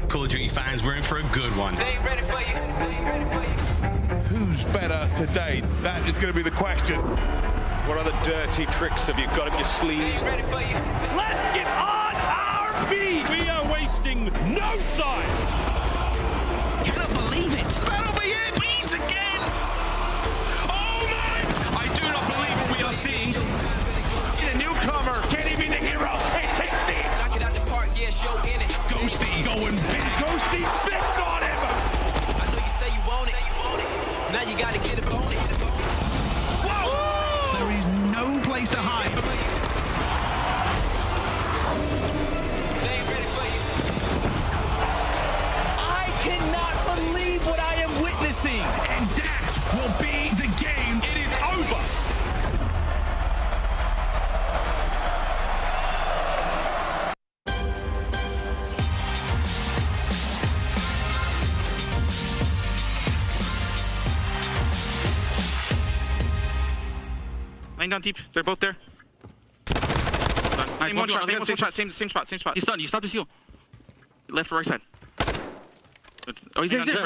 Call of Duty fans, we're in for a good one. They ain't ready for you. They ain't ready for you. Who's better today? That is going to be the question. What other dirty tricks have you got up your sleeves? They ain't ready for you. Let's get on our feet! We are wasting no time! Cannot believe it! Battle for you, bleeds again! Oh man! I do not believe what we are seeing. The newcomer, can he be the hero? Hey, take Steve! Knock it out the park, yeah, show in it. Ghosty going big. Ghosty spits on him! I know you say you want it. Now you gotta get it on it. Whoa! There is no place to hide. They ain't ready for you. I cannot believe what I am witnessing. And that will be the game. It is over. Laying down deep. They're both there. Nice. One shot. Same spot. He's done. You stopped his heal. Left or right side. Oh, he's there. Go.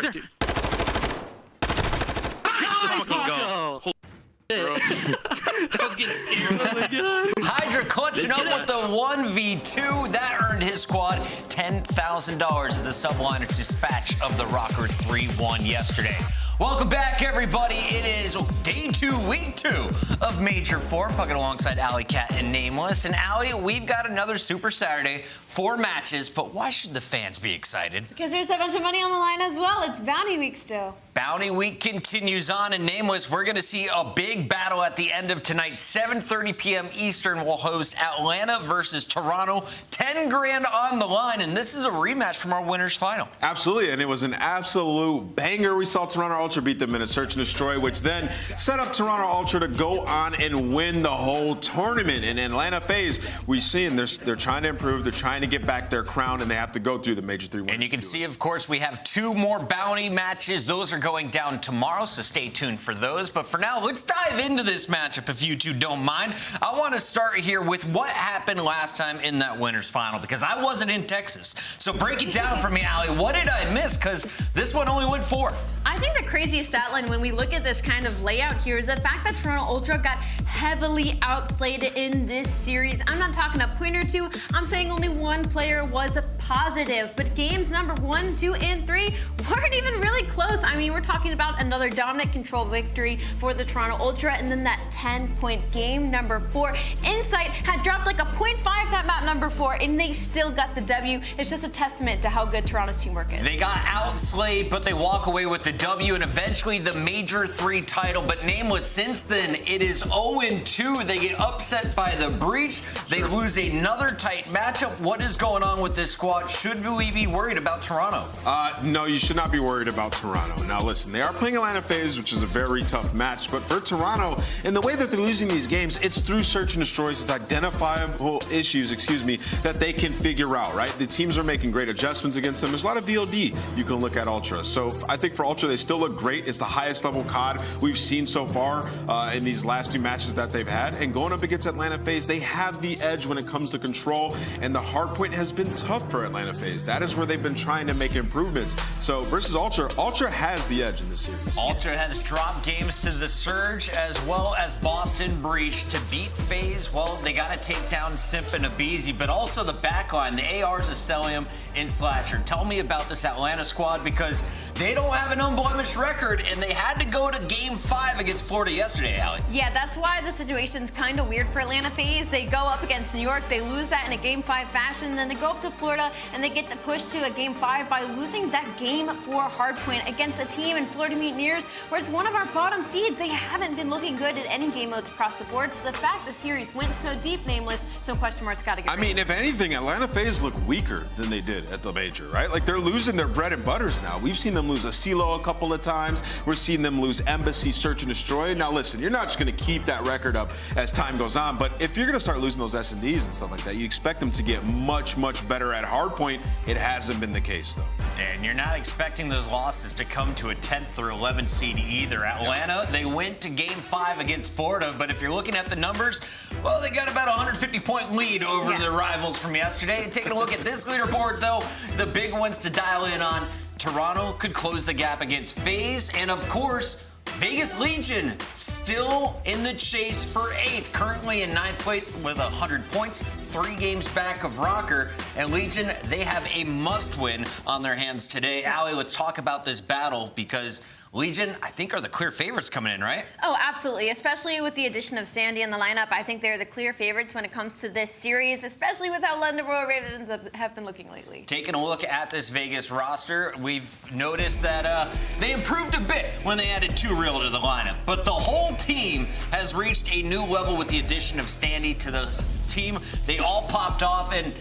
That was getting scared. Oh my god. HyDra clutching up with the 1v2. That earned his squad $10,000 as a subliner dispatch of the Røkkr 3-1 yesterday. Welcome back, everybody. It is day 2, week 2 of Major IV. Pucking alongside Alley Cat and Nameless. And Alley, we've got another Super Saturday, 4 matches. But why should the fans be excited? Because there's a bunch of money on the line as well. It's bounty week still. Bounty week continues on, and Nameless, we're going to see a big battle at the end of tonight. 7:30 p.m. Eastern will host Atlanta versus Toronto. 10 grand on the line, and this is a rematch from our winners final. Absolutely, and it was an absolute banger. We saw Toronto Ultra beat them in a search and destroy, which then set up Toronto Ultra to go on and win the whole tournament. And Atlanta FaZe, we've seen they're trying to improve, they're trying to get back their crown, and they have to go through the Major 3 winners. And you can see, of course, we have 2 more bounty matches. Those are going down tomorrow, so stay tuned for those. But for now, let's dive into this matchup if you two don't mind. I want to start here with what happened last time in that winners final, because I wasn't in Texas. So break it down for me, Allie. What did I miss? Because this one only went 4. I think the craziest stat line when we look at this kind of layout here is the fact that Toronto Ultra got heavily outslayed in this series. I'm not talking a point or 2. I'm saying only 1 player was positive. But games number 1, 2, and 3 weren't even really close. I mean, we're talking about another dominant control victory for the Toronto Ultra, and then that 10-point game number 4. Insight had dropped like a 0.5 that map number 4, and they still got the W. It's just a testament to how good Toronto's teamwork is. They got outslayed, but they walk away with the W and eventually the Major 3 title. But Nameless, since then, it is 0-2. They get upset by the Breach. They lose another tight matchup. What is going on with this squad? Should we be worried about Toronto? No, you should not be worried about Toronto. Now, listen, they are playing Atlanta FaZe, which is a very tough match. But for Toronto, in the way that they're losing these games, it's through search and destroys. It's identifiable issues, that they can figure out, right? The teams are making great adjustments against them. There's a lot of VOD you can look at Ultra. So I think for Ultra, they still look great. It's the highest level COD we've seen so far in these last 2 matches that they've had. And going up against Atlanta FaZe, they have the edge when it comes to control. And the hardpoint has been tough for Atlanta FaZe. That is where they've been trying to make improvements. So versus Ultra, Ultra has the edge in this series. Ultra has dropped games to the Surge as well as Boston Breach. To beat FaZe, well, they got to take down Simp and aBeZy, but also the backline, the ARs of Cellium and Slasher. Tell me about this Atlanta squad, because they don't have an unblemished record, and they had to go to Game 5 against Florida yesterday, Allie. Yeah, that's why the situation's kind of weird for Atlanta FaZe. They go up against New York, they lose that in a Game 5 fashion, then they go up to Florida, and they get the push to a Game 5 by losing that Game 4 hardpoint against a team in Florida Mutineers, where it's one of our bottom seeds. They haven't been looking good at any game modes across the board, so the fact the series went so deep, Nameless, some question marks got to get I mean, if anything, Atlanta FaZe look weaker than they did at the Major, right? Like, they're losing their bread and butters now. We've seen them lose a CeeLo a couple of times. We're seeing them lose Embassy, Search and Destroy. Now, listen, you're not just going to keep that record up as time goes on, but if you're going to start losing those S&Ds and stuff like that, you expect them to get much, much better at hard hardpoint, it hasn't been the case, though. And you're not expecting those losses to come to a 10th or 11th seed either. Atlanta, they went to Game 5 against Florida, but if you're looking at the numbers, well, they got about a 150-point lead over their rivals from yesterday. Taking a look at this leaderboard, though, the big ones to dial in on, Toronto could close the gap against FaZe, and of course, Vegas Legion still in the chase for 8th, currently in 9th place with 100 points, 3 games back of Røkkr. And Legion, they have a must-win on their hands today. Allie, let's talk about this battle because Legion, I think, are the clear favorites coming in, right? Oh, absolutely. Especially with the addition of Sandy in the lineup. I think they're the clear favorites when it comes to this series, especially with how London Royal Ravens have been looking lately. Taking a look at this Vegas roster, we've noticed that they improved a bit when they added 2 real to the lineup. But the whole team has reached a new level with the addition of Sandy to the team. They all popped off, and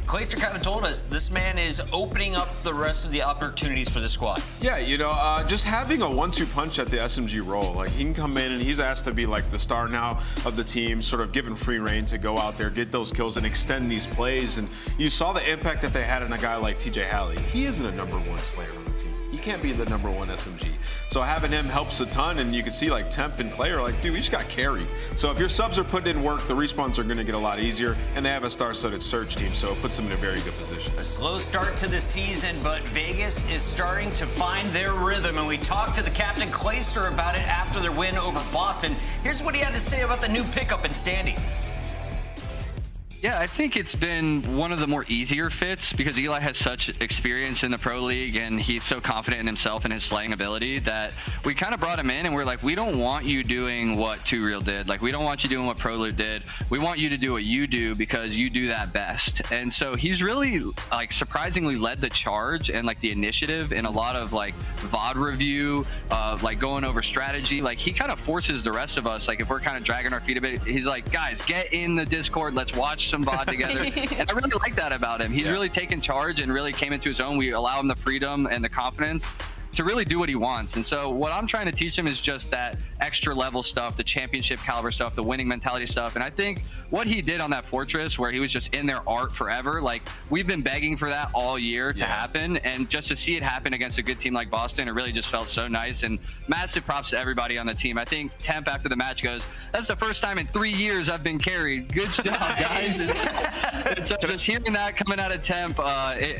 Clayster kind of told us this man is opening up the rest of the opportunities for the squad. Yeah, you know, just having a 1-2 punch at the SMG role. Like, he can come in and he's asked to be like the star now of the team, sort of given free reign to go out there, get those kills and extend these plays. And you saw the impact that they had in a guy like TJ Halley. He isn't a #1 slayer on the team. He can't be the #1 SMG. So having him helps a ton, and you can see like Temp and Clay are like, dude, we just got carried. So if your subs are putting in work, the respawns are gonna get a lot easier, and they have a star-studded search team, so it puts them in a very good position. A slow start to the season, but Vegas is starting to find their rhythm, and we talked to the captain Clayster about it after their win over Boston. Here's what he had to say about the new pickup in Standy. Yeah, I think it's been one of the more easier fits because Eli has such experience in the Pro League and he's so confident in himself and his slaying ability that we kind of brought him in and we're like, we don't want you doing what 2Real did. Like, we don't want you doing what Pro League did. We want you to do what you do because you do that best. And so he's really like surprisingly led the charge and like the initiative in a lot of like VOD review, like going over strategy. Like, he kind of forces the rest of us, like if we're kind of dragging our feet a bit, he's like, guys, get in the Discord, let's watch some VOD together. And I really like that about him. He's really taken charge and really came into his own. We allow him the freedom and the confidence to really do what he wants. And so what I'm trying to teach him is just that extra level stuff, the championship caliber stuff, the winning mentality stuff. And I think what he did on that Fortress where he was just in their art forever, like we've been begging for that all year to happen. And just to see it happen against a good team like Boston, it really just felt so nice. And massive props to everybody on the team. I think Temp after the match goes, that's the first time in 3 years I've been carried. Good job, guys. And so just hearing that coming out of Temp,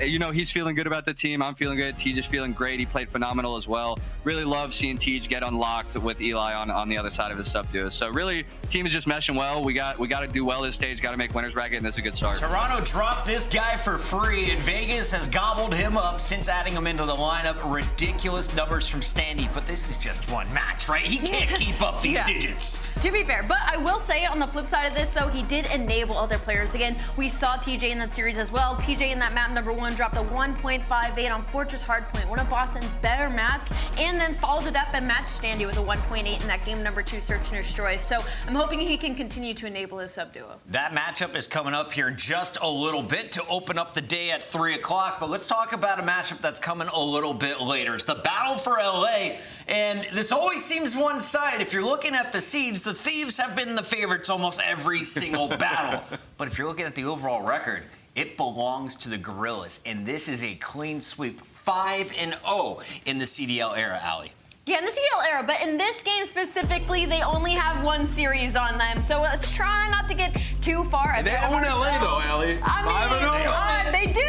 you know, he's feeling good about the team. I'm feeling good. T just feeling great. He played phenomenal as well. Really love seeing Tej get unlocked with Eli on the other side of his sub duo. So really, team is just meshing well. We got to do well this stage. Got to make winners bracket, and this is a good start. Toronto dropped this guy for free, and Vegas has gobbled him up since adding him into the lineup. Ridiculous numbers from Standy, but this is just one match, right? He can't keep up these digits. To be fair, but I will say on the flip side of this, though, he did enable other players. Again, we saw TJ in that series as well. TJ in that map #1 dropped a 1.58 on Fortress Hardpoint, one of Boston's better maps, and then followed it up and matched Standy with a 1.8 in that game #2 Search and Destroy. So I'm hoping he can continue to enable his sub duo. That matchup is coming up here in just a little bit to open up the day at 3 o'clock, but let's talk about a matchup that's coming a little bit later. It's the battle for LA, and this always seems one side. If you're looking at the seeds, the Thieves have been the favorites almost every single battle. But if you're looking at the overall record, it belongs to the Guerrillas, and this is a clean sweep, 5-0 in the CDL era, Allie. Yeah, in the CDL era, but in this game specifically, they only have one series on them. So let's try not to get too far ahead. They own LA though, Allie. I mean, they do.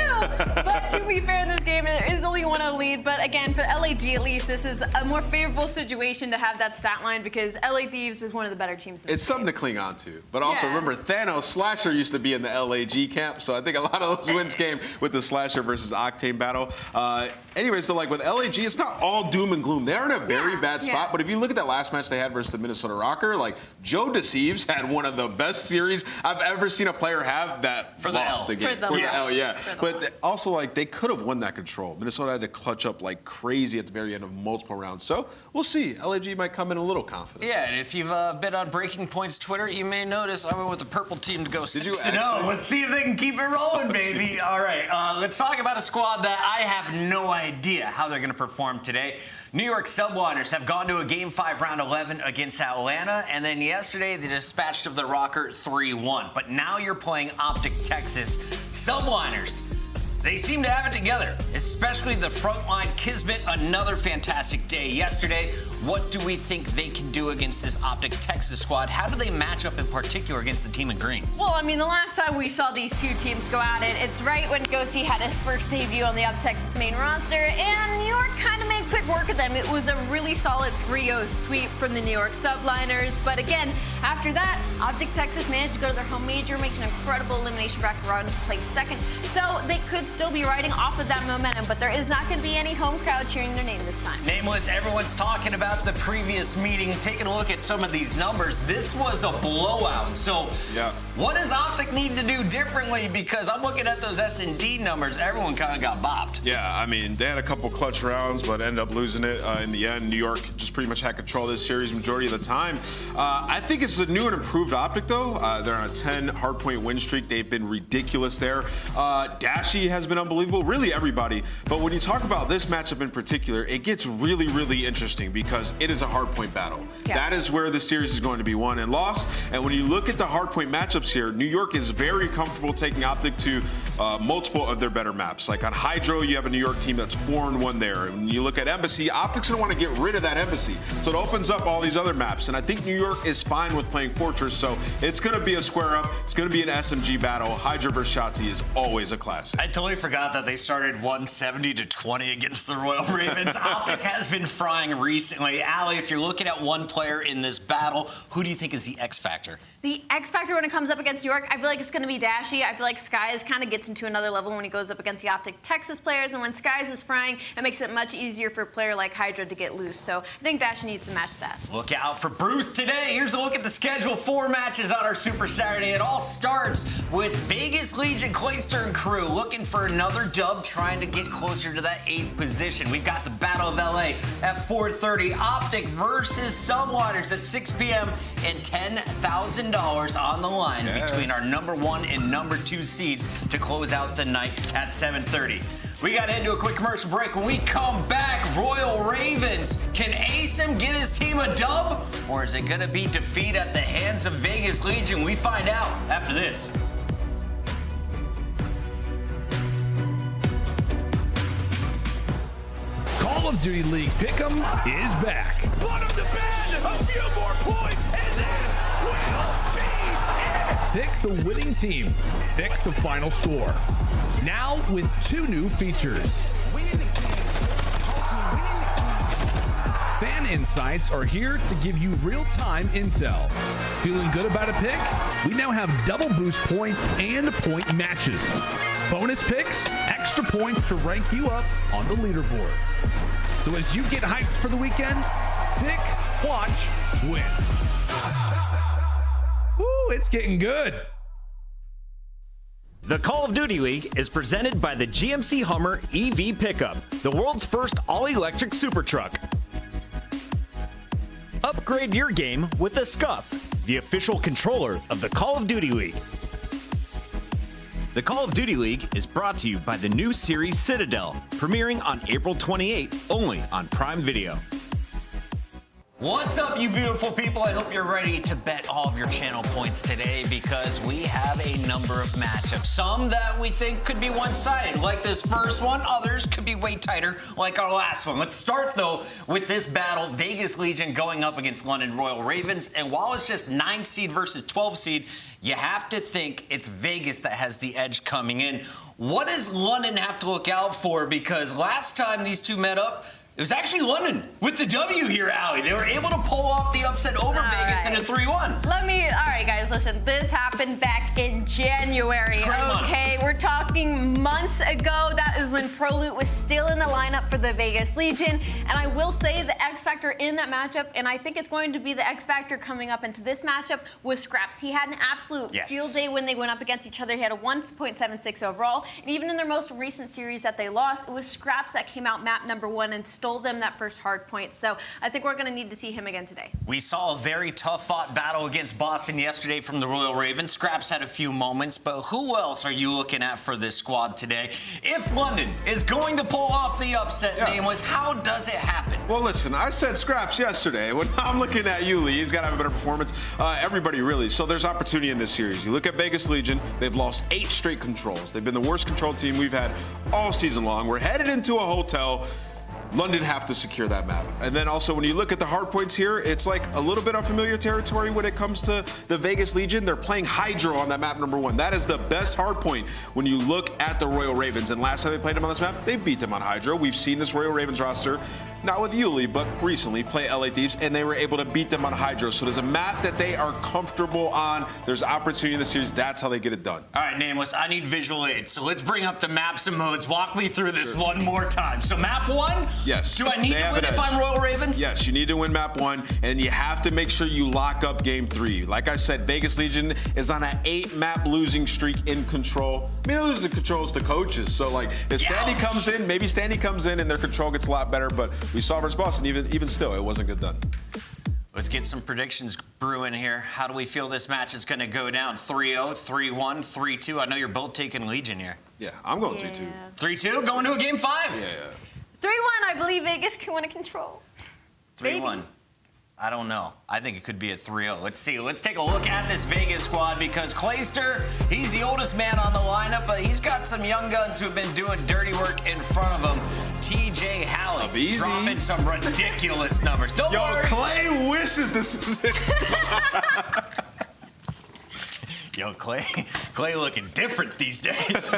But to be fair, in this game, there is only one lead. But again, for LAG at least, this is a more favorable situation to have that stat line because LA Thieves is one of the better teams in this It's something to cling on to. But also remember, Thanos Slasher used to be in the LAG camp, so I think a lot of those wins came with the Slasher versus Octane battle. Anyway, so like with LAG, it's not all doom and gloom. They're in a very bad spot, but if you look at that last match they had versus the Minnesota Røkkr, like Joe Deceives had one of the best series I've ever seen a player have that for the lost the game. For the L, yeah. But also, like, they could have won that control. Minnesota had to clutch up like crazy at the very end of multiple rounds. So we'll see. LAG might come in a little confident. Yeah, and if you've been on Breaking Points Twitter, you may notice I went with the purple team to go 6-0. Let's see if they can keep it rolling, baby. All right, let's talk about a squad that I have no idea how they're going to perform today. New York Subliners have gone to a Game 5 round 11 against Atlanta, and then yesterday they dispatched of the Røkkr 3-1. But now you're playing OpTic Texas. Subliners, They seem to have it together, especially the frontline KiSMET. Another fantastic day yesterday. What do we think they can do against this OpTic Texas squad? How do they match up in particular against the team in green? Well, I mean, the last time we saw these two teams go at it, it's right when Ghosty had his first debut on the OpTic Texas main roster, and New York kind of made quick work of them. It was a really solid 3-0 sweep from the New York Subliners, but again, after that, OpTic Texas managed to go to their home major, make an incredible elimination bracket run, place second, so they could still be riding off of that momentum, but there is not going to be any home crowd cheering their name this time. Nameless, everyone's talking about the previous meeting. Taking a look at some of these numbers, this was a blowout. So what does OpTic need to do differently? Because I'm looking at those S&D numbers, everyone kind of got bopped. Yeah, I mean, they had a couple clutch rounds, but ended up losing it in the end. New York just pretty much had control of this series majority of the time. I think it's a new and improved OpTic, though. They're on a 10 hardpoint win streak. They've been ridiculous there. Dashy has been unbelievable, really everybody. But when you talk about this matchup in particular, it gets really, really interesting because it is a hardpoint battle. Yeah. That is where the series is going to be won and lost. And when you look at the hardpoint matchups here, New York is very comfortable taking OpTic to multiple of their better maps. Like on HyDra, you have a New York team that's 4-1 there. And when you look at aBeZy, OpTic's gonna want to get rid of that aBeZy. So it opens up all these other maps. And I think New York is fine with playing Fortress. So it's gonna be a square up. It's gonna be an SMG battle. HyDra versus Shotzzy is always a classic. I totally forgot that they started 170-20 against the Royal Ravens. OpTic has been frying recently. Allie, if you're looking at one player in this battle, who do you think is the X factor? The X factor when it comes up against New York, I feel like it's going to be Dashy. I feel like Skyz kind of gets into another level when he goes up against the OpTic Texas players, and when Skyz is frying, it makes it much easier for a player like HyDra to get loose. So I think Dashy needs to match that. Look out for Bruce today. Here's a look at the schedule. 4 matches on our Super Saturday. It all starts with Vegas Legion, Clayster and crew looking for another dub, trying to get closer to that 8th position. We've got the Battle of LA at 4:30. OpTic versus Subliners at 6 p.m. and $10,000 on the line between our #1 and #2 seeds to close out the night at 7:30. We got to head to a quick commercial break. When we come back, Royal Ravens, can aBeZy get his team a dub? Or is it going to be defeat at the hands of Vegas Legion? We find out after this. Call of Duty League Pick'em is back. Bottom to bed, a few more points, and then we'll be in. Pick the winning team. Pick the final score. Now with 2 new features. Fan Insights are here to give you real-time intel. Feeling good about a pick? We now have double boost points and point matches. Bonus picks, extra points to rank you up on the leaderboard. So as you get hyped for the weekend, pick, watch, win. Ooh, it's getting good. The Call of Duty League is presented by the GMC Hummer EV Pickup, the world's first all-electric super truck. Upgrade your game with the Scuff, the official controller of the Call of Duty League. The Call of Duty League is brought to you by the new series Citadel, premiering on April 28th, only on Prime Video. What's up, you beautiful people? I hope you're ready to bet all of your channel points today because we have a number of matchups. Some that we think could be one-sided, like this first one. Others could be way tighter, like our last one. Let's start, though, with this battle. Vegas Legion going up against London Royal Ravens. And while it's just 9 seed versus 12 seed, you have to think it's Vegas that has the edge coming in. What does London have to look out for? Because last time these two met up, it was actually London with the W here, Allie. They were able to pull off the upset over Vegas in a 3-1. All right, guys, listen. This happened back in January. Okay, we're talking months ago. That is when ProLoot was still in the lineup for the Vegas Legion. And I will say the X factor in that matchup, and I think it's going to be the X factor coming up into this matchup, was Scrapz. He had an absolute field day when they went up against each other. He had a 1.76 overall. And even in their most recent series that they lost, it was Scrapz that came out map #1 and stole them that first hard point. So I think we're going to need to see him again today. We saw a very tough fought battle against Boston yesterday from the Royal Ravens. Scrapz had a few moments, but who else are you looking at for this squad today? If London is going to pull off the upset, trust that name was. How does it happen? Well, listen, I said Scrapz yesterday. When I'm looking at you, Lee, he's got to have a better performance. Everybody really. So there's opportunity in this series. You look at Vegas Legion, they've lost 8 straight controls. They've been the worst control team we've had all season long. We're headed into a hotel. London have to secure that map. And then also when you look at the hard points here, it's like a little bit unfamiliar territory when it comes to the Vegas Legion. They're playing HyDra on that map number 1. That is the best hard point when you look at the Royal Ravens. And last time they played them on this map, they beat them on HyDra. We've seen this Royal Ravens roster, not with Yuli, but recently play LA Thieves, and they were able to beat them on HyDra. So there's a map that they are comfortable on. There's opportunity in the series. That's how they get it done. All right, Nameless, I need visual aid. So let's bring up the maps and modes. Walk me through this one more time. So map 1? Yes. Do I need to win if I'm Royal Ravens? Yes, you need to win map 1, and you have to make sure you lock up game 3. Like I said, Vegas Legion is on an 8-map losing streak in control. I mean, they lose the controls to coaches. So, like, if Standy comes in, maybe Standy comes in and their control gets a lot better, but we saw versus Boston, even still, it wasn't good done. Let's get some predictions brewing here. How do we feel this match is going to go down? 3-0, 3-1, 3-2? I know you're both taking Legion here. Yeah, I'm going 3-2. 3-2? Going to a game 5? Yeah. 3-1, I believe Vegas can win a control. 3-1. I don't know. I think it could be a 3-0. Let's see. Let's take a look at this Vegas squad because Clayster, he's the oldest man on the lineup, but he's got some young guns who have been doing dirty work in front of him. TJ Halley aBeZy dropping some ridiculous numbers. Don't worry. Clay wishes this was it. Yo, Clay looking different these days.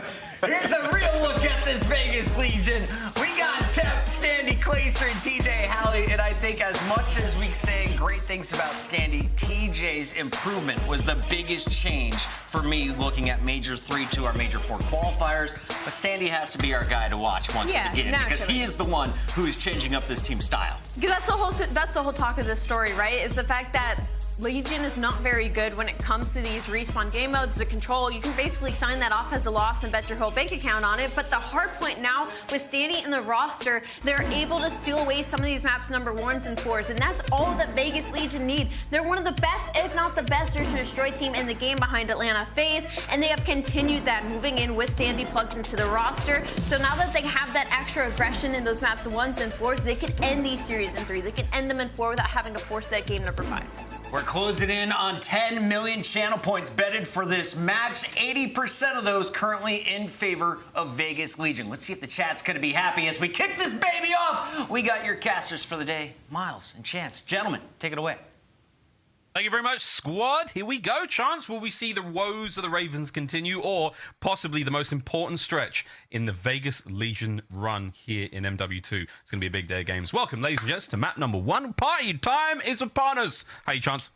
Here's a real look at this Vegas Legion. We got Tep, Standy, Clayster, and TJ Halley, and I think as much as we say great things about Standy, TJ's improvement was the biggest change for me looking at Major 3 to our Major 4 qualifiers. But Standy has to be our guy to watch once again because he is the one who is changing up this team's style. Because that's the whole talk of this story, right? Is the fact that Legion is not very good when it comes to these respawn game modes, the control. You can basically sign that off as a loss and bet your whole bank account on it. But the hard point now with Standy in the roster, they're able to steal away some of these maps number 1s and 4s. And that's all that Vegas Legion need. They're one of the best, if not the best, search and destroy team in the game behind Atlanta FaZe. And they have continued that, moving in with Standy plugged into the roster. So now that they have that extra aggression in those maps 1s and 4s, they can end these series in 3. They can end them in 4 without having to force that game number 5. We're closing in on 10 million channel points betted for this match. 80% of those currently in favor of Vegas Legion. Let's see if the chat's going to be happy as we kick this baby off. We got your casters for the day, Miles and Chance. Gentlemen, take it away. Thank you very much, squad. Here we go. Chance, will we see the woes of the Ravens continue or possibly the most important stretch in the Vegas Legion run here in MW2? It's going to be a big day of games. Welcome, ladies and gents, to map number 1. Party time is upon us. Hey, Chance.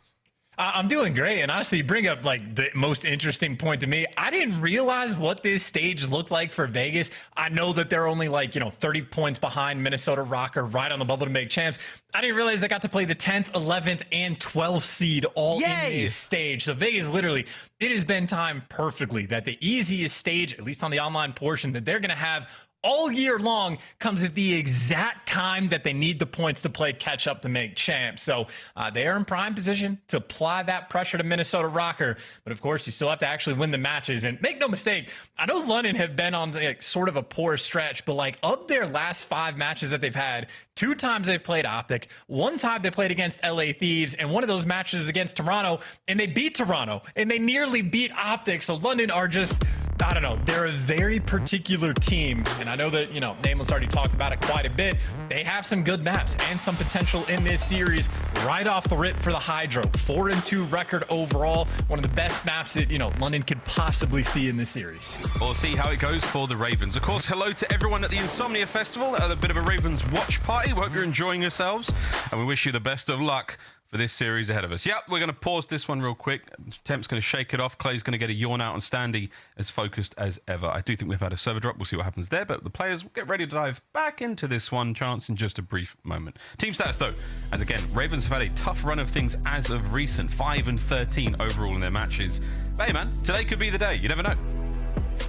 I'm doing great, and honestly, you bring up like the most interesting point to me. I didn't realize what this stage looked like for Vegas. I know that they're only 30 points behind Minnesota Røkkr, right on the bubble to make champs. I didn't realize they got to play the 10th, 11th, and 12th seed all in this stage. So Vegas, literally, it has been timed perfectly that the easiest stage, at least on the online portion, that they're going to have all year long comes at the exact time that they need the points to play catch up to make champs. So they are in prime position to apply that pressure to Minnesota Røkkr. But of course, you still have to actually win the matches. And make no mistake, I know London have been on sort of a poor stretch, but of their last 5 matches that they've had, 2 times they've played OpTic, 1 time they played against LA Thieves, and one of those matches was against Toronto, and they beat Toronto, and they nearly beat OpTic. So London are just, I don't know, they're a very particular team. And I know that, Nameless already talked about it quite a bit. They have some good maps and some potential in this series right off the rip for the HyDra. 4-2 record overall. One of the best maps that, London could possibly see in this series. We'll see how it goes for the Ravens. Of course, hello to everyone at the Insomnia Festival, at a bit of a Ravens watch party. We hope you're enjoying yourselves, and we wish you the best of luck for this series ahead of us. Yep, we're going to pause this one real quick. Temp's going to shake it off. Clay's going to get a yawn out on Standy, as focused as ever. I do think we've had a server drop. We'll see what happens there, but the players will get ready to dive back into this one, Chance, in just a brief moment. Team stats, though, as again, Ravens have had a tough run of things as of recent, 5-13 overall in their matches. But hey, man, today could be the day. You never know.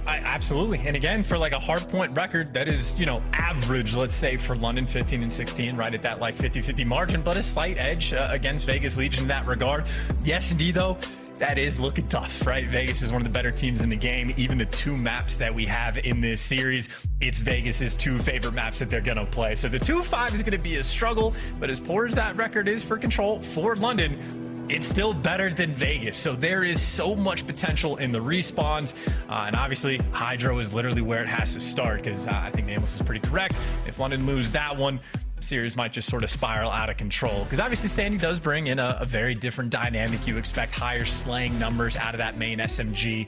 Absolutely. And again, for a hard point record that is, average, let's say, for London, 15-16, right at that 50-50 margin, but a slight edge against Vegas Legion in that regard. Yes, indeed, though, that is looking tough, right? Vegas is one of the better teams in the game. Even the 2 maps that we have in this series, it's Vegas's 2 favorite maps that they're gonna play. So the 2-5 is gonna be a struggle, but as poor as that record is for Control for London, it's still better than Vegas. So there is so much potential in the respawns. And obviously, HyDra is literally where it has to start, because I think Nameless is pretty correct. If London lose that one, the series might just sort of spiral out of control, because obviously Sandy does bring in a very different dynamic. You expect higher slaying numbers out of that main SMG,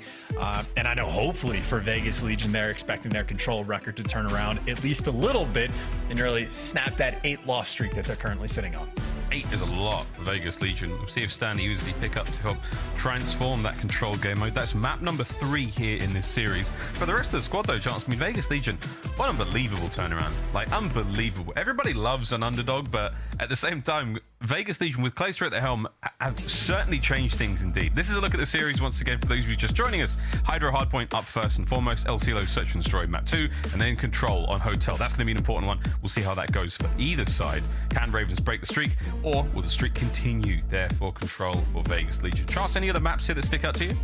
and I know hopefully for Vegas Legion they're expecting their Control record to turn around at least a little bit and really snap that 8-loss streak that they're currently sitting on. 8 is a lot for Vegas Legion. We'll see if Stanley uses the pickup to help transform that Control game mode. That's map number 3 here in this series. For the rest of the squad though, Chance, I mean, Vegas Legion, what an unbelievable turnaround. Like, unbelievable. Everybody loves an underdog, but at the same time, Vegas Legion with Clayster at the helm have certainly changed things indeed. This is a look at the series once again for those of you just joining us. HyDra Hardpoint up first and foremost, El Cielo Search and Destroy map 2, and then Control on Hotel. That's going to be an important one. We'll see how that goes for either side. Can Ravens break the streak, or will the streak continue there for Control for Vegas Legion? Charles, any other maps here that stick out to you?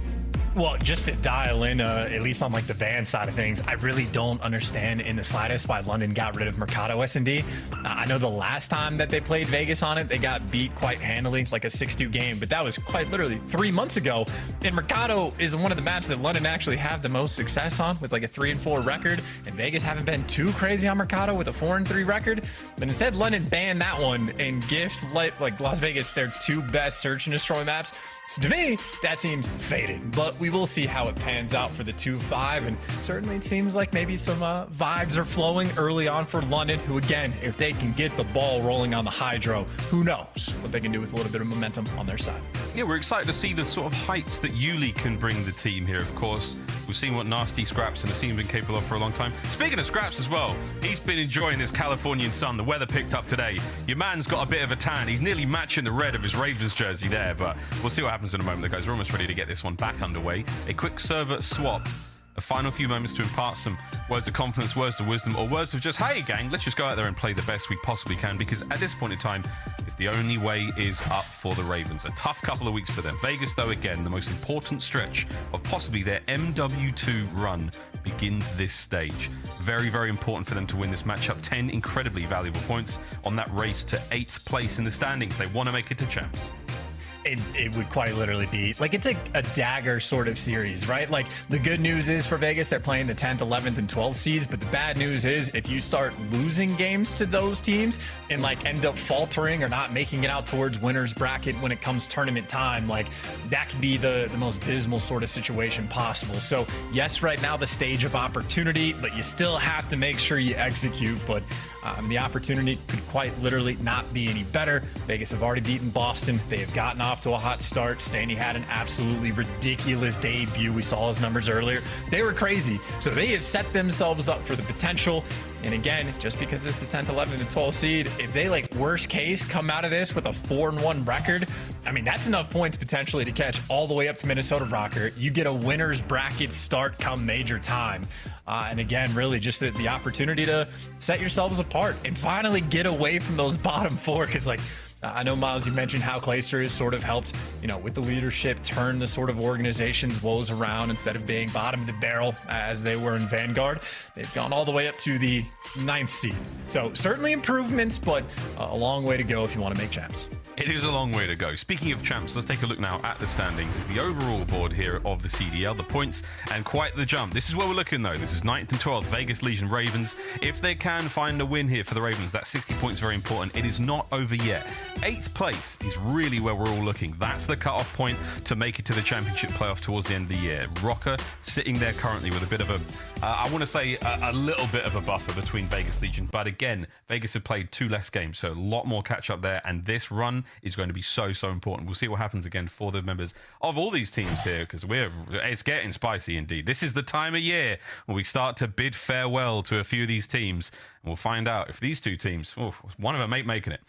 Well, just to dial in, at least on like the Bance side of things, I really don't understand in the slightest why London got rid of Mercado S&D. I know the last time that they played Vegas on it, they got beat quite handily, like a 6-2 game, but that was quite literally 3 months ago. And Mercado is one of the maps that London actually have the most success on, with like a 3-4 record, and Vegas haven't been too crazy on Mercado with a 4-3 record. But instead, London banned that one and gift like Las Vegas their 2 best search and destroy maps. So to me, that seems faded, but we will see how it pans out for the 2-5, and certainly it seems like maybe some vibes are flowing early on for London, who again, if they can get the ball rolling on the HyDra, who knows what they can do with a little bit of momentum on their side. Yeah, we're excited to see the sort of heights that Yuli can bring the team here, of course. We've seen what Nastie, Scrapz, and Nastie have been capable of for a long time. Speaking of Scrapz as well, he's been enjoying this Californian sun. The weather picked up today. Your man's got a bit of a tan. He's nearly matching the red of his Ravens jersey there, but we'll see what happens in a moment. The guys are almost ready to get this one back underway. A quick server swap. A final few moments to impart some words of confidence, words of wisdom, or words of just, hey gang, let's just go out there and play the best we possibly can, because at this point in time, it's the only way is up for the Ravens. A tough couple of weeks for them. Vegas, though, again, the most important stretch of possibly their MW2 run begins this stage. Very, very important for them to win this matchup. 10 incredibly valuable points on that race to 8th place in the standings. They want to make it to champs. It would quite literally be like, it's a dagger sort of series, right? Like, the good news is for Vegas, they're playing the 10th, 11th, and 12th seeds, but the bad news is if you start losing games to those teams and like end up faltering or not making it out towards winners bracket when it comes tournament time, like that could be the most dismal sort of situation possible. So yes, right now the stage of opportunity, but you still have to make sure you execute. But the opportunity could quite literally not be any better. Vegas have already beaten Boston. They have gotten off to a hot start. Stanley had an absolutely ridiculous debut. We saw his numbers earlier. They were crazy. So they have set themselves up for the potential. And again, just because it's the 10th, 11th, and 12th seed, if they, like, worst case, come out of this with a 4-1 record, I mean, that's enough points potentially to catch all the way up to Minnesota Røkkr. You get a winner's bracket start come major time. And again, really just the opportunity to set yourselves apart and finally get away from those bottom 4. Because, like, I know, Miles, you mentioned how Clayster has sort of helped, you know, with the leadership, turn the sort of organization's woes around. Instead of being bottom of the barrel as they were in Vanguard, they've gone all the way up to the 9th seed. So certainly improvements, but a long way to go if you want to make champs. It is a long way to go. Speaking of champs, let's take a look now at the standings. It's the overall board here of the CDL, the points, and quite the jump. This is where we're looking, though. This is 9th and 12th, Vegas Legion Ravens. If they can find a win here for the Ravens, that 60 points very important. It is not over yet. 8th place is really where we're all looking. That's the cutoff point to make it to the championship playoff towards the end of the year. Røkkr sitting there currently with a bit of a, I want to say a little bit of a buffer between Vegas Legion. But again, Vegas have played 2 less games, so a lot more catch up there. And this run is going to be so important. We'll see what happens again for the members of all these teams here, because it's getting spicy indeed. This is the time of year when we start to bid farewell to a few of these teams, and we'll find out if these 2 teams, one of them ain't making it.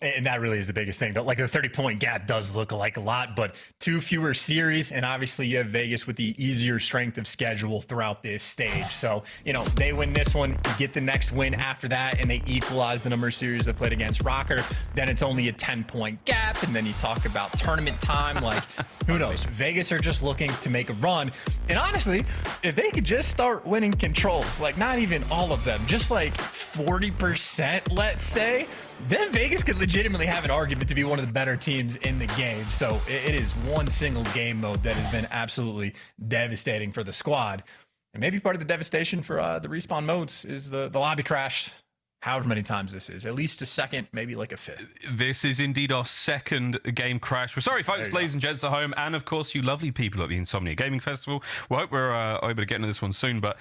And that really is the biggest thing. Like the 30-point gap does look like a lot, but 2 fewer series, and obviously you have Vegas with the easier strength of schedule throughout this stage. So, you know, they win this one, get the next win after that, and they equalize the number of series they played against Røkkr. Then it's only a 10-point gap, and then you talk about tournament time. Like, who knows? Vegas are just looking to make a run. And honestly, if they could just start winning controls, like not even all of them, just like 40%, let's say, then Vegas could legitimately have an argument to be one of the better teams in the game. So it is one single game mode that has been absolutely devastating for the squad. And maybe part of the devastation for the respawn modes is the lobby crashed however many times this is. At least a second, maybe like a fifth. This is indeed our second game crash. We're sorry, folks, ladies and gents at home, and of course, you lovely people at the Insomnia Gaming Festival. We hope we're able to get into this one soon, but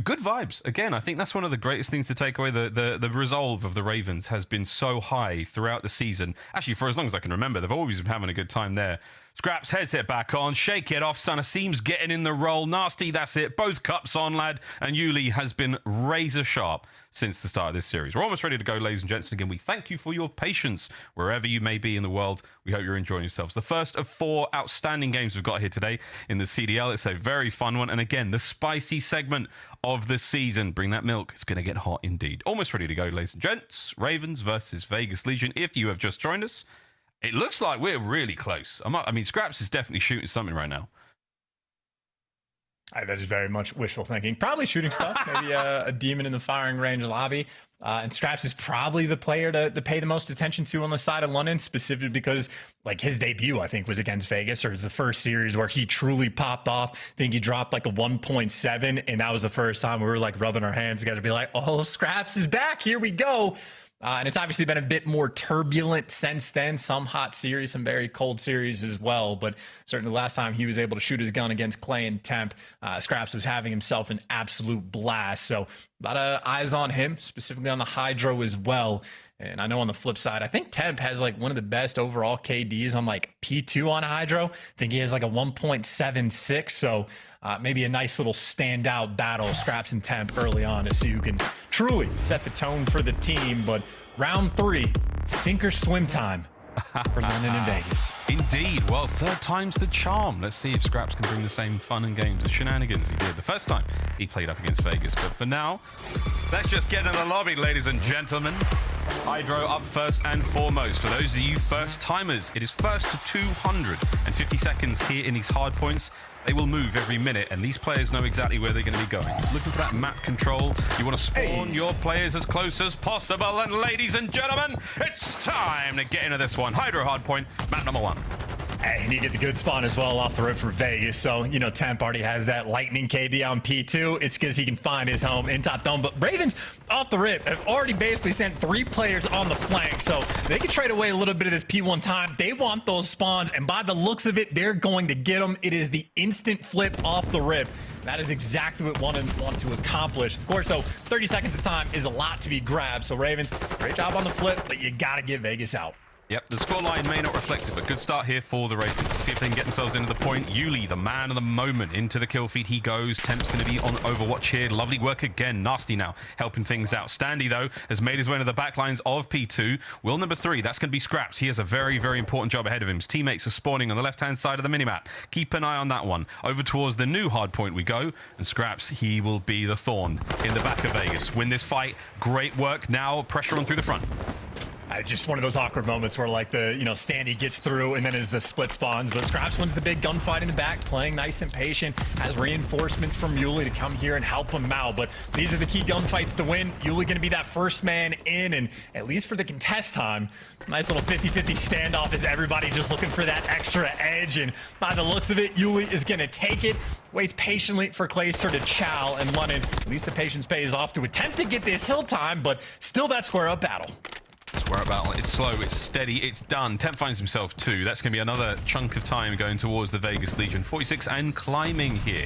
good vibes. Again, I think that's one of the greatest things to take away. The resolve of the Ravens has been so high throughout the season. Actually, for as long as I can remember, they've always been having a good time there. Scrapz heads it back on. Shake it off, son. Seems getting in the roll. Nastie, that's it. Both cups on, lad. And Yuli has been razor sharp since the start of this series. We're almost ready to go, ladies and gents. Again, we thank you for your patience wherever you may be in the world. We hope you're enjoying yourselves. The first of 4 outstanding games we've got here today in the CDL. It's a very fun one. And again, the spicy segment of the season. Bring that milk. It's going to get hot indeed. Almost ready to go, ladies and gents. Ravens versus Vegas Legion. If you have just joined us, it looks like we're really close. I mean, Scrapz is definitely shooting something right now. That is very much wishful thinking. Probably shooting stuff. Maybe a demon in the firing range lobby. And Scrapz is probably the player to pay the most attention to on the side of London, specifically because like his debut, I think, was against Vegas, or it was the first series where he truly popped off. I think he dropped like a 1.7, and that was the first time we were like rubbing our hands together to be like, oh, Scrapz is back. Here we go. And it's obviously been a bit more turbulent since then. Some hot series, some very cold series as well. But certainly the last time he was able to shoot his gun against Clay and Temp, Scrapz was having himself an absolute blast. So a lot of eyes on him, specifically on the HyDra as well. And I know on the flip side, I think Temp has like one of the best overall KDs on like P2 on HyDra. I think he has like a 1.76. So maybe a nice little standout battle, Scrapz and Temp early on, to see who can truly set the tone for the team. But round 3, sink or swim time for London and Vegas. Indeed. Well, third time's the charm. Let's see if Scrapz can bring the same fun and games, the shenanigans he did the first time he played up against Vegas. But for now, let's just get in the lobby, ladies and gentlemen. HyDra up first and foremost. For those of you first timers, it is first to 250 seconds here in these hard points. They will move every minute, and these players know exactly where they're going to be going. Just looking for that map control. You want to spawn your players as close as possible. And ladies and gentlemen, it's time to get into this one. HyDra hardpoint, map number 1. And you get the good spawn as well off the rip for Vegas. So, you know, Temp already has that lightning KD on P2. It's because he can find his home in top dome. But Ravens, off the rip, have already basically sent 3 players on the flank. So they can trade away a little bit of this P1 time. They want those spawns. And by the looks of it, they're going to get them. It is the instant flip off the rip. That is exactly what we want to accomplish. Of course, though, 30 seconds of time is a lot to be grabbed. So Ravens, great job on the flip, but you got to get Vegas out. Yep, the scoreline may not reflect it, but good start here for the Ravens. See if they can get themselves into the point. Yuli, the man of the moment, into the kill feed he goes. Temp's going to be on Overwatch here. Lovely work again. Nastie now helping things out. Standy, though, has made his way into the backlines of P2. Will number 3, that's going to be Scrapz. He has a very, very important job ahead of him. His teammates are spawning on the left-hand side of the minimap. Keep an eye on that one. Over towards the new hard point we go. And Scrapz, he will be the thorn in the back of Vegas. Win this fight. Great work. Now pressure on through the front. Just one of those awkward moments where like the, you know, Standy gets through and then as the split spawns, but Scrapz wins the big gunfight in the back, playing nice and patient, has reinforcements from Yuli to come here and help him out. But these are the key gunfights to win. Yuli going to be that first man in, and at least for the contest time, nice little 50-50 standoff as everybody just looking for that extra edge. And by the looks of it, Yuli is going to take it, waits patiently for Clayster to chow, and London, at least the patience pays off to attempt to get this hill time, but still that square up battle. Square up battle. It's slow, it's steady, it's done. Temp finds himself 2. That's going to be another chunk of time going towards the Vegas Legion. 46 and climbing here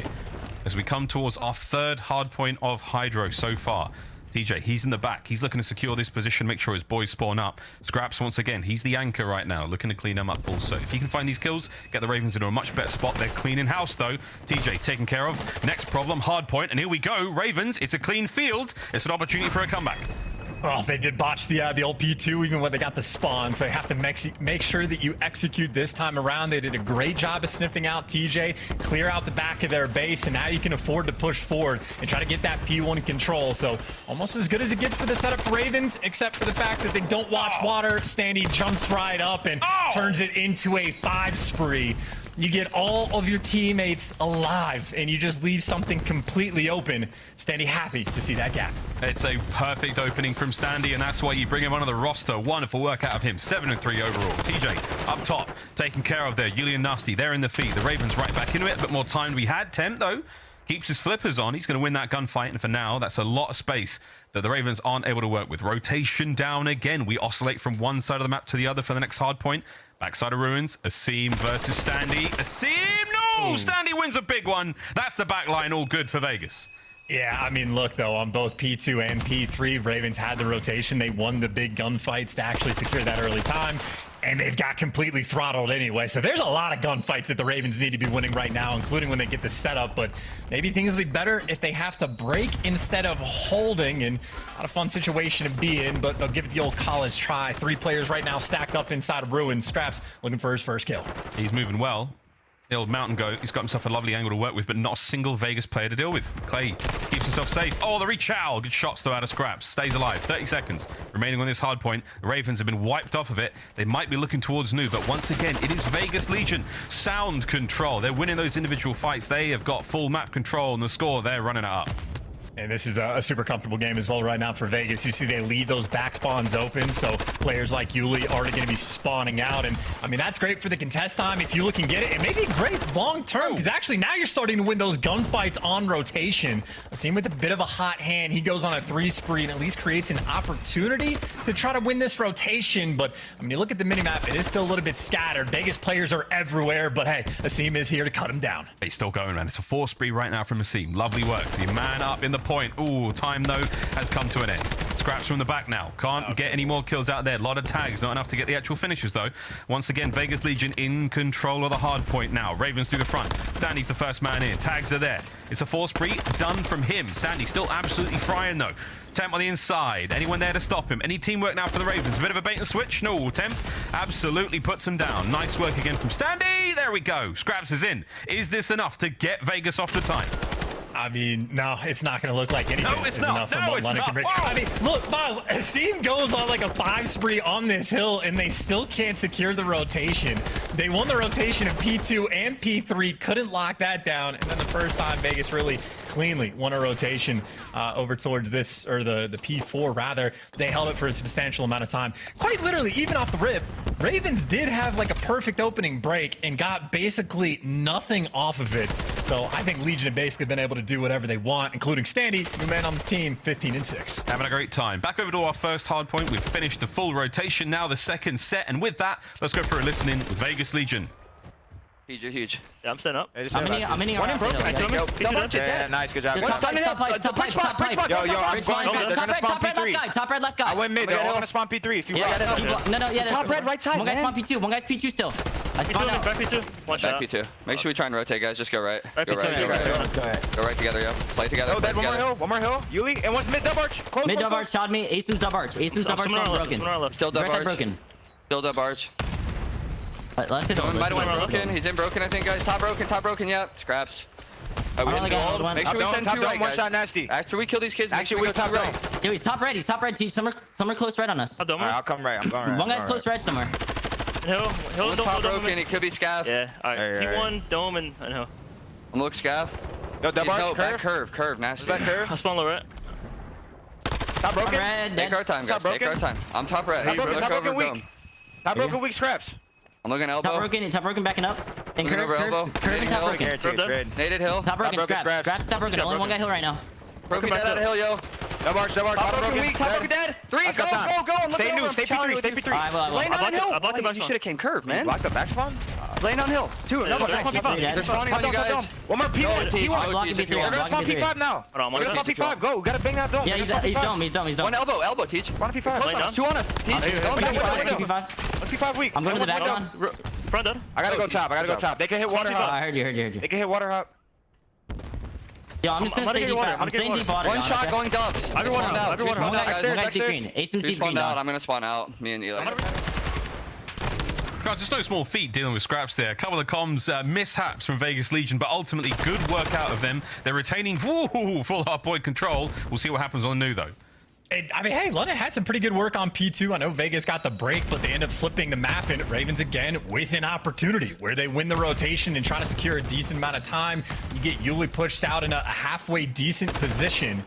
as we come towards our 3rd hard point of HyDra so far. TJ, he's in the back. He's looking to secure this position, make sure his boys spawn up. Scrapz, once again, he's the anchor right now, looking to clean them up also. If he can find these kills, get the Ravens into a much better spot. They're cleaning house, though. TJ taken care of. Next problem, hard point, and here we go. Ravens, it's a clean field. It's an opportunity for a comeback. Oh, they did botch the old P2 even when they got the spawn, so you have to make sure that you execute this time around. They did a great job of sniffing out TJ, clear out the back of their base, and now you can afford to push forward and try to get that P1 control. So almost as good as it gets for the setup for Ravens, except for the fact that they don't watch water. Standy jumps right up and turns it into a 5 spree. You get all of your teammates alive, and you just leave something completely open. Standy happy to see that gap. It's a perfect opening from Standy, and that's why you bring him onto the roster. Wonderful work out of him. 7-3 overall. TJ up top, taken care of there. Yulian Nastie, they're in the feed. The Ravens right back into it. A bit more time to be had. Temp, though, keeps his flippers on. He's going to win that gunfight, and for now, that's a lot of space that the Ravens aren't able to work with. Rotation down again. We oscillate from one side of the map to the other for the next hard point. Backside of Ruins, Asim versus Standy. Asim, no! Standy wins a big one. That's the back line, all good for Vegas. Yeah, I mean, look, though, on both P2 and P3, Ravens had the rotation. They won the big gunfights to actually secure that early time, and they've got completely throttled anyway. So there's a lot of gunfights that the Ravens need to be winning right now, including when they get the setup. But maybe things will be better if they have to break instead of holding, and not a fun situation to be in, but they'll give it the old college try. 3 players right now stacked up inside of Ruins. Scrapz looking for his first kill. He's moving well. He'll mountain go. He's got himself a lovely angle to work with, but not a single Vegas player to deal with. Clay keeps himself safe. Oh, the rechow. Good shots, though, out of Scrapz. Stays alive. 30 seconds remaining on this hard point. The Ravens have been wiped off of it. They might be looking towards new, but once again, it is Vegas Legion. Sound control. They're winning those individual fights. They have got full map control, and the score, they're running it up. And this is a super comfortable game as well right now for Vegas. You see they leave those back spawns open, so players like Yuli already going to be spawning out. And, I mean, that's great for the contest time if Yuli can get it. It may be great long-term, because actually now you're starting to win those gunfights on rotation. Asim with a bit of a hot hand. He goes on a 3 spree and at least creates an opportunity to try to win this rotation. But, I mean, you look at the minimap, it is still a little bit scattered. Vegas players are everywhere, but hey, Asim is here to cut him down. He's still going, man. It's a 4 spree right now from Asim. Lovely work. The man up in the point. Ooh, time though has come to an end. Scrapz from the back now. Can't get any more kills out there. A lot of tags, not enough to get the actual finishes though. Once again, Vegas Legion in control of the hard point now. Ravens through the front. Standy's the first man in. Tags are there. It's a 4 spree done from him. Standy still absolutely frying though. Temp on the inside. Anyone there to stop him? Any teamwork now for the Ravens? A bit of a bait and switch? No, Temp absolutely puts him down. Nice work again from Standy. There we go. Scrapz is in. Is this enough to get Vegas off the time? I mean, no, it's not going to look like anything. No, it's not. No, it's not. I mean, look, Miles, Asim goes on like a 5 spree on this hill, and they still can't secure the rotation. They won the rotation of P2 and P3, couldn't lock that down, and then the first time Vegas really cleanly won a rotation over towards this, or the P4 rather. They held it for a substantial amount of time. Quite literally, even off the rip, Ravens did have like a perfect opening break and got basically nothing off of it. So I think Legion have basically been able to do whatever they want, including Standy, new man on the team, 15-6. Having a great time. Back over to our first hard point. We've finished the full rotation, now the second set, and with that, let's go for a listening with Vegas Legion. Huge. Yeah, I'm setting up. How many are broken? Yeah, nice, good job. Top Yo, I'm going mid. They're gonna spawn P3. Top red, last guy. I went mid. They're all gonna spawn P3. If you Top red, right side. One guy's spawn P2. One guy's P2 still. I spawned out. Back P2. Watch Back out. P2. Make sure we try and rotate, guys. Just go right. Go right. Let's Go right together, yo. Play together. Oh, dead. One more hill. Yuli. And one's mid dub arch. Close. Mid dub arch, shot me. Asim's dub arch. Asim's dub arch broken. Still dub arch. Broken. Still dub arch. Let's hit him. Might have went broken. He's in broken, I think, guys. Top broken, yeah. Scrapz. We only got one. Make sure we send 2 right, one guys. shot Nasty. After we kill these kids, actually we go top right. Dude, he's top red. Teach some are close red on us. Alright, I'll come right. I'm going right. One guy's close red somewhere. Hill, top broken. It could be Scav. Yeah. Alright. T1, dome, and hill. I'm gonna look Scav. Yo, double arch, curve, Nasty. Back curve. I'll spawn low right. Top broken. Red, Take our time, guys. Take our time. I'm top red. Top broken weak. Top broken weak Scrapz. I'm looking elbow. Top broken backing up. And curve and top broken. Naded hill. Top broken, Scrapz top broken. Only one guy hill right now. Broken dead out of hill, yo. Double arch. Top broken weak. Top broken dead. 3, go. Stay P3. I blocked the back. You should have came curve, man. Blocked the back spawn? Lane on hill. 2. They're spawning on you guys. One more P1. We're gonna spawn P5 now. We're gonna spawn P5. Go. We gotta bang that dome. Yeah, he's dome. One elbow, Teach. One P5. 2 on us. Teach. P5 weak. I'm going to the back on. Front dead. I gotta go top. They can hit water hop. I heard you. They can hit water hop. Yo, I'm just gonna stay deep. I'm staying deep water. One shot going dubs. Everyone Spawned out. everyone One Upstairs, guy's deep upstairs. green. Asim's deep green. out. I'm gonna spawn out. Me and Eli. Guys, it's no small feat dealing with Scrapz there. A couple of comms mishaps from Vegas Legion, but ultimately good work out of them. They're retaining full hardpoint control. We'll see what happens on New, though. I mean, hey, London had some pretty good work on P2. I know Vegas got the break, but they end up flipping the map, and Ravens again with an opportunity where they win the rotation and try to secure a decent amount of time. You get Yuli pushed out in a halfway decent position.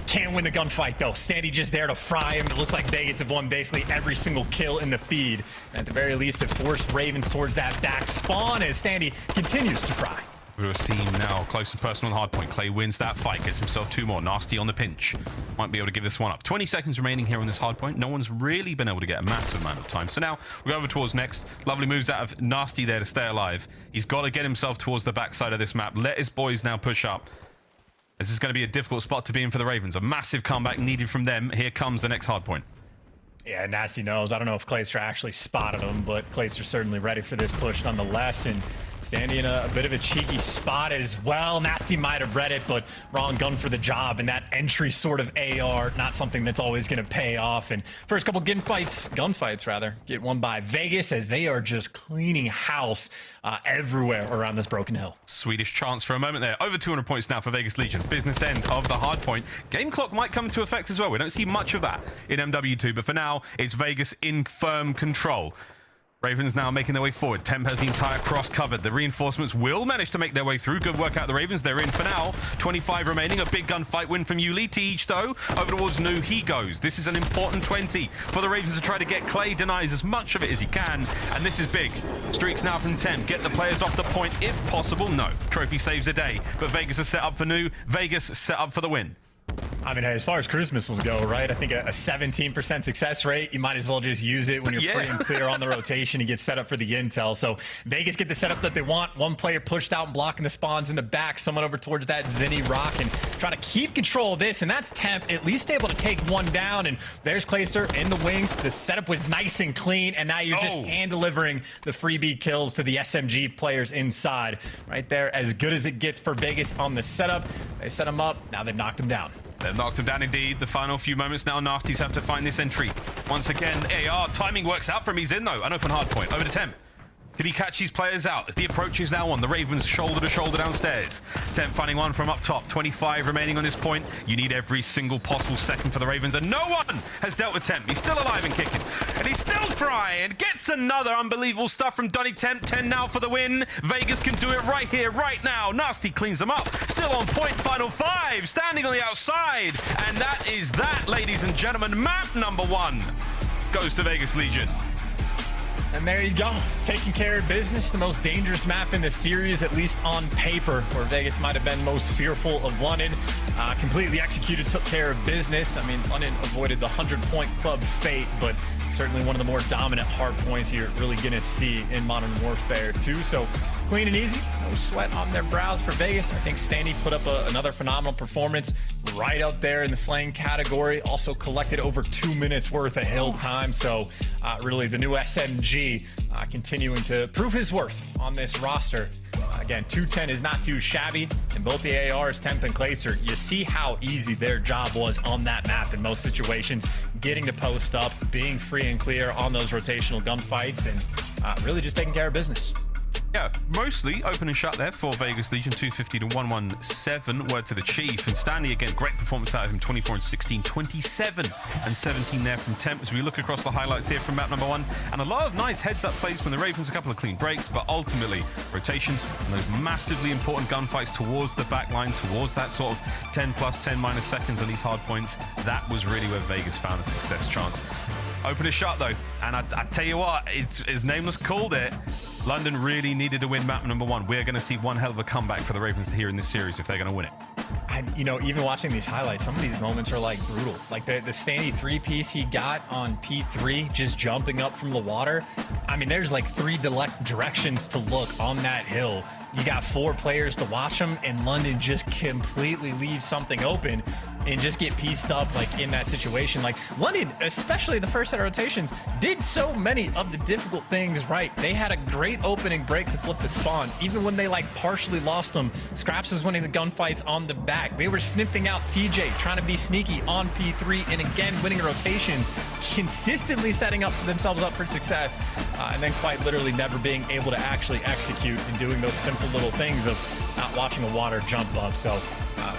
Can't win the gunfight, though. Sandy just there to fry him. It looks like Vegas have won basically every single kill in the feed. And at the very least, it forced Ravens towards that back spawn as Sandy continues to fry. We're seeing now close to personal hard point. Clay wins that fight, gets himself 2 more. Nastie on the pinch. Might be able to give this one up. 20 seconds remaining here on this hard point. No one's really been able to get a massive amount of time. So now we go over towards next. Lovely moves out of Nastie there to stay alive. He's got to get himself towards the backside of this map. Let his boys now push up. This is going to be a difficult spot to be in for the Ravens. A massive comeback needed from them. Here comes the next hard point. Yeah, Nastie knows. I don't know if Clayster actually spotted him, but Clayster's certainly ready for this push nonetheless. And Sandy in a bit of a cheeky spot as well. Nastie might have read it, but wrong gun for the job. And that entry sort of AR, not something that's always going to pay off. And first couple gunfights rather, get won by Vegas as they are just cleaning house everywhere around this broken hill. Swedish chance for a moment there. Over 200 points now for Vegas Legion. Business end of the hard point. Game clock might come into effect as well. We don't see much of that in MW2, but for now, it's Vegas in firm control. Ravens now making their way forward. Temp has the entire cross covered. The reinforcements will manage to make their way through. Good work out of the Ravens. They're in for now. 25 remaining. A big gunfight win from Yuli. Teach, though, over towards New. He goes. This is an important 20 for the Ravens to try to get. Clay denies as much of it as he can, and this is big. Streaks now from Temp. Get the players off the point if possible. No. Trophy saves the day, but Vegas is set up for New. Vegas set up for the win. I mean, as far as cruise missiles go, right? I think a 17% success rate, you might as well just use it when you're free and clear on the rotation and get set up for the intel. So Vegas get the setup that they want. One player pushed out and blocking the spawns in the back. Someone over towards that Zinni rock and try to keep control of this. And that's Temp, at least able to take one down. And there's Clayster in the wings. The setup was nice and clean. And now you're just hand delivering the freebie kills to the SMG players inside. Right there, as good as it gets for Vegas on the setup. They set him up. Now they've knocked him down. They've knocked him down indeed. The final few moments now, Nasties have to find this entry. Once again, AR timing works out for him. He's in though. An open hard point. Over to Temp. Can he catch these players out as the approach is now on? The Ravens shoulder to shoulder downstairs. Temp finding one from up top. 25 remaining on this point. You need every single possible second for the Ravens, and no one has dealt with Temp. He's still alive and kicking, and he's still frying. And gets another unbelievable stuff from Dunny Temp. 10 now for the win. Vegas can do it right here, right now. Nastie cleans them up. Still on point. Final 5 standing on the outside, and that is that, ladies and gentlemen. Map number 1 goes to Vegas Legion. And there you go, taking care of business. The most dangerous map in the series, at least on paper, where Vegas might have been most fearful of London. Completely executed, took care of business. I mean, London avoided the 100-point club fate, but certainly one of the more dominant hard points you're really going to see in Modern Warfare 2. So clean and easy, no sweat on their brows for Vegas. I think Standy put up another phenomenal performance right up there in the slaying category. Also collected over 2 minutes worth of hill time. So really the new SMG continuing to prove his worth on this roster. Again, 210 is not too shabby, and both the ARs, Temp and Clayster, you see how easy their job was on that map in most situations, getting to post up, being free and clear on those rotational gunfights, and really just taking care of business. Yeah, mostly open and shut there for Vegas Legion, 250 to 117. Word to the Chief. And Stanley, again, great performance out of him, 24 and 16, 27 and 17 there from Temp. As we look across the highlights here from map number 1, and a lot of nice heads-up plays from the Ravens, a couple of clean breaks, but ultimately rotations and those massively important gunfights towards the back line, towards that sort of 10 plus, 10 minus seconds on these hard points. That was really where Vegas found a success chance. Open and shut, though. And I tell you what, his Nameless called it. London really needed to win map number 1. We're going to see one hell of a comeback for the Ravens here in this series if they're going to win it. And, you know, even watching these highlights, some of these moments are, like, brutal. Like, the Standy 3-piece he got on P3, just jumping up from the water. I mean, there's, like, 3 directions to look on that hill. You got 4 players to watch them, and London just completely leaves something open. and just get pieced up like in that situation. Like London, especially the first set of rotations, did so many of the difficult things right. They had a great opening break to flip the spawns. Even when they like partially lost them, Scrapz was winning the gunfights on the back. They were sniffing out TJ, trying to be sneaky on P3, and again winning rotations, consistently setting up themselves up for success, and then quite literally never being able to actually execute and doing those simple little things of not watching a water jump up. So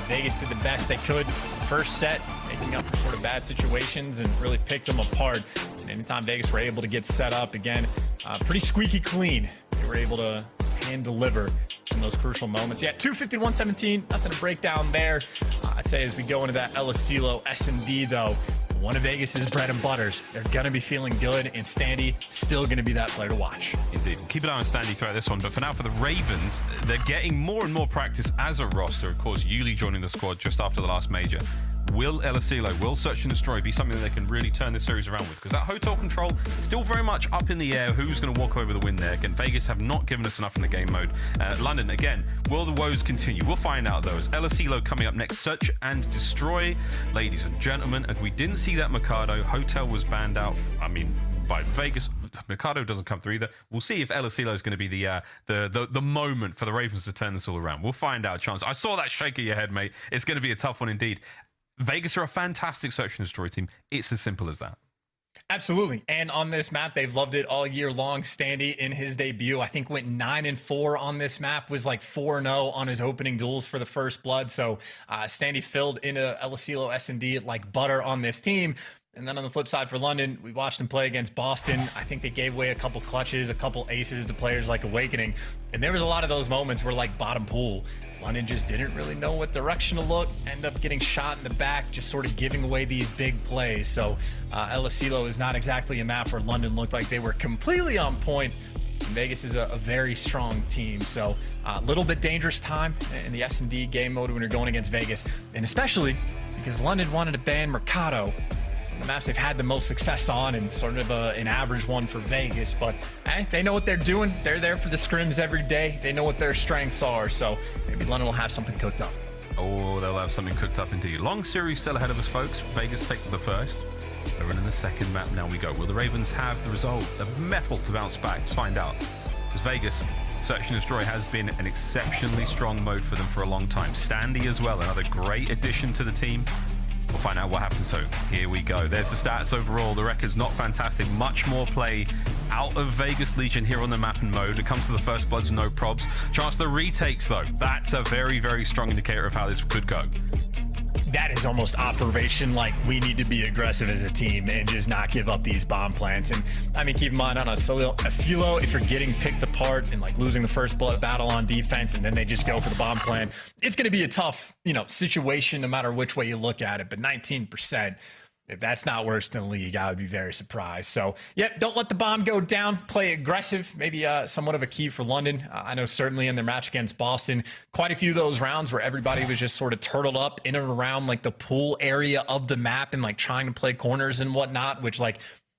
Vegas did the best they could first set, making up for sort of bad situations and really picked them apart. And anytime Vegas were able to get set up again, pretty squeaky clean, they were able to hand deliver in those crucial moments. Yeah, 250-117, nothing to break down there. I'd say as we go into that Elasilo S&D though, one of Vegas's bread and butters. They're going to be feeling good, and Standy still going to be that player to watch. Indeed. Keep an eye on Standy throughout this one, but for now, for the Ravens, they're getting more and more practice as a roster. Of course, Yuli joining the squad just after the last major. Will Elasilo, will Search and Destroy be something that they can really turn this series around with? Because that hotel control is still very much up in the air. Who's going to walk away with the win there? Again, Vegas have not given us enough in the game mode. London, again, will the woes continue? We'll find out, though. As Elasilo coming up next, Search and Destroy. Ladies and gentlemen, and we didn't see that Mikado. Hotel was banned out, by Vegas. Mikado doesn't come through either. We'll see if Elasilo is going to be the moment for the Ravens to turn this all around. We'll find out, Chance. I saw that shake of your head, mate. It's going to be a tough one indeed. Vegas are a fantastic Search and Destroy team. It's as simple as that. Absolutely. And on this map, they've loved it all year long. Standy in his debut, I think went 9-4 on this map, was like 4-0 on his opening duels for the First Blood. So Standy filled into Elasilo S&D like butter on this team. And then on the flip side for London, we watched him play against Boston. I think they gave away a couple clutches, a couple aces to players like Awakening. And there was a lot of those moments where like bottom pool, London just didn't really know what direction to look, end up getting shot in the back, just sort of giving away these big plays. So Elasilo is not exactly a map where London looked like they were completely on point. Vegas is a very strong team, so a little bit dangerous time in the S&D game mode when you're going against Vegas, and especially because London wanted to ban Mercado, the maps they've had the most success on, and sort of an average one for Vegas. But they know what they're doing. They're there for the scrims every day. They know what their strengths are, so maybe London will have something cooked up. Oh, they'll have something cooked up indeed. Long series still ahead of us, folks. Vegas take the first. They're running the second map. Now we go. Will the Ravens have the resolve, the mettle to bounce back? Let's find out. As Vegas, Search and Destroy has been an exceptionally strong mode for them for a long time. Standy as well, another great addition to the team. We'll find out what happens. So here we go. There's the stats overall. The record's not fantastic. Much more play out of Vegas Legion here on the map and mode. It comes to the First Bloods, no probs. Chance the retakes, though. That's a very, very strong indicator of how this could go. That is almost operation like we need to be aggressive as a team and just not give up these bomb plants. And I mean, keep in mind on a silo, if you're getting picked apart and like losing the First Blood battle on defense and then they just go for the bomb plant, it's going to be a tough, situation no matter which way you look at it. But 19%, if that's not worse than the league, I would be very surprised. So, yep, don't let the bomb go down. Play aggressive. Maybe somewhat of a key for London. I know certainly in their match against Boston, quite a few of those rounds where everybody was just sort of turtled up in and around like the pool area of the map and like trying to play corners and whatnot, which like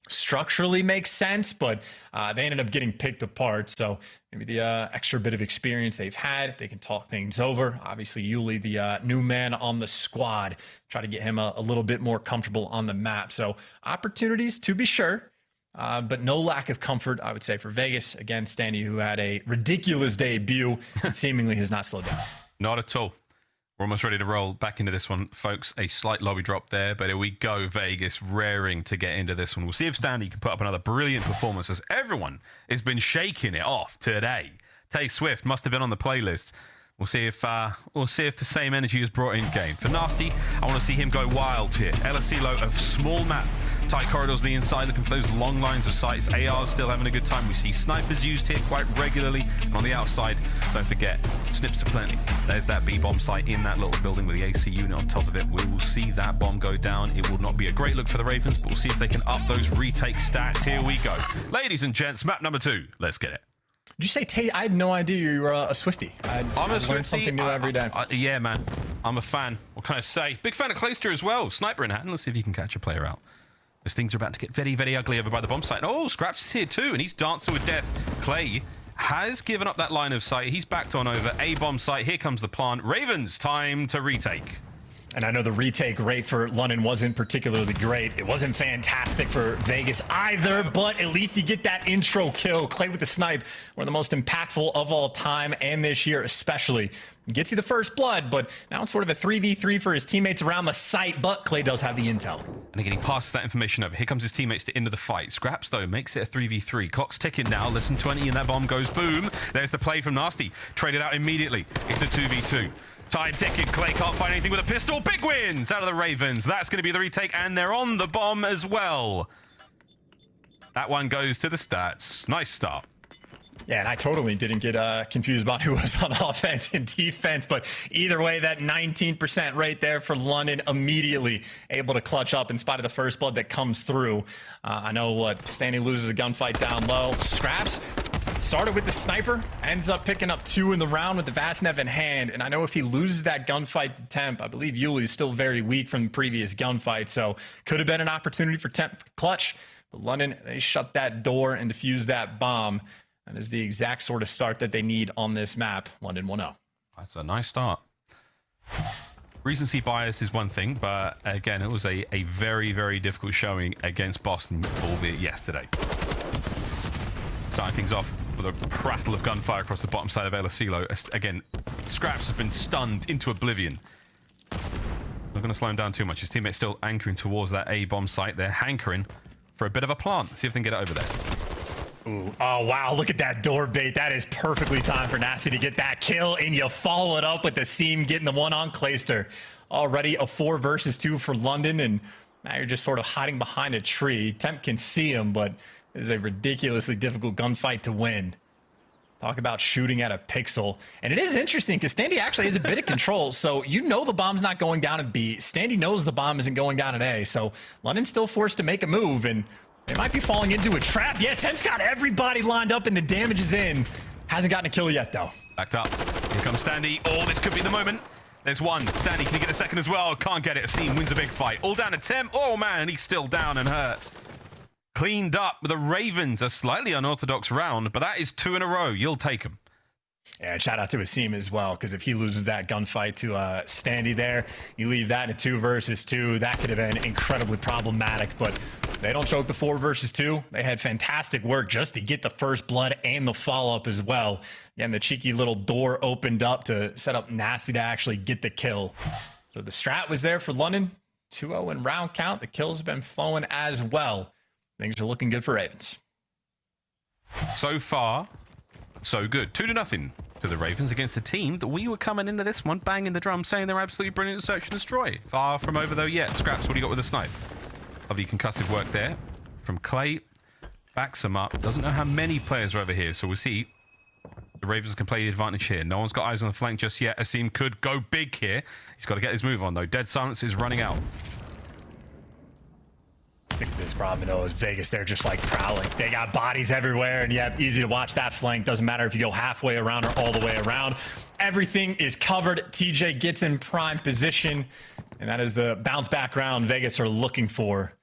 structurally makes sense, but they ended up getting picked apart. So maybe the extra bit of experience they've had, they can talk things over. Obviously, Yuli, the new man on the squad, try to get him a little bit more comfortable on the map. So opportunities to be sure, but no lack of comfort, I would say, for Vegas. Again, Standy, who had a ridiculous debut and seemingly has not slowed down. Not at all. We're almost ready to roll back into this one, folks. A slight lobby drop there, but here we go. Vegas raring to get into this one. We'll see if Standy can put up another brilliant performance, as everyone has been shaking it off today. Tay Swift must have been on the playlist. We'll see if the same energy is brought in game. For Nastie, I want to see him go wild here. Elasilo, a small map. Tight corridors on the inside, looking for those long lines of sights. AR's still having a good time. We see snipers used here quite regularly. And on the outside, don't forget, snips are plenty. There's that B-bomb site in that little building with the AC unit on top of it. We will see that bomb go down. It will not be a great look for the Ravens, but we'll see if they can up those retake stats. Here we go. Ladies and gents, map number 2. Let's get it. Did you say Tate? I had no idea you were a Swiftie. I'm a Swiftie. Something new every day. Yeah, man. I'm a fan. What can I say? Big fan of Clayster as well. Sniper in hand. Let's see if you can catch a player out. As things are about to get very, very ugly over by the bomb site. Oh, Scrapz is here too, and he's dancing with death. Clay has given up that line of sight. He's backed on over a bomb site. Here comes the plant. Ravens, time to retake. And I know the retake rate for London wasn't particularly great. It wasn't fantastic for Vegas either, but at least you get that intro kill. Clay with the snipe, one of the most impactful of all time, and this year especially. Gets you the first blood, but now it's sort of a 3v3 for his teammates around the site, but Clay does have the intel. And again, he passes that information over. Here comes his teammates to end of the fight. Scrapz, though, makes it a 3v3. Clock's ticking now. Less than 20, and that bomb goes boom. There's the play from Nastie. Traded out immediately. It's a 2v2. Time ticking. Clay can't find anything with a pistol. Big wins out of the Ravens. That's going to be the retake, and they're on the bomb as well. That one goes to the stats. Nice start. Yeah, and I totally didn't get confused about who was on offense and defense, but either way, that 19% rate there for London, immediately able to clutch up in spite of the first blood that comes through. I know what Standy loses a gunfight down low. Scrapz started with the sniper, ends up picking up 2 in the round with the Vastnev in hand, and I know if he loses that gunfight to Temp, I believe Yuli is still very weak from the previous gunfight, so could have been an opportunity for Temp to clutch, but London, they shut that door and defused that bomb. That is the exact sort of start that they need on this map. London 1-0. That's a nice start. Recency bias is one thing, but again, it was a very, very difficult showing against Boston, albeit yesterday. Starting things off with a prattle of gunfire across the bottom side of El Asilo. Again, Scrapz has been stunned into oblivion. Not going to slow him down too much. His teammate's still anchoring towards that A bomb site. They're hankering for a bit of a plant. See if they can get it over there. Ooh. Oh, wow. Look at that door bait. That is perfectly timed for Nastie to get that kill, and you follow it up with the seam getting the one on Clayster. Already a 4 versus 2 for London, and now you're just sort of hiding behind a tree. Temp can see him, but it is a ridiculously difficult gunfight to win. Talk about shooting at a pixel. And it is interesting because Standy actually has a bit of control, so you know the bomb's not going down at B. Standy knows the bomb isn't going down at A, so London's still forced to make a move, and they might be falling into a trap. Yeah, Temp's got everybody lined up and the damage is in. Hasn't gotten a kill yet, though. Backed up. Here comes Standy. Oh, this could be the moment. There's one. Standy, can he get a second as well? Can't get it. Asim wins a big fight. All down to Temp. Oh, man, he's still down and hurt. Cleaned up with the Ravens. A slightly unorthodox round, but that is 2 in a row. You'll take him. Yeah, shout out to Asim as well, because if he loses that gunfight to Standy there, you leave that in a 2 versus 2. That could have been incredibly problematic, but they don't choke the 4 versus 2. They had fantastic work just to get the first blood and the follow-up as well. Again, the cheeky little door opened up to set up Nastie to actually get the kill. So the strat was there for London. 2-0 in round count. The kills have been flowing as well. Things are looking good for Ravens. So far, so good. 2-0 to the Ravens against a team that we were coming into this one banging the drum saying they're absolutely brilliant at search and destroy. Far from over though yet. Scrapz, what do you got with the snipe? Lovely concussive work there from Clay. Backs him up. Doesn't know how many players are over here, so we'll see. The Ravens can play the advantage here. No one's got eyes on the flank just yet. Asim could go big here. He's got to get his move on though. Dead silence is running out. I think this problem though is Vegas, they're just like prowling. They got bodies everywhere, and yeah, easy to watch that flank. Doesn't matter if you go halfway around or all the way around. Everything is covered. TJ gets in prime position, and that is the bounce back round Vegas are looking for.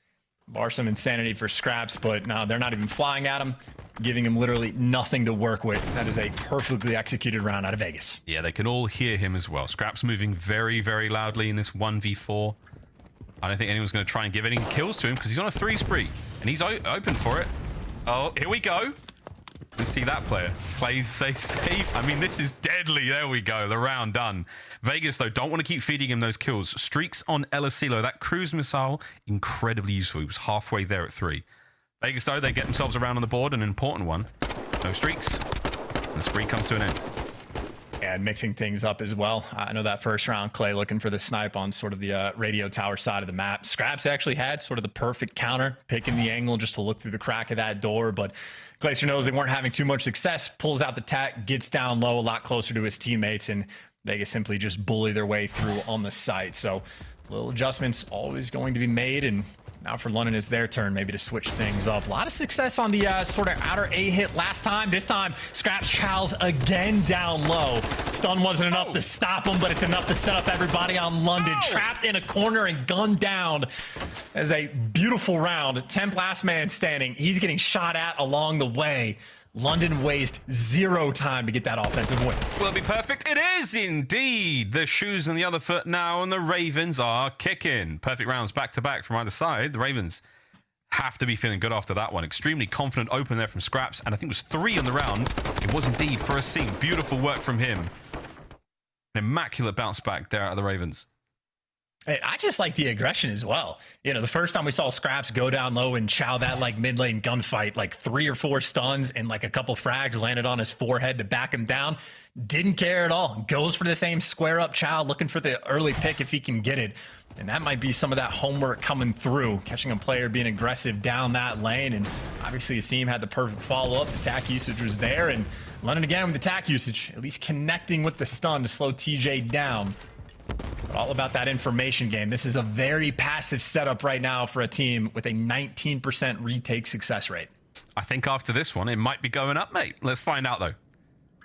Bar some insanity for Scrapz, but no, they're not even flying at him, giving him literally nothing to work with. That is a perfectly executed round out of Vegas. Yeah, they can all hear him as well. Scrapz moving very, very loudly in this 1v4. I don't think anyone's going to try and give any kills to him because he's on a 3 spree and he's open for it. Oh, here we go. Let's see that player. Clay stay safe. I mean, this is deadly. There we go. The round done. Vegas, though, don't want to keep feeding him those kills. Streaks on El Asilo. That cruise missile, incredibly useful. He was halfway there at 3. Vegas, though, they get themselves around on the board. An important one. No streaks. The spree comes to an end. And mixing things up as well. I know that first round, Clay looking for the snipe on sort of the radio tower side of the map. Scrapz actually had sort of the perfect counter, picking the angle just to look through the crack of that door, but Glacier knows they weren't having too much success, pulls out the tack, gets down low, a lot closer to his teammates, and Vegas simply just bully their way through on the site. So little adjustments always going to be made, and now for London, it's their turn maybe to switch things up. A lot of success on the sort of outer A hit last time. This time, Scrapz chows again down low. Stun wasn't enough to stop him, but it's enough to set up everybody on London. Trapped in a corner and gunned down. As a beautiful round. Temp last man standing. He's getting shot at along the way. London waste 0 time to get that offensive win. Will it be perfect? It is indeed. The shoes on the other foot now, and the Ravens are kicking. Perfect rounds back to back from either side. The Ravens have to be feeling good after that one. Extremely confident open there from Scrapz, and I think it was 3 on the round. It was indeed for a scene. Beautiful work from him. An immaculate bounce back there out of the Ravens. I just like the aggression as well. You know, the first time we saw Scrapz go down low and chow that like mid lane gunfight, like 3 or 4 stuns and like a couple frags landed on his forehead to back him down. Didn't care at all. Goes for the same square up chow, looking for the early pick if he can get it. And that might be some of that homework coming through, catching a player being aggressive down that lane. And obviously Asim had the perfect follow-up. The attack usage was there. And London again with attack usage, at least connecting with the stun to slow TJ down. But all about that information game. This is a very passive setup right now for a team with a 19% retake success rate. I think after this one, it might be going up, mate. Let's find out, though.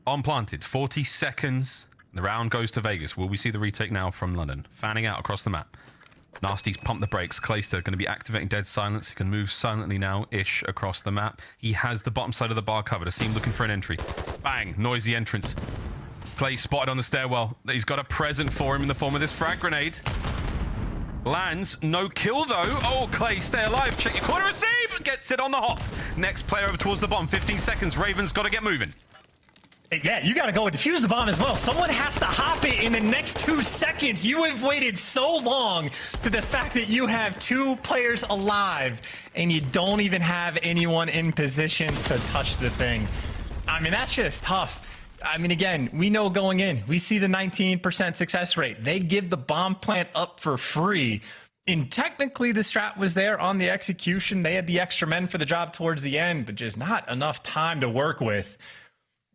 On planted, 40 seconds. The round goes to Vegas. Will we see the retake now from London? Fanning out across the map. Nastie's pumped the brakes. Clayster going to be activating Dead Silence. He can move silently now-ish across the map. He has the bottom side of the bar covered. Asim looking for an entry. Bang, noisy entrance. Clay spotted on the stairwell. He's got a present for him in the form of this frag grenade. Lands, no kill though. Oh, Clay, stay alive. Check your corner, receive. Gets it on the hop. Next player over towards the bottom. 15 seconds. Ravens got to get moving. Yeah, you got to go and defuse the bomb as well. Someone has to hop it in the next 2 seconds. You have waited so long to the fact that you have 2 players alive and you don't even have anyone in position to touch the thing. I mean, that's just tough. I mean, again, we know going in, we see the 19% success rate. They give the bomb plant up for free. And technically, the strat was there on the execution. They had the extra men for the job towards the end, but just not enough time to work with.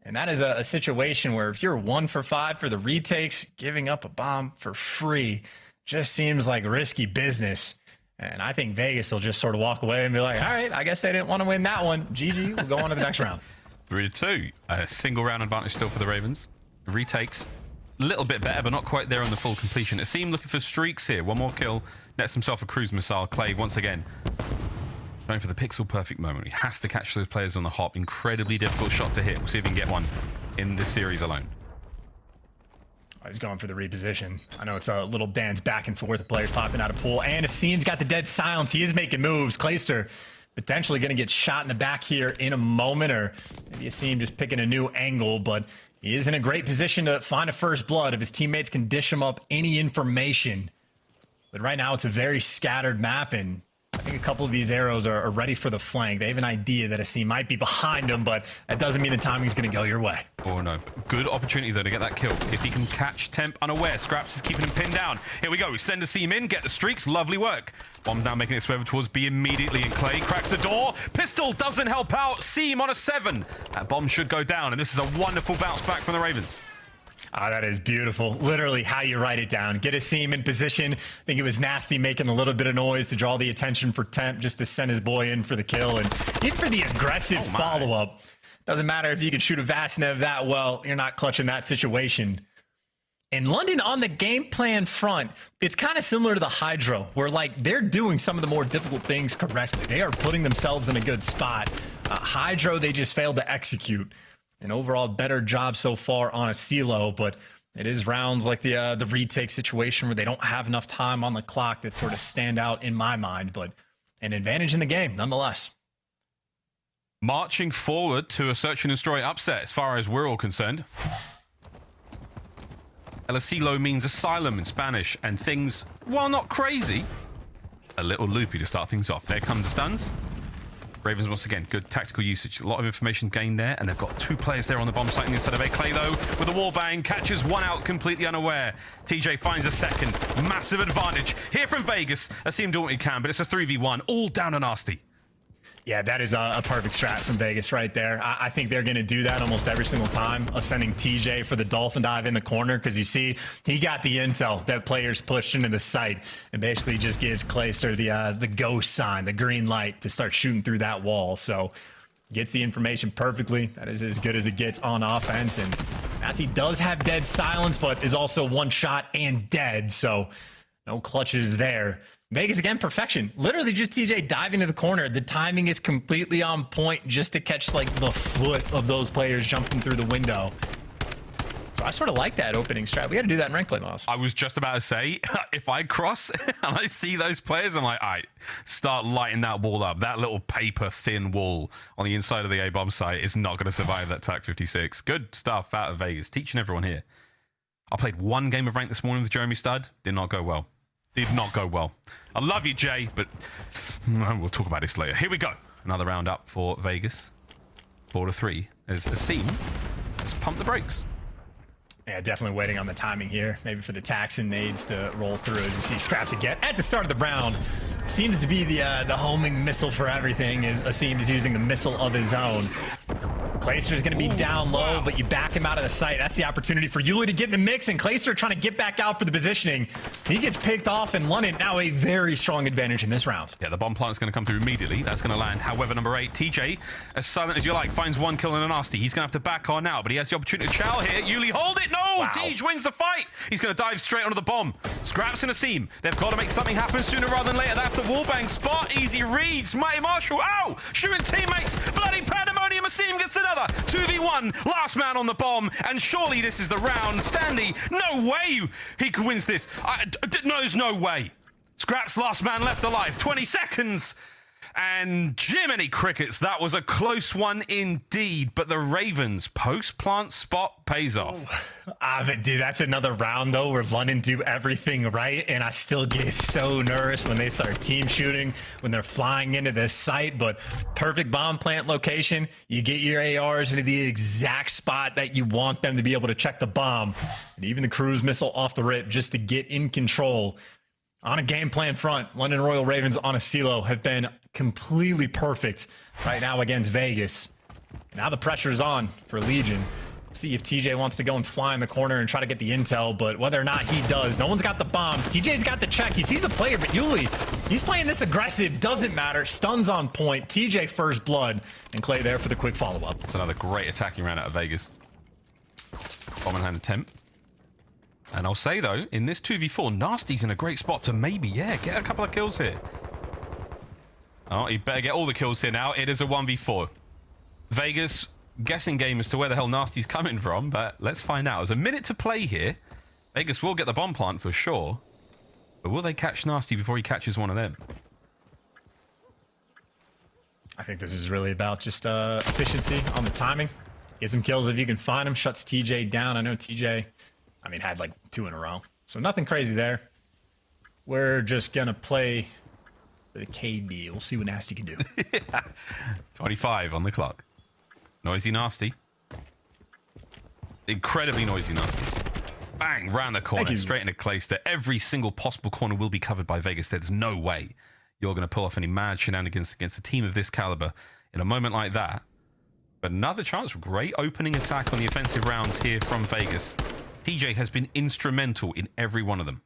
And that is a situation where if you're 1 for 5 for the retakes, giving up a bomb for free just seems like risky business. And I think Vegas will just sort of walk away and be like, all right, I guess they didn't want to win that one. GG, we'll go on to the next round. 3-2. A single round advantage still for the Ravens. Retakes a little bit better, but not quite there on the full completion. Asim looking for streaks here. 1 more kill. Nets himself a cruise missile. Clay once again going for the pixel perfect moment. He has to catch those players on the hop. Incredibly difficult shot to hit. We'll see if he can get one in this series alone. Oh, he's going for the reposition. I know it's a little dance back and forth. The players popping out of pool. And Asim's got the dead silence. He is making moves. Clayster potentially going to get shot in the back here in a moment, or maybe Asim just picking a new angle, but he is in a great position to find a first blood if his teammates can dish him up any information. But right now it's a very scattered map, and I think a couple of these arrows are ready for the flank. They have an idea that Asim might be behind him, but that doesn't mean the timing's going to go your way. Oh no. Good opportunity though to get that kill. If he can catch Temp unaware, Scrapz is keeping him pinned down. Here we go. Send Asim in, get the streaks. Lovely work. Bomb down, making its way over towards B immediately, and Clay cracks a door. Pistol doesn't help out. Seam on a 7. That bomb should go down, and this is a wonderful bounce back from the Ravens. Ah, that is beautiful. Literally how you write it down. Get Asim in position. I think it was Nastie making a little bit of noise to draw the attention for Temp, just to send his boy in for the kill. And even for the aggressive follow-up. Doesn't matter if you can shoot a Vastnev that well, you're not clutching that situation. In London, on the game plan front, it's kind of similar to the HyDra, where like they're doing some of the more difficult things correctly. They are putting themselves in a good spot. HyDra, they just failed to execute. An overall better job so far on a CeeLo, but it is rounds like the retake situation where they don't have enough time on the clock that sort of stand out in my mind, but an advantage in the game nonetheless. Marching forward to a search and destroy upset as far as we're all concerned. El Asilo means asylum in Spanish, and things, while not crazy, a little loopy to start things off. There come the stuns. Ravens once again, good tactical usage. A lot of information gained there, and they've got 2 players there on the bomb site instead of a Clay though, with a wall bang, catches 1 out completely unaware. TJ finds a second. Massive advantage here from Vegas. Asim doing what he can, but it's a 3v1, all down to Nastie. Yeah, that is a perfect strat from Vegas right there. I think they're going to do that almost every single time, of sending TJ for the dolphin dive in the corner, because you see he got the intel that players pushed into the site and basically just gives Clayster the ghost sign, the green light to start shooting through that wall. So gets the information perfectly. That is as good as it gets on offense. And as he does have dead silence, but is also 1 shot and dead, so no clutches there. Vegas again, perfection. Literally just TJ diving to the corner. The timing is completely on point just to catch like the foot of those players jumping through the window. So I sort of like that opening strat. We got to do that in rank play, Miles. I was just about to say, if I cross and I see those players, I'm like, all right, start lighting that wall up. That little paper thin wall on the inside of the A-bomb site is not going to survive that TAC 56. Good stuff out of Vegas. Teaching everyone here. I played one game of rank this morning with Jeremy Stud. Did not go well. Did not go well. I love you, Jay, but we'll talk about this later. Here we go. Another round up for Vegas. 4-3 as aBeZy has pumped the brakes. Yeah, definitely waiting on the timing here. Maybe for the tax and nades to roll through as you see Scrapz again at the start of the round. Seems to be the homing missile for everything. Is aBeZy is using the missile of his own. Clayster's going to be down low, but you back him out of the sight. That's the opportunity for Yuli to get in the mix, and Clayster trying to get back out for the positioning. He gets picked off, and London now a very strong advantage in this round. Yeah, the bomb plant's going to come through immediately. That's going to land. However, number 8, TJ, as silent as you like, finds one kill and a Nastie. He's going to have to back on now, but he has the opportunity to chow here. Yuli, hold it! No! Wow. TJ wins the fight! He's going to dive straight onto the bomb. Scrapz and aBeZy. They've got to make something happen sooner rather than later. That's the wallbang spot. Easy reads. Mighty Marshall. Ow! Shooting teammates. Bloody pandemonium. aBeZy gets another. 2v1. Last man on the bomb. And surely this is the round. Standy. No way he wins this. No, there's no way. Scrapz last man left alive. 20 seconds. And Jiminy Crickets, that was a close one indeed. But the Ravens post-plant spot pays off. But dude, that's another round, though, where London do everything right. And I still get so nervous when they start team shooting, when they're flying into this site. But perfect bomb plant location. You get your ARs into the exact spot that you want them to be able to check the bomb. And even the cruise missile off the rip just to get in control. On a game plan front, London Royal Ravens on a CeeLo have been completely perfect right now against Vegas. Now the pressure is on for Legion. See if TJ wants to go and fly in the corner and try to get the intel, but whether or not he does, no one's got the bomb. TJ's got the check. He sees a player, but Yuli, he's playing this aggressive. Doesn't matter. Stuns on point. TJ first blood, and Clay there for the quick follow-up. It's another great attacking round out of Vegas. Bomb in hand attempt. And I'll say, though, in this 2v4, Nastie's in a great spot to maybe, get a couple of kills here. Oh, he better get all the kills here now. It is a 1v4. Vegas, guessing game as to where the hell Nastie's coming from, but let's find out. There's a minute to play here. Vegas will get the bomb plant for sure. But will they catch Nastie before he catches one of them? I think this is really about just efficiency on the timing. Get some kills if you can find them. Shuts TJ down. I know TJ... had like 2 in a row. So nothing crazy there. We're just going to play the KD. We'll see what Nastie can do. 25 on the clock. Noisy Nastie. Incredibly noisy Nastie. Bang! Round the corner. Straight into Clayster. Every single possible corner will be covered by Vegas. There's no way you're going to pull off any mad shenanigans against a team of this caliber in a moment like that. But another chance. Great opening attack on the offensive rounds here from Vegas. TJ has been instrumental in every one of them.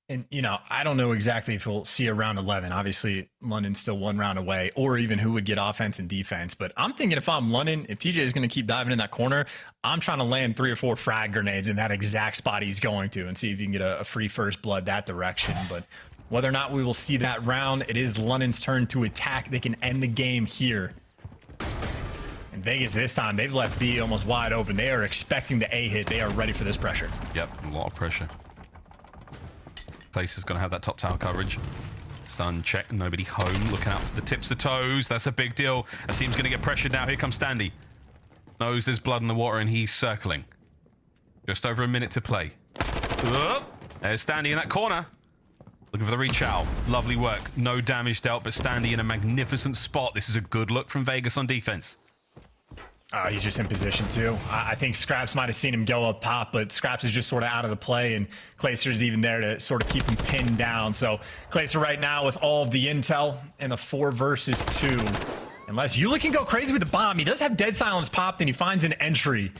And, I don't know exactly if we'll see a round 11. Obviously, London's still 1 round away, or even who would get offense and defense. But I'm thinking if I'm London, if TJ is going to keep diving in that corner, I'm trying to land 3 or 4 frag grenades in that exact spot he's going to and see if you can get a free first blood that direction. But whether or not we will see that round, it is London's turn to attack. They can end the game here. And Vegas this time, they've left B almost wide open. They are expecting the A hit. They are ready for this pressure. Yep, a lot of pressure. Place is going to have that top tower coverage. Stun check, nobody home. Looking out for the tips of toes. That's a big deal. aBeZy's going to get pressured now. Here comes Standy. Knows there's blood in the water and he's circling. Just over a minute to play. There's Standy in that corner. Looking for the reach out. Lovely work. No damage dealt, but Standy in a magnificent spot. This is a good look from Vegas on defense. He's just in position too. I think Scrapz might have seen him go up top, but Scrapz is just sort of out of the play, and Clayster's even there to sort of keep him pinned down. So Clayster right now with all of the intel and the 4 versus 2. Unless Yuli can go crazy with the bomb. He does have dead silence popped, and he finds an entry.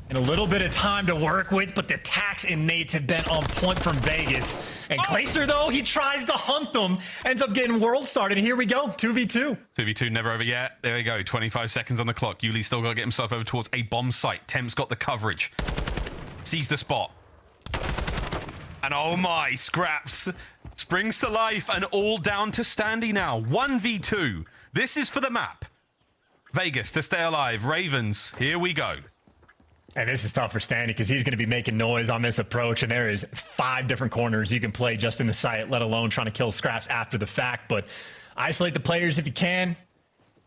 And a little bit of time to work with, but the tax and nades have been on point from Vegas. And Clayster, though, he tries to hunt them, ends up getting world started. Here we go, 2v2. 2v2 never over yet. There we go, 25 seconds on the clock. Yuli's still got to get himself over towards a bomb site. Temp's got the coverage. Sees the spot. And oh my, Scrapz springs to life and all down to Standy now. 1v2. This is for the map. Vegas to stay alive. Ravens, here we go. And this is tough for Standy because he's going to be making noise on this approach, and there is 5 different corners you can play just in the site, let alone trying to kill Scrapz after the fact. But isolate the players if you can.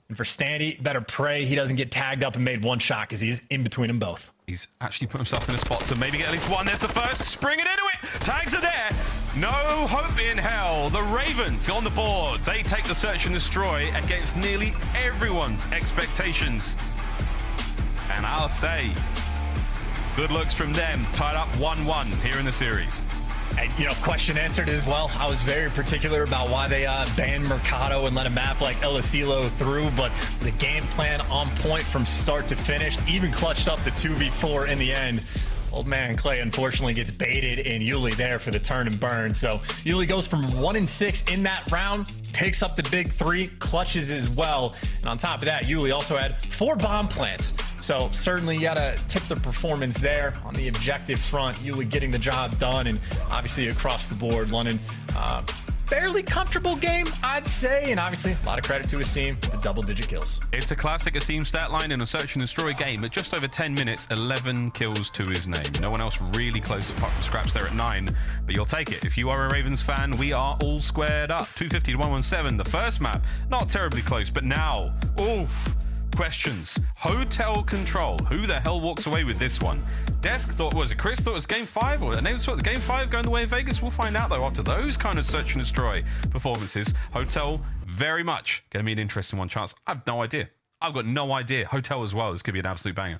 And for Standy, better pray he doesn't get tagged up and made one shot because he's in between them both. He's actually put himself in a spot to maybe get at least one. There's the first. Springing into it. Tags are there. No hope in hell. The Ravens on the board. They take the search and destroy against nearly everyone's expectations. And I'll say, good looks from them. Tied up 1-1 here in the series. And, you know, question answered as well. I was very particular about why they banned Mercado and let a map like El Asilo through, but the game plan on point from start to finish, even clutched up the 2v4 in the end. Old man Clay unfortunately gets baited, and Yuli there for the turn and burn. So Yuli goes from 1-6 in that round, picks up the big 3, clutches as well. And on top of that, Yuli also had 4 bomb plants. So certainly you gotta tip the performance there on the objective front. Yuli getting the job done, and obviously across the board, London, fairly comfortable game, I'd say, and obviously a lot of credit to Asim for the double-digit kills. It's a classic Asim stat line in a search and destroy game. At just over 10 minutes, 11 kills to his name. No one else really close apart from Scrapz there at 9, but you'll take it. If you are a Ravens fan, we are all squared up. 250 to 117, the first map, not terribly close, but now, oof. Questions. Hotel control. Who the hell walks away with this one? Desk thought, was it Chris thought it was game 5? Or Nathan thought the game 5 going the way of Vegas? We'll find out though after those kind of search and destroy performances. Hotel, very much going to be an interesting one. Chance, I have no idea. I've got no idea. Hotel as well. This could be an absolute banger.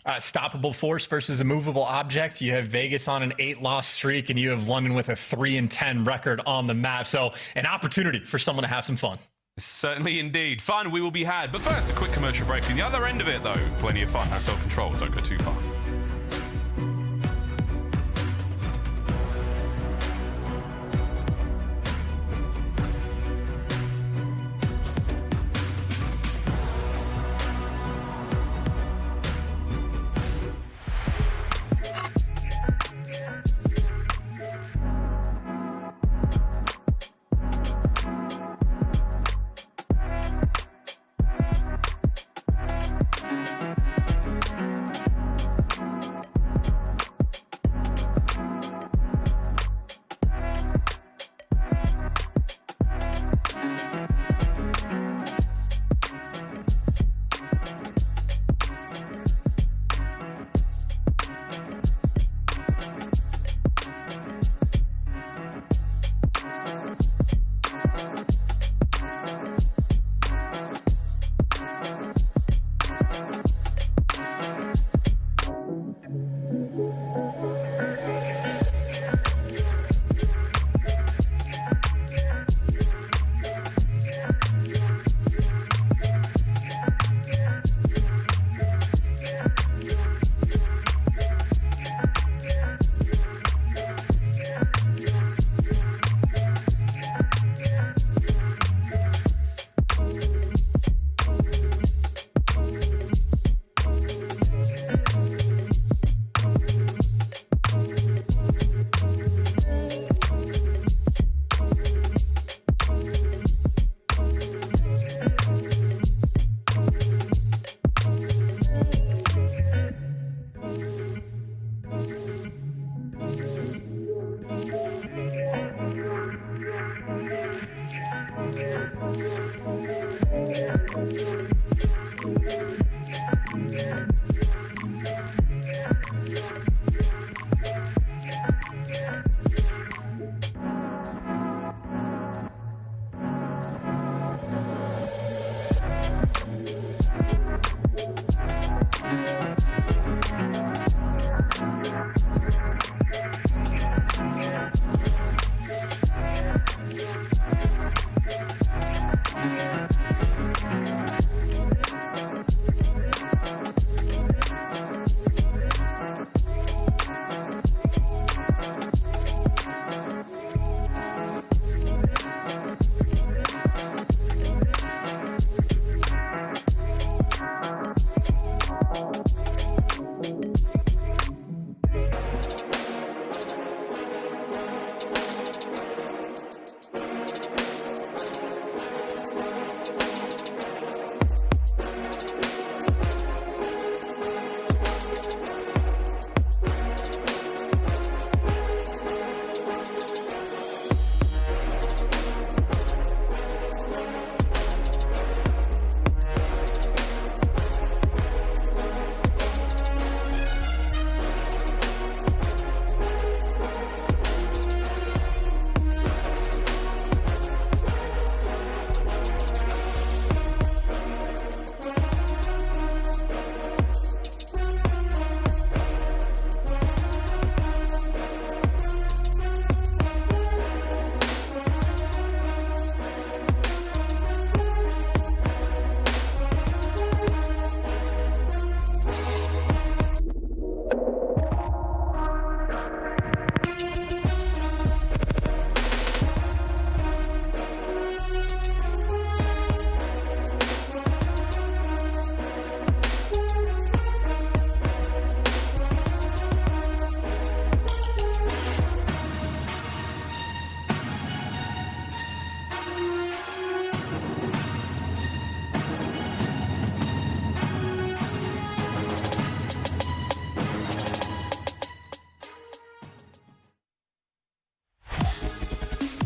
Stoppable force versus a movable object. You have Vegas on an 8-loss streak, and you have London with a 3-10 record on the map. So an opportunity for someone to have some fun. Certainly indeed. Fun we will be had. But first, a quick commercial break. On the other end of it, though, plenty of fun. Hotel control. Don't go too far.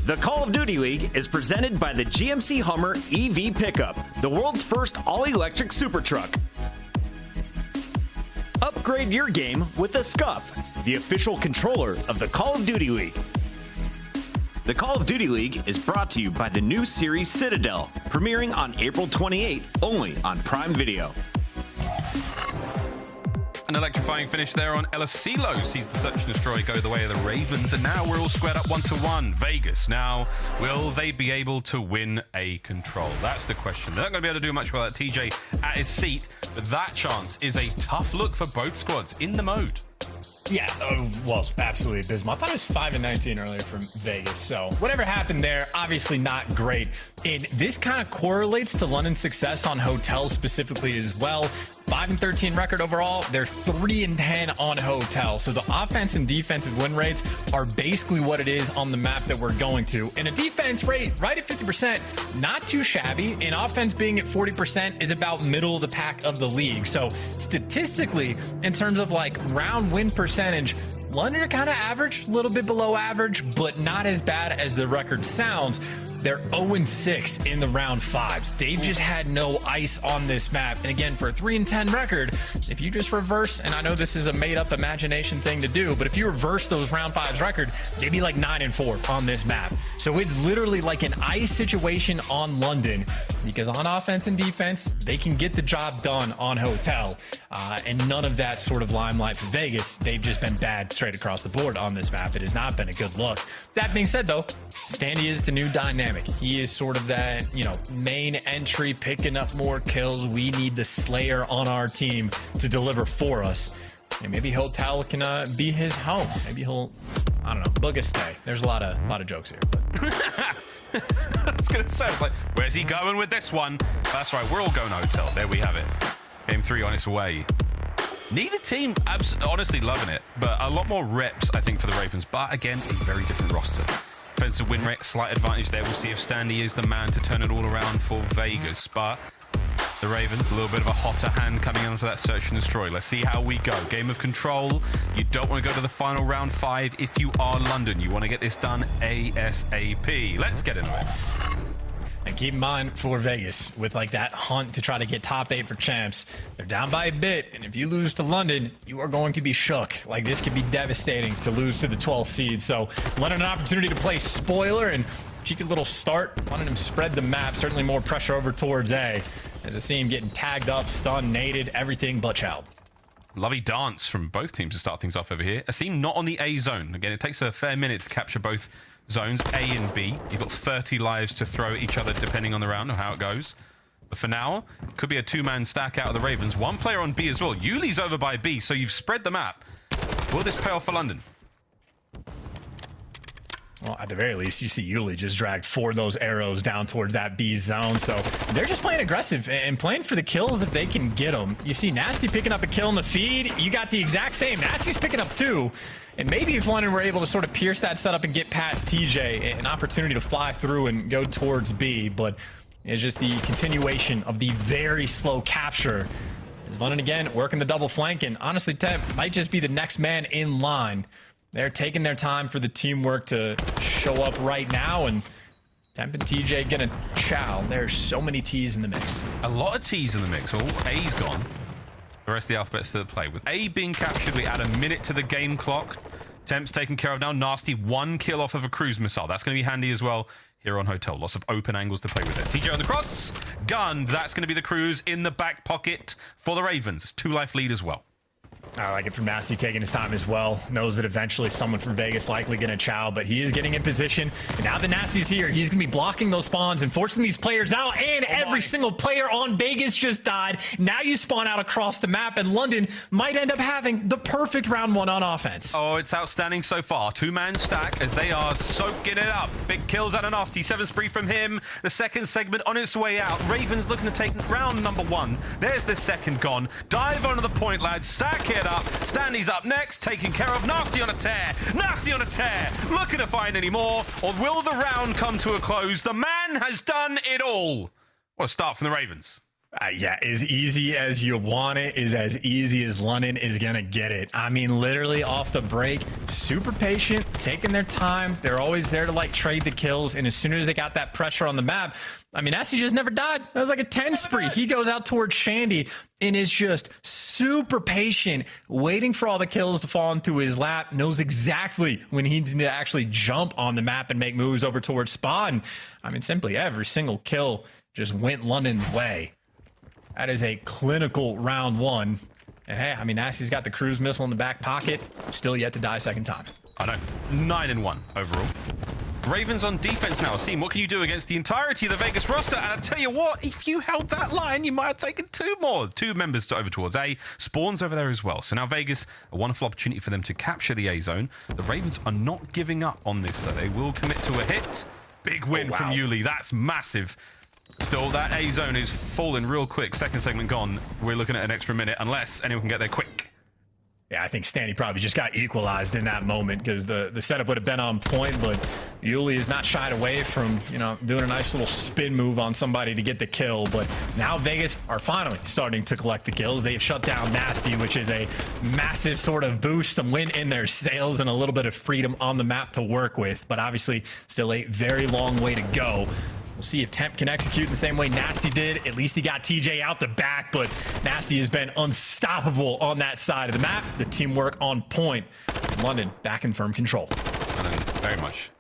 The Call of Duty League is presented by the GMC Hummer EV Pickup, the world's first all-electric super truck. Upgrade your game with the Scuff, the official controller of the Call of Duty League. The Call of Duty League is brought to you by the new series Citadel, premiering on April 28th, only on Prime Video. An electrifying finish there on Elasilo sees the Search and Destroy go the way of the Ravens, and now we're all squared up 1-1. Vegas now, will they be able to win a control? That's the question. They're not going to be able to do much without TJ at his seat, but that chance is a tough look for both squads in the mode. Yeah, well, absolutely abysmal. I thought it was 5-19 earlier from Vegas. So whatever happened there, obviously not great. And this kind of correlates to London's success on hotels specifically as well. 5-13 record overall. They're 3-10 on hotel. So the offense and defensive win rates are basically what it is on the map that we're going to. And a defense rate right at 50%, not too shabby. And offense being at 40% is about middle of the pack of the league. So statistically, in terms of like round win percentage, London are kind of average, a little bit below average, but not as bad as the record sounds. They're 0-6 in the round 5s. They've just had no ice on this map. And again, for a 3-10 record, if you just reverse, and I know this is a made-up imagination thing to do, but if you reverse those round 5s record, they'd be like 9-4 on this map. So it's literally like an ice situation on London, because on offense and defense, they can get the job done on hotel. And none of that sort of limelight for Vegas. They've just been bad straight across the board on this map. It has not been a good look. That being said, though, Standy is the new dynamic. He is sort of that, main entry, picking up more kills. We need the Slayer on our team to deliver for us. And maybe Hotel can be his home. Maybe he'll, I don't know, book a stay. There's a lot of jokes here. But. I was going to say, like, where's he going with this one? That's right, we're all going hotel. There we have it. Game 3 on its way. Neither team honestly loving it, but a lot more reps, I think, for the Ravens. But again, a very different roster. Defensive win rate, slight advantage there. We'll see if Standy is the man to turn it all around for Vegas. But the Ravens, a little bit of a hotter hand coming onto that Search and Destroy. Let's see how we go. Game of control. You don't want to go to the final round 5 if you are London. You want to get this done ASAP. Let's get into it. And keep in mind for Vegas, with like that hunt to try to get top 8 for champs, they're down by a bit. And if you lose to London, you are going to be shook. Like, this could be devastating to lose to the 12th seed. So London an opportunity to play spoiler, and cheeky little start, letting him spread the map. Certainly more pressure over towards A, as I see him getting tagged up, stunned, naded, everything but child. Lovely dance from both teams to start things off over here. Asim not on the A zone. Again, it takes a fair minute to capture both zones, A and B. You've got 30 lives to throw at each other depending on the round or how it goes. But for now, it could be a 2-man stack out of the Ravens. One player on B as well. Yuli's over by B, so you've spread the map. Will this pay off for London? Well, at the very least, you see Yuli just dragged 4 of those arrows down towards that B zone. So they're just playing aggressive and playing for the kills if they can get them. You see Nastie picking up a kill in the feed. You got the exact same. Nastie's picking up 2. And maybe if London were able to sort of pierce that setup and get past TJ, an opportunity to fly through and go towards B. But it's just the continuation of the very slow capture. As London again working the double flank, and honestly, Temp might just be the next man in line. They're taking their time for the teamwork to show up right now, and Temp and TJ gonna chow. There's so many T's in the mix. A lot of T's in the mix. All A's gone. The rest of the alphabet's still at play. With A being captured, we add a minute to the game clock. Temp's taken care of now. Nastie, 1 kill off of a cruise missile. That's going to be handy as well here on Hotel. Lots of open angles to play with it. TJ on the cross. Gunned. That's going to be the cruise in the back pocket for the Ravens. 2-life lead as well. I like it from Nastie taking his time as well. Knows that eventually someone from Vegas likely going to chow, but he is getting in position. And now that Nastie's here, he's going to be blocking those spawns and forcing these players out. And every single player on Vegas just died. Now you spawn out across the map, and London might end up having the perfect round 1 on offense. Oh, it's outstanding so far. 2-man stack as they are soaking it up. Big kills out of Nastie. 7 spree from him. The second segment on its way out. Ravens looking to take round number 1. There's the second gone. Dive onto the point, lads. Stack it up. Standy's up next, taking care of Nastie on a tear. Nastie on a tear. Looking to find any more, or will the round come to a close? The man has done it all. What a start from the Ravens. Yeah, as easy as you want it is as easy as London is going to get it. I mean, literally off the break, super patient, taking their time. They're always there to like trade the kills. And as soon as they got that pressure on the map, I mean, Nastie just never died. That was like a 10 spree. He goes out towards Shandy and is just super patient, waiting for all the kills to fall into his lap, knows exactly when he needs to actually jump on the map and make moves over towards Spa. And I mean, simply every single kill just went London's way. That is a clinical round one. And hey, I mean, Nastie's got the cruise missile in the back pocket. Still yet to die a second time. I know. 9-1 overall. Ravens on defense now. Seeing what can you do against the entirety of the Vegas roster? And I tell you what, if you held that line, you might have taken two more. Two members over towards A. Spawns over there as well. So now Vegas, a wonderful opportunity for them to capture the A zone. The Ravens are not giving up on this, though. They will commit to a hit. Big win from Yuli. That's massive. Still, that A zone is falling real quick. Second segment gone. We're looking at an extra minute, unless anyone can get there quick. Yeah, I think Stanley probably just got equalized in that moment because the setup would have been on point, but Yuli is not shied away from, you know, doing a nice little spin move on somebody to get the kill. But now Vegas are finally starting to collect the kills. They've shut down Nastie, which is a massive sort of boost, some wind in their sails, and a little bit of freedom on the map to work with. But obviously, still a very long way to go. We'll see if Temp can execute in the same way Nastie did. At least he got TJ out the back, but Nastie has been unstoppable on that side of the map. The teamwork on point. London back in firm control. London very much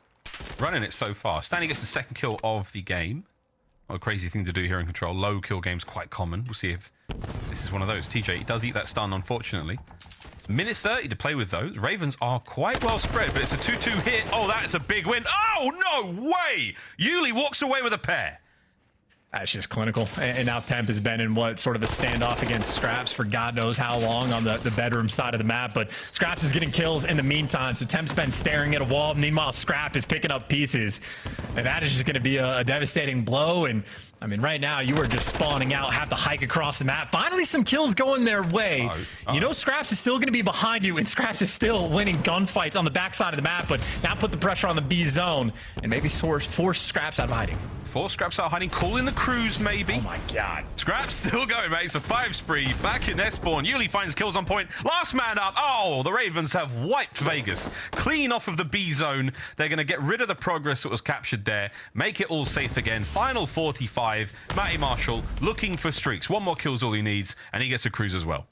running it so far. Stanley gets the second kill of the game. What a crazy thing to do here in control. Low kill game's quite common. We'll see if this is one of those. TJ, he does eat that stun, unfortunately. Minute 30 to play with those. Ravens are quite well spread, but it's a 2-2 hit. Oh, that's a big win. Oh, no way! Yuli walks away with a pair. That's just clinical. And now Temp has been in what sort of a standoff against Scrapz for God knows how long on the bedroom side of the map. But Scrapz is getting kills in the meantime. So Temp's been staring at a wall. Meanwhile, Scrapz is picking up pieces. And that is just going to be a devastating blow. And I mean, right now, you are just spawning out, have to hike across the map. Finally, some kills going their way. You know Scrapz is still going to be behind you, and Scrapz is still winning gunfights on the backside of the map, but now put the pressure on the B zone and maybe force Scrapz out of hiding. Force Scrapz out of hiding, calling the cruise, maybe. Oh my God. Scrapz still going, mate. It's a 5 spree. Back in their spawn. Yuli finds kills on point. Last man up. Oh, the Ravens have wiped Vegas. Clean off of the B zone. They're going to get rid of the progress that was captured there. Make it all safe again. Final 45. Matty Marshall looking for streaks. One more kill's all he needs, and he gets a cruise as well.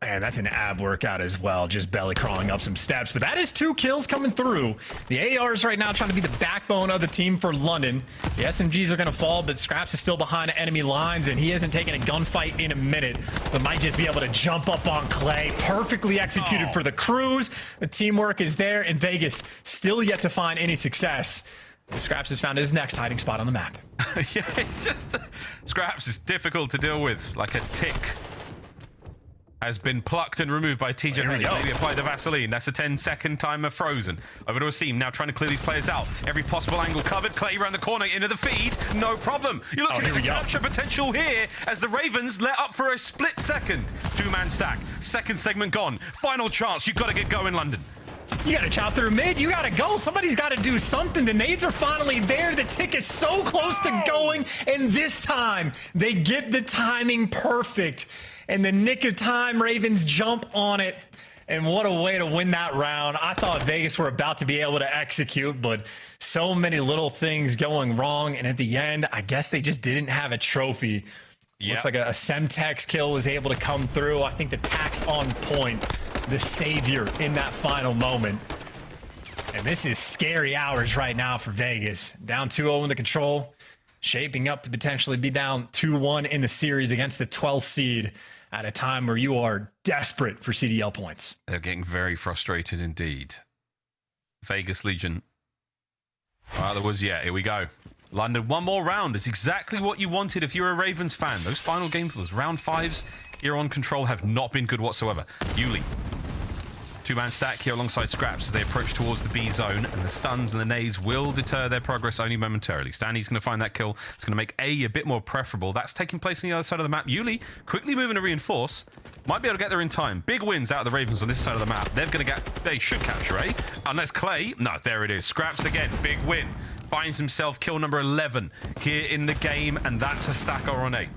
Man, that's an ab workout as well, just belly crawling up some steps. But that is 2 kills coming through. The ARs right now trying to be the backbone of the team for London. The SMGs are going to fall, but Scrapz is still behind enemy lines, and he hasn't taken a gunfight in a minute, but might just be able to jump up on Clay. Perfectly executed for the cruise. The teamwork is there, and Vegas still yet to find any success. Scrapz has found his next hiding spot on the map. Yeah, it's just... Scrapz is difficult to deal with, like a tick. Has been plucked and removed by TJ. Maybe apply the Vaseline. That's a 10-second timer frozen. Over to Asim, now trying to clear these players out. Every possible angle covered. Clay around the corner into the feed. No problem. You're looking at the capture potential here as the Ravens let up for a split second. 2-man stack. Second segment gone. Final chance. You've got to get going, London. You gotta chop through mid. You gotta go. Somebody's gotta do something. The nades are finally there. The tick is so close to going. And this time, they get the timing perfect. And the nick of time, Ravens jump on it. And what a way to win that round. I thought Vegas were about to be able to execute, but so many little things going wrong. And at the end, I guess they just didn't have a trophy. Looks like a Semtex kill was able to come through. I think the tax on point, the savior in that final moment. And this is scary hours right now for Vegas. Down 2-0 in the control, shaping up to potentially be down 2-1 in the series against the 12th seed at a time where you are desperate for CDL points. They're getting very frustrated indeed. Vegas Legion. There was, here we go. London, one more round is exactly what you wanted if you're a Ravens fan. Those final games, those round 5s here on control have not been good whatsoever. Yuli, 2-man stack here alongside Scrapz as they approach towards the B zone, and the stuns and the nades will deter their progress only momentarily. Stanley's going to find that kill. It's going to make A bit more preferable. That's taking place on the other side of the map. Yuli quickly moving to reinforce. Might be able to get there in time. Big wins out of the Ravens on this side of the map. They should capture A. Unless Clay... No, there it is. Scrapz again. Big win. Finds himself kill number 11 here in the game, and that's a stacker on A.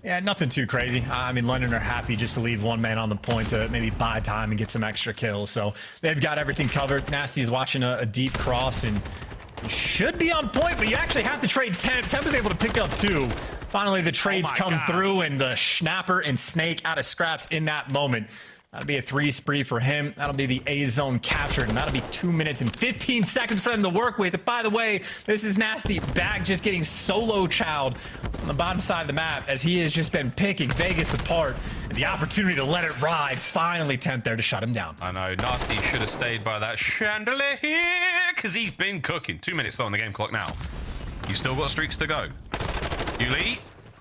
Yeah, nothing too crazy. I mean, London are happy just to leave one man on the point to maybe buy time and get some extra kills. So they've got everything covered. Nasty's watching a deep cross and he should be on point, but you actually have to trade Temp. Temp was able to pick up 2. Finally, the trades come through and the Schnapper and Snake out of Scrapz in that moment. That'll be a 3 spree for him. That'll be the A zone captured, and that'll be 2 minutes and 15 seconds for them to work with. And by the way, this is Nastie back just getting solo chowed on the bottom side of the map as he has just been picking Vegas apart. And the opportunity to let it ride, finally Temp there to shut him down. I know, Nastie should have stayed by that chandelier here, because he's been cooking. 2 minutes though on the game clock now. You've still got streaks to go. Yuli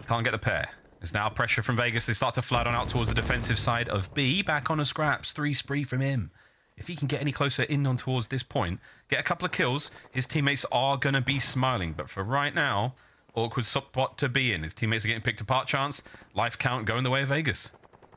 can't get the pair. There's now pressure from Vegas. They start to flood on out towards the defensive side of B. Back on a Scrapz. 3 spree from him. If he can get any closer in on towards this point, get a couple of kills, his teammates are going to be smiling. But for right now, awkward spot to be in. His teammates are getting picked apart chance. Life count going the way of Vegas.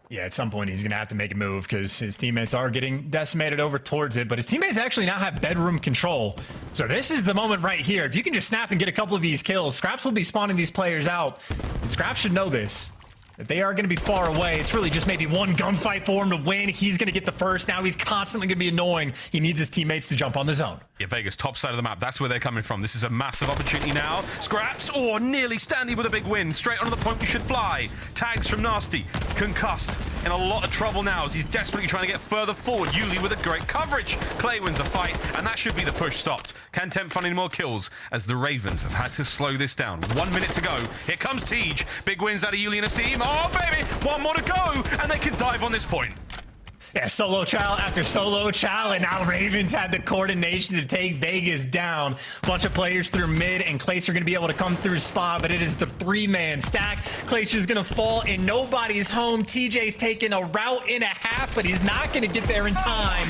Yeah, at some point he's going to have to make a move because his teammates are getting decimated over towards it, but his teammates actually now have bedroom control. So this is the moment right here. If you can just snap and get a couple of these kills, Scrapz will be spawning these players out. And Scrapz should know this, that they are going to be far away. It's really just maybe one gunfight for him to win. He's going to get the first. Now he's constantly going to be annoying. He needs his teammates to jump on the zone. Yeah, Vegas, top side of the map. That's where they're coming from. This is a massive opportunity now. Scrapz, oh, nearly standing with a big win. Straight onto the point we should fly. Tags from Nastie. Concussed. In a lot of trouble now as he's desperately trying to get further forward. Yuli with a great coverage. Clay wins a fight, and that should be the push stopped. Can Temp find any more kills as the Ravens have had to slow this down? 1 minute to go. Here comes Tej. Big wins out of Yuli and Asim. Oh, baby. 1 more to go, and they can dive on this point. Yeah, solo chow after solo chow, and now Ravens had the coordination to take Vegas down. Bunch of players through mid, and Clayster going to be able to come through spot, but it is the 3-man stack. Clayster's going to fall, and nobody's home. TJ's taking a route and a half, but he's not going to get there in time.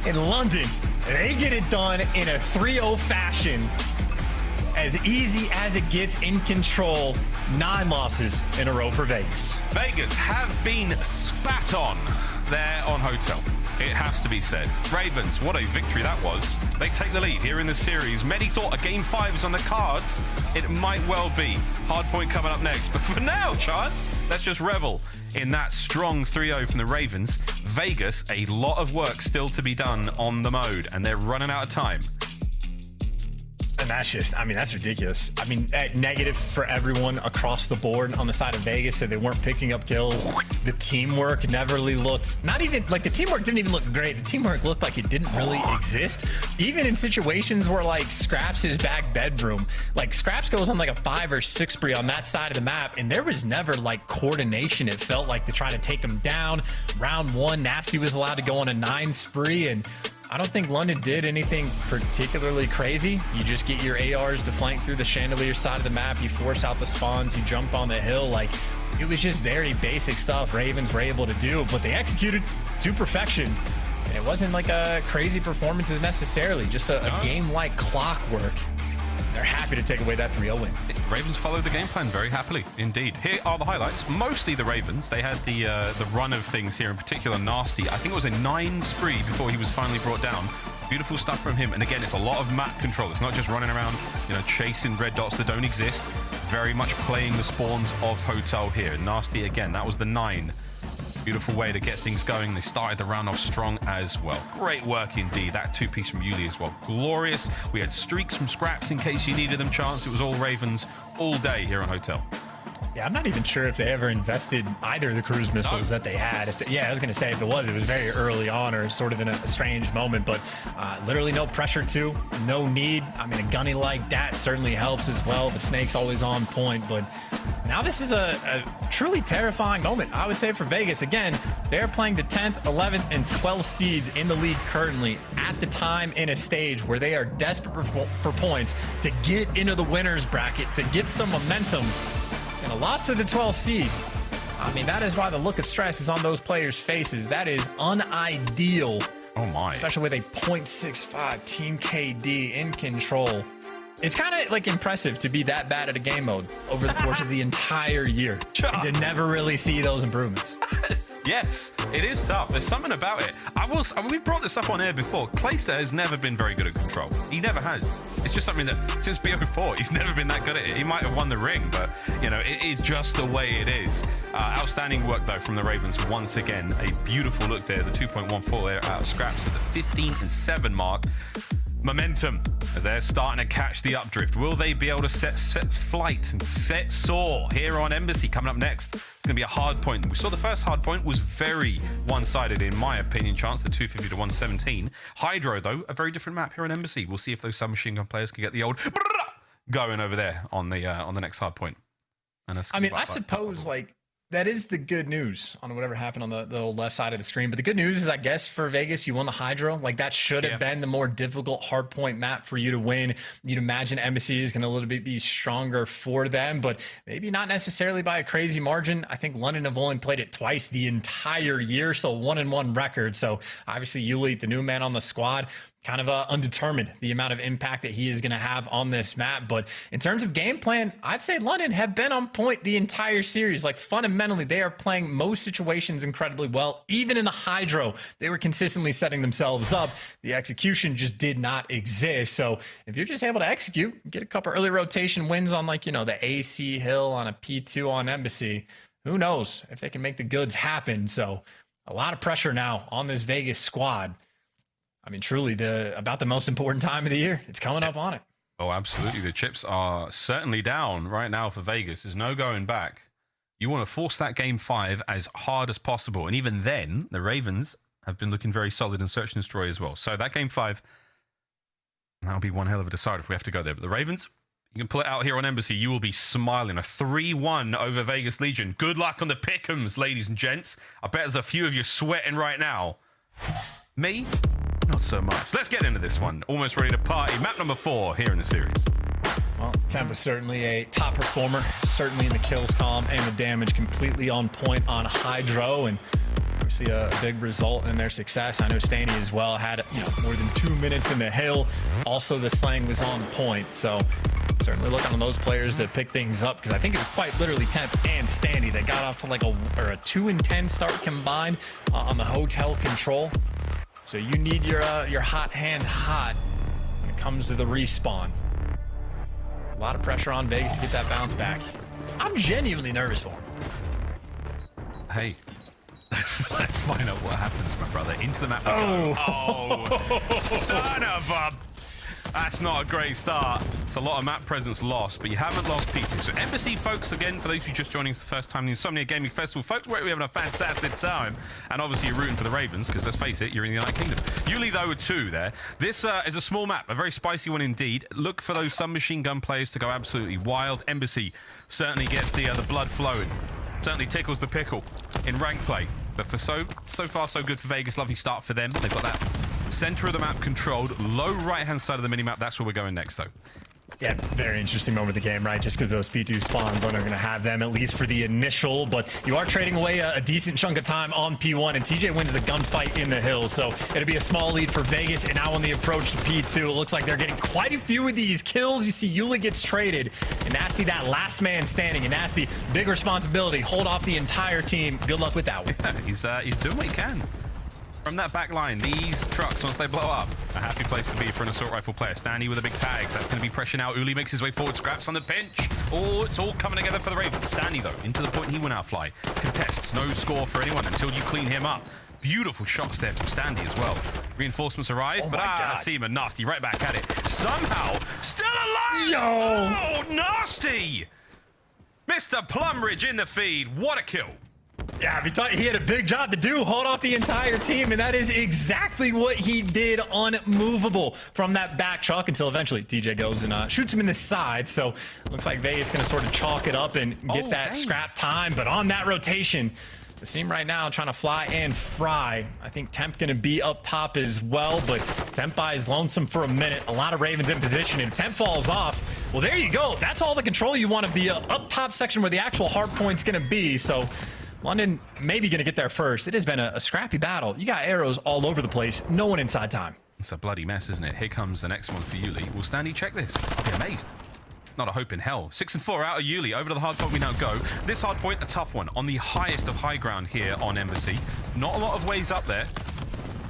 In London, they get it done in a 3-0 fashion. As easy as it gets in control. 9 losses in a row for Vegas. Vegas have been spat on there on Hotel. It has to be said. Ravens, what a victory that was. They take the lead here in the series. Many thought a game 5 is on the cards. It might well be. Hard point coming up next. But for now, Charles, let's just revel in that strong 3-0 from the Ravens. Vegas, a lot of work still to be done on the mode, and they're running out of time. And that's just, I mean, that's ridiculous. I mean, negative for everyone across the board on the side of Vegas. So they weren't picking up kills. The teamwork never really looked, not even, like the teamwork didn't even look great. The teamwork looked like it didn't really exist. Even in situations where like Scrapz is back bedroom, like Scrapz goes on like a 5 or 6 spree on that side of the map. And there was never like coordination. It felt like to try to take him down. Round 1, Nastie was allowed to go on a 9 spree, and I don't think London did anything particularly crazy. You just get your ARs to flank through the chandelier side of the map. You force out the spawns. You jump on the hill. Like, it was just very basic stuff Ravens were able to do, but they executed to perfection. And it wasn't like a crazy performances necessarily, just a game like clockwork. They're happy to take away that 3-0 win. Ravens followed the game plan very happily indeed. Here are the highlights. Mostly the Ravens. They had the run of things here, in particular Nastie. I think it was a 9 spree before he was finally brought down. Beautiful stuff from him. And again, it's a lot of map control. It's not just running around, you know, chasing red dots that don't exist. Very much playing the spawns of Hotel here. Nastie again, that was the 9. Beautiful way to get things going. They started the round off strong as well. Great work indeed. That 2-piece from Yuli as well. Glorious. We had streaks from Scrapz in case you needed them, Chance. It was all Ravens all day here on Hotel. Yeah, I'm not even sure if they ever invested either of the cruise missiles that they had. Yeah, I was going to say if it was very early on or sort of in a strange moment, but literally no pressure to, no need. I mean, a gunny like that certainly helps as well. The Snake's always on point, but now this is a truly terrifying moment, I would say, for Vegas. Again, they're playing the 10th, 11th, and 12th seeds in the league currently at the time in a stage where they are desperate for points to get into the winner's bracket, to get some momentum. And a loss to the 12th seed, I mean, that is why the look of stress is on those players' faces. That is unideal. Oh my. Especially with a 0.65 team KD in control. It's kind of like impressive to be that bad at a game mode over the course of the entire year and to never really see those improvements. Yes, it is tough. There's something about it. We've brought this up on air before. Clayster has never been very good at control. He never has. It's just something that, since BO4, he's never been that good at it. He might have won the ring, but, you know, it is just the way it is. Outstanding work, though, from the Ravens once again. A beautiful look there. The 2.14 there out of Scrapz at the 15-7 mark. Momentum as they're starting to catch the updrift. Will they be able to set flight and set soar here on aBeZy? Coming up next, it's going to be a hard point. We saw the first hard point was very one-sided, in my opinion. Chance the 250 to 117. HyDra, though, a very different map here on aBeZy. We'll see if those submachine gun players can get the old going over there on the next hard point. And I mean, I suppose like that is the good news on whatever happened on the old left side of the screen. But the good news is, I guess, for Vegas, you won the HyDra. Like, that should have been the more difficult hardpoint map for you to win. You'd imagine aBeZy is going to a little bit be stronger for them, but maybe not necessarily by a crazy margin. I think London have only played it twice the entire year, so 1-1 record. So obviously, Yuli, the new man on the squad, kind of undetermined the amount of impact that he is going to have on this map. But in terms of game plan, I'd say London have been on point the entire series. Like, fundamentally, they are playing most situations incredibly well. Even in the HyDra, they were consistently setting themselves up. The execution just did not exist. So if you're just able to execute, get a couple early rotation wins on, like, you know, the AC hill on a P2 on aBeZy, who knows if they can make the goods happen. So a lot of pressure now on this Vegas squad. I mean, truly, about the most important time of the year. It's coming up on it. Oh, absolutely. The chips are certainly down right now for Vegas. There's no going back. You want to force that game 5 as hard as possible. And even then, the Ravens have been looking very solid in Search and Destroy as well. So that game 5, that'll be one hell of a decider if we have to go there. But the Ravens, you can pull it out here on aBeZy. You will be smiling. A 3-1 over Vegas Legion. Good luck on the pick'ems, ladies and gents. I bet there's a few of you sweating right now. Me? Not so much. Let's get into this one. Almost ready to party. Map number 4 here in the series. Well, Temp is certainly a top performer, certainly in the kills column and the damage, completely on point on HyDra, and obviously a big result in their success. I know Stanny as well had, you know, more than 2 minutes in the hill. Also, the slang was on point, so certainly looking on those players to pick things up, because I think it was quite literally Temp and Stanny that got off to like a 2-10 start combined on the hotel control. So you need your hot hand hot when it comes to the respawn. A lot of pressure on Vegas to get that bounce back. I'm genuinely nervous for him. Hey, let's find out what happens, my brother. Into the map we go. Oh, son of a... That's not a great start. It's a lot of map presence lost, but you haven't lost P2. So aBeZy, folks, again, for those who are just joining us the first time in the Insomnia Gaming Festival, folks, we're having a fantastic time. And obviously you're rooting for the Ravens, because let's face it, you're in the United Kingdom. Yuli, though, with 2 there. This is a small map, a very spicy one indeed. Look for those submachine gun players to go absolutely wild. aBeZy certainly gets the blood flowing. Certainly tickles the pickle in rank play. But for so far, so good for Vegas. Lovely start for them. They've got that center of the map controlled, low right-hand side of the minimap. That's where we're going next, though. Yeah, very interesting moment of the game, right? Just because those P2 spawns are going to have them, at least for the initial, but you are trading away a decent chunk of time on P1, and TJ wins the gunfight in the hills, so it'll be a small lead for Vegas, and now on the approach to P2, it looks like they're getting quite a few of these kills. You see Yuli gets traded, and Nastie, that last man standing, and Nastie, big responsibility, hold off the entire team. Good luck with that one. Yeah, he's doing what he can. From that back line, these trucks, once they blow up, a happy place to be for an assault rifle player. Stanley with the big tags. That's going to be pressure now. Uli makes his way forward. Scrapz on the pinch. Oh, it's all coming together for the Ravens. Stanley, though, into the point he will now fly. Contests. No score for anyone until you clean him up. Beautiful shots there from Standy as well. Reinforcements arrive, but Seaman, Nastie right back at it. Somehow, still alive! Yo! Oh, Nastie! Mr. Plumridge in the feed. What a kill. Yeah, he had a big job to do, hold off the entire team, and that is exactly what he did, unmovable from that back truck until eventually TJ goes and shoots him in the side. So looks like Vegas going to sort of chalk it up and get that scrap time. But on that rotation, the team right now trying to fly and fry. I think Temp going to be up top as well, but Temp is lonesome for a minute. A lot of Ravens in position, and if Temp falls off, well, there you go. That's all the control you want of the up top section where the actual hard point's going to be. So London maybe going to get there first. It has been a scrappy battle. You got arrows all over the place. No one inside time. It's a bloody mess, isn't it? Here comes the next one for Yuli. Will Standy check this? I'll be amazed. not a hope in hell. 6 and 4 out of Yuli. Over to the hard point we now go. This hard point, a tough one. On the highest of high ground here on aBeZy. Not a lot of ways up there.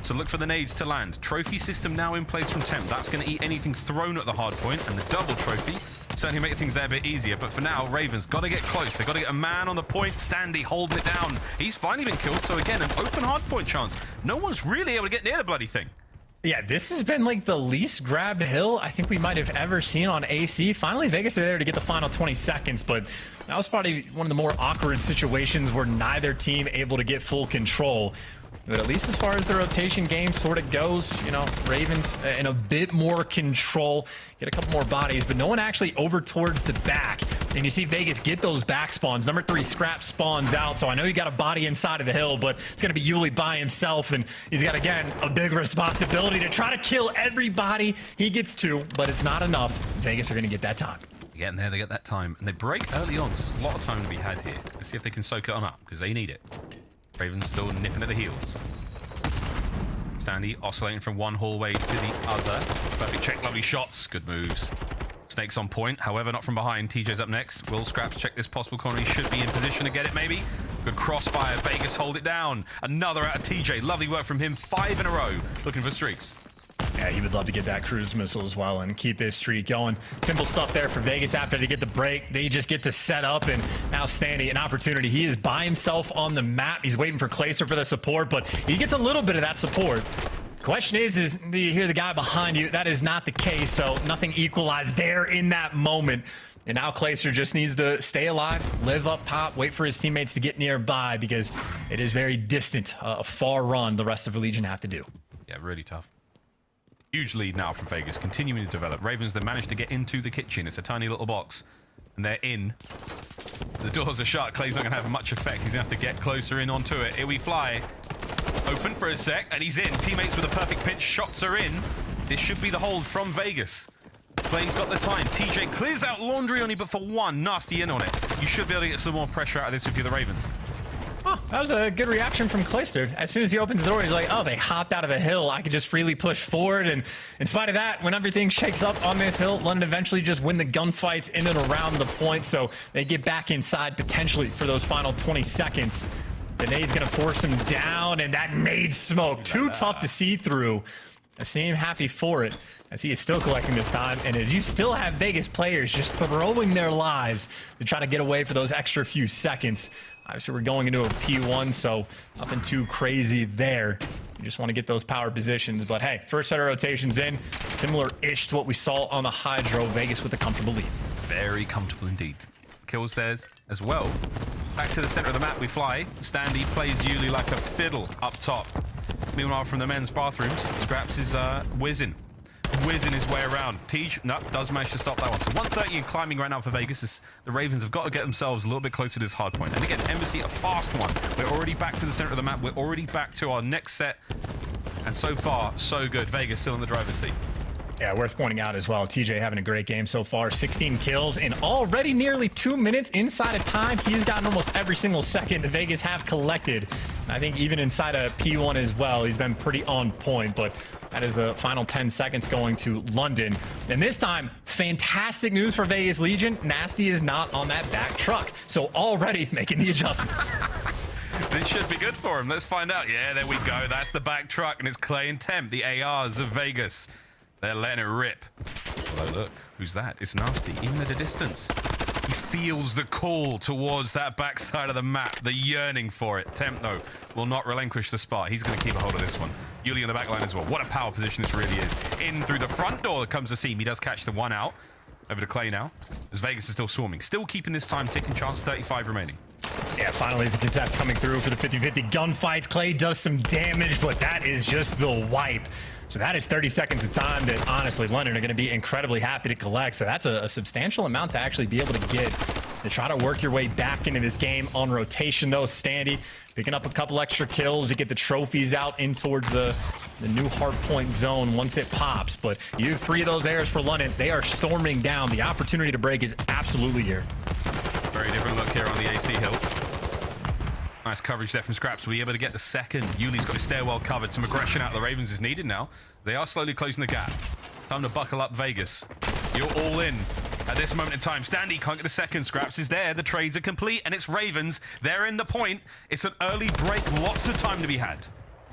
So look for the nades to land. Trophy system now in place from Temp. That's going to eat anything thrown at the hard point, and the double trophy certainly make things there a bit easier. But for now, Ravens got to get close. They've got to get a man on the point. Standy holding it down. He's finally been killed. So again, an open hard point chance. No one's really able to get near the bloody thing. Yeah, this has been like the least grabbed hill I think we might have ever seen on AC. Finally, Vegas are there to get the final 20 seconds, but that was probably one of the more awkward situations where neither team able to get full control. But at least as far as the rotation game sort of goes, you know, Ravens in a bit more control, get a couple more bodies, but no one actually over towards the back. And you see Vegas get those back spawns. Number 3, Scrapz spawns out, so I know you got a body inside of the hill, but it's going to be Yuli by himself, and he's got, again, a big responsibility to try to kill everybody. He gets 2, but it's not enough. Vegas are going to get that time. Getting there, they get that time, and they break early on, so there's a lot of time to be had here. Let's see if they can soak it on up, because they need it. Ravens still nipping at the heels. Standy oscillating from one hallway to the other. Perfect check, lovely shots, good moves. Snake's on point, however, not from behind. TJ's up next. Will Scrapz check this possible corner? He should be in position to get it, maybe. Good crossfire. Vegas hold it down. Another out of TJ. Lovely work from him. 5 in a row. Looking for streaks. Yeah, he would love to get that cruise missile as well and keep this streak going. Simple stuff there for Vegas after they get the break. They just get to set up, and now Standy, an opportunity. He is by himself on the map. He's waiting for Clayster for the support, but he gets a little bit of that support. Question is do you hear the guy behind you? That is not the case, so nothing equalized there in that moment. And now Clayster just needs to stay alive, live up top, wait for his teammates to get nearby, because it is very distant, a far run the rest of the Legion have to do. Yeah, really tough. Huge lead now from Vegas, continuing to develop. Ravens, they managed to get into the kitchen. It's a tiny little box, and they're in. The doors are shut. Clay's not going to have much effect. He's going to have to get closer in onto it. Here we fly. Open for a sec, and he's in. Teammates with a perfect pinch. Shots are in. This should be the hold from Vegas. Clay's got the time. TJ clears out laundry only, but for one. Nasty in on it. You should be able to get some more pressure out of this if you're the Ravens. Oh, that was a good reaction from Clayster. As soon as he opens the door, he's like, oh, they hopped out of the hill. I could just freely push forward. And in spite of that, when everything shakes up on this hill, London eventually just win the gunfights in and around the point. So they get back inside potentially for those final 20 seconds. The nade's going to force him down, and that nade smoke, too tough to see through. I seem happy for it, as he is still collecting this time, and as you still have Vegas players just throwing their lives to try to get away for those extra few seconds. Obviously, we're going into a P1, so nothing too crazy there. You just want to get those power positions, but hey, first set of rotations in, similar-ish to what we saw on the HyDra. Vegas with a comfortable lead. Very comfortable indeed. Kills theirs as well. Back to the center of the map we fly. Standy plays Yuli like a fiddle up top. Meanwhile, from the men's bathrooms, Scrapz is whizzing his way around. Tej, no, does manage to stop that one. So 130 and climbing right now for Vegas. As the Ravens have got to get themselves a little bit closer to this hard point. And again, aBeZy, a fast one. We're already back to the center of the map. We're already back to our next set. And so far, so good. Vegas still in the driver's seat. Yeah, worth pointing out as well, TJ having a great game so far. 16 kills in already nearly 2 minutes inside of time. He's gotten almost every single second the Vegas have collected. And I think even inside of P1 as well, he's been pretty on point. But that is the final 10 seconds going to London. And this time, fantastic news for Vegas Legion. Nastie is not on that back truck. So already making the adjustments. This should be good for him. Let's find out. Yeah, there we go. That's the back truck, and it's Clay and Temp, the ARs of Vegas. They're letting it rip. Although, look, who's that? It's Nastie in the distance. He feels the call towards that backside of the map, the yearning for it. Temp, though, will not relinquish the spot. He's going to keep a hold of this one. Yuli in the back line as well. What a power position this really is. In through the front door comes the seam. He does catch the one out. Over to Clay now, as Vegas is still swarming. Still keeping this time ticking. Chance 35 remaining. Yeah, finally the contest coming through for the 50-50 gunfights. Clay does some damage, but that is just the wipe. So that is 30 seconds of time that, honestly, London are going to be incredibly happy to collect. So that's a substantial amount to actually be able to get to try to work your way back into this game on rotation, though. Standy picking up a couple extra kills to get the trophies out in towards the new hardpoint zone once it pops. But you have 3 of those airs for London. They are storming down. The opportunity to break is absolutely here. Very different look here on the AC hill. Nice coverage there from Scrapz. Will be able to get the second. Yuli's got his stairwell covered. Some aggression out of the Ravens is needed now. They are slowly closing the gap. Time to buckle up, Vegas. You're all in. at this moment in time. Standy can't get the second. Scrapz is there. The trades are complete, and it's Ravens. They're in the point. It's an early break. Lots of time to be had.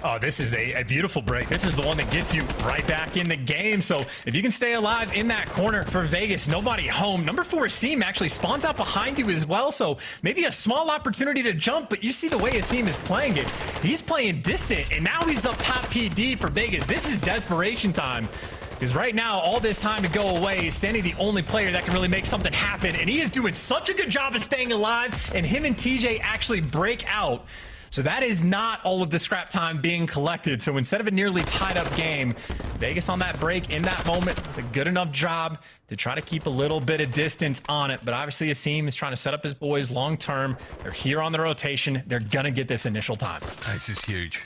Oh, this is a beautiful break. This is the one that gets you right back in the game. So if you can stay alive in that corner for Vegas, nobody home. Number 4, Simp actually spawns out behind you as well. So maybe a small opportunity to jump, but you see the way Simp is playing it. He's playing distant, and now he's up top PD for Vegas. This is desperation time. Because right now, all this time to go away, Standy the only player that can really make something happen. And he is doing such a good job of staying alive, and him and TJ actually break out. So that is not all of the scrap time being collected. So instead of a nearly tied up game, Vegas on that break in that moment did a good enough job to try to keep a little bit of distance on it. But obviously Simp is trying to set up his boys long term. They're here on the rotation. They're going to get this initial time. This is huge.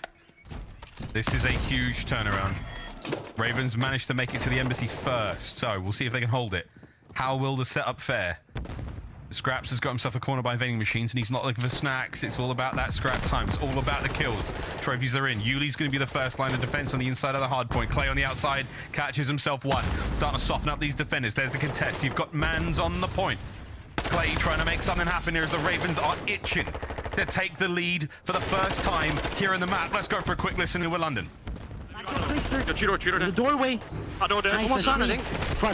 This is a huge turnaround. Ravens managed to make it to the embassy first. So we'll see if they can hold it. How will the setup fare? Scrapz has got himself a corner by vending machines, and he's not looking for snacks. It's all about that scrap time. It's all about the kills. Trophies are in. Yuli's going to be the first line of defense on the inside of the hard point. Clay on the outside catches himself one. Starting to soften up these defenders. There's the contest. You've got Mans on the point. Clay trying to make something happen here as the Ravens are itching to take the lead for the first time here in the map. Let's go for a quick listen to London. Cheater The doorway. door there. Nice, Almost done, I think.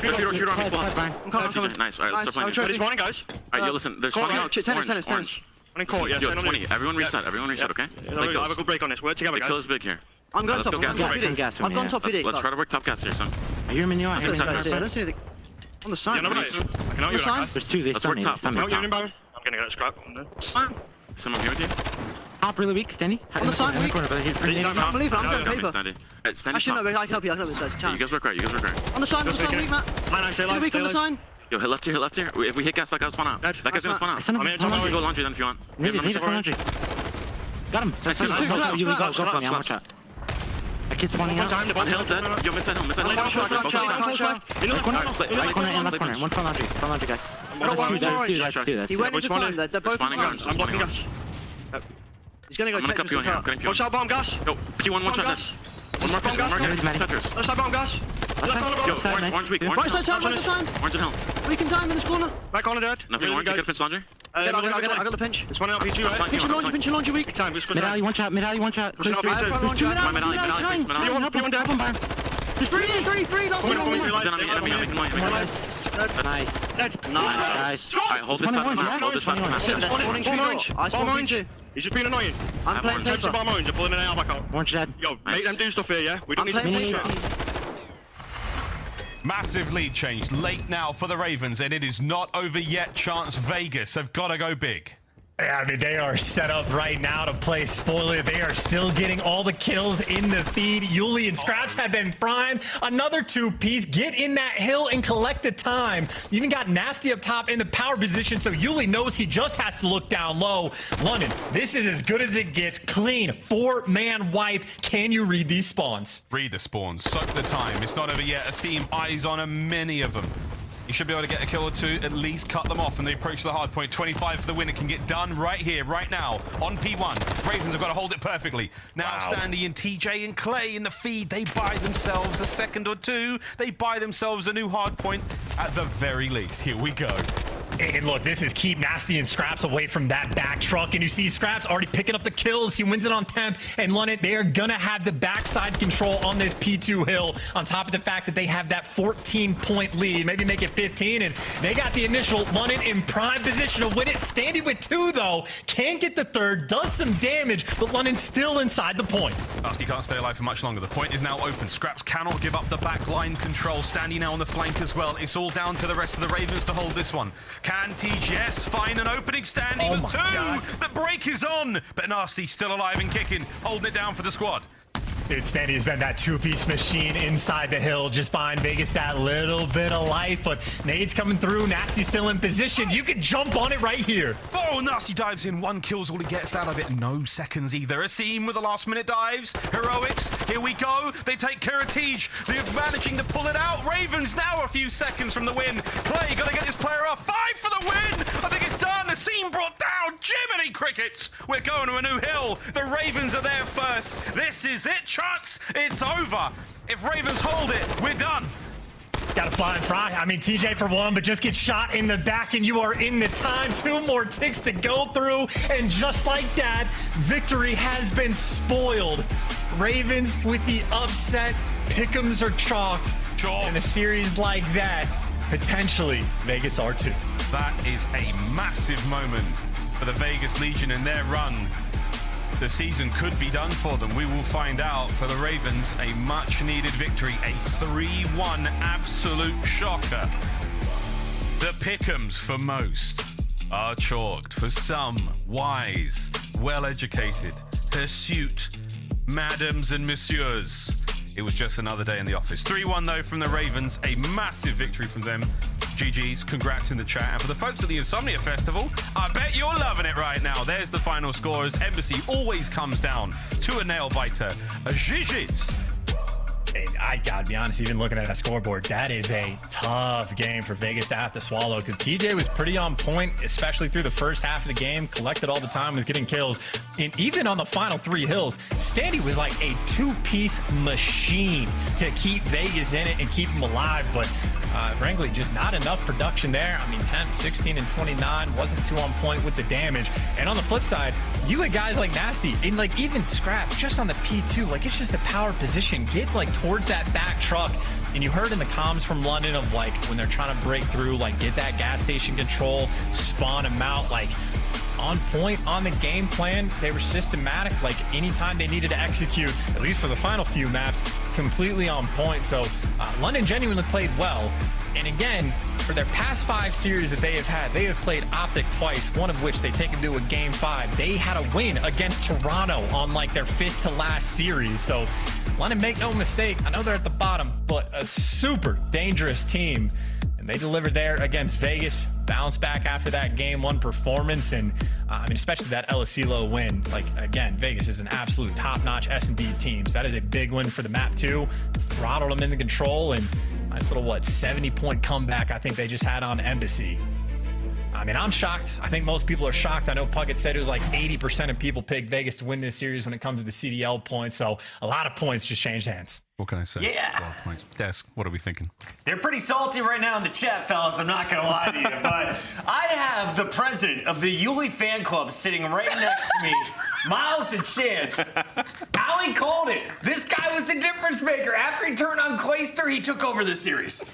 Cheater on me. I'm coming. Nice. All right, let's start playing. There's one, guys. All right, you listen. There's Tennis. One in court, yeah. 20. Everyone reset. Everyone reset, okay? I have a good break on this. We're together, guys. The kill is big here. I'm going Let's top. go gas. I've gone top PD. Let's try to work top gas here, son. I hear him in the eye. I don't see anything. On the side. Yeah, no, I can help you, guys. There's 2. Let's work top. I'm going to get a scrap. Someone here with you? Top really weak, Standy. On the side, weak. Corner, but he's pretty I'm leaving, I'm going paper. Actually, no, I can help you, You guys work right, On the side, weak, Matt. Stay weak on the side. Yo, hit left here. If we hit gas, that guy's spawn out. That guy's gonna spawn out. I'm gonna go laundry then if you want. Need it for laundry. Got him. You go for me, watch out. That kid's spawning out. On hill, dead. Yo, miss that hill. Left corner. One for laundry guy. Let's do that. He went into time, they're both in gas. I'm blocking gas. He's gonna go I'm gonna cup you on here. Watch out, bomb gas. Yo, P1 one shot. One more Let's have bomb gas. Yo, orange weak. Right side time. Orange and hill. Weak in time in this corner. Back on the dead. Nothing orange. Get a pinch laundry. I got the pinch. It's running up P2, right? Pinch your laundry weak. Time, just Mid alley, one shot. P1 dead. There's three. Nice. Alright, hold this side. He's just being annoying. I'm playing paper. Bomb orange, you're pulling an AR back out. Orange dead. Yo, make them do stuff here, yeah? We don't need to. Massive lead change late now for the Ravens, and it is not over yet. Chance Vegas have got to go big. Yeah, I mean, they are set up right now to play spoiler. They are still getting all the kills in the feed. Yuli and Scrapz have been frying. Another 2-piece. Get in that hill and collect the time. You even got Nastie up top in the power position, so Yuli knows he just has to look down low. London, this is as good as it gets. Clean, 4-man wipe. Can you read these spawns? Read the spawns. Soak the time. It's not over yet. Asim eyes on many of them. You should be able to get a kill or two, at least cut them off, and they approach the hard point. 25 for the win. It can get done right here, right now, on P1. Ravens have got to hold it perfectly. Now, Standy and TJ and Clay in the feed. They buy themselves a second or two. They buy themselves a new hard point at the very least. Here we go. And look, this is keep Nastie and Scrapz away from that back truck. And you see Scrapz already picking up the kills. He wins it on temp. And London, they are going to have the backside control on this P2 hill, on top of the fact that they have that 14-point lead. Maybe make it 15. And they got the initial. London in prime position to win it. Standing with 2, though. Can get the third. Does some damage. But London's still inside the point. Nastie can't stay alive for much longer. The point is now open. Scrapz cannot give up the back line control. Standing now on the flank as well. It's all down to the rest of the Ravens to hold this one. Can TGS find an opening Standing with 2? God. The break is on, but Nastie still alive and kicking, holding it down for the squad. Dude, Standy has been that 2-piece machine inside the hill, just buying Vegas that little bit of life, but nades coming through, Nastie still in position. You can jump on it right here. Oh, Nastie dives in. 1 kill's all he gets out of it. No seconds either. Asim with the last-minute dives. Heroics, here we go. They take care of Tej. They're managing to pull it out. Ravens now a few seconds from the win. Clay got to get this player off. 5 for the win. I think it's done. Asim brought down. Jiminy Crickets. We're going to a new hill. The Ravens are there first. This is it, Chance. It's over. If Ravens hold it, we're done. Got to fly and fry. I mean, TJ for one, but just get shot in the back and you are in the time. 2 more ticks to go through. And just like that, victory has been spoiled. Ravens with the upset. Pick'ems are chalked. In a series like that, potentially Vegas R2. That is a massive moment for the Vegas Legion in their run. The season could be done for them. We will find out. For the Ravens, a much-needed victory, a 3-1 absolute shocker. The pick'ems for most are chalked. For some, wise, well-educated, hirsute, madams and messieurs. It was just another day in the office. 3-1 though from the Ravens, a massive victory from them. GG's, congrats in the chat. And for the folks at the Insomnia Festival, I bet you're loving it right now. There's the final scores. aBeZy always comes down to a nail biter. A GG's. I gotta be honest, even looking at that scoreboard, that is a tough game for Vegas to have to swallow because TJ was pretty on point, especially through the first half of the game, collected all the time, was getting kills. And even on the final 3 hills, Standy was like a 2-piece machine to keep Vegas in it and keep them alive. But frankly, just not enough production there. I mean, 10, 16, and 29 wasn't too on point with the damage. And on the flip side, you had guys like Nastie and like even Scrapz just on the P2, like it's just the power position. Get like towards that back truck. And you heard in the comms from London of like when they're trying to break through, like get that gas station control, spawn them out, like on point on the game plan. They were systematic, like anytime they needed to execute, at least for the final few maps, completely on point. So London genuinely played well. And again, for their past 5 series that they have had, they have played OpTic twice, one of which they take them to a game 5. They had a win against Toronto on like their 5th to last series. So London, make no mistake, I know they're at the bottom, but a super dangerous team. And they delivered there against Vegas, bounced back after that game 1 performance. And I mean, especially that LSELO win. Like, again, Vegas is an absolute top-notch S&D team. So that is a big win for the map, too. Throttled them in the control, and nice little, 70-point comeback I think they just had on aBeZy. I mean, I'm shocked. I think most people are shocked. I know Puckett said it was like 80% of people picked Vegas to win this series when it comes to the CDL points. So a lot of points just changed hands. What can I say? Yeah. 12 points. Desk, what are we thinking? They're pretty salty right now in the chat, fellas. I'm not going to lie to you. But I have the president of the Yuli fan club sitting right next to me, Miles and Chance. Allie called it. This guy was the difference maker. After he turned on Clayster, he took over the series.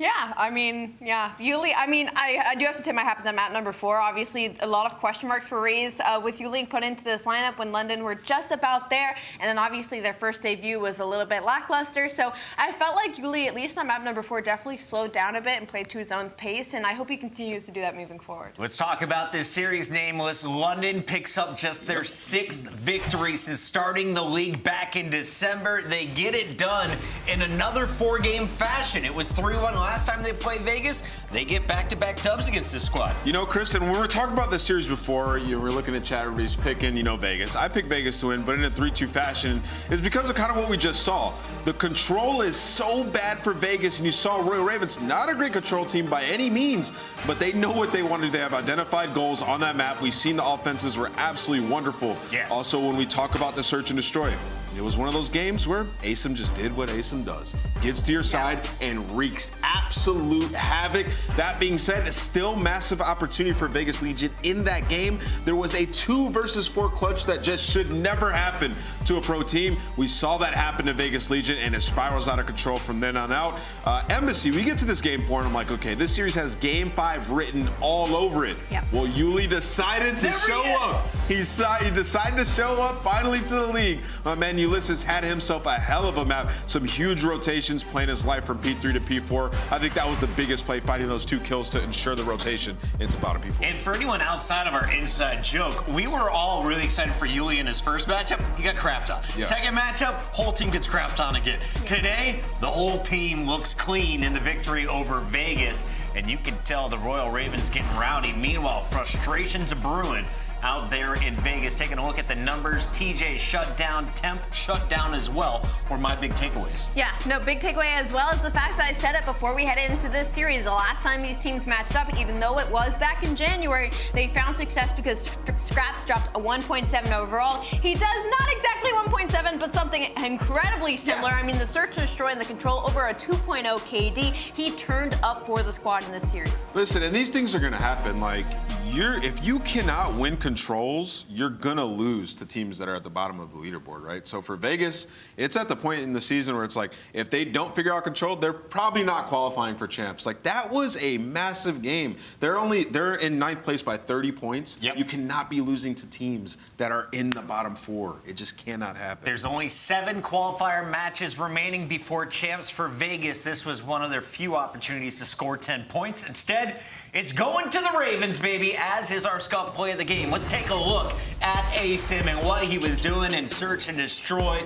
Yeah, I mean, yeah, Yuli. I mean, I do have to tip my hat to them at number 4. Obviously, a lot of question marks were raised with Yuli put into this lineup when London were just about there, and then obviously their first debut was a little bit lackluster. So I felt like Yuli, at least on map number 4, definitely slowed down a bit and played to his own pace, and I hope he continues to do that moving forward. Let's talk about this series, Nameless. London picks up just their 6th victory since starting the league back in December. They get it done in another 4-game fashion. It was 3-1 last time they played Vegas. They get back-to-back dubs against this squad. You know, Kristen, when we were talking about this series before, you were looking at chat, everybody's picking, Vegas. I picked Vegas to win, but in a 3-2 fashion is because of kind of what we just saw. The control is so bad for Vegas, and you saw Royal Ravens, not a great control team by any means, but they know what they want to do. They have identified goals on that map. We've seen the offenses were absolutely wonderful. Yes. Also, when we talk about the search and destroy, it was one of those games where aSim just did what aSim does. Gets to your side and wreaks absolute havoc. That being said, it's still massive opportunity for Vegas Legion in that game. There was a 2 versus 4 clutch that just should never happen to a pro team. We saw that happen to Vegas Legion, and it spirals out of control from then on out. aBeZy, we get to this game 4, and I'm like, okay, this series has game 5 written all over it. Yep. Well, Yuli decided to show up. He decided to show up finally to the league. My man Ulysses had himself a hell of a map. Some huge rotations, playing his life from P3 to P4. I think that was the biggest play, finding those 2 kills to ensure the rotation into bottom P4. And for anyone outside of our inside joke, we were all really excited for Yuli in his first matchup. He got crapped on. Yeah. Second matchup, whole team gets crapped on again. Today, the whole team looks clean in the victory over Vegas, and you can tell the Royal Ravens getting rowdy. Meanwhile, frustrations are brewing out there in Vegas. Taking a look at the numbers, TJ shut down, Temp shut down as well, were my big takeaways. Yeah, no, big takeaway as well as the fact that I said it before we headed into this series. The last time these teams matched up, even though it was back in January, they found success because Scrapz dropped a 1.7 overall. He does not exactly 1.7, but something incredibly similar. I mean, the search and destroy and the control over a 2.0 KD. He turned up for the squad in this series. Listen, and these things are going to happen. Like, if you cannot win controls, you're going to lose to teams that are at the bottom of the leaderboard, right? So for Vegas, it's at the point in the season where it's like, if they don't figure out control, they're probably not qualifying for champs. Like, that was a massive game. They're in 9th place by 30 points. Yep. You cannot be losing to teams that are in the bottom 4. It just cannot happen. There's only 7 qualifier matches remaining before champs for Vegas. This was one of their few opportunities to score 10 points. Instead, it's going to the Ravens, baby, as is our scuff play of the game. Let's take a look at aSim and what he was doing in search and destroy.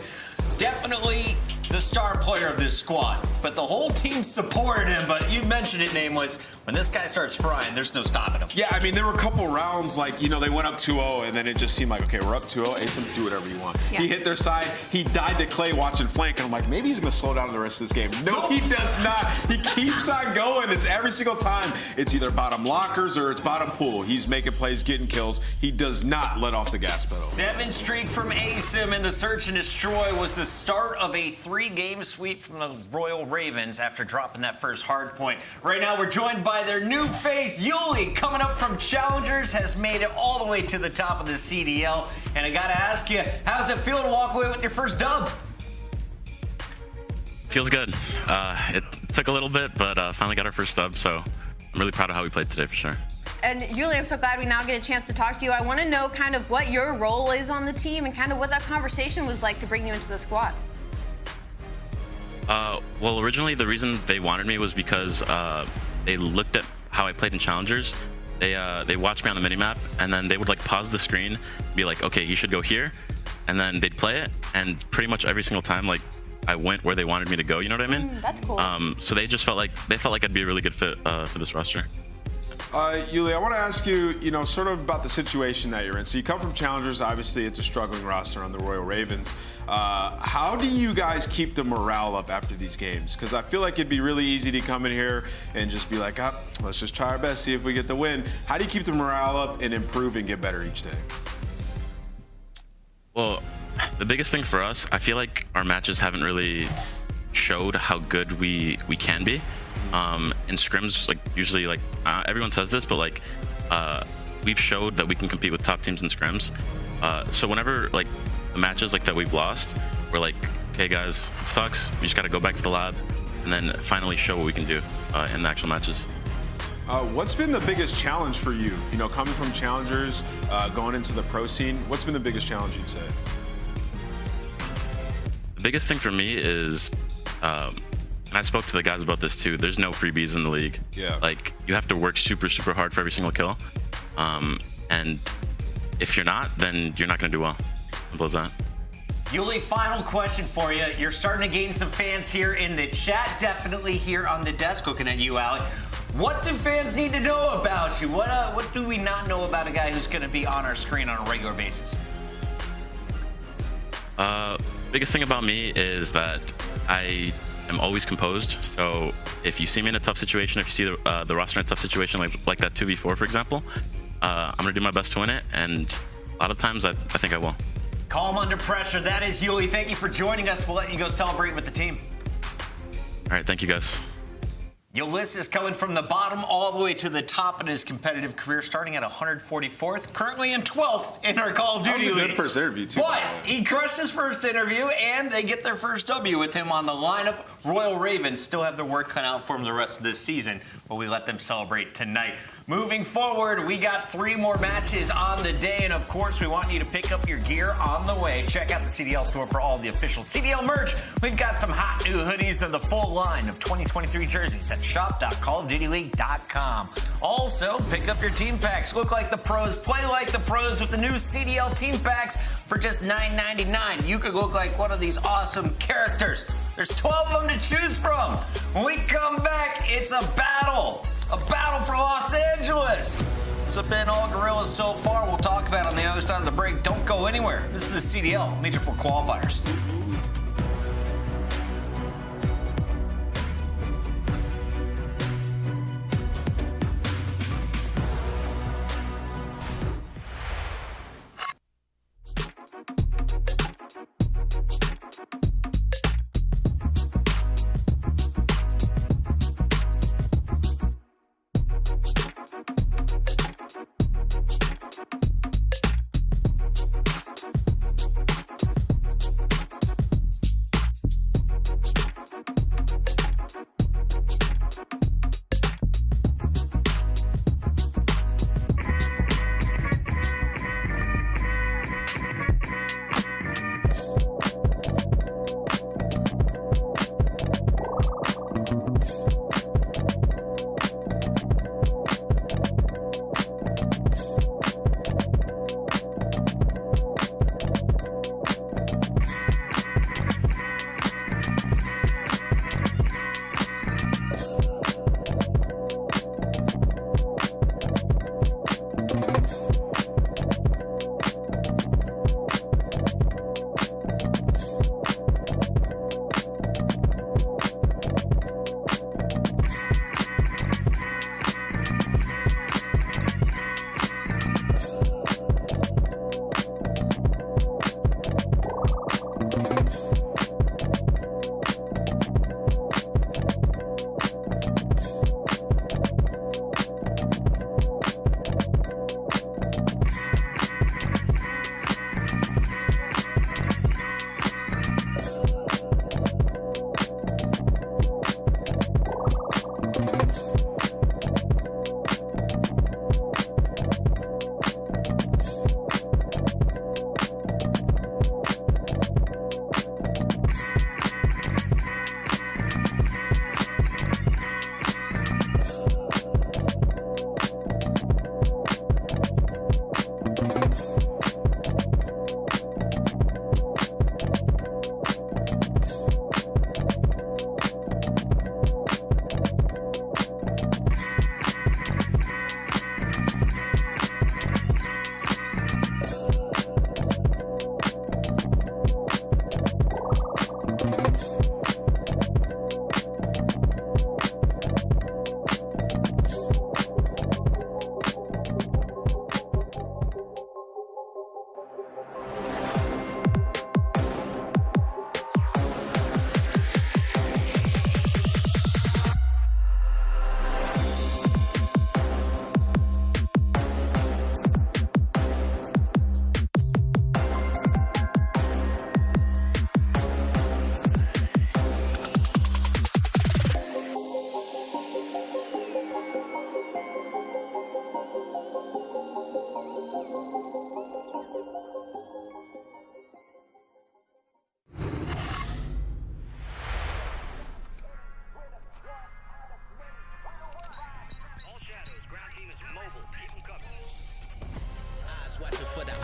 Definitely the star player of this squad, but the whole team supported him. But you mentioned it, Nameless. When this guy starts frying, there's no stopping him. Yeah, I mean, there were a couple rounds, like, you know, they went up 2-0, and then it just seemed like, okay, we're up 2-0, aSim, do whatever you want. Yeah. He hit their side. He died to Clay watching flank, and I'm like, maybe he's going to slow down the rest of this game. No, he does not. He keeps on going. It's every single time. It's either bottom lockers or it's bottom pool. He's making plays, getting kills. He does not let off the gas pedal. 7 streak from aSim, and the search and destroy was the start of a 3-game sweep from the Royal Ravens after dropping that first hard point. Right now, we're joined by their new face, Yuli, coming up from Challengers, has made it all the way to the top of the CDL. And I gotta ask you, how's it feel to walk away with your first dub? Feels good. It took a little bit, but finally got our first dub, so I'm really proud of how we played today for sure. And Yuli, I'm so glad we now get a chance to talk to you. I want to know kind of what your role is on the team and kind of what that conversation was like to bring you into the squad. Well, originally the reason they wanted me was because they looked at how I played in Challengers. They watched me on the minimap, and then they would like pause the screen, be like, okay, you should go here, and then they'd play it, and pretty much every single time, like, I went where they wanted me to go. You know what I mean? That's cool. So they just felt like I'd be a really good fit for this roster. Yuli, I want to ask you, you know, sort of about the situation that you're in. So you come from Challengers. Obviously, it's a struggling roster on the Royal Ravens. How do you guys keep the morale up after these games? Because I feel like it'd be really easy to come in here and just be like, oh, let's just try our best, see if we get the win. How do you keep the morale up and improve and get better each day? Well, the biggest thing for us, I feel like our matches haven't really showed how good we can be. In scrims, like usually, like everyone says this, but like we've showed that we can compete with top teams in scrims. So whenever like the matches like that we've lost, we're like, okay guys, it sucks. We just got to go back to the lab and then finally show what we can do in the actual matches. What's been the biggest challenge for you? You know, coming from Challengers, going into the pro scene, what's been the biggest challenge you'd say? The biggest thing for me is, and I spoke to the guys about this too, there's no freebies in the league. Yeah. Like, you have to work super, super hard for every single kill. And if you're not, then you're not going to do well. Simple as that. Yuli, final question for you. You're starting to gain some fans here in the chat, definitely here on the desk. Looking at you, Alec. What do fans need to know about you? What do we not know about a guy who's going to be on our screen on a regular basis? Biggest thing about me is that I am always composed. So if you see me in a tough situation, if you see the roster in a tough situation like that 2v4, for example, I'm going to do my best to win it. And a lot of times I think I will. Calm under pressure. That is Yuli. Thank you for joining us. We'll let you go celebrate with the team. All right. Thank you, guys. Ulysses coming from the bottom all the way to the top in his competitive career, starting at 144th, currently in 12th in our Call of Duty That was a League. good first interview, too. But he crushed his first interview, and they get their first W with him on the lineup. Royal Ravens still have their work cut out for them the rest of this season, but we let them celebrate tonight. Moving forward, we got 3 more matches on the day, and of course, we want you to pick up your gear on the way. Check out the CDL store for all the official CDL merch. We've got some hot new hoodies and the full line of 2023 jerseys at shop.callofdutyleague.com. Also, pick up your team packs. Look like the pros, play like the pros with the new CDL team packs for just $9.99. You could look like one of these awesome characters. There's 12 of them to choose from. When we come back, it's a battle for Los Angeles. What's up in all Guerrillas so far? We'll talk about it on the other side of the break. Don't go anywhere. This is the CDL, Major IV Qualifiers.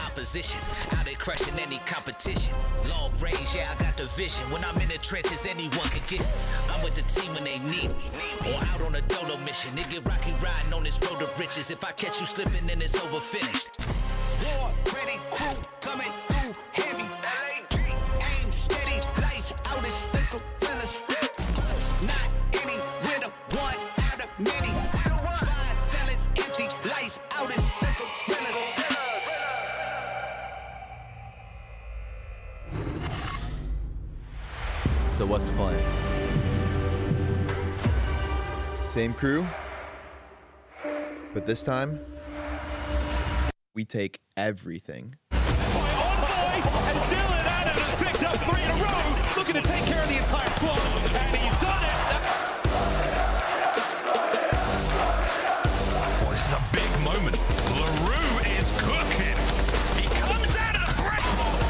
Opposition, out there crushing any competition. Long range, yeah, I got the vision. When I'm in the trenches, anyone can get me. I'm with the team when they need me. Or out on a dolo mission. It get rocky riding on this road to riches. If I catch you slipping, then it's over finished. War, ready, crew, coming through heavy. Aim steady, lights out, it's the gorillas. Not any winner, one out of many. Five talents empty, lights out, it's the gorillas. So what's the plan? Same crew, but this time, we take everything. And Dylan Adams has picked up 3 in a row, looking to take care of the entire squad, and he's done it. Oh, this is a big moment. LaRue is cooking. He comes out of the threshold.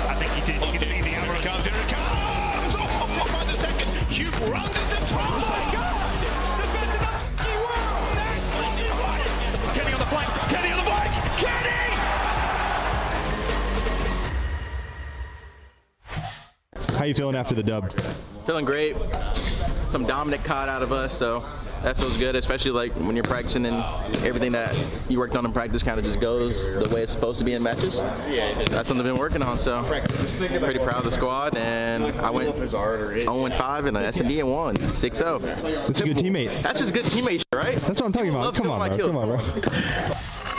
I think he did. You can see the arrow comes. Here it comes. Oh, by the second. Huke runs into trouble. Oh my God! Defending up the world. This is right. Kenny on the flank. Kenny on the flank. Kenny! How you feeling after the dub? Feeling great. Some dominant COD out of us, so That feels good, especially like when you're practicing and everything that you worked on in practice kind of just goes the way it's supposed to be in matches. That's something I've been working on, so pretty proud of the squad. And I went 0-5 in an S&D and won 6-0. That's a good teammate. That's just good teammate, right? That's what I'm talking about. Come on, bro. Come on, bro.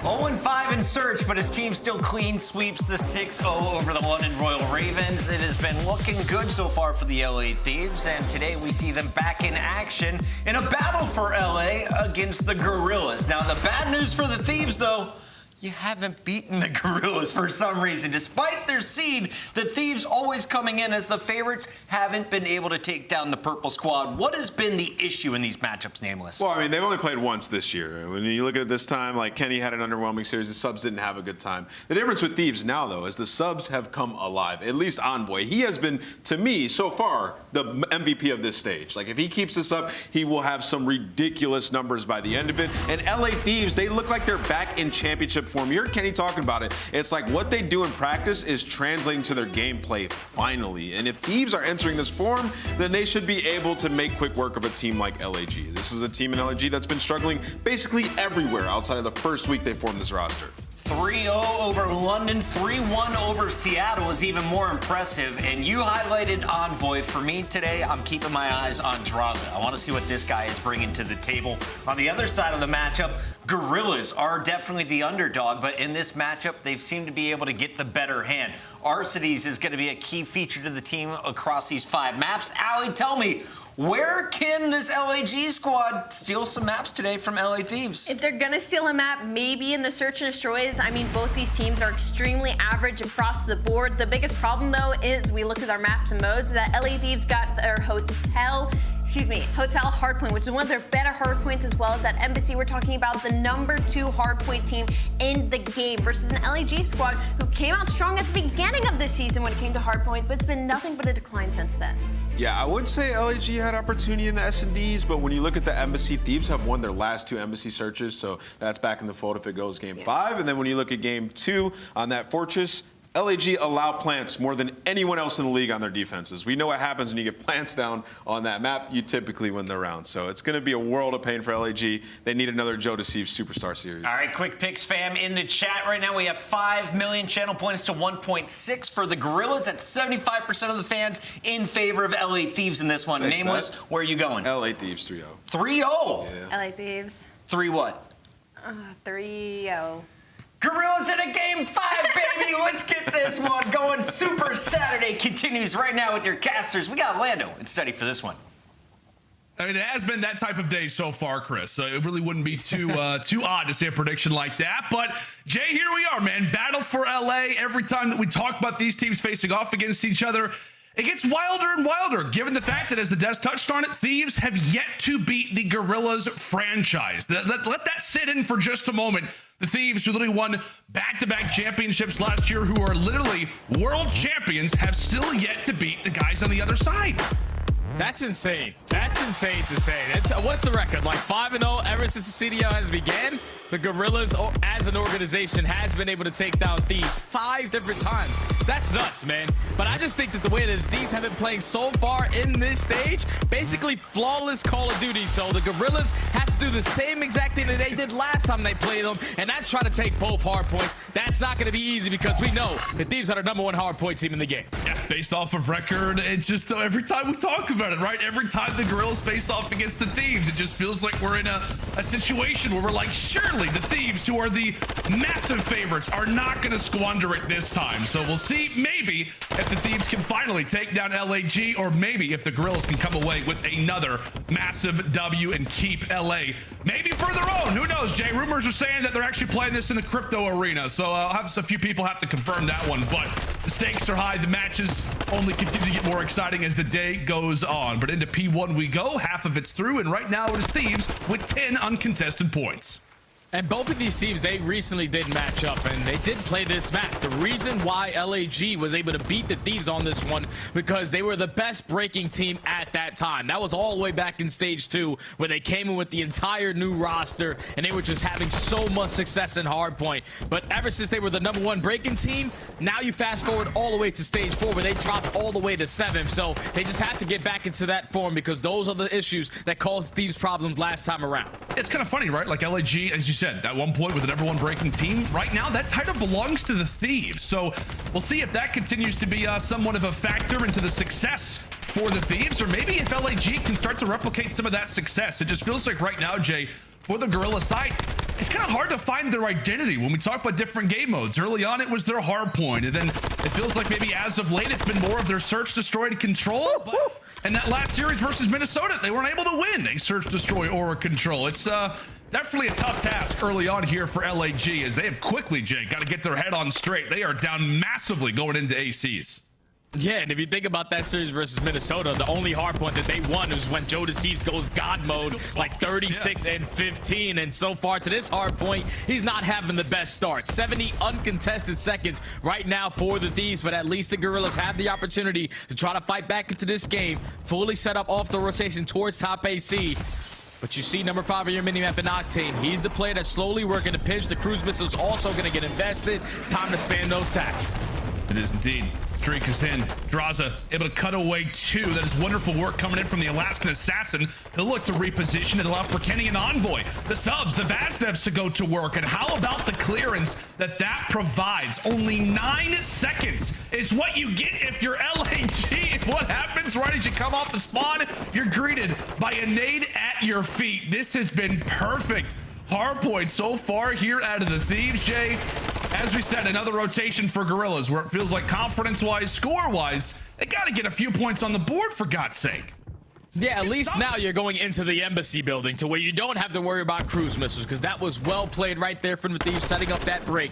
0-5 in search, but his team still clean sweeps the 6-0 over the London Royal Ravens. It has been looking good so far for the LA Thieves, and today we see them back in action in a battle for LA against the Guerrillas. Now, the bad news for the Thieves, though, you haven't beaten the Guerrillas for some reason. Despite their seed, the Thieves always coming in as the favorites haven't been able to take down the purple squad. What has been the issue in these matchups, Nameless? Well, I mean, they've only played once this year. When you look at it this time, like Kenny had an underwhelming series. The subs didn't have a good time. The difference with Thieves now, though, is the subs have come alive. At least Envoy. He has been, to me, so far, the MVP of this stage. Like, if he keeps this up, he will have some ridiculous numbers by the end of it. And LA Thieves, they look like they're back in championship form. You heard Kenny talking about it. It's like what they do in practice is translating to their gameplay finally. And if Thieves are entering this form, then they should be able to make quick work of a team like LAG. This is a team in LAG that's been struggling basically everywhere outside of the first week they formed this roster. 3-0 over London, 3-1 over Seattle is even more impressive. And you highlighted Envoy. For me today, I'm keeping my eyes on Drazah. I want to see what this guy is bringing to the table. On the other side of the matchup, Guerrillas are definitely the underdog, but in this matchup, they've seemed to be able to get the better hand. Arcades is going to be a key feature to the team across these 5 maps. Allie, tell me, where can this LAG squad steal some maps today from LA Thieves? If they're gonna steal a map, maybe in the search and destroys. I mean, both these teams are extremely average across the board. The biggest problem, though, is we look at our maps and modes that LA Thieves got their hotel hardpoint, which is one of their better hardpoints, as well as that embassy. We're talking about the #2 hardpoint team in the game versus an LAG squad who came out strong at the beginning of this season when it came to hardpoints, but it's been nothing but a decline since then. Yeah, I would say LAG had opportunity in the S&Ds, but when you look at the embassy, Thieves have won their last 2 embassy searches, so that's back in the fold if it goes game 5. And then when you look at game 2 on that Fortress, LAG allow plants more than anyone else in the league on their defenses. We know what happens when you get plants down on that map. You typically win the round. So it's going to be a world of pain for LAG. They need another Joe Deceive Superstar series. All right, quick picks, fam. In the chat right now, we have 5 million channel points to 1.6 for the Guerrillas. That's 75% of the fans in favor of LA Thieves in this one. Take Nameless, that. where are you going? LA Thieves 3-0. 3-0? Yeah. LA Thieves. 3 what? 3-0. Gorillas in a game 5, baby. Let's get this one going. Super Saturday continues right now with your casters. We got Lando and Study for this one. I mean, it has been that type of day so far, Chris. So it really wouldn't be too odd to say a prediction like that. But, Jay, here we are, man. Battle for LA. Every time that we talk about these teams facing off against each other, it gets wilder and wilder, given the fact that, as the Des touched on it, Thieves have yet to beat the Guerrillas franchise. Let that sit in for just a moment. The Thieves, who literally won back-to-back championships last year, who are literally world champions, have still yet to beat the guys on the other side. That's insane. That's insane to say. What's the record? Like 5-0 ever since the CDL has began? The Guerrillas, as an organization, has been able to take down Thieves 5 different times. That's nuts, man. But I just think that the way that the Thieves have been playing so far in this stage, basically flawless Call of Duty. So the Guerrillas have to do the same exact thing that they did last time they played them, and that's try to take both hard points. That's not going to be easy because we know the Thieves are the #1 hard point team in the game. Yeah, based off of record, it's just every time we talk about it, right? Every time the Guerrillas face off against the Thieves, it just feels like we're in a situation where we're like, surely the Thieves, who are the massive favorites, are not going to squander it this time. So we'll see maybe if the Thieves can finally take down LAG, or maybe if the Guerrillas can come away with another massive W and keep LA maybe for their own. Who knows, Jay? Rumors are saying that they're actually playing this in the crypto arena, so I'll have a few people have to confirm that one, but the stakes are high. The matches only continue to get more exciting as the day goes on. But into P1 we go. Half of it's through, and right now it is Thieves with 10 uncontested points. And both of these teams, they recently did match up, and they did play this map. The reason why LAG was able to beat the Thieves on this one, because they were the best breaking team at that time. That was all the way back in stage 2, where they came in with the entire new roster, and they were just having so much success in hardpoint. But ever since they were the #1 breaking team, now you fast forward all the way to stage 4, where they dropped all the way to 7. So they just have to get back into that form, because those are the issues that caused Thieves problems last time around. It's kind of funny, right? Like LAG, as you said, at one point with the #1 breaking team, right now that title belongs to the Thieves. So we'll see if that continues to be somewhat of a factor into the success for the Thieves, or maybe if LAG can start to replicate some of that success. It just feels like right now, Jay, for the Guerrilla side, it's kind of hard to find their identity when we talk about different game modes. Early on, it was their hard point, and then it feels like maybe as of late, it's been more of their search, destroy, and control. But in that last series versus Minnesota, they weren't able to win a search, destroy, or a control. It's definitely a tough task early on here for LAG, as they have quickly, Jay, got to get their head on straight. They are down massively going into ACs. Yeah, and if you think about that series versus Minnesota, the only hard point that they won was when Thieves goes God mode, like 36 and 15. And so far to this hard point, he's not having the best start. 70 uncontested seconds right now for the Thieves, but at least the Guerrillas have the opportunity to try to fight back into this game, fully set up off the rotation towards top AC. But you see number 5 on your minimap in Octane. He's the player that's slowly working to pinch. The cruise missile's also going to get invested. It's time to spam those tacks. It is indeed. Streak is in. Drazah able to cut away 2. That is wonderful work coming in from the Alaskan Assassin. He'll look to reposition it, allow for Kenny and Envoy, the subs, the Vaznevs to go to work. And how about the clearance that provides? Only 9 seconds is what you get if you're LAG. What happens right as you come off the spawn? You're greeted by a nade at your feet. This has been perfect hardpoint so far here out of the Thieves, Jay. As we said, another rotation for Guerrillas, where it feels like confidence-wise, score-wise, they got to get a few points on the board, for God's sake. Yeah, at least now you're going into the embassy building to where you don't have to worry about cruise missiles, because that was well played right there from the Thieves, setting up that break.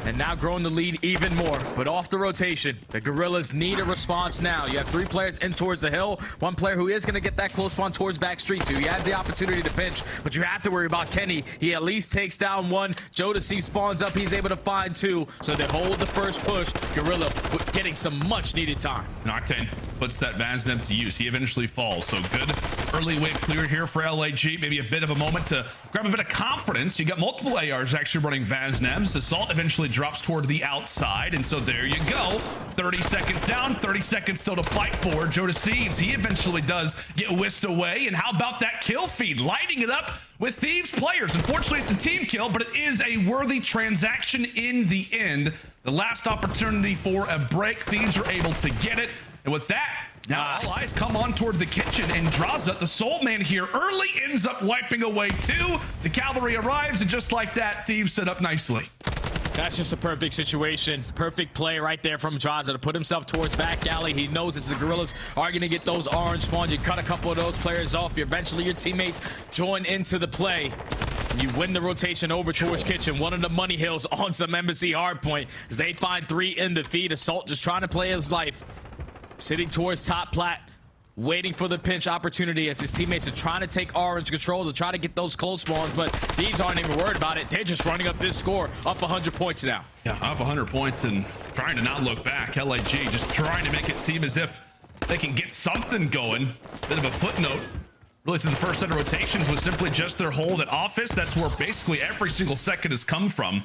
And now growing the lead even more. But off the rotation, the Guerrillas need a response now. You have 3 players in towards the hill. 1 player who is going to get that close spawn towards back street. So you have the opportunity to pinch. But you have to worry about Kenny. He at least takes down 1. Jodeci spawns up. He's able to find 2. So they hold the first push. Guerrilla getting some much needed time. Octane puts that Vaznev to use. He eventually falls. So good early wave clear here for LAG. Maybe a bit of a moment to grab a bit of confidence. You got multiple ARs actually running Vaznevs. Assault eventually drops toward the outside, and so there you go. 30 seconds down, 30 seconds still to fight for. Jodeci, he eventually does get whisked away. And how about that kill feed, lighting it up with Thieves players? Unfortunately, it's a team kill, but it is a worthy transaction in the end. The last opportunity for a break, Thieves are able to get it, and with that, now all eyes come on toward the kitchen, and Drazah, the soul man here, early ends up wiping away 2. The cavalry arrives, and just like that, Thieves set up nicely. That's just a perfect situation. Perfect play right there from Drazah to put himself towards back alley. He knows that the Guerrillas are going to get those orange spawns. You cut a couple of those players off. Eventually, your teammates join into the play. You win the rotation over towards kitchen. One of the money hills on some embassy hardpoint as they find 3 in the feed. Assault just trying to play his life. Sitting towards top plat, waiting for the pinch opportunity as his teammates are trying to take orange control to try to get those close spawns, but these aren't even worried about it. They're just running up this score, up 100 points now. Yeah, up 100 points and trying to not look back. LAG just trying to make it seem as if they can get something going. Bit of a footnote, really, through the first set of rotations was simply just their hold at office. That's where basically every single second has come from.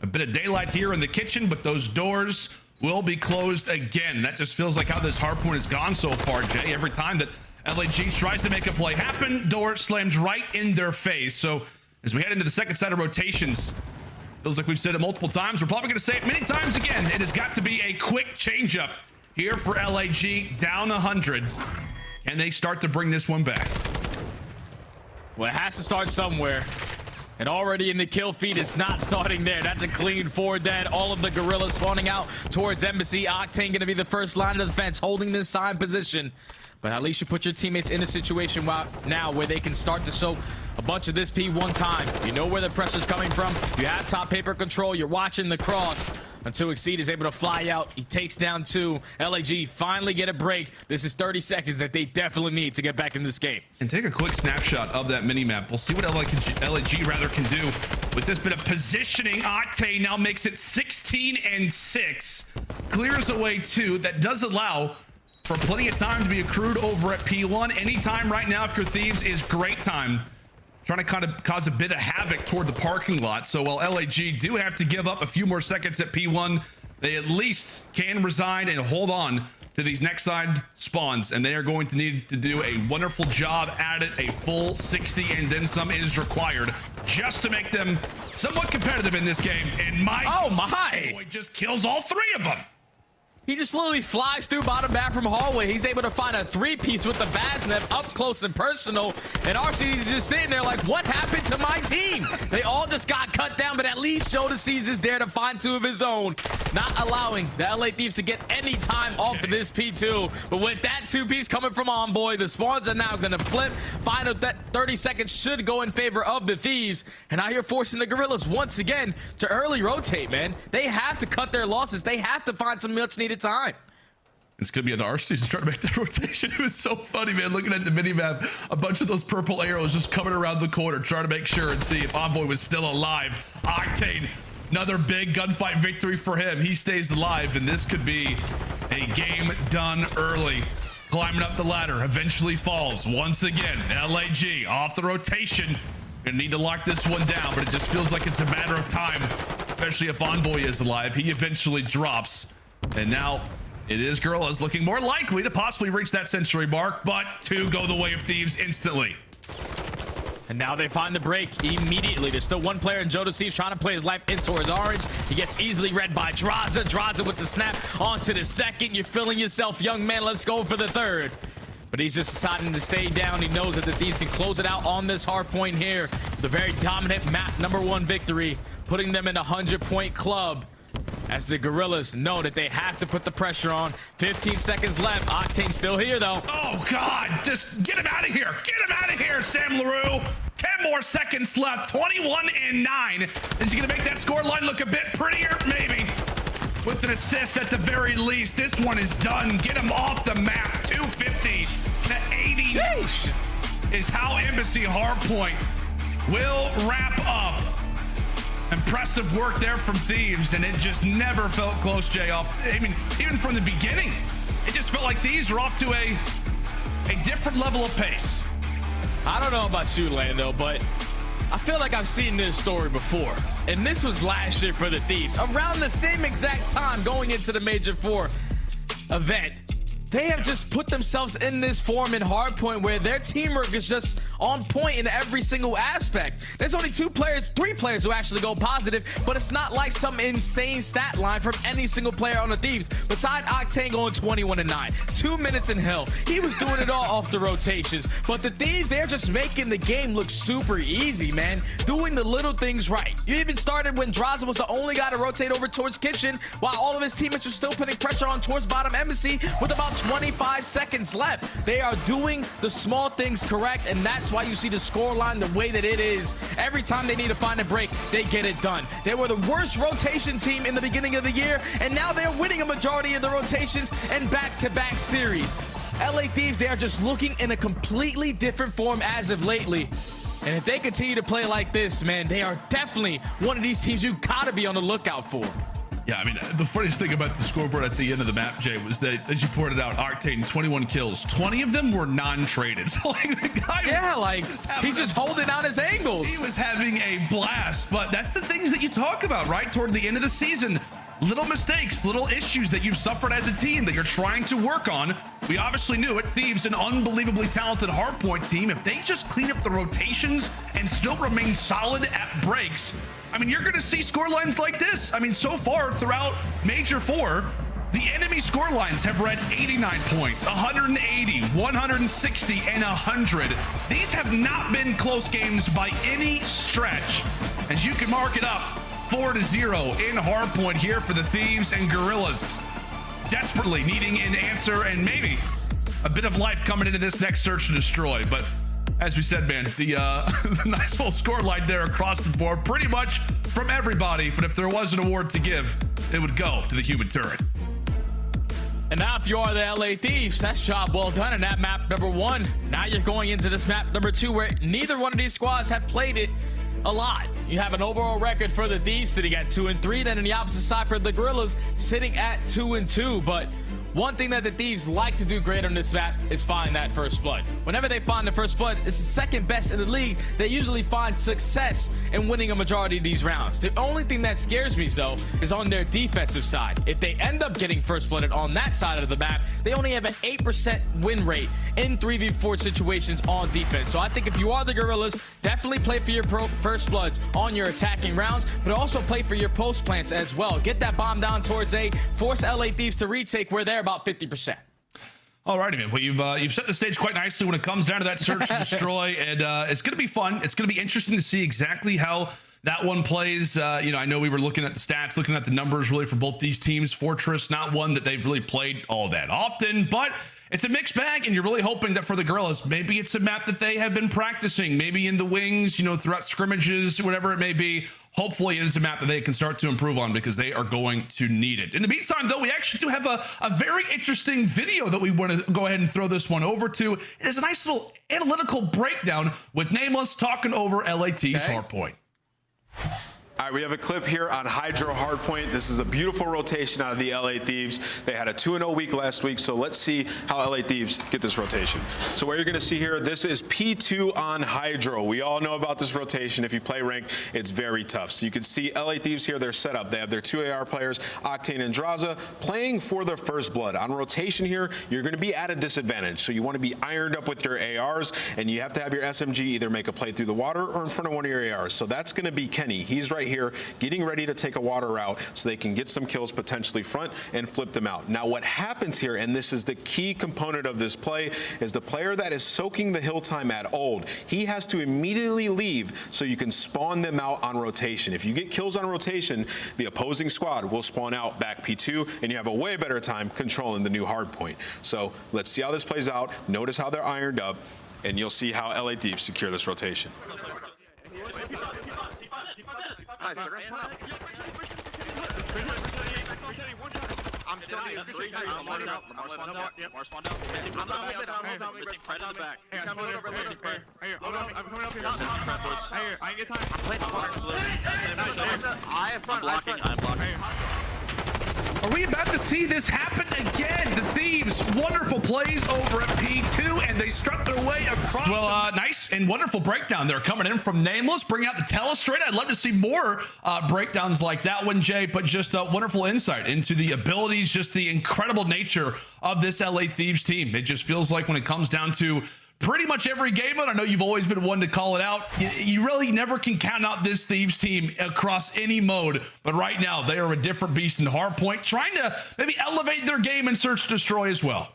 A bit of daylight here in the kitchen, but those doors will be closed again. That just feels like how this hardpoint has gone so far, Jay. Every time that LAG tries to make a play happen, door slams right in their face. So as we head into the second set of rotations, feels like we've said it multiple times. We're probably going to say it many times again. It has got to be a quick changeup here for LAG, down 100. Can they start to bring this one back? Well, it has to start somewhere. And already in the kill feed, it's not starting there. That's a clean 4 dead. All of the Guerrillas spawning out towards embassy. Octane going to be the first line of defense, holding this side position. But at least you put your teammates in a situation now where they can start to soak a bunch of this P one time. You know where the pressure's coming from. You have top paper control. You're watching the cross. until Exceed is able to fly out. He takes down 2. LAG finally get a break. This is 30 seconds that they definitely need to get back in this game. And take a quick snapshot of that mini-map. We'll see what LAG can do with this bit of positioning. Octane now makes it 16-6. Clears away 2. That does allow for plenty of time to be accrued over at P1. Any time right now if you're Thieves is great time. Trying to kind of cause a bit of havoc toward the parking lot. So while LAG do have to give up a few more seconds at P1, they at least can resign and hold on to these next side spawns. And they are going to need to do a wonderful job at it. A full 60 and then some is required just to make them somewhat competitive in this game. And my boy just kills all 3 of them. He just literally flies through bottom bathroom hallway. He's able to find a 3-piece with the Vaznev up close and personal. And RCD's just sitting there like, what happened to my team? They all just got cut down, but at least Shotzzy is there to find 2 of his own, not allowing the LA Thieves to get any time off of this P2. But with that 2-piece coming from Envoy, the spawns are now going to flip. Final 30 seconds should go in favor of the Thieves. And now you're forcing the Guerrillas once again to early rotate, man. They have to cut their losses. They have to find some much needed time. It's gonna be on the Arsenal to try to make that rotation. It was so funny, man, looking at the minimap, a bunch of those purple arrows just coming around the corner, trying to make sure and see if Envoy was still alive. Octane, another big gunfight victory for him. He stays alive, and this could be a game done early. Climbing up the ladder, eventually falls once again. LAG off the rotation. Gonna need to lock this one down, but it just feels like it's a matter of time, especially if Envoy is alive. He eventually drops. And now it is Guerrillas looking more likely to possibly reach that century mark, but 2 go the way of Thieves instantly. And now they find the break immediately. There's still 1 player in Shotzzy trying to play his life into his orange. He gets easily read by Drazah. Drazah with the snap onto the 2nd. You're feeling yourself, young man. Let's go for the 3rd. But he's just deciding to stay down. He knows that the Thieves can close it out on this hard point here. The very dominant map #1 victory, putting them in a 100-point club. As the Guerrillas know that they have to put the pressure on. 15 seconds left. Octane still here, though. Oh, God. Just get him out of here. Get him out of here, Sam LaRue. 10 more seconds left. 21-9. Is he going to make that score line look a bit prettier? Maybe. With an assist at the very least. This one is done. Get him off the map. 250 to 80. Sheesh. Is how aBeZy Hardpoint will wrap up. Impressive work there from Thieves, and it just never felt close, Jay. I mean, even from the beginning, it just felt like Thieves were off to a different level of pace. I don't know about you, Lando, but I feel like I've seen this story before. And this was last year for the Thieves. Around the same exact time going into the Major IV event, they have just put themselves in this form in Hardpoint where their teamwork is just on point in every single aspect. There's only 3 players who actually go positive, but it's not like some insane stat line from any single player on the Thieves. Beside Octane going 21-9, 2 minutes in hell. He was doing it all off the rotations. But the Thieves, they're just making the game look super easy, man. Doing the little things right. You even started when Drazah was the only guy to rotate over towards Kitchen, while all of his teammates are still putting pressure on towards bottom aBeZy with about 25 seconds left. They are doing the small things correct, and that's why you see the scoreline the way that it is. Every time they need to find a break, they get it done. They were the worst rotation team in the beginning of the year, and now they're winning a majority of the rotations and back-to-back series. LA Thieves, they are just looking in a completely different form as of lately. And if they continue to play like this, man, they are definitely one of these teams you gotta be on the lookout for. Yeah, I mean, the funniest thing about the scoreboard at the end of the map, Jay, was that, as you pointed out, Octane, 21 kills. 20 of them were non-traded. So, like, the guy... Yeah, like, he's just holding out his angles. He was having a blast, but that's the things that you talk about, right? Toward the end of the season. Little mistakes, little issues that you've suffered as a team that you're trying to work on. We obviously knew it. Thieves, an unbelievably talented hardpoint team. If they just clean up the rotations and still remain solid at breaks, I mean, you're going to see score lines like this. I mean, so far throughout Major IV, the enemy score lines have read 89 points, 180, 160, and 100. These have not been close games by any stretch. As you can mark it up, 4-0 in Hardpoint here for the Thieves and Guerrillas. Desperately needing an answer and maybe a bit of life coming into this next search and destroy. But as we said, man, the the nice little score line there across the board, pretty much from everybody. But if there was an award to give, it would go to the human turret. And now if you are the LA Thieves, that's job well done in that map number 1. Now you're going into this map number 2 where neither one of these squads have played it a lot. You have an overall record for the Thieves sitting at 2-3, then on the opposite side for the Guerrillas sitting at 2-2. But one thing that the Thieves like to do great on this map is find that first blood. Whenever they find the first blood, it's the second best in the league. They usually find success in winning a majority of these rounds. The only thing that scares me, though, is on their defensive side. If they end up getting first blooded on that side of the map, they only have an 8% win rate in 3v4 situations on defense. So I think if you are the Guerrillas, definitely play for your first bloods on your attacking rounds, but also play for your post plants as well. Get that bomb down towards A, force LA Thieves to retake where they're about 50%. Alrighty, man. Well, you've set the stage quite nicely when it comes down to that search and destroy, and it's going to be fun. It's going to be interesting to see exactly how that one plays. I know we were looking at the stats, looking at the numbers really for both these teams. Fortress, not one that they've really played all that often, but it's a mixed bag, and you're really hoping that for the Guerrillas, maybe it's a map that they have been practicing, maybe in the wings, throughout scrimmages, whatever it may be. Hopefully it is a map that they can start to improve on because they are going to need it. In the meantime, though, we actually do have a very interesting video that we want to go ahead and throw this one over to. It is a nice little analytical breakdown with Nameless talking over LAT's hardpoint. All right, we have a clip here on HyDra Hardpoint. This is a beautiful rotation out of the LA Thieves. They had a 2-0 week last week, so let's see how LA Thieves get this rotation. So what you're gonna see here, this is P2 on HyDra. We all know about this rotation. If you play ranked, it's very tough. So you can see LA Thieves here, they're set up. They have their 2 AR players, Octane and Drazah, playing for their first blood. On rotation here, you're gonna be at a disadvantage. So you wanna be ironed up with your ARs, and you have to have your SMG either make a play through the water or in front of one of your ARs. So that's gonna be Kenny. He's right here getting ready to take a water route so they can get some kills potentially front and flip them out. Now what happens here, and this is the key component of this play, is the player that is soaking the hill time at old, he has to immediately leave so you can spawn them out on rotation. If you get kills on rotation, the opposing squad will spawn out back P2 and you have a way better time controlling the new hard point. So let's see how this plays out. Notice how they're ironed up and you'll see how LA Thieves secure this rotation. I'm still Are we about to see this happen again? The Thieves, wonderful plays over at P2, and they struck their way across. Well, nice and wonderful breakdown there coming in from Nameless, bringing out the telestrate. I'd love to see more breakdowns like that one, Jay, but just a wonderful insight into the abilities, just the incredible nature of this LA Thieves team. It just feels like when it comes down to pretty much every game, and I know you've always been one to call it out, you really never can count out this Thieves team across any mode, but right now they are a different beast in hardpoint, trying to maybe elevate their game in search and destroy as well.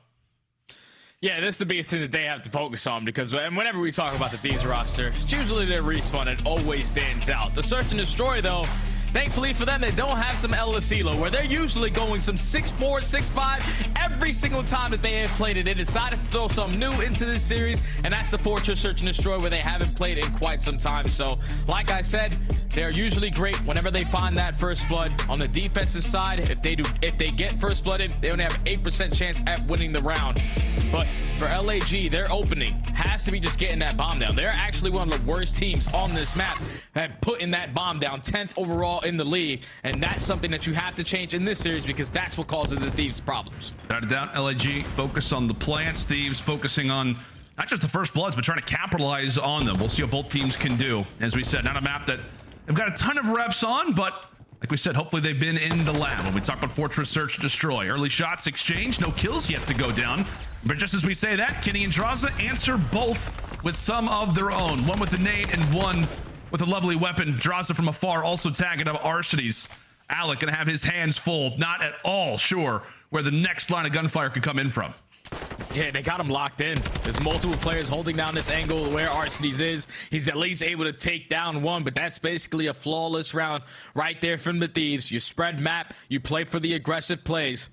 Yeah, this is the biggest thing that they have to focus on because whenever we talk about the Thieves roster, it's usually their respawn. It always stands out. The search and destroy, though, thankfully for them, they don't have some Elasilo where they're usually going some 6'4", 6'5", every single time that they have played it. They decided to throw some new into this series, and that's the Fortress Search and Destroy where they haven't played in quite some time. So, like I said, they're usually great whenever they find that first blood. On the defensive side, if they get first blooded, they only have an 8% chance at winning the round. But for LAG, their opening has to be just getting that bomb down. They're actually one of the worst teams on this map at putting that bomb down, 10th overall in the league, and that's something that you have to change in this series because that's what causes the Thieves problems. Without a doubt, LAG focus on the plants, Thieves focusing on not just the first bloods, but trying to capitalize on them. We'll see what both teams can do. As we said, not a map that they've got a ton of reps on, but like we said, hopefully they've been in the lab. When we talk about Fortress Search Destroy, early shots exchanged, no kills yet to go down. But just as we say that, Kenny and Drazah answer both with some of their own. One with the nade and one with a lovely weapon. Drazah from afar also tagging up Arcades. Alec gonna have his hands full, not at all sure where the next line of gunfire could come in from. Yeah, they got him locked in. There's multiple players holding down this angle where Arcades is. He's at least able to take down one, but that's basically a flawless round right there from the Thieves. You spread map, you play for the aggressive plays.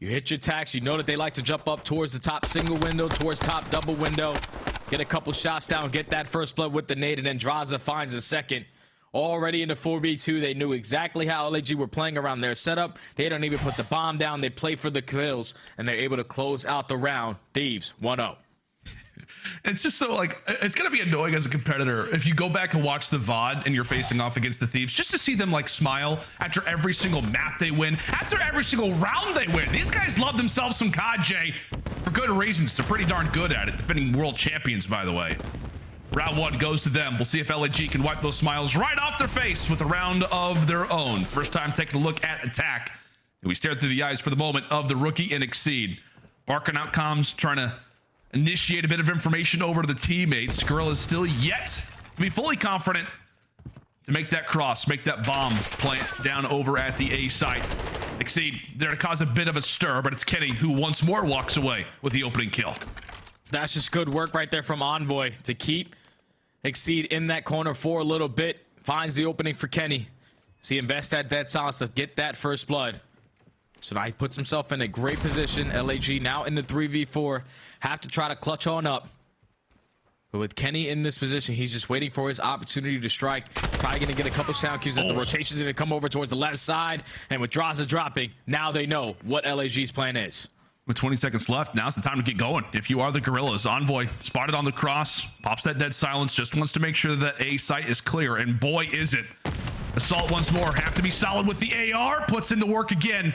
You hit your tax. You know that they like to jump up towards the top single window, towards top double window. Get a couple shots down, get that first blood with the nade, and then Drazah finds a second. Already in the 4v2, they knew exactly how LAG were playing around their setup. They don't even put the bomb down. They play for the kills, and they're able to close out the round. Thieves, 1-0. It's just so, like, it's going to be annoying as a competitor if you go back and watch the VOD and you're facing off against the Thieves, just to see them, like, smile after every single map they win, after every single round they win. These guys love themselves some KJ for good reasons. They're pretty darn good at it. Defending world champions, by the way. Round 1 goes to them. We'll see if LAG can wipe those smiles right off their face with a round of their own. First time taking a look at attack. And we stare through the eyes for the moment of the rookie and Exceed. Barking out comms, trying to initiate a bit of information over to the teammates. Guerrillas still yet to be fully confident to make that cross, make that bomb plant down over at the A site. Exceed there to cause a bit of a stir, but it's Kenny who once more walks away with the opening kill. That's just good work right there from Envoy to keep Exceed in that corner for a little bit. Finds the opening for Kenny. So he invests that dead silence to get that first blood. So now he puts himself in a great position. LAG now in the 3v4. Have to try to clutch on up. But with Kenny in this position, he's just waiting for his opportunity to strike. Probably going to get a couple sound cues that the rotation's going to come over towards the left side. And with Drazah dropping, now they know what LAG's plan is. With 20 seconds left, now's the time to get going. If you are the Guerrillas, Envoy spotted on the cross, pops that dead silence, just wants to make sure that A site is clear, and boy is it. Assault once more, have to be solid with the AR, puts in the work again.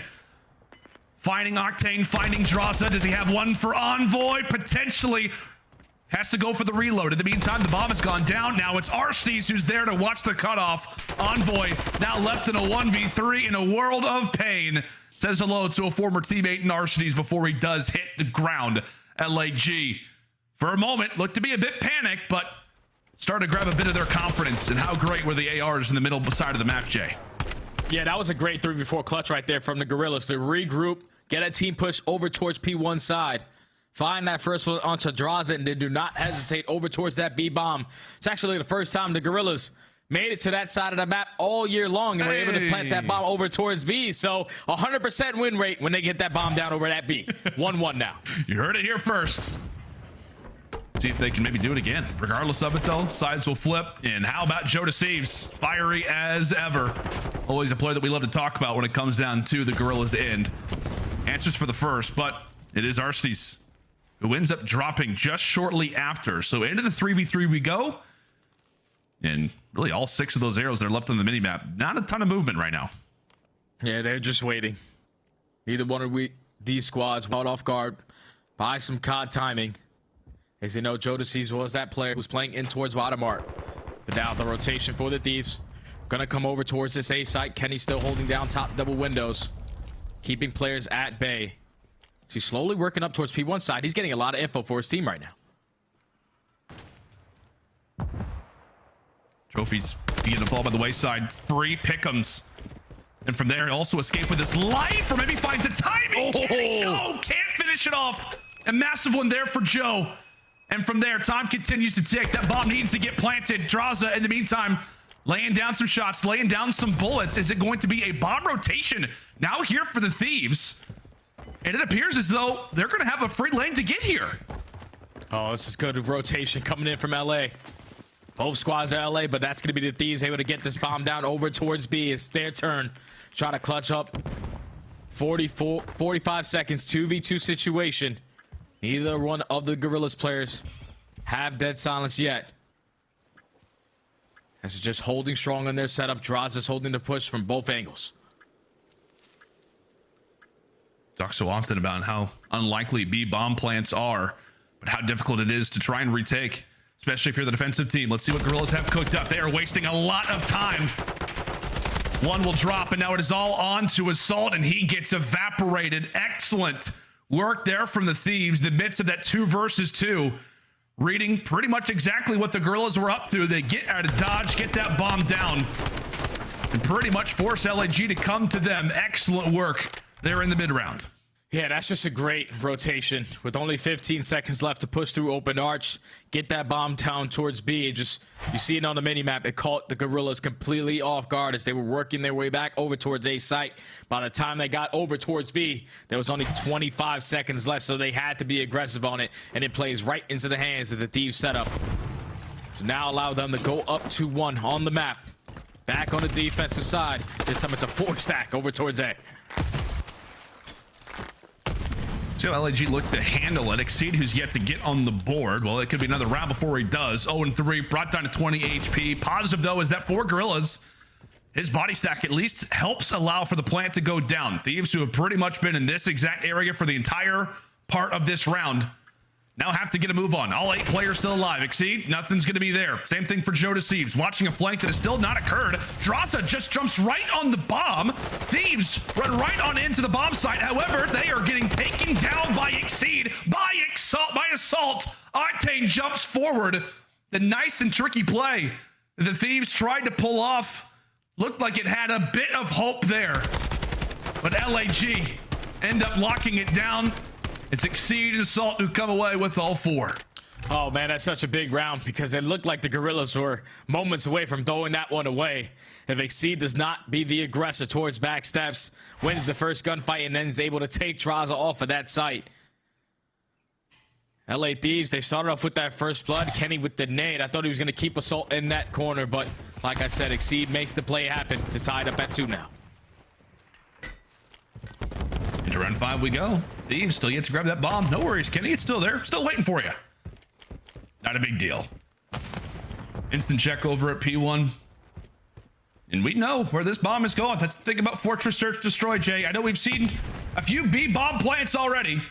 Finding Octane, finding Drazah. Does he have one for Envoy? Potentially. Has to go for the reload. In the meantime, the bomb has gone down. Now it's Arstes who's there to watch the cutoff. Envoy now left in a 1v3 in a world of pain. Says hello to a former teammate in Arstes before he does hit the ground. LAG, for a moment, looked to be a bit panicked, but started to grab a bit of their confidence. And how great were the ARs in the middle side of the map, Jay? Yeah, that was a great 3v4 clutch right there from the Guerrillas to regroup, get a team push over towards P1 side. Find that first one onto Drazah, and they do not hesitate over towards that B bomb. It's actually the first time the Guerrillas made it to that side of the map all year long and were able to plant that bomb over towards B. So 100% win rate when they get that bomb down over that B. 1-1 now. You heard it here first. See if they can maybe do it again. Regardless of it, though, sides will flip. And how about Joe Deceives? Fiery as ever. Always a player that we love to talk about when it comes down to the Guerrillas' end. Answers for the first, but it is Arstes who ends up dropping just shortly after. So into the 3v3 we go. And really all 6 of those arrows that are left on the minimap. Not a ton of movement right now. Yeah, they're just waiting. Neither one of these squads caught off guard by some COD timing. As they know, Joe Deceives was that player who's playing in towards bottom art. But now the rotation for the Thieves. Gonna come over towards this A site. Kenny still holding down top double windows. Keeping players at bay. So he's slowly working up towards P1 side. He's getting a lot of info for his team right now. Trophies begin to fall by the wayside. Free pick'ems. And from there, also escape with his life, or maybe finds the timing. Oh, can't finish it off. A massive one there for Joe. And from there, time continues to tick. That bomb needs to get planted. Drazah, in the meantime, laying down some shots, laying down some bullets. Is it going to be a bomb rotation now here for the Thieves? And it appears as though they're going to have a free lane to get here. Oh, this is good rotation coming in from LA. Both squads are LA, but that's going to be the Thieves able to get this bomb down over towards B. It's their turn. Try to clutch up. 45 seconds, 2v2 situation. Neither one of the Guerrillas players have dead silence yet. This is just holding strong on their setup. Drazah's holding the push from both angles. Talk so often about how unlikely B bomb plants are, but how difficult it is to try and retake, especially if you're the defensive team. Let's see what Guerrillas have cooked up. They are wasting a lot of time. One will drop, and now it is all on to Assault, and he gets evaporated. Excellent work there from the Thieves. The midst of that 2 versus 2, reading pretty much exactly what the Guerrillas were up to. They get out of dodge, get that bomb down, and pretty much force LAG to come to them. Excellent work there in the mid round. Yeah, that's just a great rotation with only 15 seconds left to push through open arch, get that bomb down towards B. Just, you see it on the minimap, it caught the Guerrillas completely off guard as they were working their way back over towards A site. By the time they got over towards B, there was only 25 seconds left, so they had to be aggressive on it, and it plays right into the hands of the Thieves setup to now allow them to go up 2-1 on the map. Back on the defensive side. This time it's a 4-stack over towards A. So LAG looked to handle it. Exceed, who's yet to get on the board. Well, it could be another round before he does. 0-3, brought down to 20 HP. Positive, though, is that for Guerrillas, his body stack at least helps allow for the plant to go down. Thieves, who have pretty much been in this exact area for the entire part of this round, now have to get a move on. All 8 players still alive. Exceed, nothing's going to be there. Same thing for Joe Deceives. Watching a flank that has still not occurred. Drazah just jumps right on the bomb. Thieves run right on into the bomb site. However, they are getting taken down by Exceed. By Assault. Octane jumps forward. The nice and tricky play the Thieves tried to pull off. Looked like it had a bit of hope there. But LAG end up locking it down. It's Exceed and Assault who come away with all 4. Oh man, that's such a big round because it looked like the Guerrillas were moments away from throwing that one away. If Exceed does not be the aggressor towards backsteps, wins the first gunfight, and then is able to take Drazah off of that site. LA Thieves, they started off with that first blood. Kenny with the nade. I thought he was going to keep Assault in that corner, but like I said, Exceed makes the play happen to tie it up at 2 now. Into round 5 we go. Thieves still yet to grab that bomb. No worries, Kenny. It's still there. Still waiting for you. Not a big deal. Instant check over at P1. And we know where this bomb is going. That's the thing about Fortress Search Destroy, Jay. I know we've seen a few B bomb plants already,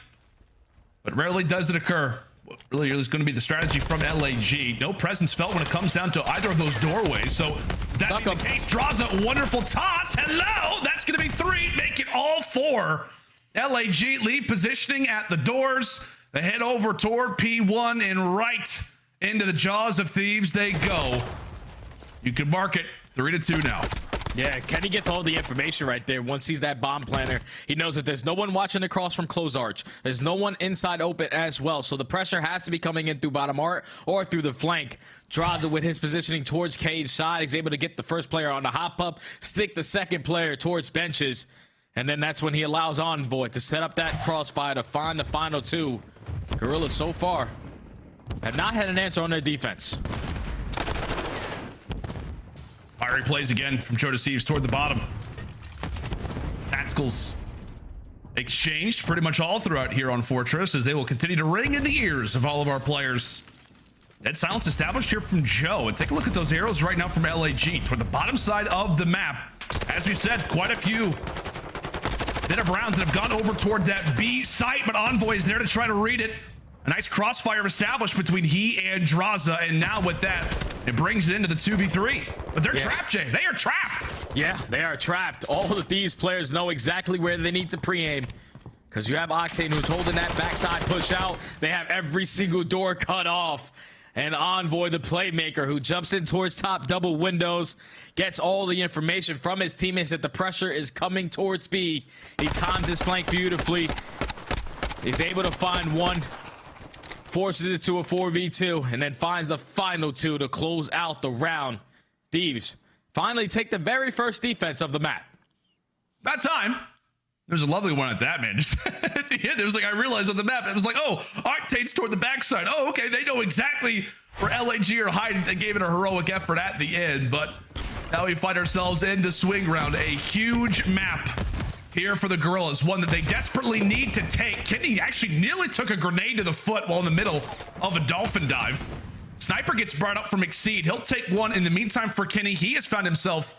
but rarely does it occur. What really is going to be the strategy from LAG. No presence felt when it comes down to either of those doorways. So that being the case, Drazah, wonderful toss. Hello! That's going to be 3. Make it all 4. LAG lead positioning at the doors. They head over toward P1 and right into the jaws of Thieves they go. You can mark it 3-2 now. Yeah, Kenny gets all the information right there. Once he's that bomb planner, he knows that there's no one watching across from close arch. There's no one inside open as well. So the pressure has to be coming in through bottom art or through the flank. Drazah with his positioning towards Cage side. He's able to get the first player on the hop up, stick the second player towards benches. And then that's when he allows Envoy to set up that crossfire to find the final 2. Guerrillas so far have not had an answer on their defense. Fiery plays again from Joe Deceives toward the bottom. Tacticals exchanged pretty much all throughout here on Fortress as they will continue to ring in the ears of all of our players. Dead silence established here from Joe. And take a look at those arrows right now from LAG toward the bottom side of the map. As we've said, quite a few bit of rounds that have gone over toward that B site, but Envoy is there to try to read it. A nice crossfire established between he and Drazah, and now with that, it brings it into the 2v3. But they're trapped, Jay. They are trapped. Yeah, they are trapped. All of these players know exactly where they need to pre-aim. Because you have Octane who's holding that backside push out. They have every single door cut off. And Envoy, the playmaker, who jumps in towards top double windows, gets all the information from his teammates that the pressure is coming towards B. He times his flank beautifully. He's able to find one, forces it to a 4v2, and then finds the final 2 to close out the round. Thieves finally take the very first defense of the map. About time. There's a lovely one at that, man. Just at the end, it was like I realized on the map, it was like, oh, Octane's toward the backside. Oh, okay, they know exactly where LAG are hiding. They gave it a heroic effort at the end, but now we find ourselves in the swing round. A huge map here for the Guerrillas, one that they desperately need to take. Kenny actually nearly took a grenade to the foot while in the middle of a dolphin dive. Sniper gets brought up from Exceed. He'll take one in the meantime for Kenny. He has found himself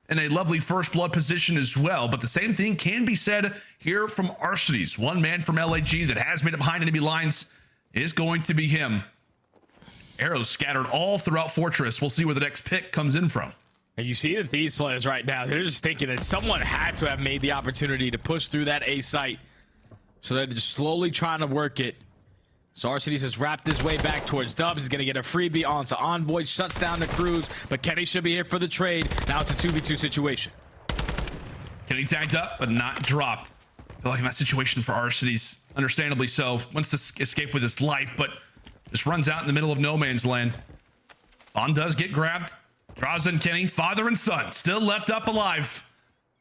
in a lovely first blood position as well, but the same thing can be said here from Arcitys. One man from LAG that has made it behind enemy lines is going to be him. Arrows scattered all throughout Fortress. We'll see where the next pick comes in from. And you see that these players right now, they're just thinking that someone had to have made the opportunity to push through that A site. So they're just slowly trying to work it. So Arcitys has wrapped his way back towards Dubs. He's going to get a freebie onto Envoy, shuts down the cruise, but Kenny should be here for the trade. Now it's a 2v2 situation. Kenny tagged up, but not dropped. feel like in that situation for Arcides, understandably so, wants to escape with his life, but just runs out in the middle of no man's land. Bond does get grabbed. Drazah and Kenny, father and son, still left up alive.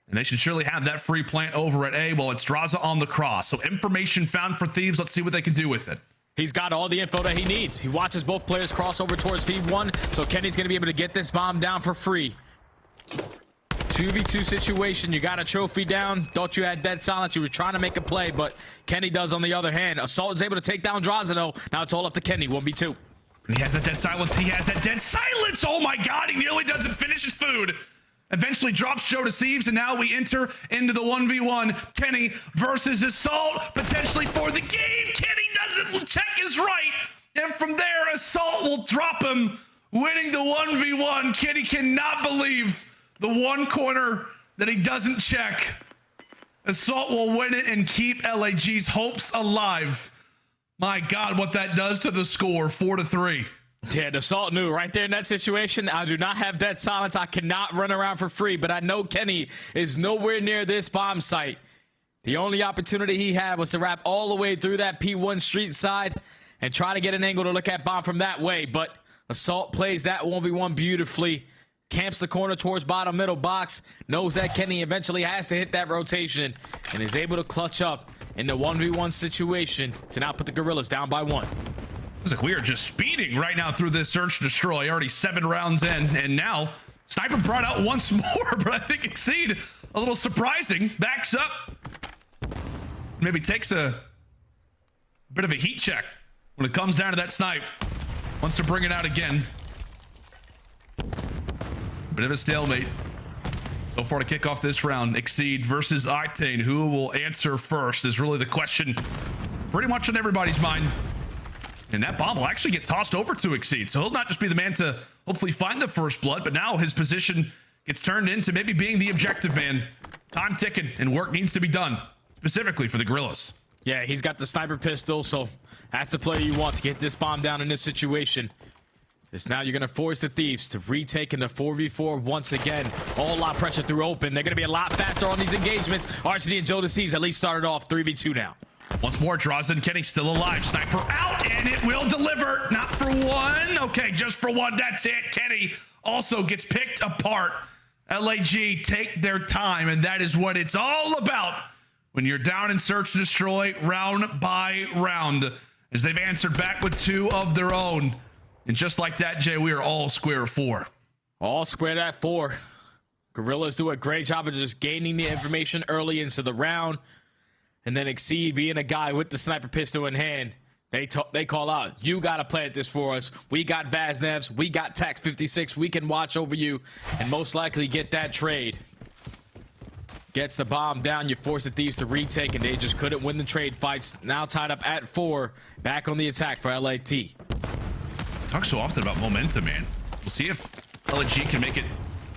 And they should surely have that free plant over at A. Well, it's Drazah on the cross. So information found for Thieves. Let's see what they can do with it. He's got all the info that he needs. He watches both players cross over towards P1, so Kenny's going to be able to get this bomb down for free. 2v2 situation. You got a trophy down. Thought you had dead silence. You were trying to make a play, but Kenny does on the other hand. Assault is able to take down Drazah, though. Now it's all up to Kenny. 1v2. And he has that dead silence. He has that dead silence. Oh my God. He nearly doesn't finish his food. Eventually drops Joe to Thieves, and now we enter into the 1v1. Kenny versus Assault, potentially for the game. Kenny doesn't check his right, and from there, Assault will drop him, winning the 1v1. Kenny cannot believe the one corner that he doesn't check. Assault will win it and keep LAG's hopes alive. My God, what that does to the score, 4-3. Yeah, the Assault knew right there in that situation. I do not have dead silence. I cannot run around for free, but I know Kenny is nowhere near this bomb site. The only opportunity he had was to wrap all the way through that P1 street side and try to get an angle to look at bomb from that way, but Assault plays that 1v1 beautifully, camps the corner towards bottom middle box, knows that Kenny eventually has to hit that rotation, and is able to clutch up in the 1v1 situation to now put the Guerrillas down by 1. Like we are just speeding right now through this search destroy. Already 7 rounds in, and now Sniper brought out once more, but I think Exceed a little surprising. Backs up, maybe takes a bit of a heat check when it comes down to that snipe. Wants to bring it out again. Bit of a stalemate so far to kick off this round. Exceed versus Octane. Who will answer first is really the question pretty much on everybody's mind. And that bomb will actually get tossed over to Exceed. So he'll not just be the man to hopefully find the first blood, but now his position gets turned into maybe being the objective man. Time ticking and work needs to be done, specifically for the Guerrillas. Yeah, he's got the sniper pistol, so that's the player you want to get this bomb down in this situation. This now you're going to force the Thieves to retake in the 4v4 once again. All lot pressure through open. They're going to be a lot faster on these engagements. Archie and Joe to Thieves at least started off 3v2 now. Once more, Drazah and Kenny still alive. Sniper out, and it will deliver. Not for one. Okay, just for one. That's it. Kenny also gets picked apart. LAG take their time, and that is what it's all about when you're down in search and destroy round by round, as they've answered back with 2 of their own. And just like that, Jay, we are all square 4. All squared at 4. Guerrillas do a great job of just gaining the information early into the round. And then Exceed, being a guy with the sniper pistol in hand, they call out, you got to plant this for us. We got Vaznevs. We got Tax 56. We can watch over you and most likely get that trade. Gets the bomb down. You force the Thieves to retake, and they just couldn't win the trade fights. Now tied up at 4. Back on the attack for LAT. Talk so often about momentum, man. We'll see if LAG can make it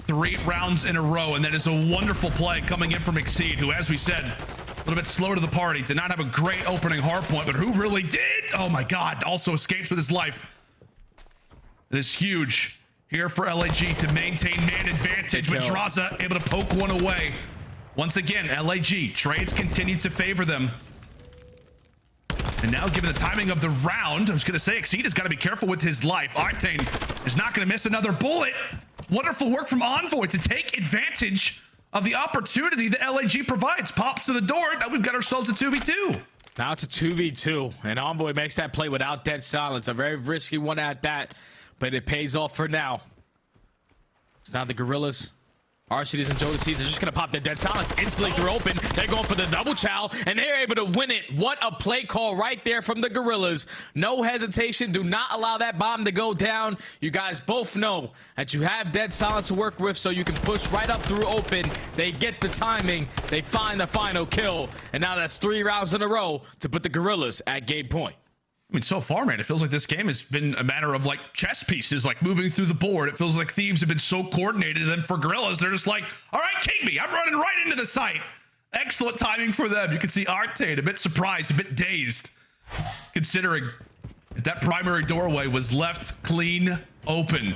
3 rounds in a row, and that is a wonderful play coming in from Exceed, who, as we said, a little bit slow to the party, did not have a great opening hard point, but who really did? Oh my God, also escapes with his life. It is huge here for LAG to maintain man advantage, but Drazah able to poke one away. Once again, LAG trades continue to favor them. And now, given the timing of the round, I was going to say Exceed has got to be careful with his life. Octane is not going to miss another bullet. Wonderful work from Envoy to take advantage of the opportunity that LAG provides. Pops to the door. Now we've got ourselves a 2v2. Now it's a 2v2, and Envoy makes that play without dead silence. A very risky one at that, but it pays off for now. It's now the Guerrillas. Arcides and Jodeci's are just going to pop their dead silence instantly through open. They're going for the double chow, and they're able to win it. What a play call right there from the Guerrillas. No hesitation. Do not allow that bomb to go down. You guys both know that you have dead silence to work with, so you can push right up through open. They get the timing. They find the final kill, and now that's 3 rounds in a row to put the Guerrillas at game point. I mean, so far, man, it feels like this game has been a matter of like chess pieces, like moving through the board. It feels like Thieves have been so coordinated, and then for Guerrillas, they're just like, all right, king me, I'm running right into the site. Excellent timing for them. You can see Octane a bit surprised, a bit dazed, considering that primary doorway was left clean open.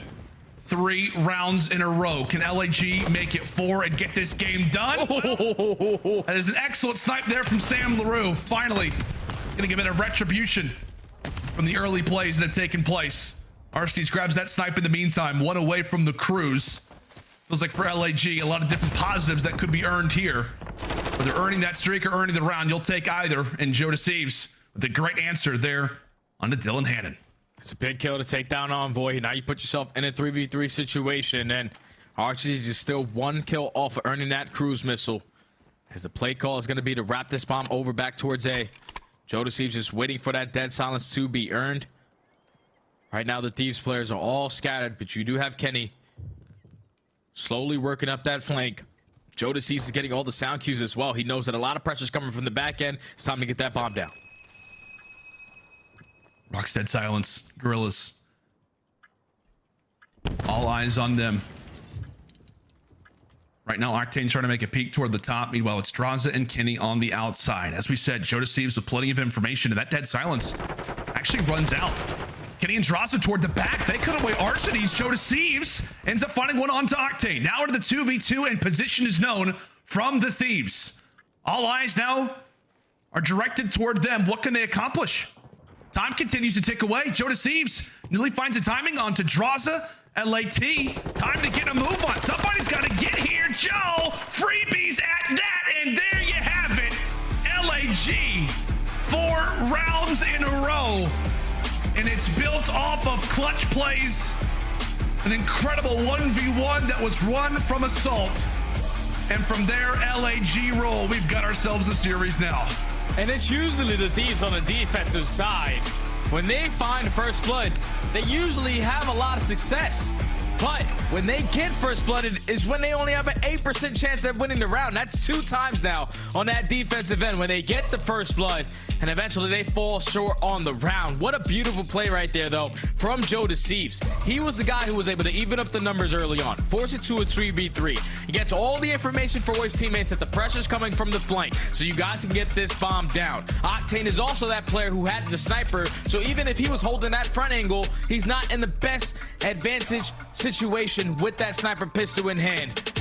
3 rounds in a row. Can LAG make it 4 and get this game done? That is an excellent snipe there from Sam LaRue. Finally, gonna give it a retribution from the early plays that have taken place. Arstees grabs that snipe in the meantime. 1 away from the cruise. Feels like for LAG, a lot of different positives that could be earned here. Whether earning that streak or earning the round, you'll take either. And Joe Deceives with a great answer there on the Dylan Hannon. It's a big kill to take down Envoy. Now you put yourself in a 3v3 situation, and Arstees is still 1 kill off of earning that cruise missile. As the play call is going to be to wrap this bomb over back towards A. Joe Deceives just waiting for that dead silence to be earned. Right now the Thieves players are all scattered, but you do have Kenny slowly working up that flank. Joe Deceives is getting all the sound cues as well. He knows that a lot of pressure is coming from the back end. It's time to get that bomb down. Rock's dead silence. Guerrillas. All eyes on them. Right now, Octane trying to make a peek toward the top. Meanwhile, it's Drazah and Kenny on the outside. As we said, Joe Deceives with plenty of information, and that dead silence actually runs out. Kenny and Drazah toward the back. They cut away Arstees. Joe Deceives ends up finding one onto Octane. Now into the 2v2, and position is known from the Thieves. All eyes now are directed toward them. What can they accomplish? Time continues to tick away. Joe Deceives nearly finds the timing onto Drazah. LAT, time to get a move on. Somebody's got to get here. Joe, freebies at that, and there you have it. LAG, 4 rounds in a row, and it's built off of clutch plays. An incredible 1v1 that was run from Assault, and from there, LAG roll. We've got ourselves a series now. And it's usually the Thieves on the defensive side. When they find first blood, they usually have a lot of success. But when they get first blooded is when they only have an 8% chance of winning the round. That's 2 times now on that defensive end when they get the first blood and eventually they fall short on the round. What a beautiful play right there, though, from Joe Deceives. He was the guy who was able to even up the numbers early on, force it to a 3v3. He gets all the information for his teammates that the pressure's coming from the flank, so you guys can get this bomb down. Octane is also that player who had the sniper, so even if he was holding that front angle, he's not in the best advantage situation with that sniper pistol in hand.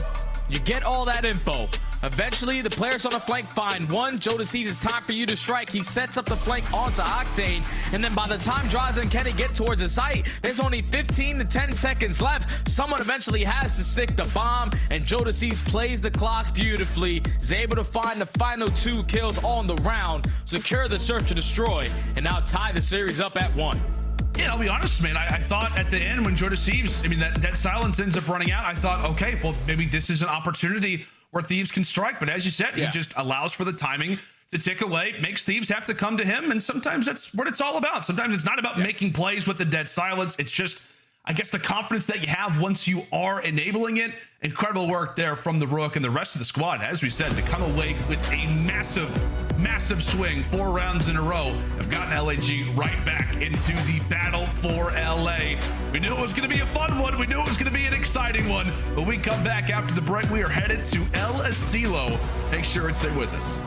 You get all that info. Eventually, the players on the flank find one. Joe Deceives, it's time for you to strike. He sets up the flank onto Octane, and then by the time Drazah and Kenny get towards the site, there's only 15 to 10 seconds left. Someone eventually has to stick the bomb, and Joe Deceives plays the clock beautifully. He's able to find the final 2 kills on the round, secure the search and destroy, and now tie the series up at 1. Yeah, I'll be honest, man. I thought at the end when Joe Deceives, that silence ends up running out, I thought, okay, well, maybe this is an opportunity where Thieves can strike. But as you said, he just allows for the timing to tick away, makes Thieves have to come to him. And sometimes that's what it's all about. Sometimes it's not about making plays with the dead silence. It's just, I guess, the confidence that you have once you are enabling it. Incredible work there from the Røkkr and the rest of the squad, as we said, to come away with a massive swing. 4 rounds in a row have gotten LAG right back into the battle for LA. We knew it was going to be a fun one. We knew it was going to be an exciting one. But we come back after the break. We are headed to El Asilo. Make sure and stay with us.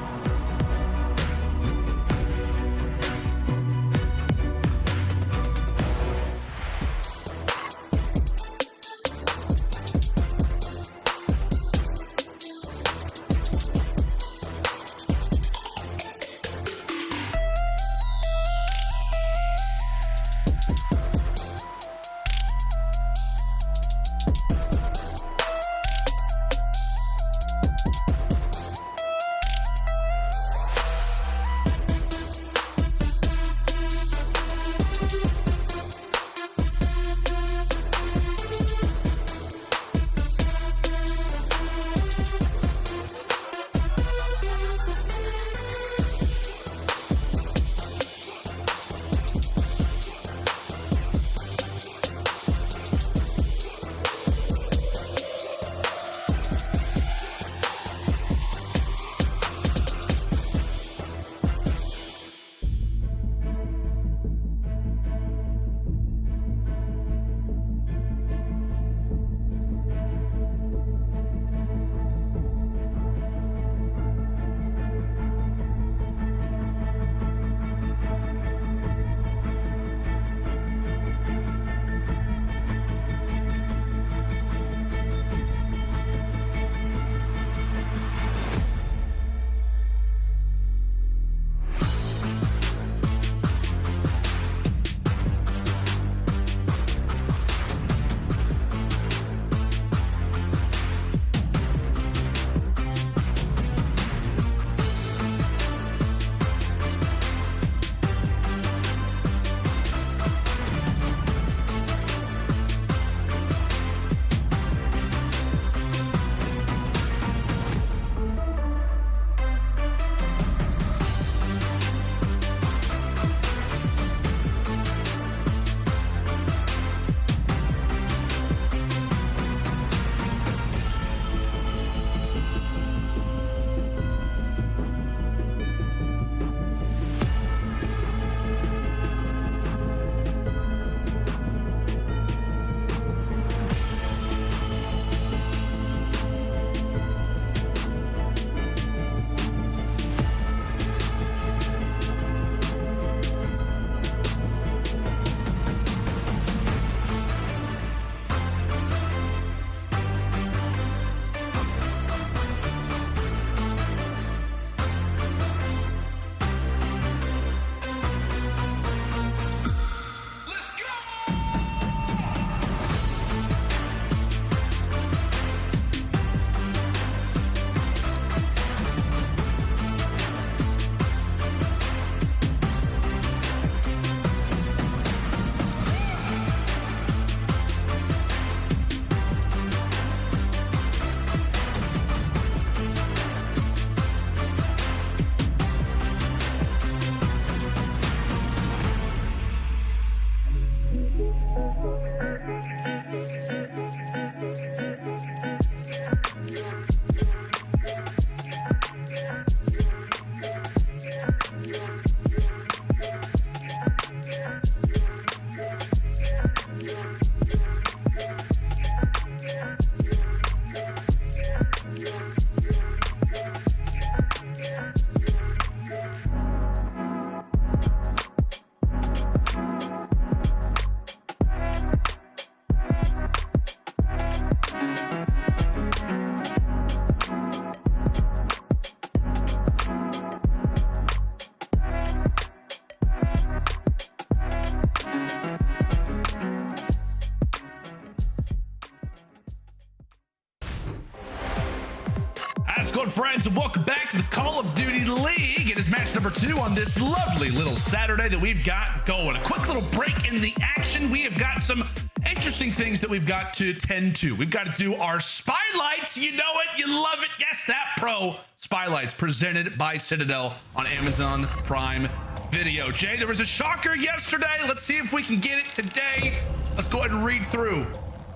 fans, and welcome back to the Call of Duty League. It is match number 2 on this lovely little Saturday that we've got going. A quick little break in the action. We have got some interesting things that we've got to tend to. We've got to do our Spylights. You know it, you love it. Yes, that pro Spylights presented by Citadel on Amazon Prime Video. Jay, there was a shocker yesterday. Let's see if we can get it today. Let's go ahead and read through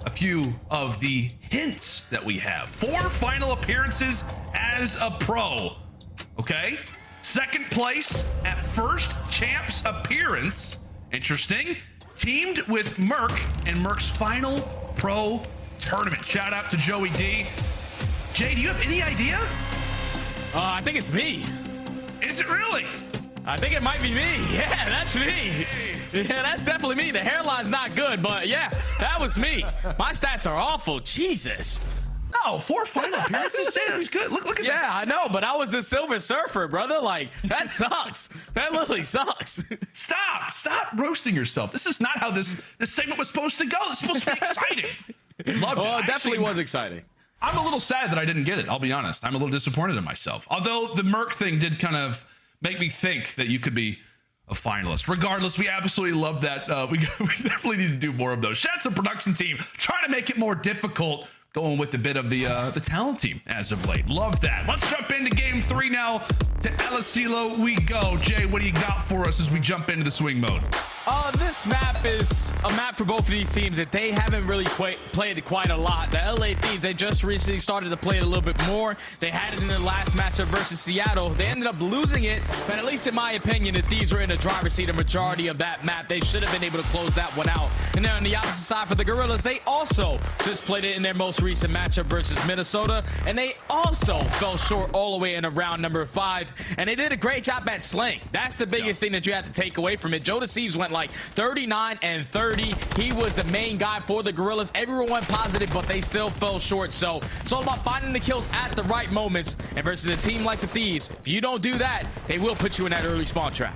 a few of the hints that we have. 4 final appearances as a pro. Okay. 2nd place at first champs appearance. Interesting. Teamed with Merc in Merc's final pro tournament. Shout out to Joey D. Jay, do you have any idea? I think it's me. Is it really? I think it might be me. Yeah, that's me. Yeah, that's definitely me. The hairline's not good, but yeah, that was me. My stats are awful. Jesus. No, 4 final appearances. Jay, that's good. Look at that. Yeah, I know, but I was the Silver Surfer, brother. Like, that sucks. That literally sucks. Stop roasting yourself. This is not how this segment was supposed to go. It's supposed to be exciting. Loved it. Well, it definitely was exciting. I'm a little sad that I didn't get it. I'll be honest. I'm a little disappointed in myself. Although the Merc thing did kind of make me think that you could be a finalist. Regardless, we absolutely love that. We definitely need to do more of those. Shout out to the production team trying to make it more difficult, going with a bit of the talent team as of late. Love that. Let's jump into game 3 now. To El Asilo we go. Jay, what do you got for us as we jump into the swing mode? This map is a map for both of these teams that they haven't really played quite a lot. The LA Thieves, they just recently started to play it a little bit more. They had it in the last matchup versus Seattle. They ended up losing it, but at least in my opinion, the Thieves were in the driver's seat a majority of that map. They should have been able to close that one out. And then on the opposite side for the Guerrillas, they also just played it in their most recent matchup versus Minnesota, and they also fell short all the way in round number 5. And they did a great job at slaying. That's the biggest thing that you have to take away from it. Joe Deceives went like 39 and 30. He was the main guy for the Guerrillas. Everyone went positive, but they still fell short. So it's all about finding the kills at the right moments. And versus a team like the Thieves, if you don't do that, they will put you in that early spawn trap.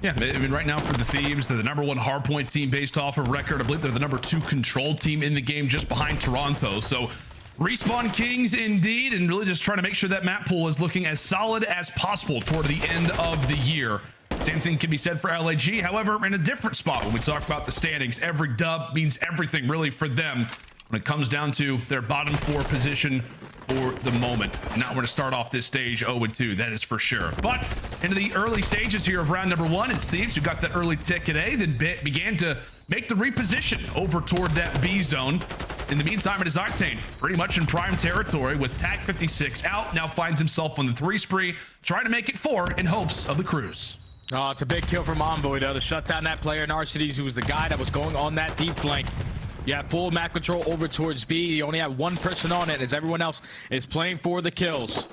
Yeah, I mean, right now for the Thieves, they're the #1 hardpoint team based off of Røkkr. I believe they're the #2 control team in the game, just behind Toronto. So respawn kings indeed, and really just trying to make sure that map pool is looking as solid as possible toward the end of the year. Same thing can be said for LAG. However, in a different spot when we talk about the standings, every dub means everything really for them when it comes down to their bottom 4 position for the moment. Now we're going to start off this stage 0-2, that is for sure. But into the early stages here of round number 1, it's Thieves who got that early ticket A, then began to make the reposition over toward that B zone. In the meantime, it is Octane pretty much in prime territory with TAC 56 out. Now finds himself on the 3 spree, trying to make it 4 in hopes of the cruise. Oh, it's a big kill from Envoy, though, to shut down that player in Arcides, who was the guy that was going on that deep flank. You have full map control over towards B. You only have 1 person on it, as everyone else is playing for the kills.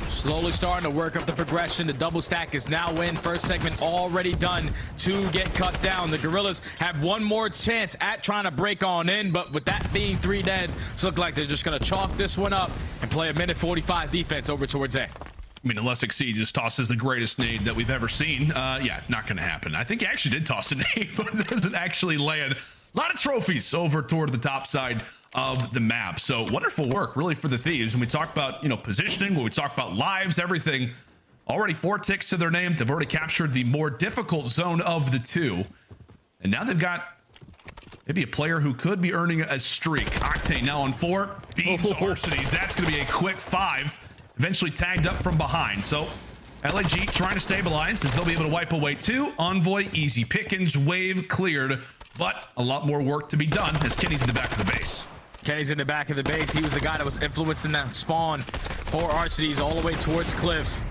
Slowly starting to work up the progression. The double stack is now in. First segment already done to get cut down. The Guerrillas have 1 more chance at trying to break on in, but with that being 3 dead, it's look like they're just going to chalk this one up and play a minute 45 defense over towards A. I mean, unless Xyz just tosses the greatest nade that we've ever seen. Yeah, not going to happen. I think he actually did toss a nade, but it doesn't actually land. A lot of trophies over toward the top side of the map. So wonderful work, really, for the Thieves. When we talk about, positioning, when we talk about lives, everything, already 4 ticks to their name. They've already captured the more difficult zone of the 2. And now they've got maybe a player who could be earning a streak. Octane now on 4. Beams Arcides. That's going to be a quick 5. Eventually tagged up from behind. So LAG trying to stabilize as they'll be able to wipe away 2. Envoy, easy pickings, wave cleared, but a lot more work to be done as Kenny's in the back of the base. Kenny's in the back of the base. He was the guy that was influencing that spawn for Arcides all the way towards Cliff.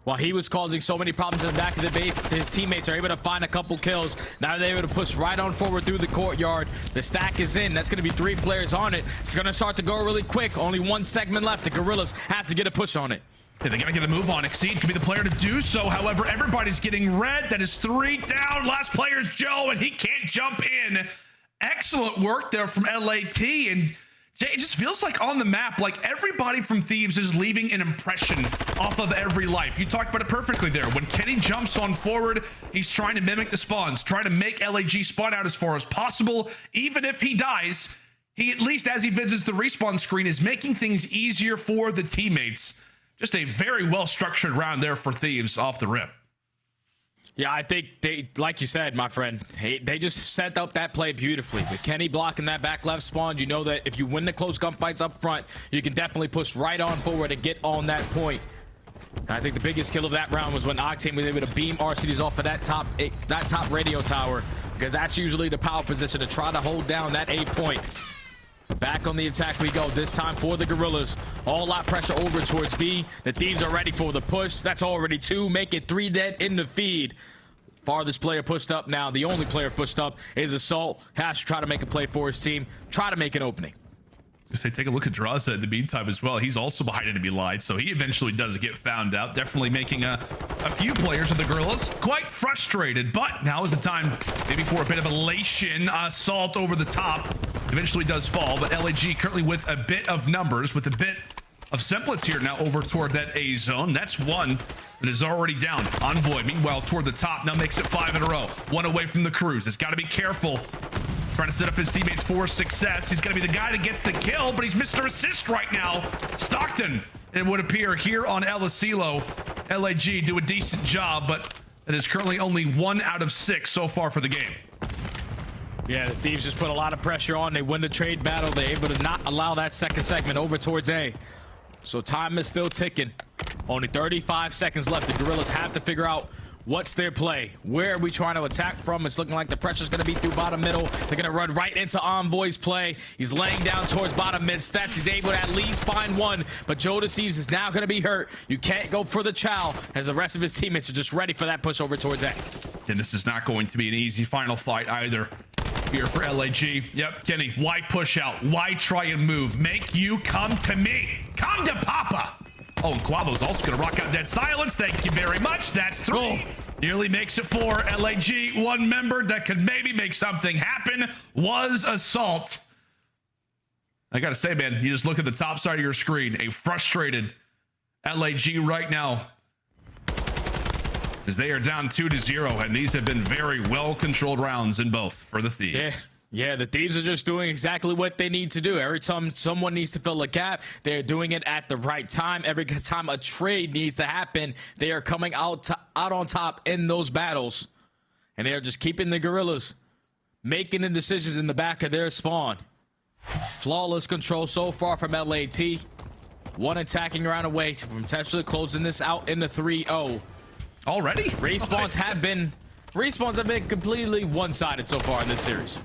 While he was causing so many problems in the back of the base, his teammates are able to find a couple kills. Now they're able to push right on forward through the courtyard. The stack is in. That's going to be 3 players on it. It's going to start to go really quick. Only 1 segment left. The Guerrillas have to get a push on it. Yeah, they got to get a move on. Xyz could be the player to do so. However, everybody's getting red. That is 3 down. Last player's Joe, and he can't jump in. Excellent work there from LAT. And Jay, it just feels like on the map, like everybody from Thieves is leaving an impression off of every life. You talked about it perfectly there. When Kenny jumps on forward, he's trying to mimic the spawns, trying to make LAG spawn out as far as possible. Even if he dies, he, at least as he visits the respawn screen, is making things easier for the teammates. Just a very well-structured round there for Thieves off the rip. Yeah, I think they, like you said, my friend, they just set up that play beautifully. With Kenny blocking that back left spawn, you know that if you win the close gunfights up front, you can definitely push right on forward and get on that point. And I think the biggest kill of that round was when Octane was able to beam RCDs off of that top radio tower, because that's usually the power position to try to hold down that A point. Back on the attack we go, this time for the Guerrillas. All out pressure over towards B. The Thieves are ready for the push. That's already 2. Make it 3 dead in the feed. Farthest player pushed up now. The only player pushed up is Assault. Has to try to make a play for his team. Try to make an opening. Say, take a look at Drazah in the meantime as well. He's also behind enemy line, so he eventually does get found out. Definitely making a few players of the Guerrillas quite frustrated, but now is the time maybe for a bit of elation. Assault over the top eventually does fall, but LAG currently with a bit of numbers, with a bit of semblance here now over toward that A zone. That's one that is already down. Envoy, meanwhile, toward the top, now makes it 5 in a row. One away from the cruise. It's got to be careful. Trying to set up his teammates for success. He's going to be the guy that gets the kill, but he's Mr. Assist right now. Stockton, it would appear, here on El Asilo. LAG do a decent job, but it is currently only 1 out of 6 so far for the game. Yeah, the Thieves just put a lot of pressure on. They win the trade battle. They're able to not allow that second segment over towards A. So time is still ticking. Only 35 seconds left. The Guerrillas have to figure out what's their play. Where are we trying to attack from? It's looking like the pressure's going to be through bottom middle. They're going to run right into Envoy's play. He's laying down towards bottom mid steps. He's able to at least find one, but Joe Deceives is now going to be hurt. You can't go for the chow as the rest of his teammates are just ready for that push over towards A. And this is not going to be an easy final fight either here for LAG. Yep, Kenny, why push out? Why try and move? Make you come to me. Come to Papa. Oh, and Quavo's also going to rock out Dead Silence. Thank you very much. That's 3. Oh. Nearly makes it 4. LAG, one member that could maybe make something happen was Assault. I got to say, man, you just look at the top side of your screen. A frustrated LAG right now, as they are down 2-0, and these have been very well-controlled rounds in both for the Thieves. Yeah, the Thieves are just doing exactly what they need to do. Every time someone needs to fill a gap, they're doing it at the right time. Every time a trade needs to happen, they are coming out on top in those battles. And they are just keeping the Guerrillas making the decisions in the back of their spawn. Flawless control so far from LAT. One attacking round away from potentially closing this out in the 3-0. Already? Respawns have been completely one-sided so far in this series.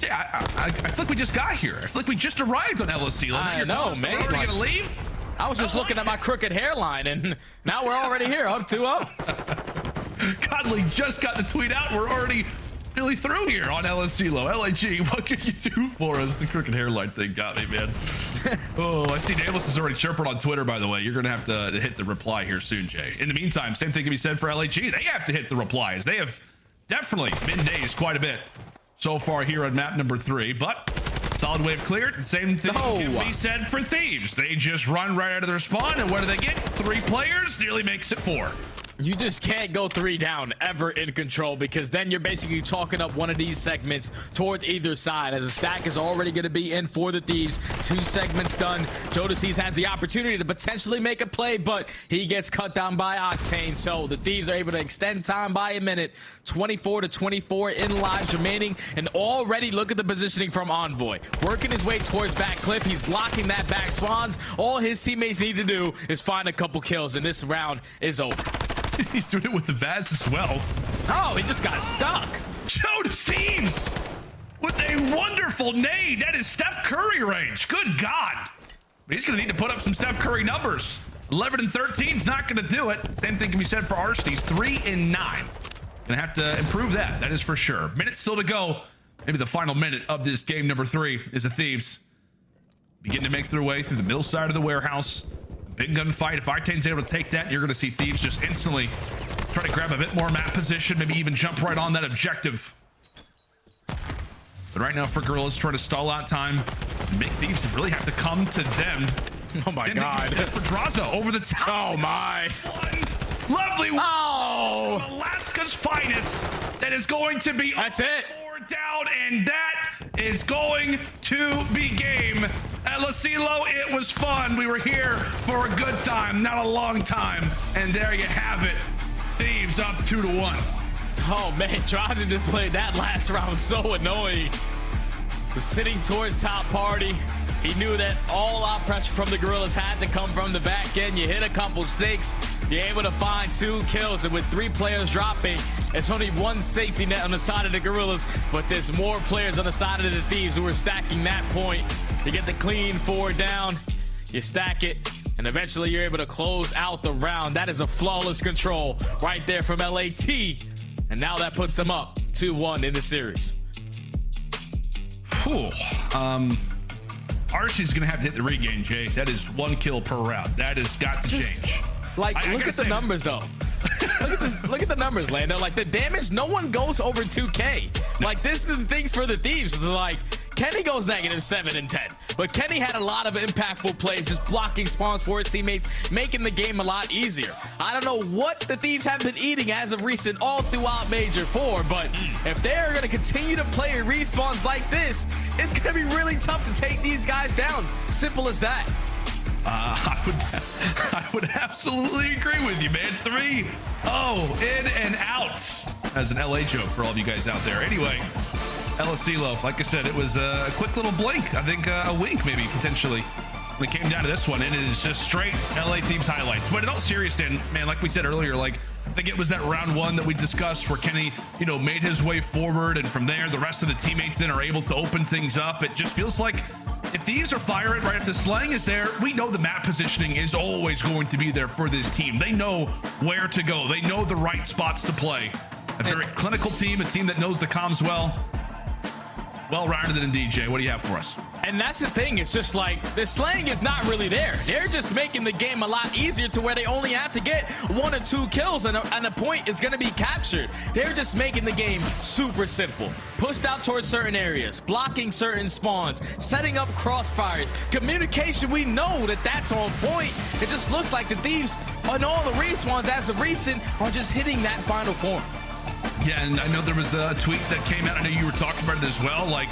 Yeah, I feel like we just got here. I feel like we just arrived on El Asilo. I know, man. We're already gonna leave? I was just looking at my crooked hairline, and now we're already here, up 2-0. Godly just got the tweet out. We're already nearly through here on El Asilo. LAG, what can you do for us? The crooked hairline thing got me, man. Oh, I see Nameless is already chirping on Twitter, by the way. You're going to have to hit the reply here soon, Jay. In the meantime, same thing can be said for LAG. They have to hit the replies. They have definitely been dazed quite a bit so far here on map number 3, but solid wave cleared. Same thing can be said for Thieves. They just run right out of their spawn, and what do they get? 3 players, nearly makes it 4. You just can't go 3 down ever in control, because then you're basically talking up one of these segments towards either side, as a stack is already going to be in for the Thieves. 2 segments done. Joe Deceives has the opportunity to potentially make a play, but he gets cut down by Octane. So the Thieves are able to extend time by a minute. 24-24 in lives remaining, and already look at the positioning from Envoy. Working his way towards back cliff. He's blocking that back spawns. All his teammates need to do is find a couple kills, and this round is over. He's doing it with the Vaz as well. Oh, he just got stuck. Joe Deceives with a wonderful nade. That is Steph Curry range. Good God. He's going to need to put up some Steph Curry numbers. 11 and 13 is not going to do it. Same thing can be said for Arsties. 3 and 9. Going to have to improve that. That is for sure. Minutes still to go. Maybe the final minute of this game number 3 is the Thieves begin to make their way through the middle side of the warehouse. Big gun fight. If Octane's able to take that, you're going to see Thieves just instantly try to grab a bit more map position, maybe even jump right on that objective. But right now for Guerrillas, trying to stall out time, make Thieves really have to come to them. Oh my God. For Drazah over the top. Oh my. One lovely. Oh. Alaska's finest. That is going to be. That's it. 4 down, and that is going to be game. At Lacilo, it was fun. We were here for a good time, not a long time. And there you have it. Thieves up 2-1. Oh man, Drazah just played that last round so annoying. Was sitting towards top party. He knew that all out pressure from the Guerrillas had to come from the back end. You hit a couple stakes, you're able to find 2 kills, and with 3 players dropping, it's only 1 safety net on the side of the Guerrillas, but there's more players on the side of the Thieves who are stacking that point. You get the clean 4 down, you stack it, and eventually you're able to close out the round. That is a flawless control right there from LAT, and now that puts them up 2-1 in the series. Whew. Arshy's gonna have to hit the regain, Jay. That is 1 kill per round. That has got to change. Like, look at the numbers though. Look at the numbers, Lando. Like, the damage, no one goes over 2K. Like, this is the things for the Thieves. It's like, Kenny goes -7 and 10, but Kenny had a lot of impactful plays, just blocking spawns for his teammates, making the game a lot easier. I don't know what the Thieves have been eating as of recent all throughout Major 4, but if they're going to continue to play respawns like this, it's going to be really tough to take these guys down. Simple as that. I would absolutely agree with you, man. 3-0 in and out. As an LA joke for all of you guys out there. Anyway, Lacilo, like I said, it was a quick little blink. I think a wink, maybe, potentially. When it came down to this one, and it is just straight LA Thieves highlights. But in all seriousness, man, like we said earlier, like, I think it was that round 1 that we discussed where Kenny, you know, made his way forward, and from there, the rest of the teammates then are able to open things up. It just feels like if Thieves are firing right, if the slang is there, we know the map positioning is always going to be there for this team. They know where to go. They know the right spots to play. A very clinical team, a team that knows the comms well. Well-rounded indeed, Jay. What do you have for us? And that's the thing. It's just like the slang is not really there. They're just making the game a lot easier to where they only have to get 1 or 2 kills and a point is going to be captured. They're just making the game super simple. Pushed out towards certain areas, blocking certain spawns, setting up crossfires. Communication, we know that that's on point. It just looks like the Thieves on all the respawns as of recent are just hitting that final form. Yeah, and I know there was a tweet that came out. I know you were talking about it as well. Like,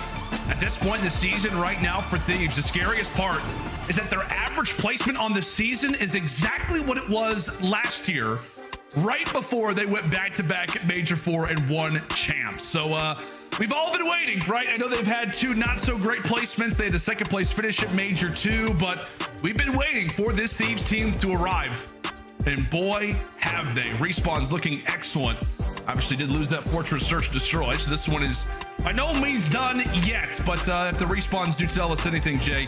at this point in the season right now for Thieves, the scariest part is that their average placement on the season is exactly what it was last year, right before they went back-to-back at Major 4 and won champs. So we've all been waiting, right? I know they've had 2 not-so-great placements. They had the 2nd place finish at Major 2, but we've been waiting for this Thieves team to arrive. And boy, have they. Respawn's looking excellent. Obviously did lose that Fortress Search Destroy, so this one is by no means done yet. But if the respawns do tell us anything, Jay,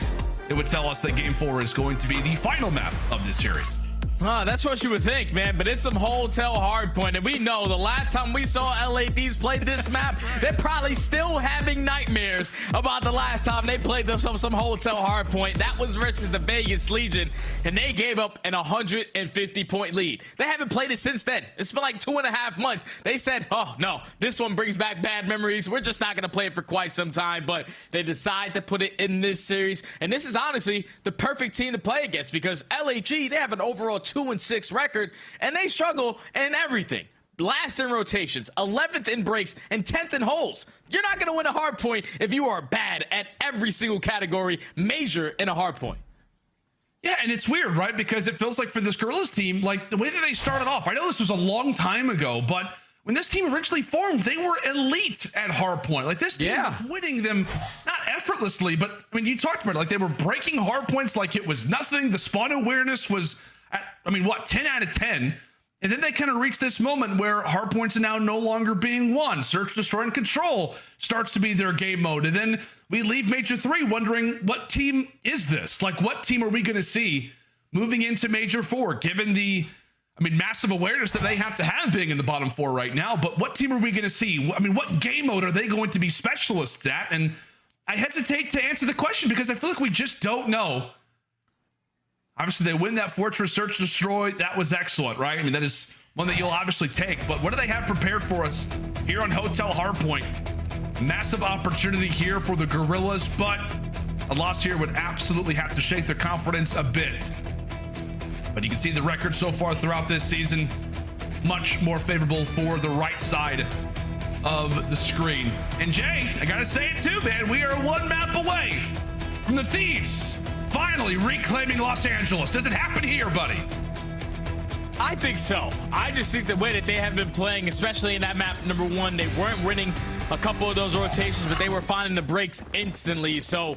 it would tell us that Game 4 is going to be the final map of this series. That's what you would think, man, but it's some hotel hardpoint, and we know the last time we saw LA Thieves play this map, they're probably still having nightmares about the last time they played some hotel hardpoint. That was versus the Vegas Legion, and they gave up an 150-point lead. They haven't played it since then. It's been like 2.5 months. They said, oh, no, this one brings back bad memories. We're just not going to play it for quite some time, but they decide to put it in this series, and this is honestly the perfect team to play against because LAG, they have an overall 2-6 record, and they struggle in everything. Last in rotations, 11th in breaks, and 10th in holes. You're not going to win a hard point if you are bad at every single category, major in a hard point. Yeah, and it's weird, right? Because it feels like for this Guerrillas team, like the way that they started off, I know this was a long time ago, but when this team originally formed, they were elite at hardpoint. Like, this team was winning them, not effortlessly, but I mean, you talked about it, like they were breaking hardpoints like it was nothing. The spawn awareness was at, I mean, what, 10 out of 10? And then they kind of reached this moment where hardpoints are now no longer being won. Search, Destroy, and Control starts to be their game mode. And then we leave Major 3 wondering, what team is this? Like, what team are we going to see moving into Major 4, given the, I mean, massive awareness that they have to have being in the bottom 4 right now? But what team are we going to see? I mean, what game mode are they going to be specialists at? And I hesitate to answer the question because I feel like we just don't know. Obviously, they win that Fortress Search Destroy. That was excellent, right? I mean, that is one that you'll obviously take. But what do they have prepared for us here on Hotel Hardpoint? Massive opportunity here for the Guerrillas, but a loss here would absolutely have to shake their confidence a bit. But you can see the record so far throughout this season, much more favorable for the right side of the screen. And Jay, I gotta say it too, man. We are one map away from the Thieves finally reclaiming Los Angeles. Does it happen here, buddy? I think so. I just think the way that they have been playing, especially in that map number 1, they weren't winning a couple of those rotations, but they were finding the breaks instantly. So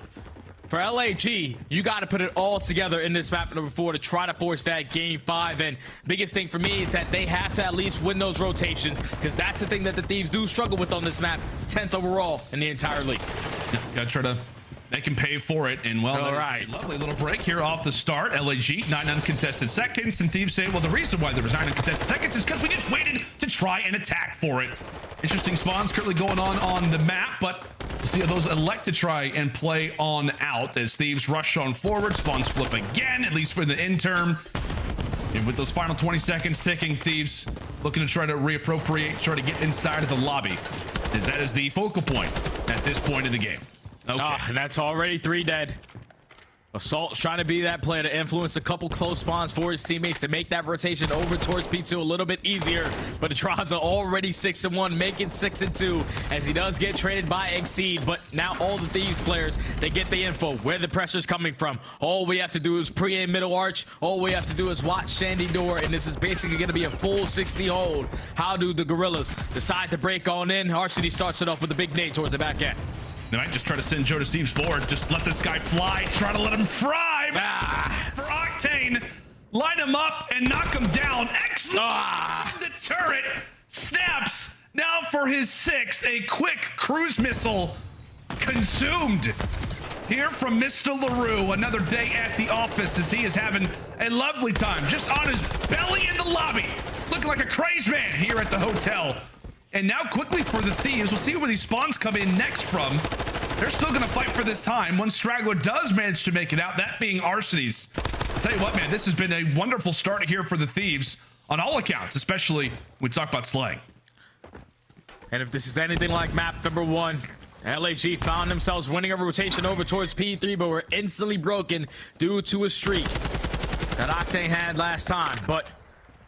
for LAG, you got to put it all together in this map number 4 to try to force that game 5. And biggest thing for me is that they have to at least win those rotations, because that's the thing that the Thieves do struggle with on this map. 10th overall in the entire league. Gotta try to make him pay for it. And well, all right, lovely little break here off the start. LAG 9 uncontested seconds, and Thieves say, well, the reason why there was 9 uncontested seconds is because we just waited to try and attack for it. Interesting spawns currently going on the map, but we'll see how those elect to try and play on out as Thieves rush on forward. Spawns flip again, at least for the interim. And with those final 20 seconds ticking, Thieves looking to try to reappropriate, try to get inside of the lobby, as that is the focal point at this point in the game. Okay. And that's already 3 dead. Assault's trying to be that player to influence a couple close spawns for his teammates to make that rotation over towards P2 a little bit easier. But Drazah already 6-1, making 6-2 as he does get traded by Exceed. But now all the Thieves players, they get the info where the pressure's coming from. All we have to do is pre-aim middle arch. All we have to do is watch Shandy door, and this is basically going to be a full 60 hold. How do the Guerrillas decide to break on in? RCD starts it off with a big nade towards the back end. They might just try to send Joe to Steve's forward. Just let this guy fly. Try to let him fry. For Octane. Line him up and knock him down. Excellent. The turret snaps. Now for his 6th. A quick cruise missile consumed. Here from Mr. LaRue. Another day at the office as he is having a lovely time. Just on his belly in the lobby. Looking like a crazed man here at the hotel. And now quickly for the Thieves, we'll see where these spawns come in next from. They're still going to fight for this time. One straggler does manage to make it out, that being Arcedy's. I'll tell you what, man, this has been a wonderful start here for the Thieves on all accounts, especially when we talk about slaying. And if this is anything like map number 1, LAG found themselves winning a rotation over towards P3, but were instantly broken due to a streak that Octane had last time. But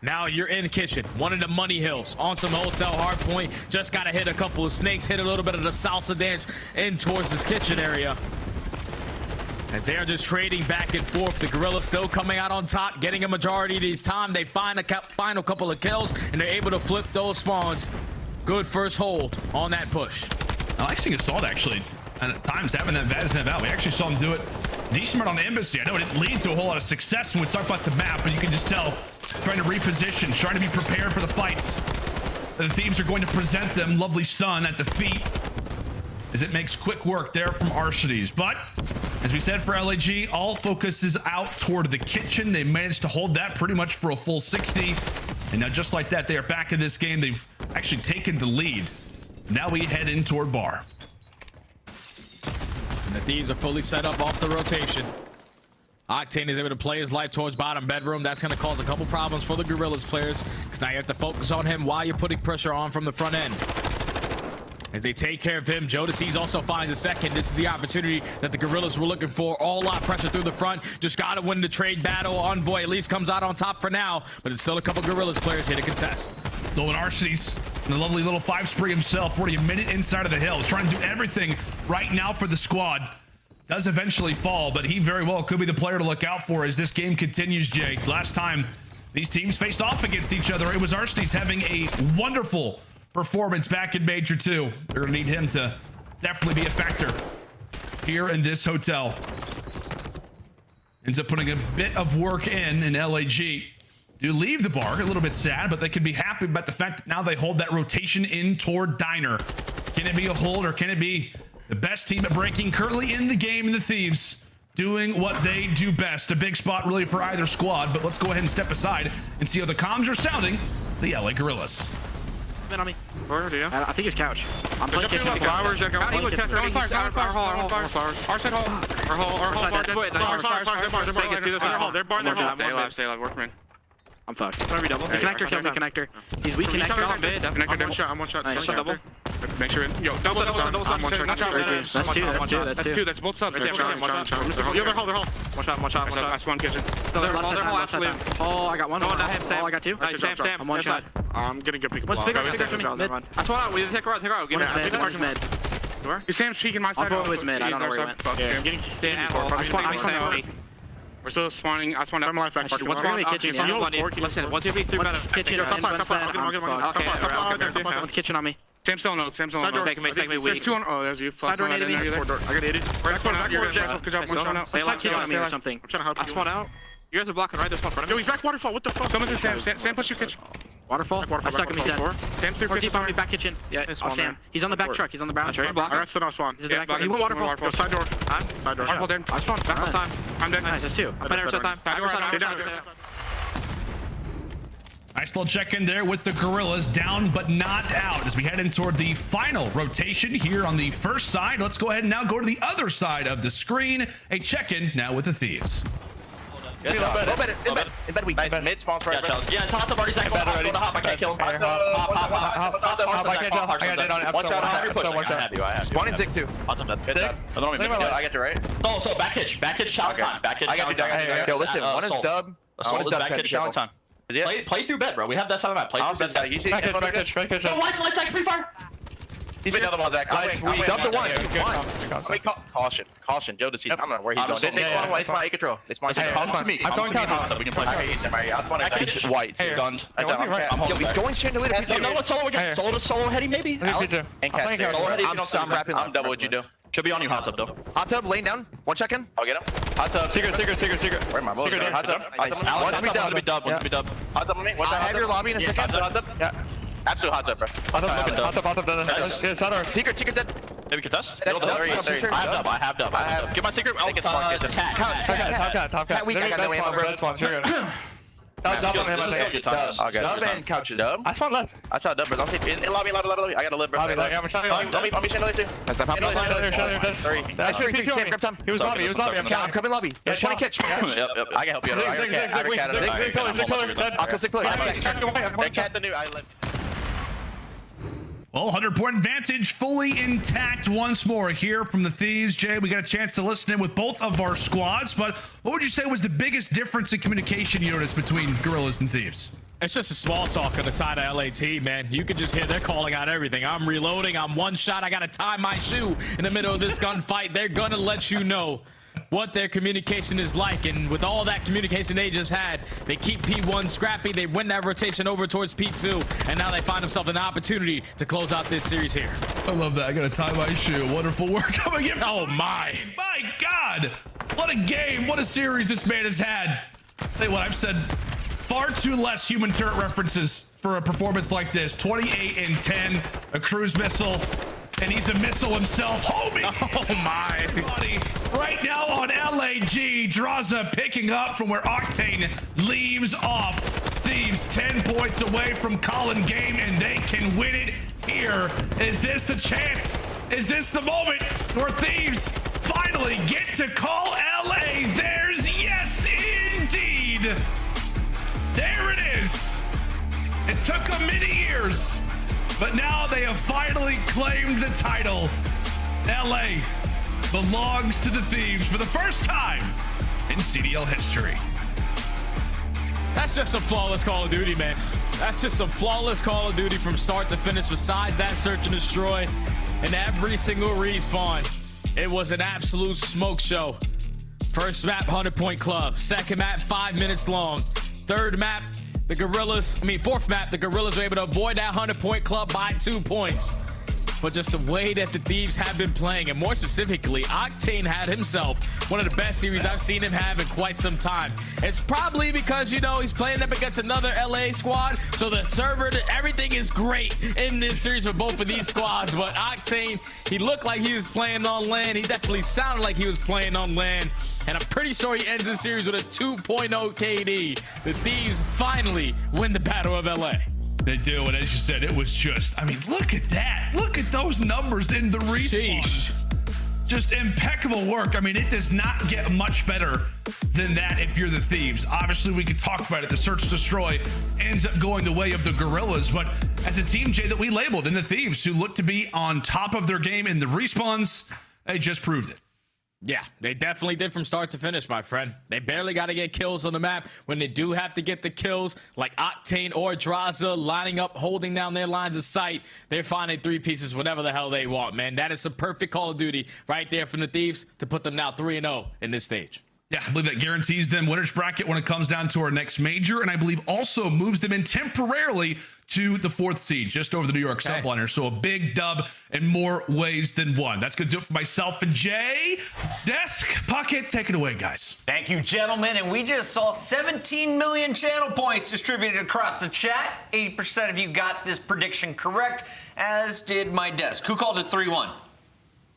now you're in the kitchen, one of the money hills, on some hotel hard point. Just got to hit a couple of snakes, hit a little bit of the salsa dance in towards this kitchen area. As they are just trading back and forth, the Guerrillas still coming out on top, getting a majority of these time. They find a final couple of kills, and they're able to flip those spawns. Good first hold on that push. I like seeing Assault actually, and at times having that Vaznev out. We actually saw him do it decent amount on aBeZy. I know it didn't lead to a whole lot of success when we talk about the map, but you can just tell trying to reposition, trying to be prepared for the fights. The Thieves are going to present them. Lovely stun at the feet as it makes quick work there from Arcedy's. But as we said for LAG, all focus is out toward the kitchen. They managed to hold that pretty much for a full 60. And now just like that, they are back in this game. They've actually taken the lead. Now we head in toward bar. And the Thieves are fully set up off the rotation. Octane is able to play his life towards bottom bedroom. That's going to cause a couple problems for the Guerrillas players, because now you have to focus on him while you're putting pressure on from the front end. As they take care of him, Jodeci's also finds a second. This is the opportunity that the Guerrillas were looking for. All out pressure through the front. Just got to win the trade battle. Envoy at least comes out on top for now, but it's still a couple Guerrillas players here to contest. Nolan Arcedy's and the lovely little 5 spree himself, 40 a minute inside of the hill. He's trying to do everything right now for the squad. Does eventually fall, but he very well could be the player to look out for as this game continues, Jay. Last time these teams faced off against each other, it was Arcedy's having a wonderful performance back in Major 2. They're gonna need him to definitely be a factor here in this hotel. Ends up putting a bit of work in LAG. Do leave the bar, a little bit sad, but they can be happy about the fact that now they hold that rotation in toward Diner. Can it be a hold, or can it be the best team at breaking currently in the game, the Thieves, doing what they do best? A big spot really for either squad, but let's go ahead and step aside and see how the comms are sounding. The LA Guerrillas. On me. Where do you? I think it's couch. I'm playing flowers. Our side hole. They're barring their hole. Stay alive. Workman. I'm fucked. The connector killed me. Connector. He's weak. Connector. I'm one shot. Nice. Double. Make sure. Yo, double. I'm one shot. That's two. That's both subs. You have their hole. One shot. I spawned kitchen. They're all actually. Oh, I got one. Oh, I got two. Nice, Sam. I'm one shot. I'm gonna get pick a block. Pick up mid. I spawned out. We take her out. Give me mid. Sam's peeking my side. I'll go with mid. I don't know where he went. Yeah, I'm getting. I spawned. We're still spawning. I spawned out. What's going to be kitchen? Listen, what's your V3 better? Kitchen. Okay, kitchen on me. Sam's still no. Mistake me weak. There's two on. Oh, there's you. I got 80. We're spawned out. Good job. One shot out. Stay on me or something. I'm trying to help you. I spawned out. You guys are blocking right. There's one front of me. Yo, he's back waterfall. What the fuck? Someone's in Sam. Sam, push your kitchen. Waterfall. I stuck him. He's dead. Sam's through kitchen. Deep on me. Back kitchen. Yeah, Sam. He's on the back truck. He's on the brown truck. Alright, still not spawn. He went waterfall. Go side door. Side door. Waterfall dead. I spawned. Back time. I'm dead. Nice. That's two. I played every time. Nice little check in there with the Guerrillas, down but not out as we head in toward the final rotation here on the first side. Let's go ahead and now go to the other side of the screen. A check-in now with the Thieves. In bed weak. Nice. Mid spawn for Yeah, it's hot up already. Zach, go to hop. I can't kill him. Hop. I can't tell. I got dead on it. One shot. I have you. Spawning Zig too. Hot's up dead. Sick. I get you right. Oh, so back hitch shot time. Back hitch. I got you. Yo, listen. One is dub. One is dub. Back hitch shot time. Play through bed, bro. We have that side of the map. Play through bed. Back hitch. No, lights, Zach, pre-fire. He's another one, Zach. We dubbed the one. Caution. Joe, I don't know where he's going. They spawn away. It's my A control. They spawn to me. I'm going counter. We can play. I spawn it. White. Gunned. Yo, he's going chandelier. No, what solo again? Solo to solo heady, maybe? I'm double what you do. Should be on you, hot tub though. Hot tub, laying down. One check in. I'll get him. Hot tub. Secret. Where am I? Hot tub. Wants to be dub. Hot tub on me. I have your lobby in a second. Hot tub. Yeah. Absolute hot tub, bro. Hot tub. Secret dead. Maybe contest? I have dub. Give my secret. Cat weak. I got no ammo, bro. Dub and couches. Dub? I spawned left. I shot dub, bro. Don't take in lobby. I got a lip, bro. Let me chandelier too. I popped Grab time. He was lobby. I'm coming lobby. There's 20 catch. Yep. I can help you. I'll go 6 players. Cat the new. Well, 100-point advantage fully intact once more here from the Thieves. Jay, we got a chance to listen in with both of our squads, but what would you say was the biggest difference in communication you noticed between Guerrillas and Thieves? It's just a small talk on the side of LAT, man. You can just hear they're calling out everything. I'm reloading. I'm one shot. I got to tie my shoe in the middle of this gunfight. They're going to let you know what their communication is like, and with all that communication they just had, they keep P1 scrappy. They win that rotation over towards P2, and now they find themselves an opportunity to close out this series here. I love that. I gotta tie my shoe. Wonderful work coming in. Oh my God, what a game, what a series this man has had. Tell you what, I've said far too less human turret references for a performance like this. 28 and 10, a cruise missile, and he's a missile himself. Homie. Oh my. Buddy. Right now on LAG, Drazah picking up from where Octane leaves off. Thieves 10 points away from calling game, and they can win it here. Is this the chance? Is this the moment where Thieves finally get to call LA theirs? Yes, indeed. There it is. It took them many years, but now they have finally claimed the title. LA belongs to the Thieves for the first time in CDL history. That's just some flawless Call of Duty, man. That's just some flawless Call of Duty from start to finish. Besides that search and destroy and every single respawn, it was an absolute smoke show. First map, 100-point club. Second map, 5 minutes long. Third map, fourth map, the Guerrillas were able to avoid that 100-point club by 2 points. But just the way that the Thieves have been playing, and more specifically, Octane had himself one of the best series I've seen him have in quite some time. It's probably because, you know, he's playing up against another LA squad, so the server, everything is great in this series for both of these squads. But Octane, he looked like he was playing on land. He definitely sounded like he was playing on land. And I'm pretty sure he ends the series with a 2.0 KD. The Thieves finally win the Battle of LA. They do, and as you said, it was just, I mean, look at that. Look at those numbers in the respawns. Just impeccable work. I mean, it does not get much better than that if you're the Thieves. Obviously, we could talk about it. The search destroy ends up going the way of the Guerrillas, but as a team, Jay, that we labeled in the Thieves, who look to be on top of their game in the respawns, they just proved it. Yeah, they definitely did from start to finish, my friend. They barely got to get kills on the map. When they do have to get the kills, like Octane or Drazah lining up, holding down their lines of sight, they're finding 3 pieces whenever the hell they want, man. That is some perfect Call of Duty right there from the Thieves to put them now 3-0 in this stage. Yeah, I believe that guarantees them winners bracket when it comes down to our next major, and I believe also moves them in temporarily to the 4th seed, just over the New York Subliners. So a big dub in more ways than one. That's going to do it for myself and Jay. Desk, Pocket, take it away, guys. Thank you, gentlemen. And we just saw 17 million channel points distributed across the chat. 80% of you got this prediction correct, as did my desk. Who called it 3-1?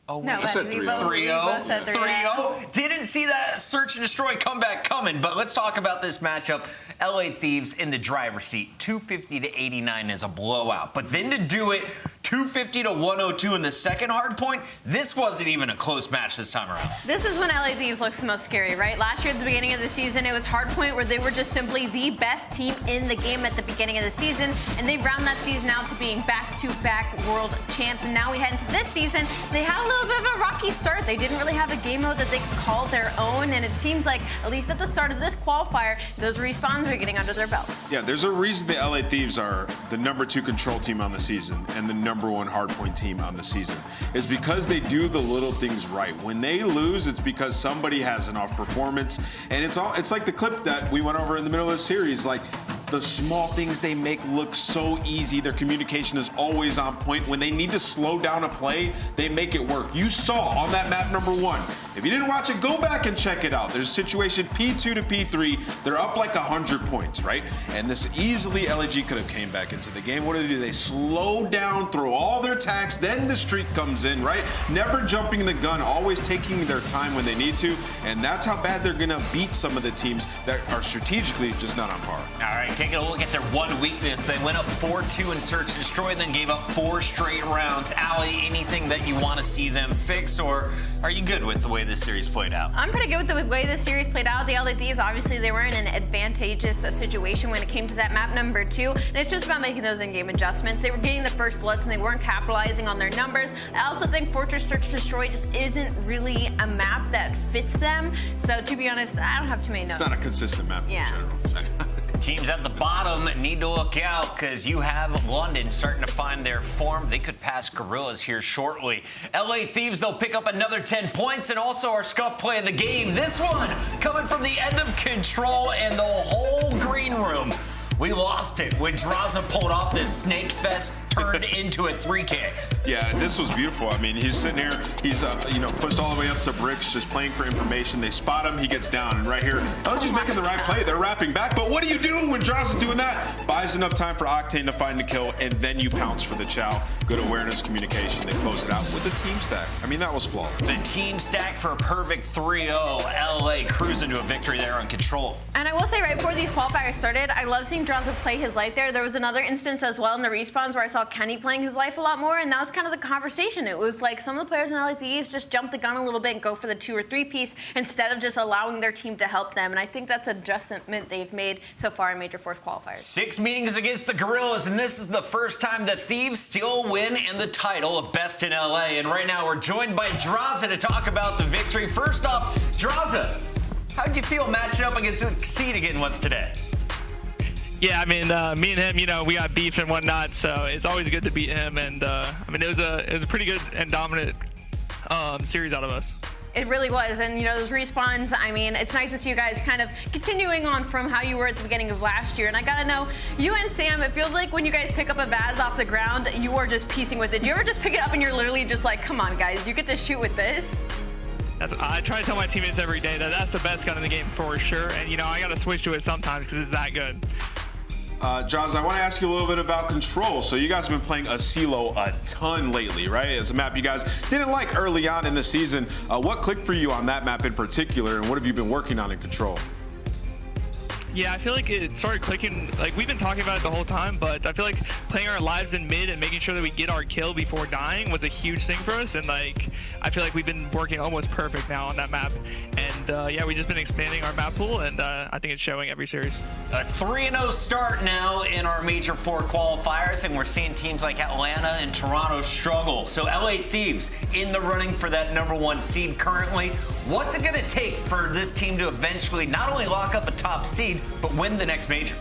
Oh, no, I said 3-0. 3-0. Didn't see that search and destroy comeback coming, but let's talk about this matchup. LA Thieves in the driver's seat. 250 to 89 is a blowout. But then to do it 250 to 102 in the second hard point, this wasn't even a close match this time around. This is when LA Thieves looks the most scary, right? Last year at the beginning of the season, it was hard point where they were just simply the best team in the game at the beginning of the season, and they round that season out to being back-to-back world champs. And now we head into this season, they had a little bit of a rocky start. They didn't really have a game mode that they could call their own, and it seems like, at least at the start of this qualifier, those respawns are getting under their belt. Yeah, there's a reason the LA Thieves are the #2 control team on the season and the #1 hardpoint team on the season. It's because they do the little things right. When they lose, it's because somebody has an off performance, and it's like the clip that we went over in the middle of the series. Like, the small things they make look so easy. Their communication is always on point. When they need to slow down a play, they make it work. You saw on that map #1. If you didn't watch it, go back and check it out. There's a situation P2 to P3. They're up like 100 points, right? And this easily LAG could have came back into the game. What do? They slow down, throw all their attacks, then the streak comes in, right? Never jumping the gun, always taking their time when they need to. And that's how bad they're gonna beat some of the teams that are strategically just not on par. All right, taking a look at their one weakness. They went up 4-2 in Search and Destroy, then gave up 4 straight rounds. Allie, anything that you want to see them fix, or are you good with the way this series played out? I'm pretty good with the way this series played out. The LA Thieves, obviously, they were in an advantageous situation when it came to that map #2, and it's just about making those in-game adjustments. They were getting the first bloods, and they weren't capitalizing on their numbers. I also think Fortress Search Destroy just isn't really a map that fits them. So, to be honest, I don't have too many notes. It's not a consistent map in general. Teams at the bottom need to look out, because you have London starting to find their form. They could pass Guerrillas here shortly. LA Thieves, they'll pick up another 10 points, and also our scuff play of the game. This one coming from the end of control and the whole green room. We lost it when Drazah pulled off this snake fest, turned into a 3K. Yeah, this was beautiful. I mean, he's sitting here, he's pushed all the way up to bricks, just playing for information. They spot him, he gets down, and right here, just making the right play. They're wrapping back, but what do you do when Drazah's doing that? Buys enough time for Octane to find the kill, and then you pounce for the chow. Good awareness, communication. They close it out with the team stack. I mean, that was flawed. The team stack for a perfect 3-0. LA cruising to a victory there on control. And I will say, right before these qualifiers started, I love seeing Drazah play his life there. There was another instance as well in the respawns where I saw Kenny playing his life a lot more, and that was kind of the conversation. It was like some of the players in LA Thieves just jump the gun a little bit and go for the 2 or 3 piece instead of just allowing their team to help them. And I think that's an adjustment they've made so far in Major IV Qualifiers. 6 meetings against the Guerrillas, and this is the first time the Thieves still win in the title of Best in LA. And right now we're joined by Drazah to talk about the victory. First off, Drazah, how'd you feel matching up against Seed again once today? Yeah, I mean, me and him, we got beef and whatnot, so it's always good to beat him. And I mean, it was a pretty good and dominant series out of us. It really was, and those respawns, I mean, it's nice to see you guys kind of continuing on from how you were at the beginning of last year. And I gotta know, you and Sam, it feels like when you guys pick up a Vaz off the ground, you are just piecing with it. Do you ever just pick it up and you're literally just like, come on guys, you get to shoot with this? I try to tell my teammates every day that that's the best gun in the game for sure. And I gotta switch to it sometimes because it's that good. Drazah, I want to ask you a little bit about control. So you guys have been playing Asilo a ton lately, right? It's a map you guys didn't like early on in the season. What clicked for you on that map in particular, and what have you been working on in control? Yeah, I feel like it started clicking. Like, we've been talking about it the whole time, but I feel like playing our lives in mid and making sure that we get our kill before dying was a huge thing for us. And like, I feel like we've been working almost perfect now on that map. And yeah, we've just been expanding our map pool, and I think it's showing every series. A 3-0 start now in our Major IV qualifiers, and we're seeing teams like Atlanta and Toronto struggle. So LA Thieves in the running for that #1 seed currently. What's it gonna take for this team to eventually not only lock up a top seed, but win the next major?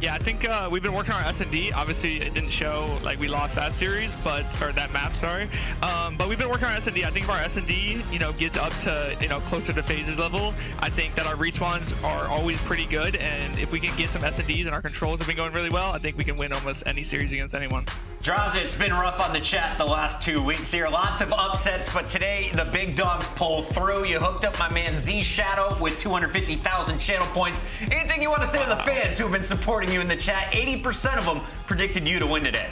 Yeah, I think we've been working on our S&D. Obviously, it didn't show, like, we lost that series, or that map, sorry. But we've been working on our S&D. I think if our S&D, you know, gets up to, you know, closer to FaZe's level, I think that our respawns are always pretty good. And if we can get some S&Ds and our controls have been going really well, I think we can win almost any series against anyone. Drazah, it's been rough on the chat the last 2 weeks here. Lots of upsets, but today the big dogs pull through. You hooked up my man Z Shadow with 250,000 channel points. Anything you want to say to the fans who have been supporting you in the chat? 80% of them predicted you to win today.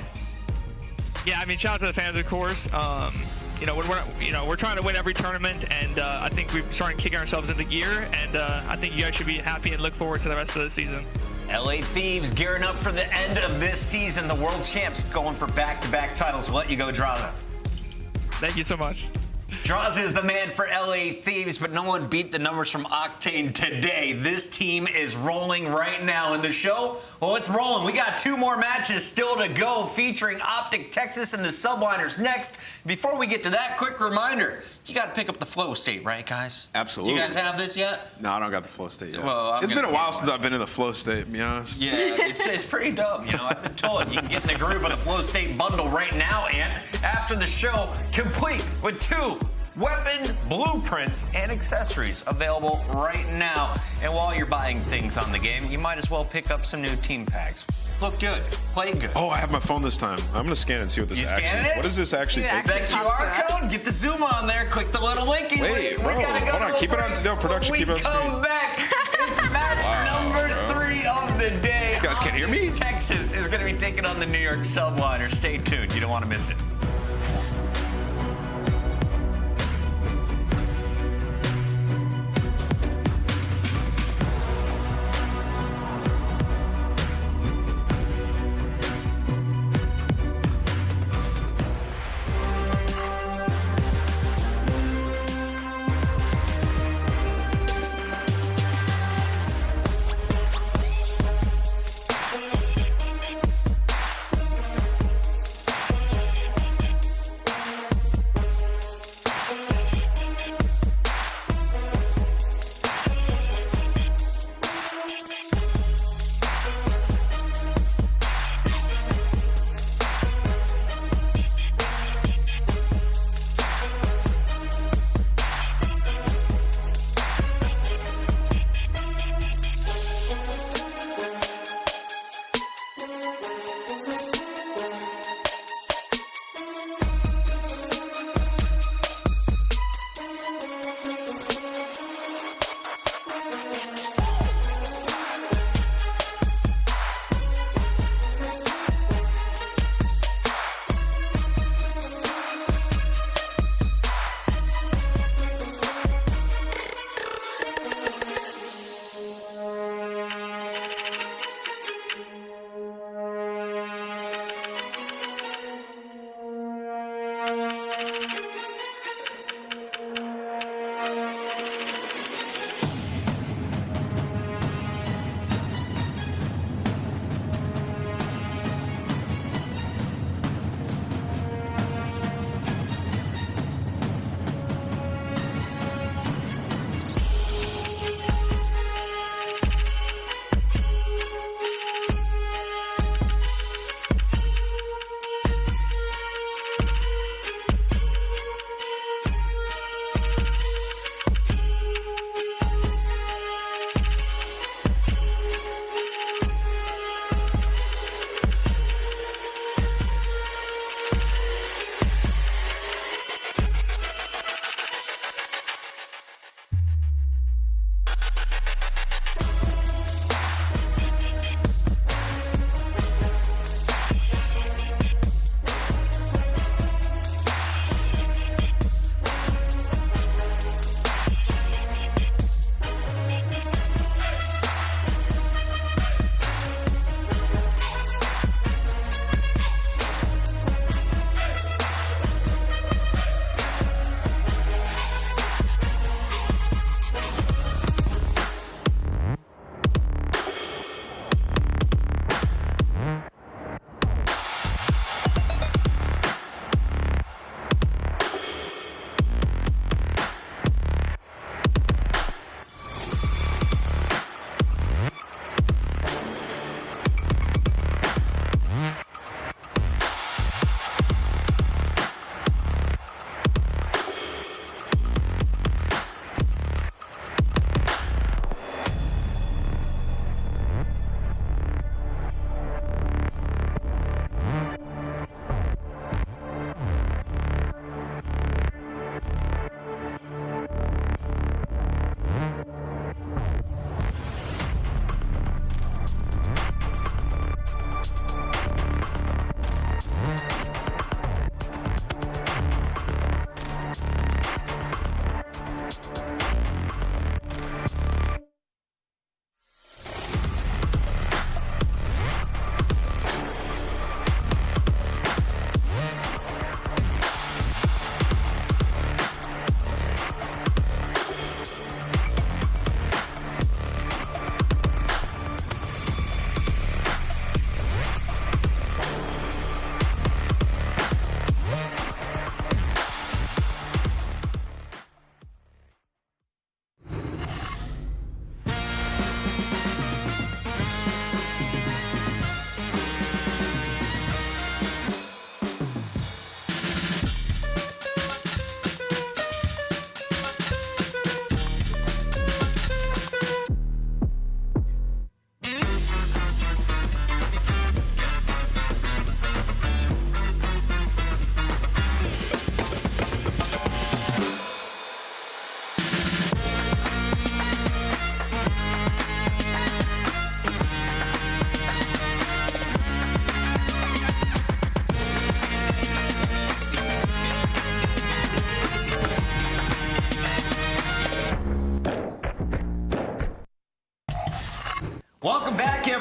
Yeah, I mean, shout out to the fans, of course. You know, we're trying to win every tournament, and I think we've started kicking ourselves into gear. And I think you guys should be happy and look forward to the rest of the season. LA Thieves gearing up for the end of this season. The world champs going for back-to-back titles. We'll let you go, Drazah. Thank you so much. Drazah is the man for LA Thieves, but no one beat the numbers from Octane today. This team is rolling right now in the show. Well, it's rolling. We got 2 more matches still to go, featuring OpTic Texas and the Subliners next. Before we get to that, quick reminder, you got to pick up the flow state, right, guys? Absolutely. You guys have this yet? No, I don't got the flow state yet. Well, it's been a while since I've been in the flow state, to be honest. Yeah, it's pretty dumb. You know, I've been told you can get in the groove of the flow state bundle right now, and after the show, complete with 2 weapon blueprints and accessories available right now. And while you're buying things on the game, you might as well pick up some new team packs. Look good, play good. Oh, I have my phone this time. I'm gonna scan and see what this actually. What does this actually take? That QR code, get the zoom on there, click the little linky. Wait, bro, hold on, keep it on production, keep it on screen. Come back. It's match number 3 of the day. You guys can't hear me? Texas is gonna be taking on the New York Subliners. Stay tuned, you don't want to miss it.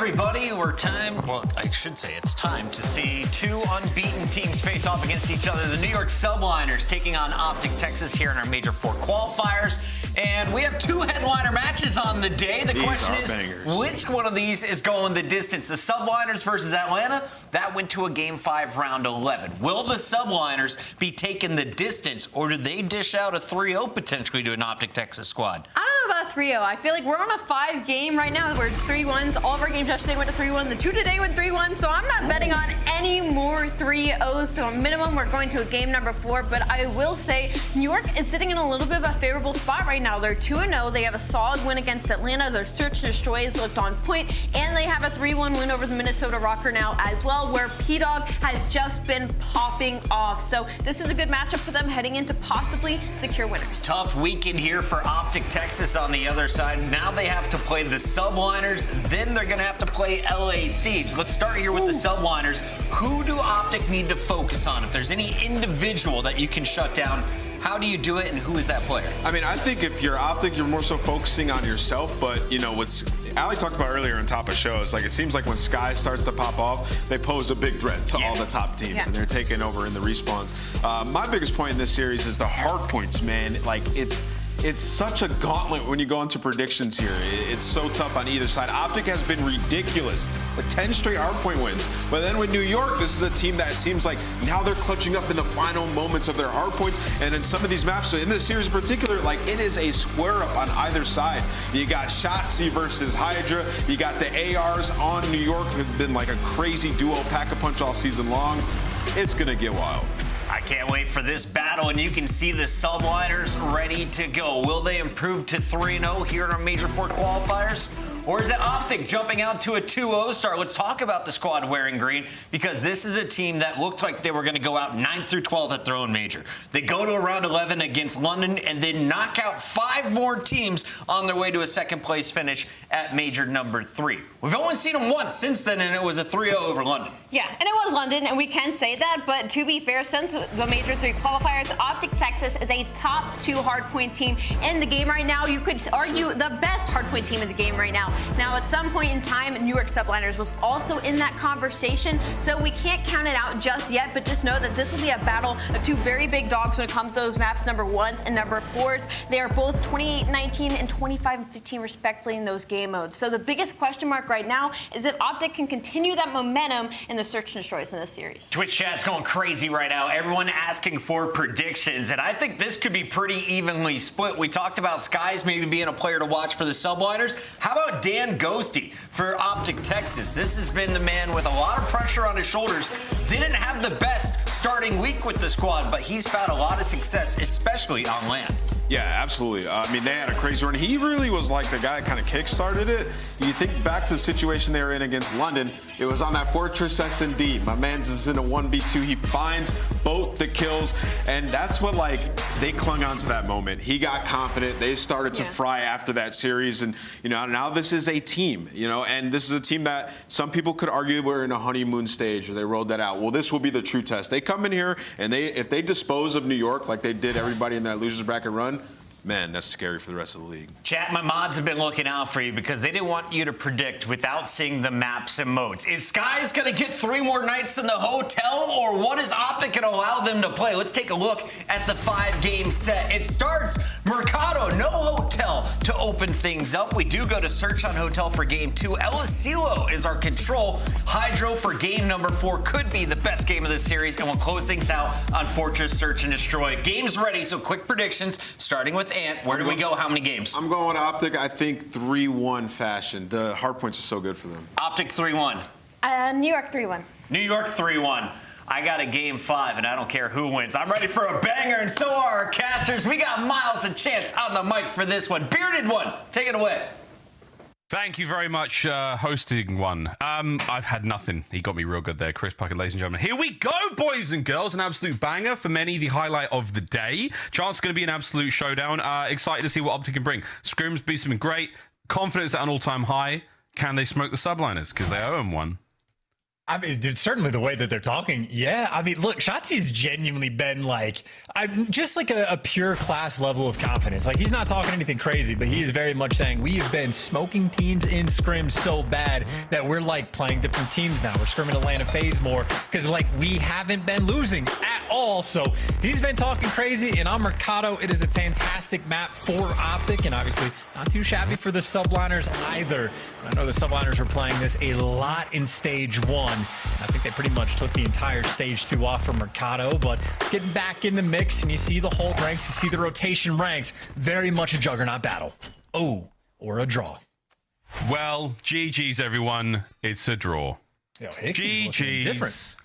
everybody. I should say it's time to see two unbeaten teams face off against each other. The New York Subliners taking on OpTic Texas here in our Major IV Qualifiers. And we have two headliner matches on the day. The question is, which one of these is going the distance? The Subliners versus Atlanta, that went to a Game 5 round 11. Will the Subliners be taking the distance, or do they dish out a 3-0 potentially to an OpTic Texas squad? I don't know about 3-0. I feel like we're on a 5 game right now where it's 3-1s. All of our games yesterday went to 3-1. The 2 today went 3-1. So I'm not betting on any more 3-0s. So minimum, we're going to a game number 4. But I will say New York is sitting in a little bit of a favorable spot right now. They're 2-0. They have a solid win against Atlanta. Their search and destroys looked on point. And they have a 3-1 win over the Minnesota Røkkr now as well, where P-Dog has just been popping off. So this is a good matchup for them heading into possibly secure winners. Tough weekend here for OpTic Texas on the other side. Now they have to play the Subliners. Then they're going to have to play LA Thieves. Let's start here with the Subliners. Who do OpTic need to focus on? If there's any individual that you can shut down, how do you do it, and who is that player? I mean, I think if you're OpTic, you're more so focusing on yourself. But, you know, what's Ali talked about earlier on top of shows, like it seems like when Skyz starts to pop off, they pose a big threat to all the top teams, and they're taking over in the respawns. My biggest point in this series is the hard points, man. Like, it's such a gauntlet when you go into predictions here. It's so tough on either side. OpTic has been ridiculous with 10 straight hardpoint wins. But then with New York, this is a team that seems like now they're clutching up in the final moments of their hardpoints. And in some of these maps, so in this series in particular, like it is a square up on either side. You got Shotzzy versus HyDra. You got the ARs on New York, who've been like a crazy duo pack-a-punch all season long. It's going to get wild. I can't wait for this battle, and you can see the Subliners ready to go. Will they improve to 3-0 here in our Major IV Qualifiers? Or is it OpTic jumping out to a 2-0 start? Let's talk about the squad wearing green, because this is a team that looked like they were going to go out 9th through 12th at their own major. They go to a round 11 against London and then knock out 5 more teams on their way to a second place finish at major number 3. We've only seen them once since then, and it was a 3-0 over London. Yeah, and it was London, and we can say that, but to be fair, since the Major III qualifiers, OpTic Texas is a top 2 hardpoint team in the game right now. You could argue the best hardpoint team in the game right now. Now, at some point in time, New York Subliners was also in that conversation, so we can't count it out just yet, but just know that this will be a battle of 2 very big dogs when it comes to those maps, number 1s and number 4s. They are both 28-19 and 25-15 respectively in those game modes. So the biggest question mark right now is if OpTic can continue that momentum in the search and destroys in this series. Twitch chat's going crazy right now. Everyone asking for predictions, and I think this could be pretty evenly split. We talked about Skyz maybe being a player to watch for the Subliners. How about Dan Ghosty for OpTic Texas? This has been the man with a lot of pressure on his shoulders. Didn't have the best starting week with the squad, but he's found a lot of success, especially on land. Yeah, absolutely. I mean, they had a crazy run. He really was like the guy that kind of kick-started it. You think back to the situation they were in against London, it was on that Fortress S&D. My man's is in a 1v2. He finds both the kills, and that's what, like, they clung on to that moment. He got confident. They started to fry after that series, and, you know, now this is a team, you know, and this is a team that some people could argue we're in a honeymoon stage, or they rolled that out. Well, this will be the true test. They come in here, and if they dispose of New York like they did everybody in that losers bracket run, man, that's scary for the rest of the league. Chat, my mods have been looking out for you because they didn't want you to predict without seeing the maps and modes. Is Skyz going to get 3 more nights in the hotel, or what is OpTic going to allow them to play? Let's take a look at the 5-game set. It starts Mercado, no hotel to open things up. We do go to search on hotel for game 2. El Asilo is our control. HyDra for game number 4 could be the best game of the series, and we'll close things out on Fortress Search and Destroy. Game's ready, so quick predictions, starting with Ant. Where do we go? How many games? I'm going with OpTic, I think 3-1 fashion. The hardpoints are so good for them. OpTic 3-1. New York 3-1. New York 3-1. I got a game 5, and I don't care who wins. I'm ready for a banger, and so are our casters. We got Miles and Chance on the mic for this one. Bearded one, take it away. Thank you very much, hosting one. I've had nothing. He got me real good there. Chris Puckett, ladies and gentlemen. Here we go, boys and girls. An absolute banger. For many, the highlight of the day. Chance is going to be an absolute showdown. Excited to see what OpTic can bring. Scrims beats have been great. Confidence at an all-time high. Can they smoke the Subliners? Because they owe them one. I mean, dude, certainly the way that they're talking. Yeah. I mean, look, Shotzzy's genuinely been like, I'm just like a pure class level of confidence. Like, he's not talking anything crazy, but he's very much saying we've been smoking teams in scrims so bad that we're like playing different teams now. We're scrimming Atlanta FaZe more because like we haven't been losing at all. So he's been talking crazy. And on Mercado, it is a fantastic map for OpTic, and obviously not too shabby for the Subliners either. I know the Subliners were playing this a lot in stage 1. I think they pretty much took the entire stage 2 off from Mercado, but it's getting back in the mix, and you see the whole ranks, you see the rotation ranks. Very much a juggernaut battle. Oh, or a draw. Well, GG's, everyone. It's a draw. Yo, GG's.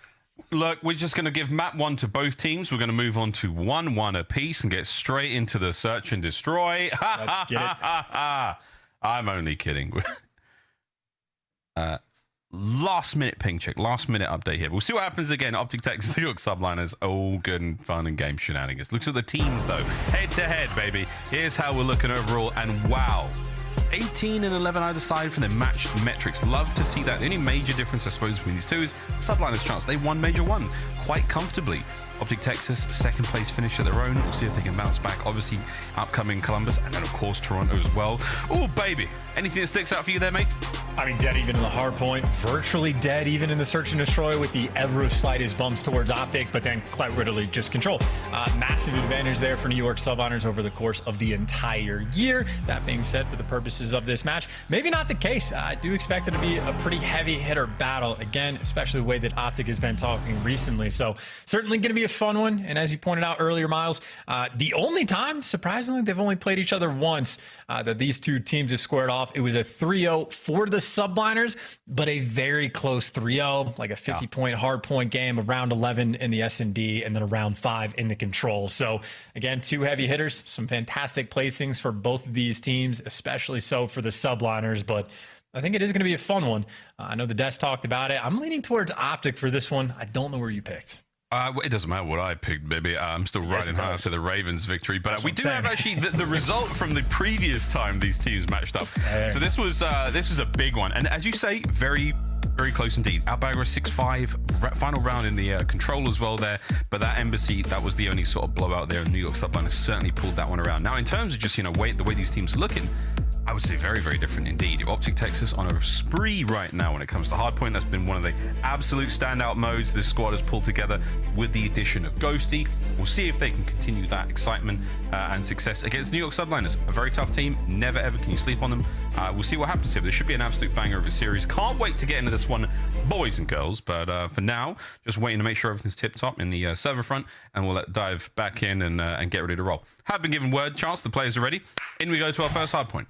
Look, we're just going to give map 1 to both teams. We're going to move on to 1-1 apiece and get straight into the search and destroy. Let's get it. I'm only kidding. Last minute ping check, last minute update here. We'll see what happens again. OpTic Texas, York Subliners, all good and fun and game shenanigans. Looks at the teams though, head to head, baby. Here's how we're looking overall, and wow, 18 and 11 either side for their match metrics. Love to see that. The only major difference, I suppose, between these two is Subliners' chance. They won Major 1 quite comfortably. OpTic Texas, second place finish of their own. We'll see if they can bounce back. Obviously, upcoming Columbus, and then, of course, Toronto as well. Oh, baby. Anything that sticks out for you there, mate? I mean, dead even in the hard point. Virtually dead even in the search and destroy with the ever slightest bumps towards OpTic, but then quite literally just control. Massive advantage there for New York Subliners over the course of the entire year. That being said, for the purposes of this match, maybe not the case. I do expect it to be a pretty heavy hitter battle, again, especially the way that OpTic has been talking recently. So certainly going to be a fun one. And as you pointed out earlier, Miles, the only time, surprisingly, they've only played each other once that these two teams have squared off. It was a 3-0 for the Subliners, but a very close 3-0, like a 50-point hard point game, a round 11 in the S&D, and then a round 5 in the control. So again, two heavy hitters, some fantastic placings for both of these teams, especially so for the Subliners, but I think it is going to be a fun one. I know the desk talked about it. I'm leaning towards OpTic for this one. I don't know where you picked. It doesn't matter what I picked, baby. I'm still riding hard to the Ravens' victory. But we do have actually the result from the previous time these teams matched up. So this was a big one. And as you say, very, very close indeed. aBeZy 6-5, final round in the control as well there. But that aBeZy, that was the only sort of blowout there. New York Subliners certainly pulled that one around. Now, in terms of just, the way these teams are looking, I would say very, very different indeed. OpTic Texas on a spree right now when it comes to hardpoint. That's been one of the absolute standout modes this squad has pulled together with the addition of Ghosty. We'll see if they can continue that excitement and success against New York Subliners. A very tough team. Never ever can you sleep on them. We'll see what happens here. But this should be an absolute banger of a series. Can't wait to get into this one, boys and girls. But for now, just waiting to make sure everything's tip-top in the server front, and we'll dive back in and get ready to roll. Have been given word, chance, the players are ready. In we go to our first hardpoint.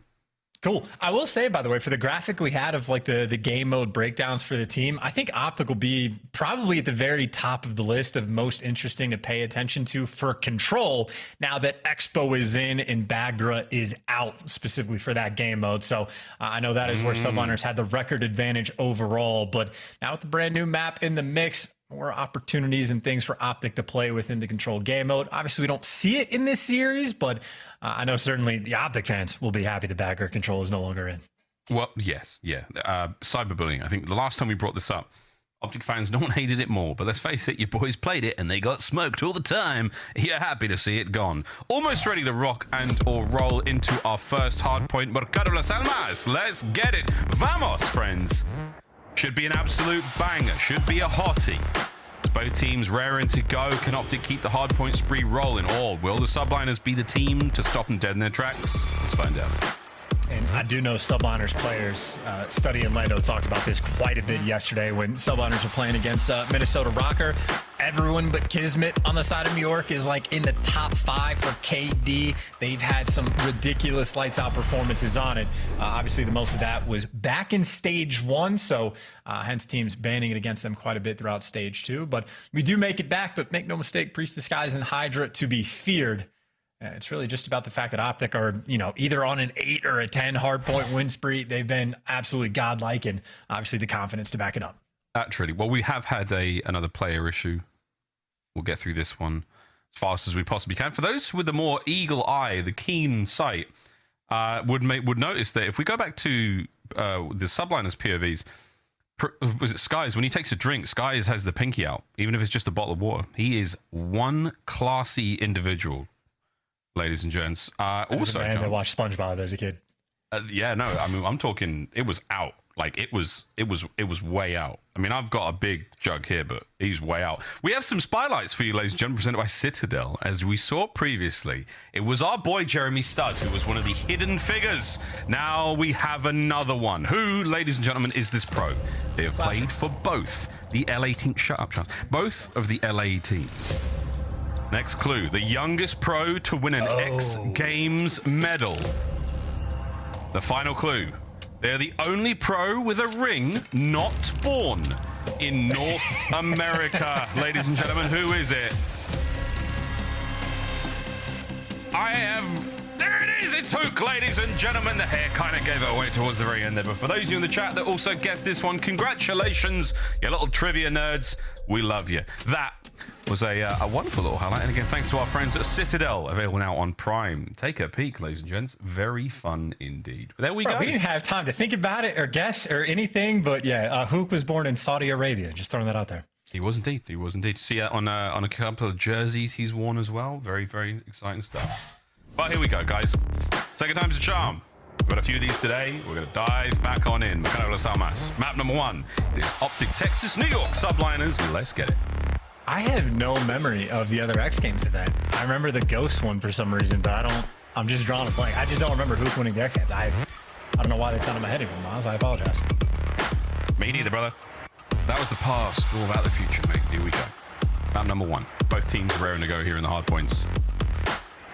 Cool. I will say, by the way, for the graphic we had of like the game mode breakdowns for the team, I think OpTic will be probably at the very top of the list of most interesting to pay attention to for control now that Expo is in and Bagra is out specifically for that game mode. So I know that is where Subliners had the record advantage overall, but now with the brand new map in the mix, more opportunities and things for OpTic to play within the control game mode. Obviously, we don't see it in this series, but I know certainly the OpTic fans will be happy the Bagra control is no longer in. Well, yes, yeah. Cyberbullying. I think the last time we brought this up, OpTic fans, no one hated it more, but let's face it, your boys played it and they got smoked all the time. You're happy to see it gone. Almost ready to rock and or roll into our first hardpoint. Mercado Las Almas. Let's get it. Vamos, friends. Should be an absolute banger. Should be a hottie. As both teams raring to go. Can OpTic keep the hardpoint spree rolling? Or will the Subliners be the team to stop them dead in their tracks? Let's find out. And I do know Subliners players, Study and Lando talked about this quite a bit yesterday when Subliners were playing against Minnesota Røkkr. Everyone but KiSMET on the side of New York is like in the top 5 for KD. They've had some ridiculous lights out performances on it. Obviously, the most of that was back in stage 1, so hence teams banning it against them quite a bit throughout stage 2. But we do make it back, but make no mistake, Priestahh, Skyz, and HyDra to be feared. It's really just about the fact that OpTic are, either on an 8 or a 10 hardpoint win spree. They've been absolutely godlike, and obviously the confidence to back it up. Actually, well, we have had another player issue. We'll get through this one as fast as we possibly can. For those with the more eagle eye, the keen sight, would notice that if we go back to the Subliners POVs, was it Skyz? When he takes a drink, Skyz has the pinky out, even if it's just a bottle of water. He is one classy individual, ladies and gents. Also, man that watched SpongeBob as a kid. Yeah, no, I mean, I'm talking. It was out. Like it was way out. I mean, I've got a big jug here, but he's way out. We have some spotlights for you, ladies and gentlemen, presented by Citadel. As we saw previously, it was our boy Jeremy Studd who was one of the hidden figures. Now we have another one. Who, ladies and gentlemen, is this pro? They have played for both the LA team. Shut up, Charles. Both of the LA teams. Next clue: the youngest pro to win an X Games medal. The final clue: they're the only pro with a ring not born in North America. Ladies and gentlemen, who is it? There it is! It's Huke, ladies and gentlemen. The hair kind of gave it away towards the very end there. But for those of you in the chat that also guessed this one, congratulations, you little trivia nerds. We love you. That was a wonderful little highlight. And again, thanks to our friends at Citadel, available now on Prime. Take a peek, ladies and gents. Very fun indeed. But there we go. We didn't have time to think about it or guess or anything, but yeah, Huke was born in Saudi Arabia. Just throwing that out there. He was indeed. He was indeed. See that on a couple of jerseys he's worn as well. Very, very exciting stuff. But here we go, guys. Second time's a charm. We've got a few of these today. We're going to dive back on in. Map number 1 is OpTic Texas, New York Subliners. Let's get it. I have no memory of the other X Games event. I remember the Ghost one for some reason, but I'm just drawing a blank. I just don't remember who's winning the X Games. I don't know why that's not in my head anymore, Miles. I apologize. Me neither, brother. That was the past, all about the future, mate. Here we go. Map number 1. Both teams raring to go here in the hard points.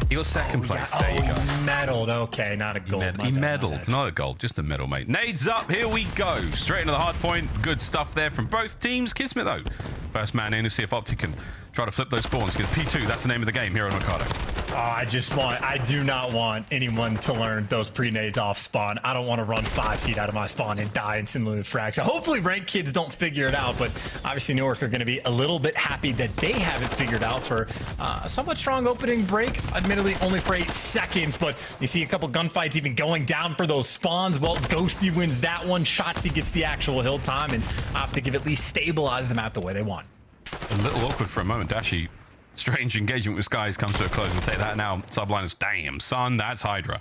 He got second place. There you go. Medaled. Okay, not a gold. He medaled, not a gold, just a medal, mate. Nades up. Here we go. Straight into the hard point. Good stuff there from both teams. KiSMET though. First man in to see if OpTic can try to flip those spawns. Because P2, that's the name of the game here on Mercado. Oh, I do not want anyone to learn those pre-nades off spawn. I don't want to run 5 feet out of my spawn and die instantly with frag. So hopefully ranked kids don't figure it out, but obviously New York are going to be a little bit happy that they haven't figured out for a somewhat strong opening break. Admittedly, only for 8 seconds, but you see a couple gunfights even going down for those spawns. Well, Ghosty wins that one. Shotzzy gets the actual hill time, and OpTic have at least stabilized the map the way they want. A little awkward for a moment. Dashy, strange engagement with Skyz comes to a close. We'll take that now. Subliners, damn, son, that's HyDra.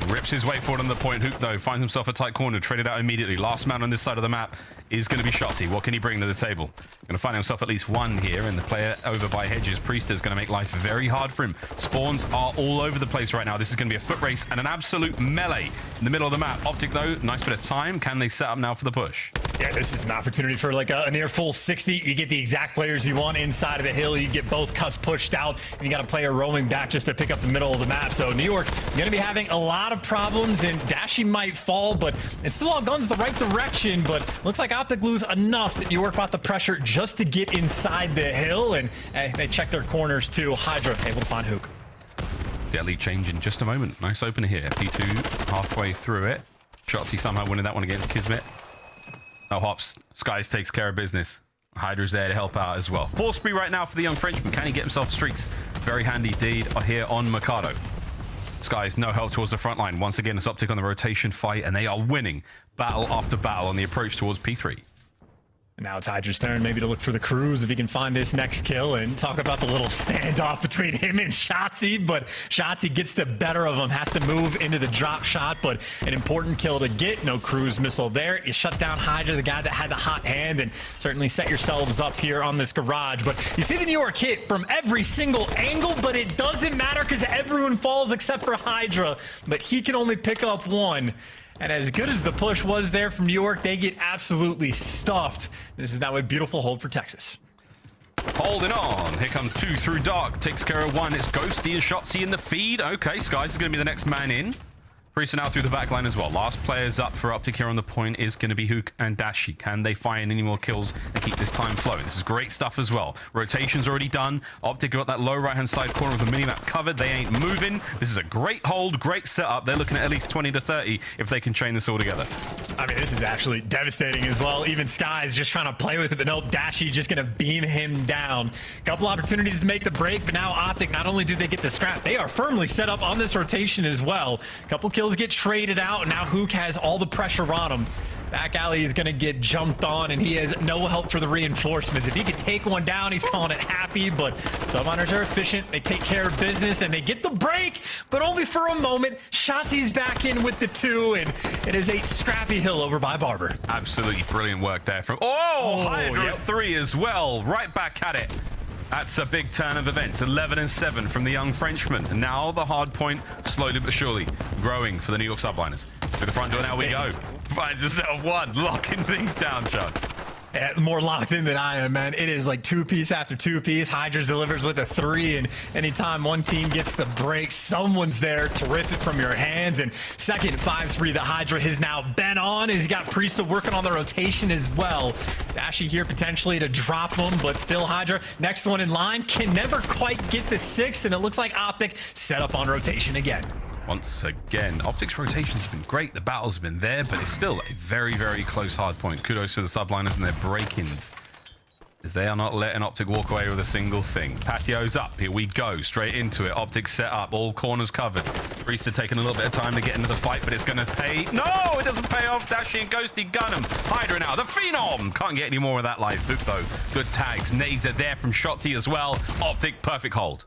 Rips his way forward on the point. Huke, though, finds himself a tight corner, traded out immediately. Last man on this side of the map is going to be Shotzzy. What can he bring to the table? Going to find himself at least one here, and the player over by Hedges, Priestahh, is going to make life very hard for him. Spawns are all over the place right now. This is going to be a foot race and an absolute melee in the middle of the map. OpTic, though, nice bit of time. Can they set up now for the push? Yeah, this is an opportunity for like a near full 60. You get the exact players you want inside of the hill. You get both cuts pushed out, and you got a player roaming back just to pick up the middle of the map. So New York going to be having a lot of problems, and Dashy might fall, but it's still all guns the right direction. But looks like OpTic lose enough that New York brought the pressure just to get inside the hill, and they check their corners too. HyDra able to find Huke. Deadly change in just a moment. Nice opener here. P2 halfway through it. Shotzzy somehow winning that one against KiSMET. No hops. Skyz takes care of business. HyDra's there to help out as well. 4 spree right now for the young Frenchman. Can he get himself streaks? Very handy deed here on Mercado. Skyz, no help towards the front line. Once again, it's OpTic on the rotation fight, and they are winning battle after battle on the approach towards P3. Now it's HyDra's turn maybe to look for the cruise if he can find this next kill, and talk about the little standoff between him and Shotzzy. But Shotzzy gets the better of him, has to move into the drop shot, but an important kill to get. No cruise missile there. You shut down HyDra, the guy that had the hot hand, and certainly set yourselves up here on this garage. But you see the New York hit from every single angle, but it doesn't matter because everyone falls except for HyDra. But he can only pick up one. And as good as the push was there from New York, they get absolutely stuffed. This is now a beautiful hold for Texas. Holding on. Here comes 2 through dark. Takes care of 1. It's Ghosty and Shotzzy in the feed. Okay, Skyz is going to be the next man in. Priestahh now through the back line as well. Last players up for OpTic here on the point is going to be Huke and Dashy. Can they find any more kills and keep this time flowing? This is great stuff as well. Rotation's already done. OpTic got that low right-hand side corner of the minimap covered. They ain't moving. This is a great hold, great setup. They're looking at least 20 to 30 if they can chain this all together. I mean, this is actually devastating as well. Even Skyz just trying to play with it, but nope, Dashy just going to beam him down. Couple opportunities to make the break, but now OpTic, not only do they get the scrap, they are firmly set up on this rotation as well. Couple kills get traded out, and now Huke has all the pressure on him. Back alley is going to get jumped on, and he has no help for the reinforcements. If he could take one down, he's calling it happy, but Subliners are efficient. They take care of business, and they get the break, but only for a moment. Shotzzy's back in with the 2, and it is a scrappy hill over by Barber. Absolutely brilliant work there from... Oh, HyDra yep. 3 as well. Right back at it. That's a big turn of events. 11-7 from the young Frenchman. And now the hard point, slowly but surely, growing for the New York Subliners. To the front door, now we go. Finds himself one, locking things down, Shots. Yeah, more locked in than I am, man. It is like 2-piece after 2-piece. HyDra delivers with a 3, and anytime one team gets the break, someone's there to rip it from your hands. And second 5 spree that HyDra has now been on is you got Priestahh working on the rotation as well. Dashy here potentially to drop him, but still HyDra, next one in line, can never quite get the 6, and it looks like OpTic set up on rotation again. Once again, OpTic's rotation's been great. The battle's been there, but it's still a very, very close hard point. Kudos to the Subliners and their break-ins, as they are not letting OpTic walk away with a single thing. Patio's up. Here we go. Straight into it. OpTic set up. All corners covered. Priestahh taking a little bit of time to get into the fight, but it's going to pay. No, it doesn't pay off. Dashy and Ghosty gun him. HyDra now. The Phenom. Can't get any more of that live. Huke, though. Good tags. Nades are there from Shotzzy as well. OpTic, perfect hold.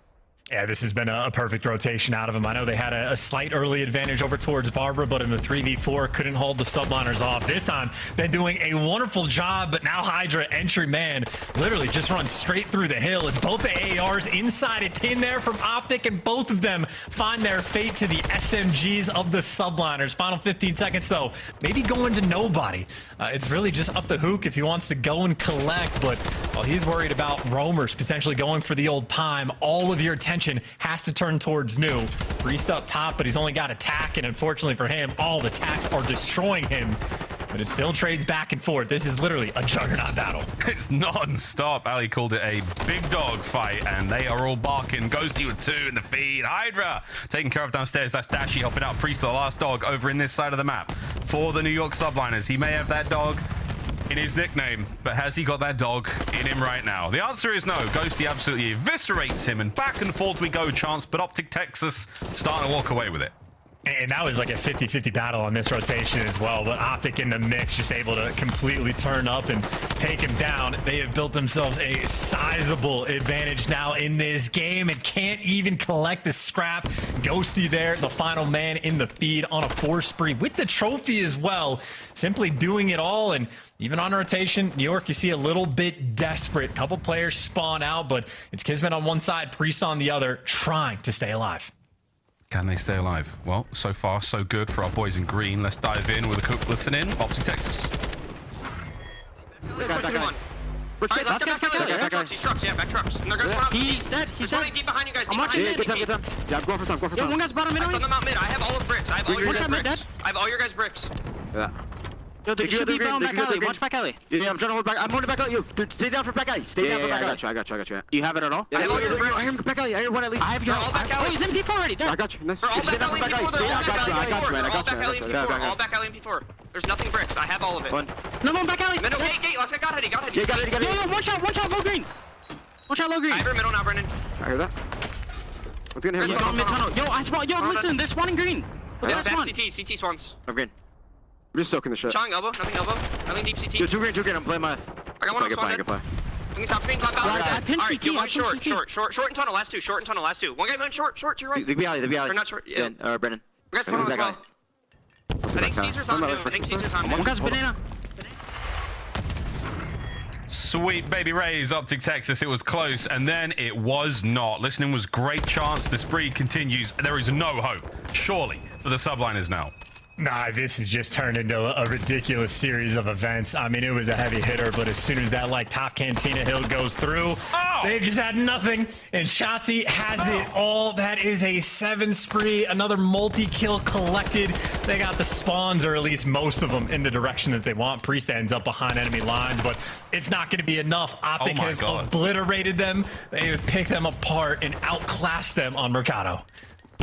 Yeah, this has been a perfect rotation out of him. I know they had a slight early advantage over towards Barbara, but in the 3v4, couldn't hold the Subliners off. This time, been doing a wonderful job, but now HyDra, entry man, literally just runs straight through the hill. It's both the ARs inside a tin there from OpTic, and both of them find their fate to the SMGs of the Subliners. Final 15 seconds, though, maybe going to nobody. It's really just up to Huke if he wants to go and collect, but while he's worried about roamers potentially going for the old time, all of your attention has to turn towards New. Priestahh up top, but he's only got attack, and unfortunately for him, all the attacks are destroying him. But it still trades back and forth. This is literally a juggernaut battle. It's non-stop. Ali called it a big dog fight, and they are all barking. Ghosty with 2 in the feed. HyDra taken care of downstairs. That's Dashy helping out Priestahh, the last dog over in this side of the map for the New York Subliners. He may have that dog in his nickname, but has he got that dog in him right now? The answer is no. Ghosty absolutely eviscerates him, and back and forth we go, chance, but OpTic Texas starting to walk away with it. And that was like a 50-50 battle on this rotation as well, but OpTic in the mix just able to completely turn up and take him down. They have built themselves a sizable advantage now in this game and can't even collect the scrap. Ghosty there, the final man in the feed on a 4 spree with the trophy as well, simply doing it all. And even on rotation, New York, you see a little bit desperate. Couple players spawn out, but it's KiSMET on one side, Priestahh on the other, trying to stay alive. Can they stay alive? Well, so far, so good for our boys in green. Let's dive in with a quick listen in. OpTic Texas. Let's get back trucks. He's trucks, yeah, back trucks. And they're gonna spawn out. He's dead. He's dead. Deep behind you guys. Deep behind you guys. Good time. Yeah, I'm going for time. Yo, one guy's bottom mid. I send them out mid. I have all of bricks. I have all your guys' bricks. I have all your guys' bricks. Yeah. Yo, they should be down back alley. Watch back alley. Yeah, I'm trying to hold back. I'm holding back alley. You, dude, stay down for back alley. Stay down for back alley. I got you. You have it at all? Yeah, I have all your bricks. I hear back alley. I hear one at least. I have your all back alley. He's in P4 already. I got you. Nice. They're all back alley in P4. They're all back alley in P4. I got you. All back alley in P4. There's nothing bricks. I have all of it. No, back alley. Middle gate. Last guy got it. Yeah, got it. Yo, one shot, low green. One shot, low green. I have middle now, Brennan. I heard that. What's gonna hit me? Mid tunnel. Yo, I spawn. Yo, listen, they're spawning green. Yeah, back CT spawns. I'm green. I'm just soaking the shit. Showing elbow, nothing deep CT. Yo, two green. I'm playing my. I got one on spawn. Good play. Top green, top alley. Alright, do one short and tunnel, last two. One guy went short to your right. The B alley. Or not short, yeah. Brennan. One guy's tunnel as well. I think Caesar's on new. One guy's banana. Sweet baby rays, OpTic Texas. It was close, and then it was not. Listening was great chance. The spree continues. There is no hope, surely, for the Subliners now. Nah, this has just turned into a ridiculous series of events. I mean, it was a heavy hitter, but as soon as that like top cantina hill goes through, they've just had nothing. And Shotzzy has it all. That is a 7 spree, another multi-kill collected. They got the spawns, or at least most of them, in the direction that they want. Priestahh ends up behind enemy lines, but it's not going to be enough. OpTic have obliterated them. They have picked them apart and outclassed them on Mercado.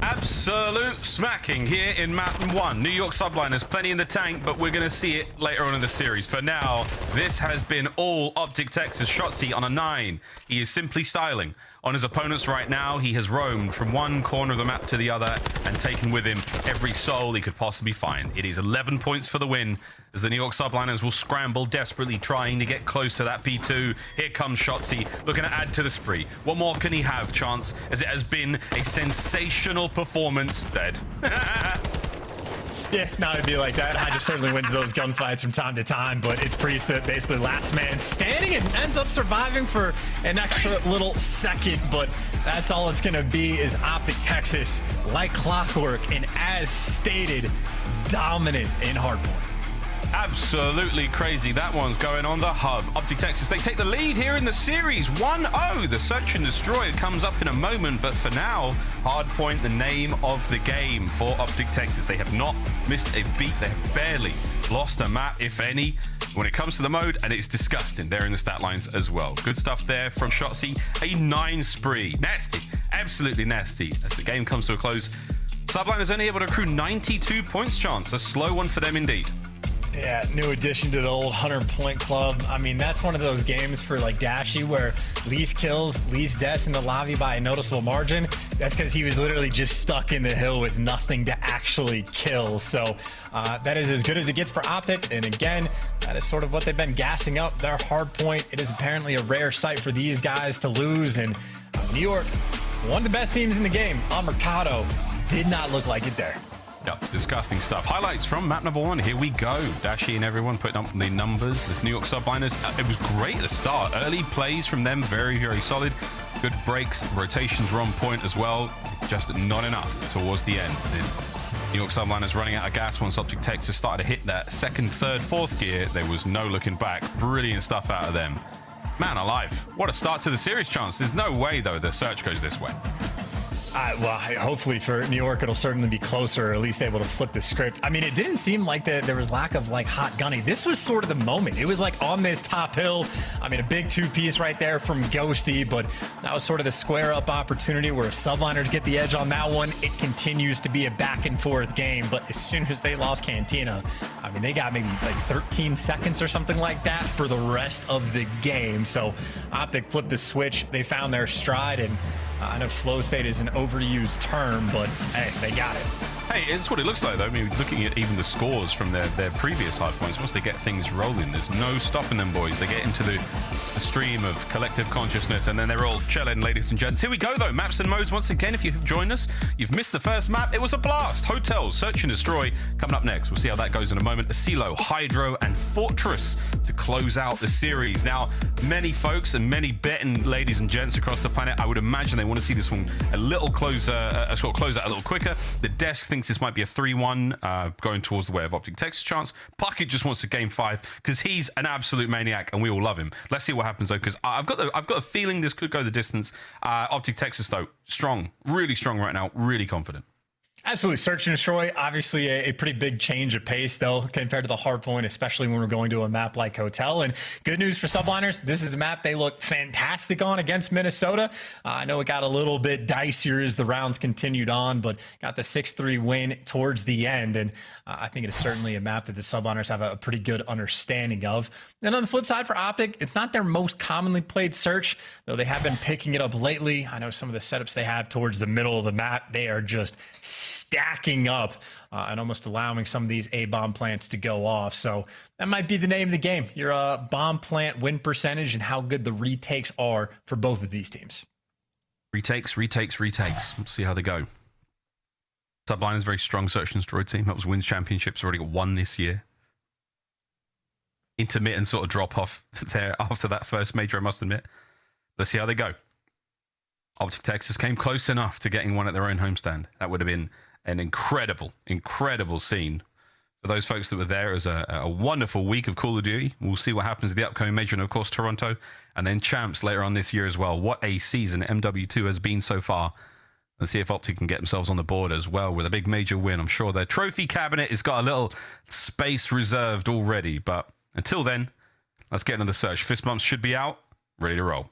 Absolute smacking here in map 1. New York Subliners, plenty in the tank, but we're going to see it later on in the series. For now, this has been all OpTic Texas. Shotzzy on a 9. He is simply styling on his opponents right now. He has roamed from one corner of the map to the other and taken with him every soul he could possibly find. It is 11 points for the win as the New York Subliners will scramble desperately trying to get close to that P2. Here comes Shotzzy looking to add to the spree. What more can he have, Chance, as it has been a sensational performance. Dead. Yeah, not to be like that. HyDra certainly wins those gunfights from time to time, but it's Priestahh basically last man standing and ends up surviving for an extra little second, but that's all it's going to be is OpTic Texas, like clockwork, and as stated, dominant in hardpoint. Absolutely crazy. That one's going on the hub. OpTic Texas, they take the lead here in the series. 1-0. The search and destroy comes up in a moment, but for now, hardpoint, the name of the game for OpTic Texas. They have not missed a beat. They have barely lost a map, if any, when it comes to the mode, and it's disgusting. They're in the stat lines as well. Good stuff there from Shotzzy. A 9 spree. Nasty. Absolutely nasty. As the game comes to a close, Subliners only able to accrue 92 points, Chance. A slow one for them indeed. Yeah, new addition to the old 100-point club. I mean, that's one of those games for like Dashy where least kills, least deaths in the lobby by a noticeable margin. That's because he was literally just stuck in the hill with nothing to actually kill. So that is as good as it gets for OpTic. And again, that is sort of what they've been gassing up. Their hard point. It is apparently a rare sight for these guys to lose. And New York, one of the best teams in the game on Mercado, did not look like it there. Yep, disgusting stuff. Highlights from map number 1. Here we go. Dashy and everyone putting up the numbers. This New York Subliners, it was great at the start. Early plays from them, very, very solid. Good breaks. Rotations were on point as well. Just not enough towards the end. The New York Subliners running out of gas once OpTic Texas started to hit that second, third, fourth gear. There was no looking back. Brilliant stuff out of them. Man alive. What a start to the series, Chance. There's no way, though, the search goes this way. Well, hopefully for New York, it'll certainly be closer, or at least able to flip the script. I mean, it didn't seem like there was lack of like hot gunny. This was sort of the moment. It was like on this top hill. I mean, a big 2-piece right there from Ghosty, but that was sort of the square up opportunity where Subliners get the edge on that one. It continues to be a back and forth game, but as soon as they lost Cantina, I mean, they got maybe like 13 seconds or something like that for the rest of the game. So OpTic flipped the switch. They found their stride, and I know flow state is an overused term, but hey, they got it. Hey, it's what it looks like, though. I mean, looking at even the scores from their previous hard points, once they get things rolling, there's no stopping them, boys. They get into the stream of collective consciousness, and then they're all chilling, ladies and gents. Here we go, though. Maps and modes, once again, if you've joined us, you've missed the first map. It was a blast. Hotels, Search and Destroy, coming up next. We'll see how that goes in a moment. Asilo, HyDra, and Fortress to close out the series. Now, many folks and many betting ladies and gents across the planet, I would imagine they want to see this one a little closer, close out a little quicker. The desk thinks this might be a 3-1 going towards the way of OpTic Texas, Chance. Puckett just wants a game 5 because he's an absolute maniac and we all love him. Let's see what happens though, because I've got a feeling this could go the distance. OpTic Texas though, strong, really strong right now, really confident. Absolutely. Search and Destroy, obviously a pretty big change of pace, though, compared to the hard point, especially when we're going to a map like Hotel. And good news for Subliners, this is a map they look fantastic on against Minnesota. I know it got a little bit dicier as the rounds continued on, but got the 6-3 win towards the end. And I think it is certainly a map that the Subliners have a pretty good understanding of. And on the flip side for OpTic, it's not their most commonly played search, though they have been picking it up lately. I know some of the setups they have towards the middle of the map, they are just stacking up and almost allowing some of these A-bomb plants to go off. So that might be the name of the game, your bomb plant win percentage and how good the retakes are for both of these teams. Retakes. Let's see how they go. Subliners, very strong search and destroy team. That was wins championships, already got 1 this year. Intermittent sort of drop off there after that first major, I must admit. Let's see how they go. OpTic Texas came close enough to getting 1 at their own homestand. That would have been an incredible scene for those folks that were there. It was a wonderful week of Call of Duty. We'll see what happens with the upcoming major, and of course Toronto, and then champs later on this year as well. What a season MW2 has been so far. Let's see if OpTic can get themselves on the board as well with a big major win. I'm sure their trophy cabinet has got a little space reserved already, but until then, let's get into the search. Fist bumps should be out, ready to roll.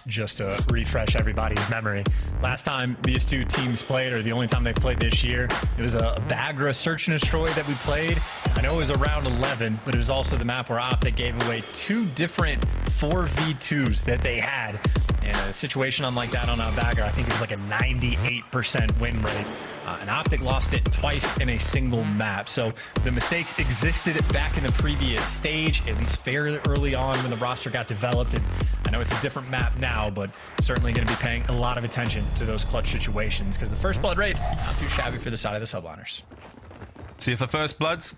Just to refresh everybody's memory, last time these two teams played, or the only time they've played this year, it was a Bagra Search and Destroy that we played. I know it was around 11, but it was also the map where OpTic gave away 2 different 4v2s that they had. In a situation unlike that on aBeZy, I think it was like a 98% win rate. And OpTic lost it twice in a single map. So the mistakes existed back in the previous stage, at least fairly early on when the roster got developed. And I know it's a different map now, but certainly going to be paying a lot of attention to those clutch situations because the first blood rate, not too shabby for the side of the Subliners. See if the first bloods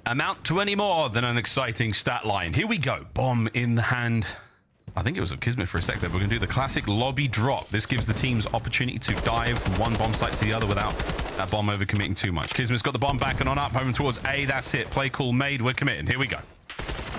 amount to any more than an exciting stat line. Here we go. Bomb in the hand. I think it was a KiSMET for a sec there. We're going to do the classic lobby drop. This gives the teams opportunity to dive from one bomb site to the other without that bomb overcommitting too much. KiSMET's got the bomb back and on up, home towards A. That's it. Play call made. We're committing. Here we go.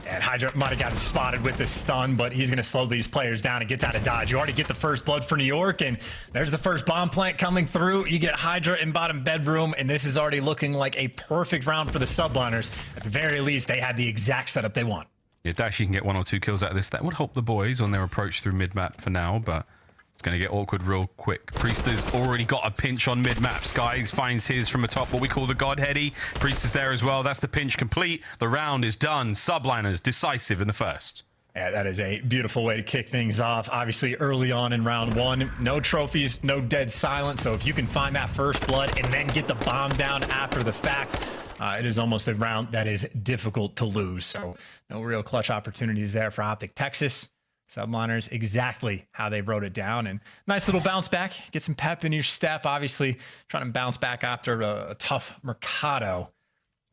And HyDra might have gotten spotted with this stun, but he's going to slow these players down and gets out of dodge. You already get the first blood for New York, and there's the first bomb plant coming through. You get HyDra in bottom bedroom, and this is already looking like a perfect round for the Subliners. At the very least, they had the exact setup they want. Yeah, Dashy can get 1 or 2 kills out of this. That would help the boys on their approach through mid-map for now, but it's going to get awkward real quick. Priestahh's already got a pinch on mid-map. Skyz finds his from atop what we call the Godheady. Priestahh's there as well. That's the pinch complete. The round is done. Subliners decisive in the first. Yeah, that is a beautiful way to kick things off. Obviously, early on in round one, no trophies, no dead silence. So if you can find that first blood and then get the bomb down after the fact, it is almost a round that is difficult to lose. So no real clutch opportunities there for OpTic Texas. Subliners, exactly how they wrote it down. And nice little bounce back. Get some pep in your step. Obviously, trying to bounce back after a tough Mercado.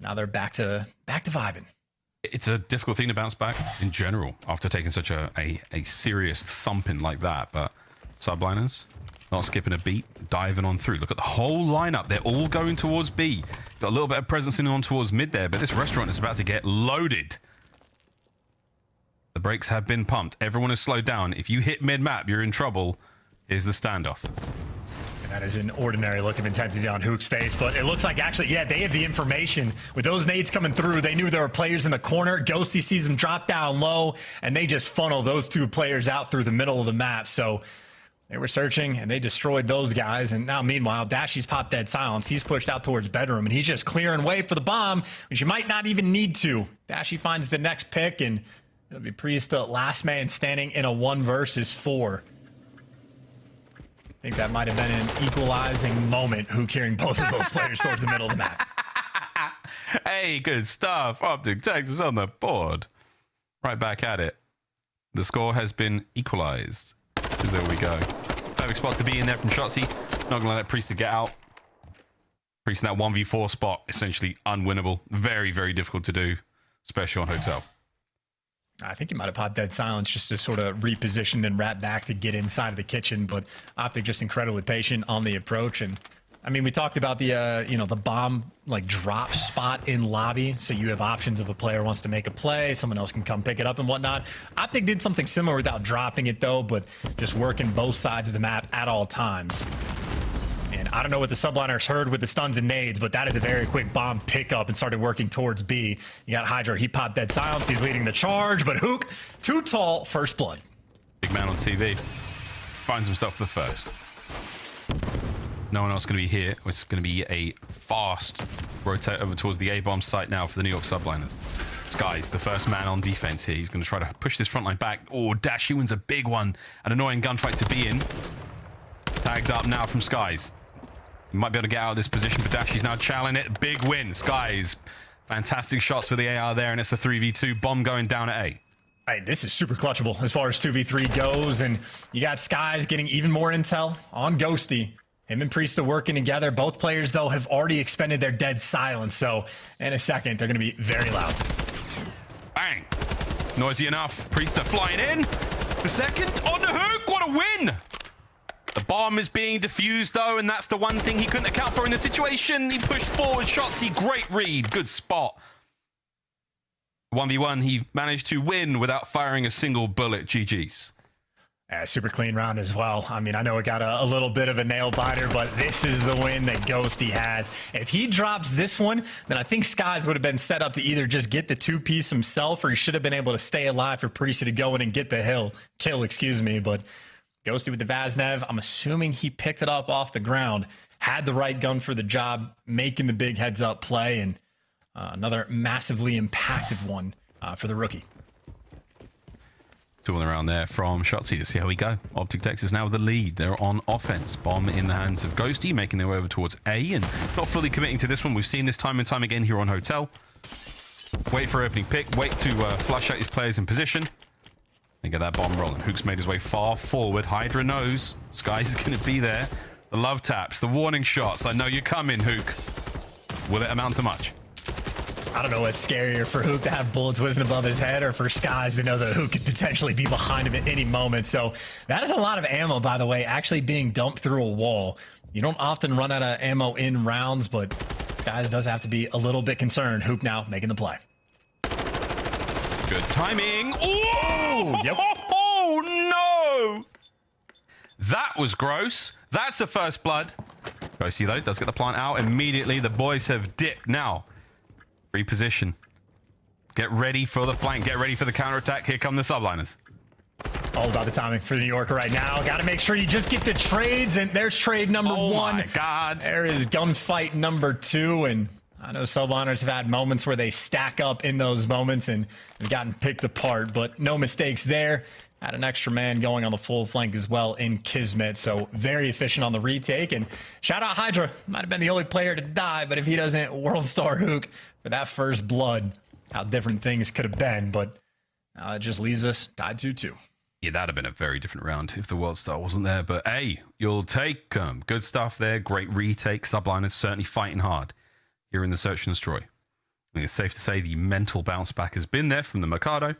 Now they're back to vibing. It's a difficult thing to bounce back in general after taking such a serious thumping like that. But Subliners, not skipping a beat, diving on through. Look at the whole lineup. They're all going towards B. Got a little bit of presence in on towards mid there, but this restaurant is about to get loaded. The brakes have been pumped. Everyone is slowed down. If you hit mid-map, you're in trouble. Here's the standoff. And that is an ordinary look of intensity on Huke's face, but it looks like actually, yeah, they have the information. With those nades coming through, they knew there were players in the corner. Ghosty sees them drop down low, and they just funnel those two players out through the middle of the map. So they were searching, and they destroyed those guys. And now, meanwhile, Dashy's popped dead silence. He's pushed out towards bedroom, and he's just clearing way for the bomb, which you might not even need to. Dashy finds the next pick, and it'll be Priestahh, last man standing in a 1 versus 4. I think that might have been an equalizing moment, Huke carrying both of those players towards the middle of the map. Hey, good stuff. OpTic Texas on the board. Right back at it. The score has been equalized. There we go. Perfect spot to be in there from Shotzzy. Not going to let Priestahh get out. Priestahh in that 1v4 spot, essentially unwinnable. Very, very difficult to do, especially on Hotel. I think he might have popped dead silence just to sort of reposition and wrap back to get inside of the kitchen, but OpTic just incredibly patient on the approach. And I mean, we talked about the the bomb like drop spot in lobby, so you have options if a player wants to make a play, someone else can come pick it up and whatnot. OpTic did something similar without dropping it though, but just working both sides of the map at all times. And I don't know what the Subliners heard with the stuns and nades, but that is a very quick bomb pickup and started working towards B. You got HyDra, he popped dead silence, he's leading the charge, but Huke, too tall, first blood. Big man on TV. Finds himself the first. No one else going to be here. It's going to be a fast rotate over towards the A-bomb site now for the New York Subliners. Skyz, the first man on defense here. He's going to try to push this front line back. Oh, Dashy wins a big one. An annoying gunfight to be in. Tagged up now from Skyz. He might be able to get out of this position, but Dashy's now challenging it. Big win. Skyz. Fantastic shots for the AR there, and it's a 3v2. Bomb going down at A. Hey, this is super clutchable as far as 2v3 goes, and you got Skyz getting even more intel on Ghosty. Him and Priestahh working together. Both players, though, have already expended their dead silence, so in a second, they're going to be very loud. Bang. Noisy enough. Priestahh flying in. The second on the Huke. What a win. The bomb is being defused, though, and that's the one thing he couldn't account for in the situation. He pushed forward. Shotzzy, great read. Good spot. 1v1, he managed to win without firing a single bullet. GG's. Super clean round as well. I mean, I know it got a little bit of a nail biter, but this is the win that Ghosty has. If he drops this one, then I think Skyz would have been set up to either just get the 2-piece himself, or he should have been able to stay alive for Priestahh to go in and get the kill, excuse me. But Ghosty with the Vaznev, I'm assuming he picked it up off the ground, had the right gun for the job, making the big heads-up play, and another massively impacted one for the rookie. Tooling around there from Shotzzy to see how we go. OpTic Texas now with the lead. They're on offense. Bomb in the hands of Ghosty, making their way over towards A and not fully committing to this one. We've seen this time and time again here on Hotel. Wait for opening pick. Wait to flush out his players in position. And get that bomb rolling. Huke's made his way far forward. HyDra knows Skyz is going to be there. The love taps, the warning shots. I know you're coming, Huke. Will it amount to much? I don't know what's scarier for Huke to have bullets whizzing above his head or for Skyz to know that Huke could potentially be behind him at any moment. So that is a lot of ammo, by the way, actually being dumped through a wall. You don't often run out of ammo in rounds, but Skyz does have to be a little bit concerned. Huke now making the play. Good timing. Oh, yep. Oh, no. That was gross. That's a first blood. Ghosty, though, does get the plant out immediately. The boys have dipped now. Reposition. Get ready for the flank. Get ready for the counterattack. Here come the Subliners. All about the timing for New York right now. Got to make sure you just get the trades. And there's trade number one. Oh, my God. There is gunfight number two. And I know Subliners have had moments where they stack up in those moments and have gotten picked apart. But no mistakes there. Had an extra man going on the full flank as well in KiSMET. So very efficient on the retake. And shout out HyDra. Might have been the only player to die. But if he doesn't World Star Huke for that first blood, how different things could have been. But it just leaves us tied 2-2. Yeah, that'd have been a very different round if the World Star wasn't there. But hey, you'll take good stuff there. Great retake. Subliners certainly fighting hard here in the Search and Destroy. I think it's safe to say the mental bounce back has been there from the Mikado.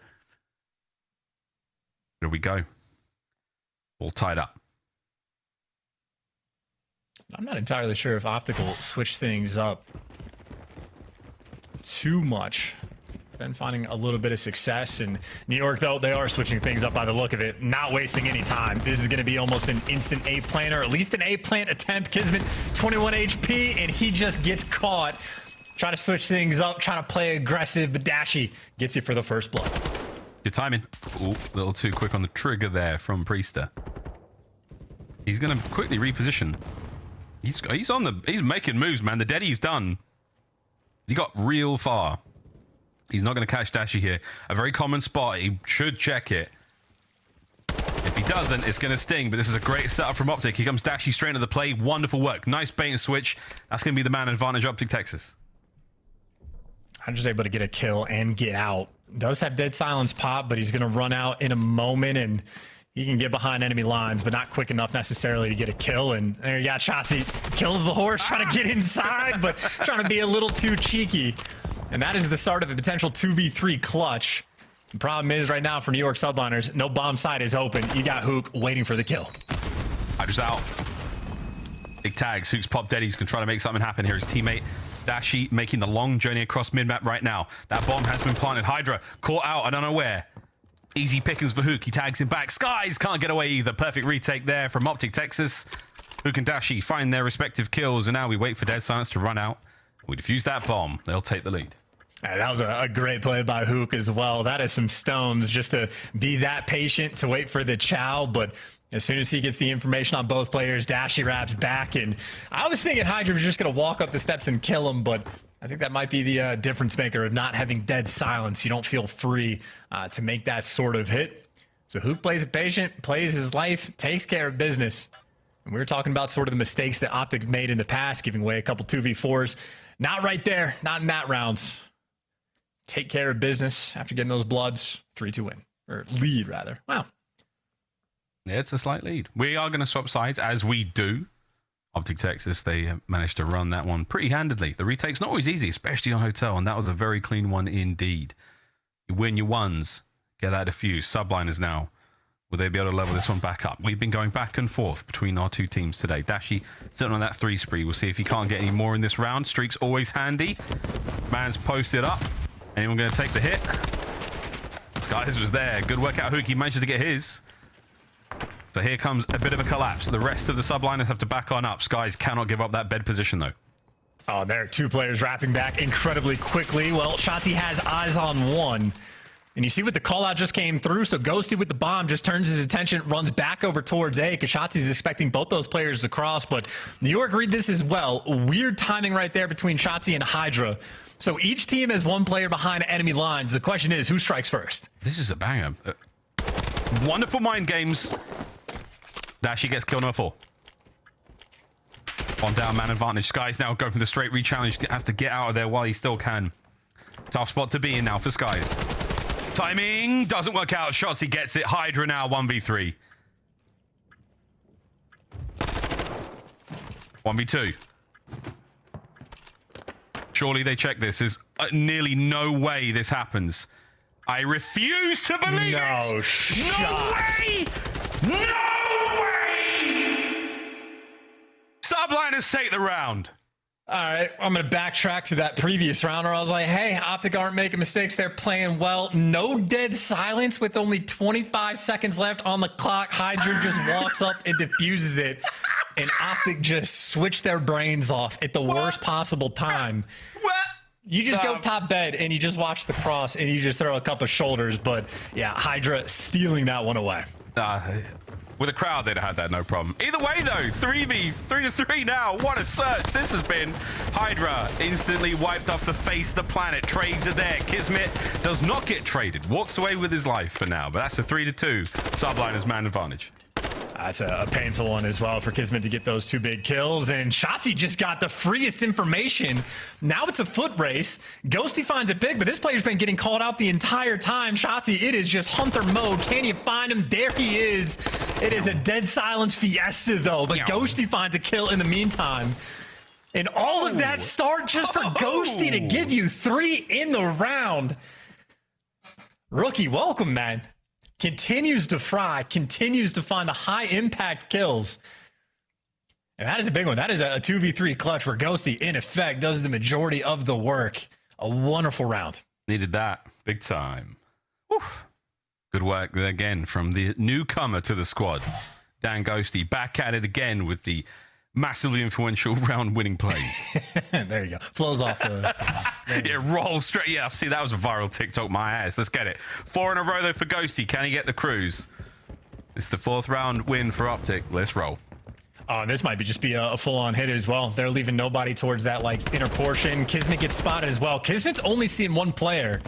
Here we go. All tied up. I'm not entirely sure if OpTic will switch things up too much. Been finding a little bit of success in New York, though. They are switching things up by the look of it, not wasting any time. This is going to be almost an instant A plant, or at least an A plant attempt. KiSMET 21 HP, and he just gets caught. Try to switch things up, trying to play aggressive, but Dashy gets you for the first blood. Good timing. Ooh, a little too quick on the trigger there from Priestahh. He's going to quickly reposition. He's making moves, man. The Daddy's done. He got real far. He's not going to catch Dashy here. A very common spot. He should check it. If he doesn't, it's going to sting. But this is a great setup from OpTic. Here comes Dashy straight into the play. Wonderful work. Nice bait and switch. That's going to be the man advantage OpTic Texas. I'm just able to get a kill and get out. Does have dead silence pop, but he's going to run out in a moment, and he can get behind enemy lines, but not quick enough necessarily to get a kill. And there you got Shotzzy. Kills the horse, trying to get inside, but trying to be a little too cheeky. And that is the start of a potential 2v3 clutch. The problem is right now for New York Subliners, no bomb side is open. You got Huke waiting for the kill. HyDra's out. Big tags. Huke's popped dead. He's going to try to make something happen here. His teammate Dashy making the long journey across mid-map right now. That bomb has been planted. HyDra caught out. I don't know where. Easy pickings for Huke. He tags him back. Skyz can't get away either. Perfect retake there from OpTic Texas. Huke and Dashy find their respective kills, and now we wait for Dead Silence to run out. We defuse that bomb. They'll take the lead. That was a great play by Huke as well. That is some stones just to be that patient to wait for the chow. But as soon as he gets the information on both players, Dashy wraps back. And I was thinking HyDra was just going to walk up the steps and kill him. But I think that might be the difference maker of not having dead silence. You don't feel free to make that sort of hit. So Huke plays it patient, plays his life, takes care of business. And we were talking about sort of the mistakes that OpTic made in the past, giving away a couple 2v4s. Not right there. Not in that round. Take care of business after getting those bloods. 3-2 win. Or lead, rather. Wow. Yeah, it's a slight lead. We are going to swap sides, as we do. OpTic Texas, they managed to run that one pretty handedly. The retake's not always easy, especially on Hotel, and that was a very clean one indeed. You win your ones, get that defused. Subliners now. Will they be able to level this one back up? We've been going back and forth between our two teams today. Dashy sitting on that 3 spree. We'll see if he can't get any more in this round. Streak's always handy. Man's posted up. Anyone going to take the hit? Skyz was there. Good work out, Huke. He managed to get his. So here comes a bit of a collapse. The rest of the Subliners have to back on up. Skyz cannot give up that bed position, though. Oh, there are 2 players wrapping back incredibly quickly. Well, Shotzzy has eyes on one. And you see what the call out just came through. So Ghosty with the bomb just turns his attention, runs back over towards A, because Shotzzy's expecting both those players to cross. But New York read this as well. Weird timing right there between Shotzzy and HyDra. So each team has 1 player behind enemy lines. The question is, who strikes first? This is a banger. Wonderful mind games. Dashy gets kill number 4. On down, man advantage. Skyz now going for the straight re-challenge. Has to get out of there while he still can. Tough spot to be in now for Skyz. Timing doesn't work out. Shotzzy gets it. HyDra now 1v3. 1v2. Surely they check this. There's nearly no way this happens. I refuse to believe it! No shot. No way! No way! Subliners take the round. All right, I'm going to backtrack to that previous round where I was like, hey, OpTic aren't making mistakes. They're playing well. No dead silence with only 25 seconds left on the clock. HyDra just walks up and diffuses it. And OpTic just switched their brains off at the worst possible time. You just go top bed and you just watch the cross and you just throw a couple of shoulders. But yeah, HyDra stealing that one away. With a crowd, they'd have had that, no problem. Either way, though, 3v3 now. What a search this has been. HyDra instantly wiped off the face of the planet. Trades are there. KiSMET does not get traded. Walks away with his life for now. But that's a 3-2 Subliners man advantage. That's a painful one as well for KiSMET to get those 2 big kills. And Shotzzy just got the freest information. Now it's a foot race. Ghosty finds it big, but this player's been getting called out the entire time. Shotzzy, it is just hunter mode. Can you find him? There he is. It is a dead silence fiesta, though. But Ghosty finds a kill in the meantime. And all of that start just for Ghosty to give you 3 in the round. Rookie, welcome, man. Continues to fry, continues to find the high impact kills. And that is a big one. That is a 2v3 clutch where Ghosty, in effect, does the majority of the work. A wonderful round. Needed that. Big time. Whew. Good work again from the newcomer to the squad. Dan Ghosty back at it again with the massively influential round-winning plays. There you go. Flows off the... Yeah, roll straight. Yeah, see, that was a viral TikTok, my ass. Let's get it. 4 in a row, though, for Ghosty. Can he get the cruise? It's the 4th round win for OpTic. Let's roll. This might just be a full-on hit as well. They're leaving nobody towards that like inner portion. KiSMET gets spotted as well. KiSMET's only seeing 1 player.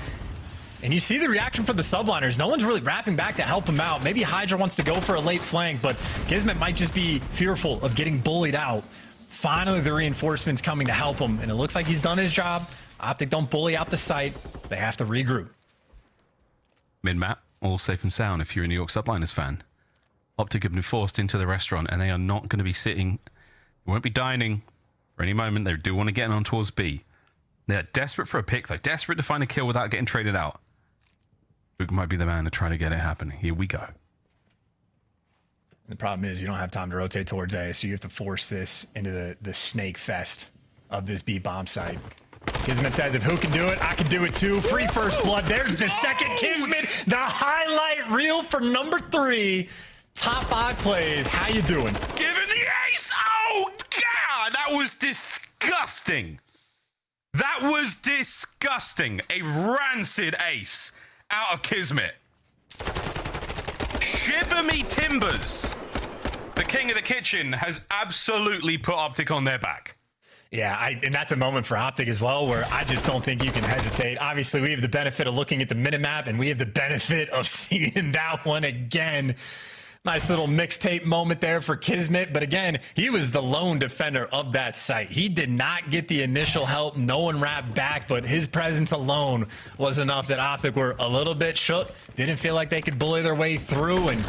And you see the reaction from the Subliners. No one's really wrapping back to help him out. Maybe HyDra wants to go for a late flank, but KiSMET might just be fearful of getting bullied out. Finally, the reinforcements coming to help him, and it looks like he's done his job. OpTic don't bully out the site. They have to regroup. Mid-map, all safe and sound if you're a New York Subliners fan. OpTic have been forced into the restaurant, and they are not going to be sitting. They won't be dining for any moment. They do want to get on towards B. They're desperate for a pick, though. Desperate to find a kill without getting traded out. Huke might be the man to try to get it happen. Here we go. The problem is you don't have time to rotate towards A, so you have to force this into the snake fest of this B bomb site. KiSMET says, if Huke can do it, I can do it too. Free first blood. There's the second KiSMET. The highlight reel for number 3. Top 5 plays. How you doing? Give him the ace! Oh, God! That was disgusting. That was disgusting. A rancid ace out of KiSMET. Shiver me timbers. The king of the kitchen has absolutely put OpTic on their back. Yeah, and that's a moment for OpTic as well, where I just don't think you can hesitate. Obviously, we have the benefit of looking at the minimap, and we have the benefit of seeing that one again. Nice little mixtape moment there for KiSMET, but again, he was the lone defender of that site. He did not get the initial help. No one wrapped back, but his presence alone was enough that OpTic were a little bit shook. Didn't feel like they could bully their way through, and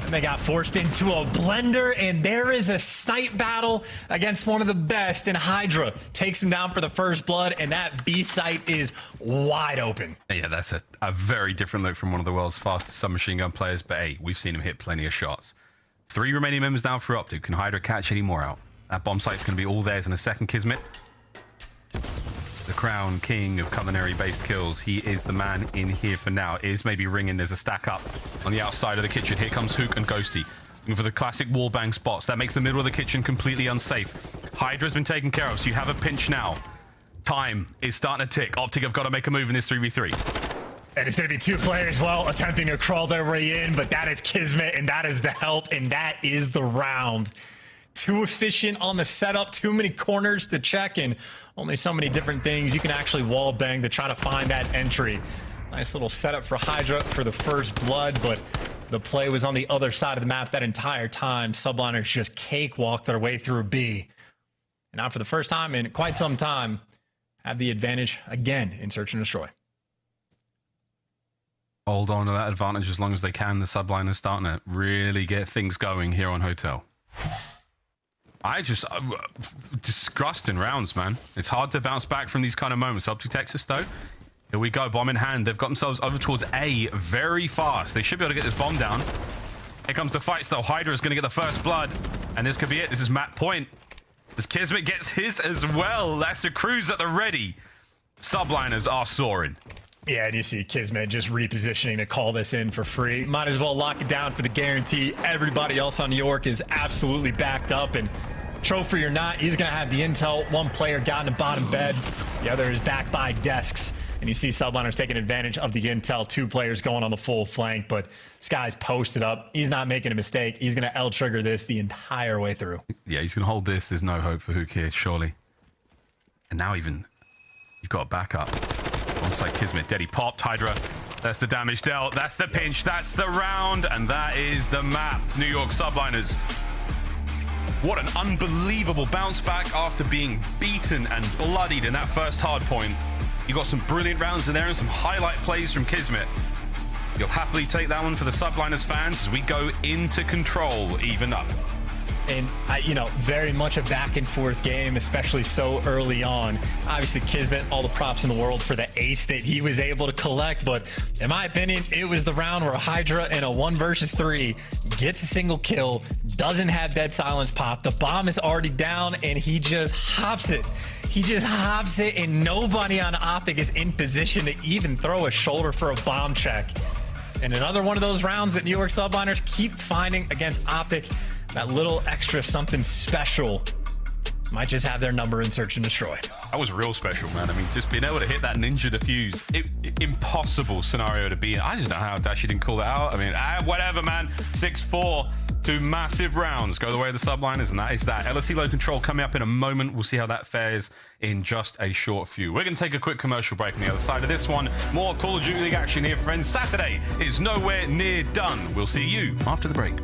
they got forced into a blender, and there is a snipe battle against one of the best, and HyDra takes him down for the first blood, and that B site is wide open. Yeah, that's a very different look from one of the world's fastest submachine gun players, but hey, we've seen him hit plenty of shots. 3 remaining members down for OpTic. Can HyDra catch any more out? That bomb site's going to be all theirs in a second. KiSMET, the crown king of culinary-based kills. He is the man in here for now. It is maybe ringing. There's a stack up on the outside of the kitchen. Here comes Huke and Ghosty. Looking for the classic wallbang spots. That makes the middle of the kitchen completely unsafe. HyDra's been taken care of, so you have a pinch now. Time is starting to tick. OpTic have got to make a move in this 3v3. And it's going to be 2 players, well, attempting to crawl their way in, but that is KiSMET, and that is the help, and that is the round. Too efficient on the setup, too many corners to check, and only so many different things you can actually wall bang to try to find that entry. Nice little setup for HyDra for the first blood, but The play was on the other side of the map that entire time. Subliners just cakewalked their way through B. And now for the first time in quite some time, have the advantage again in search and destroy. Hold on to that advantage as long as they can. The Subliners starting to really get things going here on Hotel. I just... disgusting rounds, man. It's hard to bounce back from these kind of moments. OpTic Texas, though. Here we go, bomb in hand. They've got themselves over towards A very fast. They should be able to get this bomb down. Here comes the fight, though. HyDra is going to get the first blood. And this could be it. This is Matt Point. As KiSMET gets his as well. That's the crews at the ready. Subliners are soaring. Yeah, and you see KiSMET just repositioning to call this in for free. Might as well lock it down for the guarantee. Everybody else on York is absolutely backed up, and trophy or not, he's going to have the intel. One player got in the bottom bed. The other is back by desks. And you see Subliners taking advantage of the intel. 2 players going on the full flank, but Skyz posted up. He's not making a mistake. He's going to L-trigger this the entire way through. Yeah, he's going to hold this. There's no hope for Huke here, surely. And now even, you've got a backup. Onside KiSMET, dead. He popped. HyDra. That's the damage dealt. That's the pinch. That's the round. And that is the map. New York Subliners. What an unbelievable bounce back after being beaten and bloodied in that first hard point. You got some brilliant rounds in there and some highlight plays from KiSMET. You'll happily take that one for the Subliners fans as we go into control, even up. And, very much a back and forth game, especially so early on. Obviously, KiSMET, all the props in the world for the ace that he was able to collect. But in my opinion, it was the round where HyDra in a 1 versus 3 gets a single kill, doesn't have dead silence pop. The bomb is already down, and he just hops it. He just hops it, and nobody on OpTic is in position to even throw a shoulder for a bomb check. And another one of those rounds that New York Subliners keep finding against OpTic. That little extra something special might just have their number in search and destroy. That was real special, man. I mean, just being able to hit that ninja defuse, impossible scenario to be in. I just don't know how Dashy didn't call that out. I mean, whatever, man. 6-4, 2 massive rounds go the way of the Subliners, and that is that. LSC low control coming up in a moment. We'll see how that fares in just a short few. We're going to take a quick commercial break on the other side of this one. More Call of Duty League action here, friends. Saturday is nowhere near done. We'll see you after the break.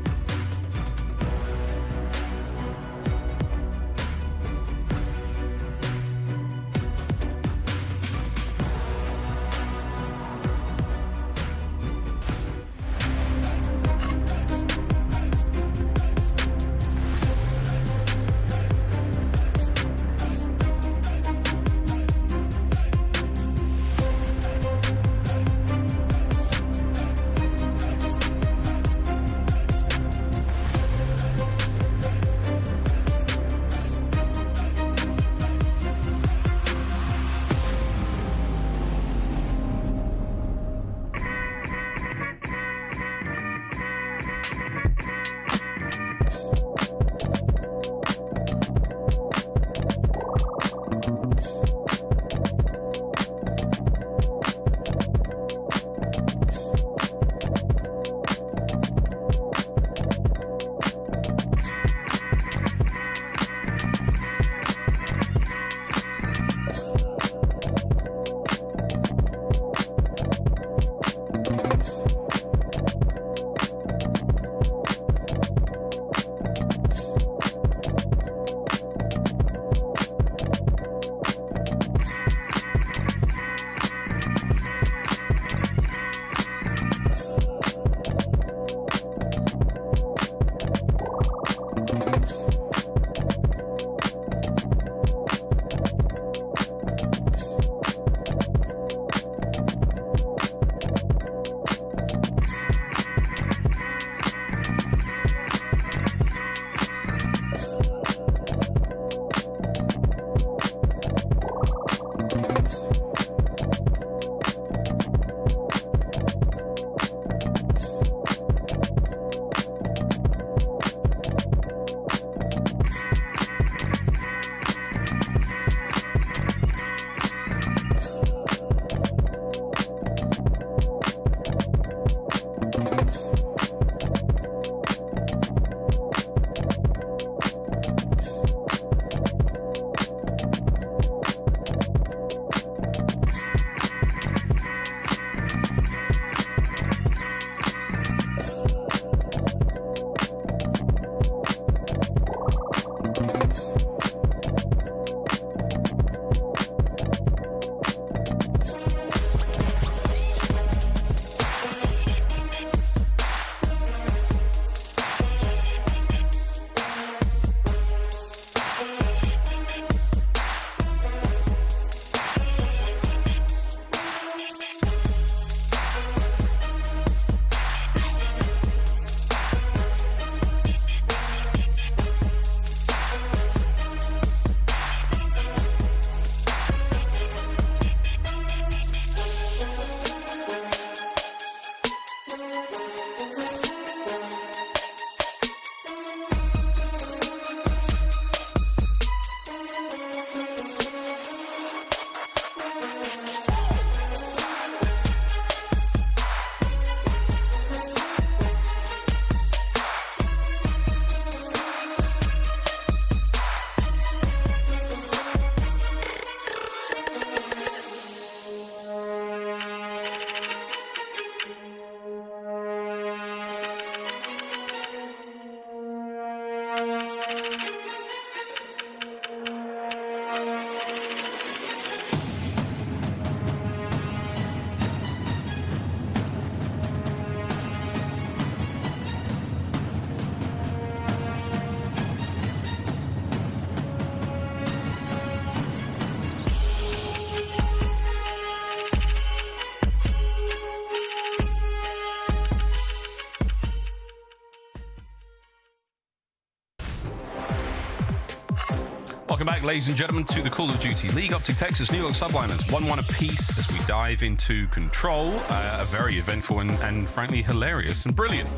Welcome back, ladies and gentlemen, to the Call of Duty League. OpTic Texas, New York Subliners, 1-1 apiece as we dive into Control. A very eventful and frankly hilarious and brilliant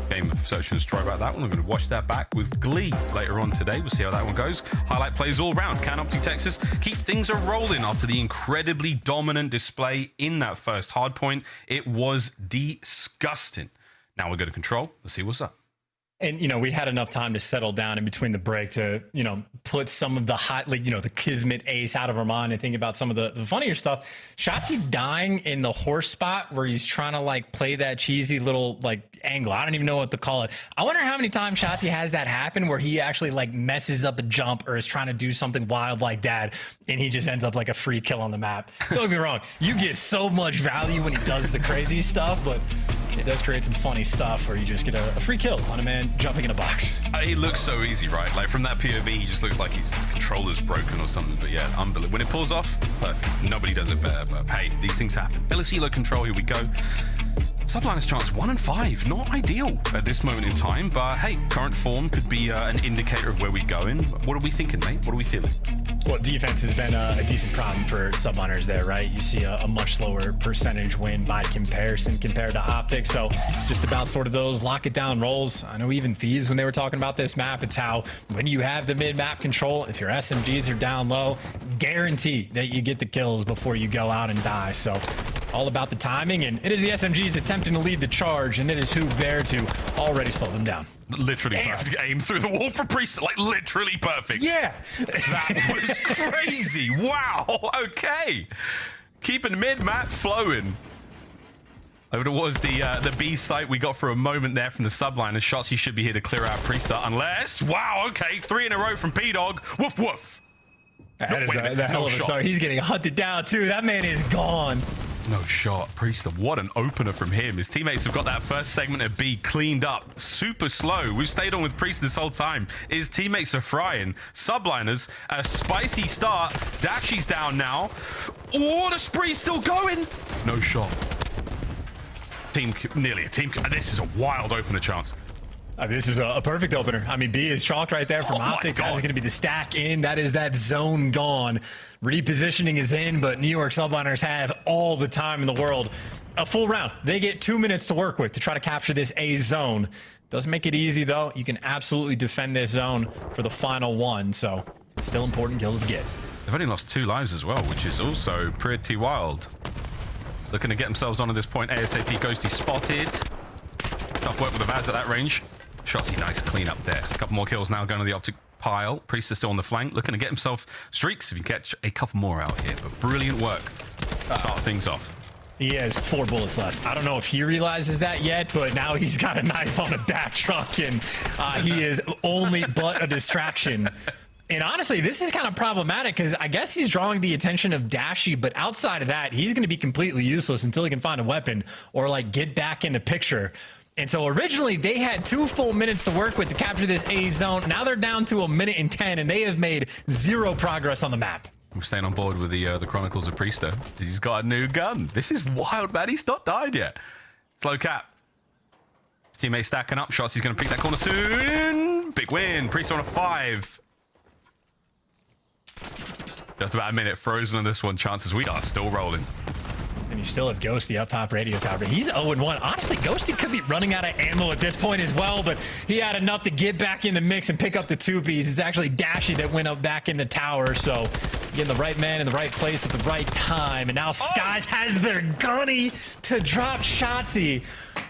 game of Search and Destroy about that one. We're going to watch that back with glee later on today. We'll see how that one goes. Highlight plays all round. Can OpTic Texas keep things a-rolling after the incredibly dominant display in that first hardpoint? It was disgusting. Now we're going to Control. Let's see what's up. And, you know, we had enough time to settle down in between the break to, you know, put some of the hot, like, you know, the KiSMET ace out of our mind and think about some of the funnier stuff. Shotzzy dying in the horse spot where he's trying to, like, play that cheesy little, like, angle. I don't even know what to call it. I wonder how many times Shotzzy has that happen where he actually, like, messes up a jump or is trying to do something wild like that and he just ends up like a free kill on the map. Don't get me wrong. You get so much value when he does the crazy stuff, but it does create some funny stuff where you just get a free kill on a man jumping in a box. It looks so easy, right? Like from that POV, he just looks like his controller's broken or something. But yeah, unbelievable. When it pulls off, perfect. Nobody does it better. But hey, these things happen. LS Elo Control, here we go. Subliners chance 1 and 5, not ideal at this moment in time, but hey, current form could be an indicator of where we're going. What are we thinking, mate? What are we feeling? Well, defense has been a decent problem for Subliners there, right? You see a much lower percentage win by comparison compared to OpTic, so just about sort of those lock it down rolls. I know even Thieves, when they were talking about this map, it's how when you have the mid-map control, if your SMGs are down low, guarantee that you get the kills before you go out and die. So all about the timing, and it is the SMGs attempting to lead the charge, and it is Huke there to already slow them down. Literally perfect aim through the wall for Priestahh, like literally perfect. Yeah. That was crazy. Wow. Okay. Keeping mid-map flowing. It was the B site we got for a moment there from the Subliners. Shotzzy should be here to clear out Priestahh, unless... Wow, okay. 3 in a row from P-Dog. Woof, woof. That is the hell of a start. He's getting hunted down, too. That man is gone. No shot. Priestahh, what an opener from him. His teammates have got that first segment of B cleaned up. Super slow. We've stayed on with Priestahh this whole time. His teammates are frying. Subliners, a spicy start. Dashy's down now. Oh, the spree's still going. No shot. Nearly a team. This is a wild opener chance. This is a perfect opener. I mean, B is chalked right there from OpTic. That is going to be the stack in. That is that zone gone. Repositioning is in, but New York Subliners have all the time in the world. A full round. They get 2 minutes to work with to try to capture this A zone. Doesn't make it easy, though. You can absolutely defend this zone for the final one, so still important kills to get. They've only lost 2 lives as well, which is also pretty wild. Looking to get themselves onto this point. ASAP Ghosty spotted. Tough work with the Vaz at that range. Shotzzy, nice clean up there. A couple more kills now going to the OpTic pile. Priestahh still on the flank, looking to get himself streaks if he can catch a couple more out here. But brilliant work to start things off. He has 4 bullets left. I don't know if he realizes that yet, but now he's got a knife on a back truck, and he is only but a distraction. And honestly, this is kind of problematic because I guess he's drawing the attention of Dashy, but outside of that, he's going to be completely useless until he can find a weapon or like get back in the picture. And so originally they had 2 full minutes to work with to capture this A zone. Now they're down to 1 minute and 10, and they have made 0 progress on the map. We're staying on board with the Chronicles of Priestahh. He's got a new gun. This is wild, man. He's not died yet. Slow cap. Teammate stacking up. Shotzzy's going to pick that corner soon. Big win. Priestahh on a 5. Just about a minute frozen on this one. Chances we are still rolling. And And you still have Ghosty up top radio tower. He's 0-1. Honestly, Ghosty could be running out of ammo at this point as well, but he had enough to get back in the mix and pick up the 2-piece. It's actually Dashy that went up back in the tower, so getting the right man in the right place at the right time. And now Skyz has their gunny to drop Shotzzy.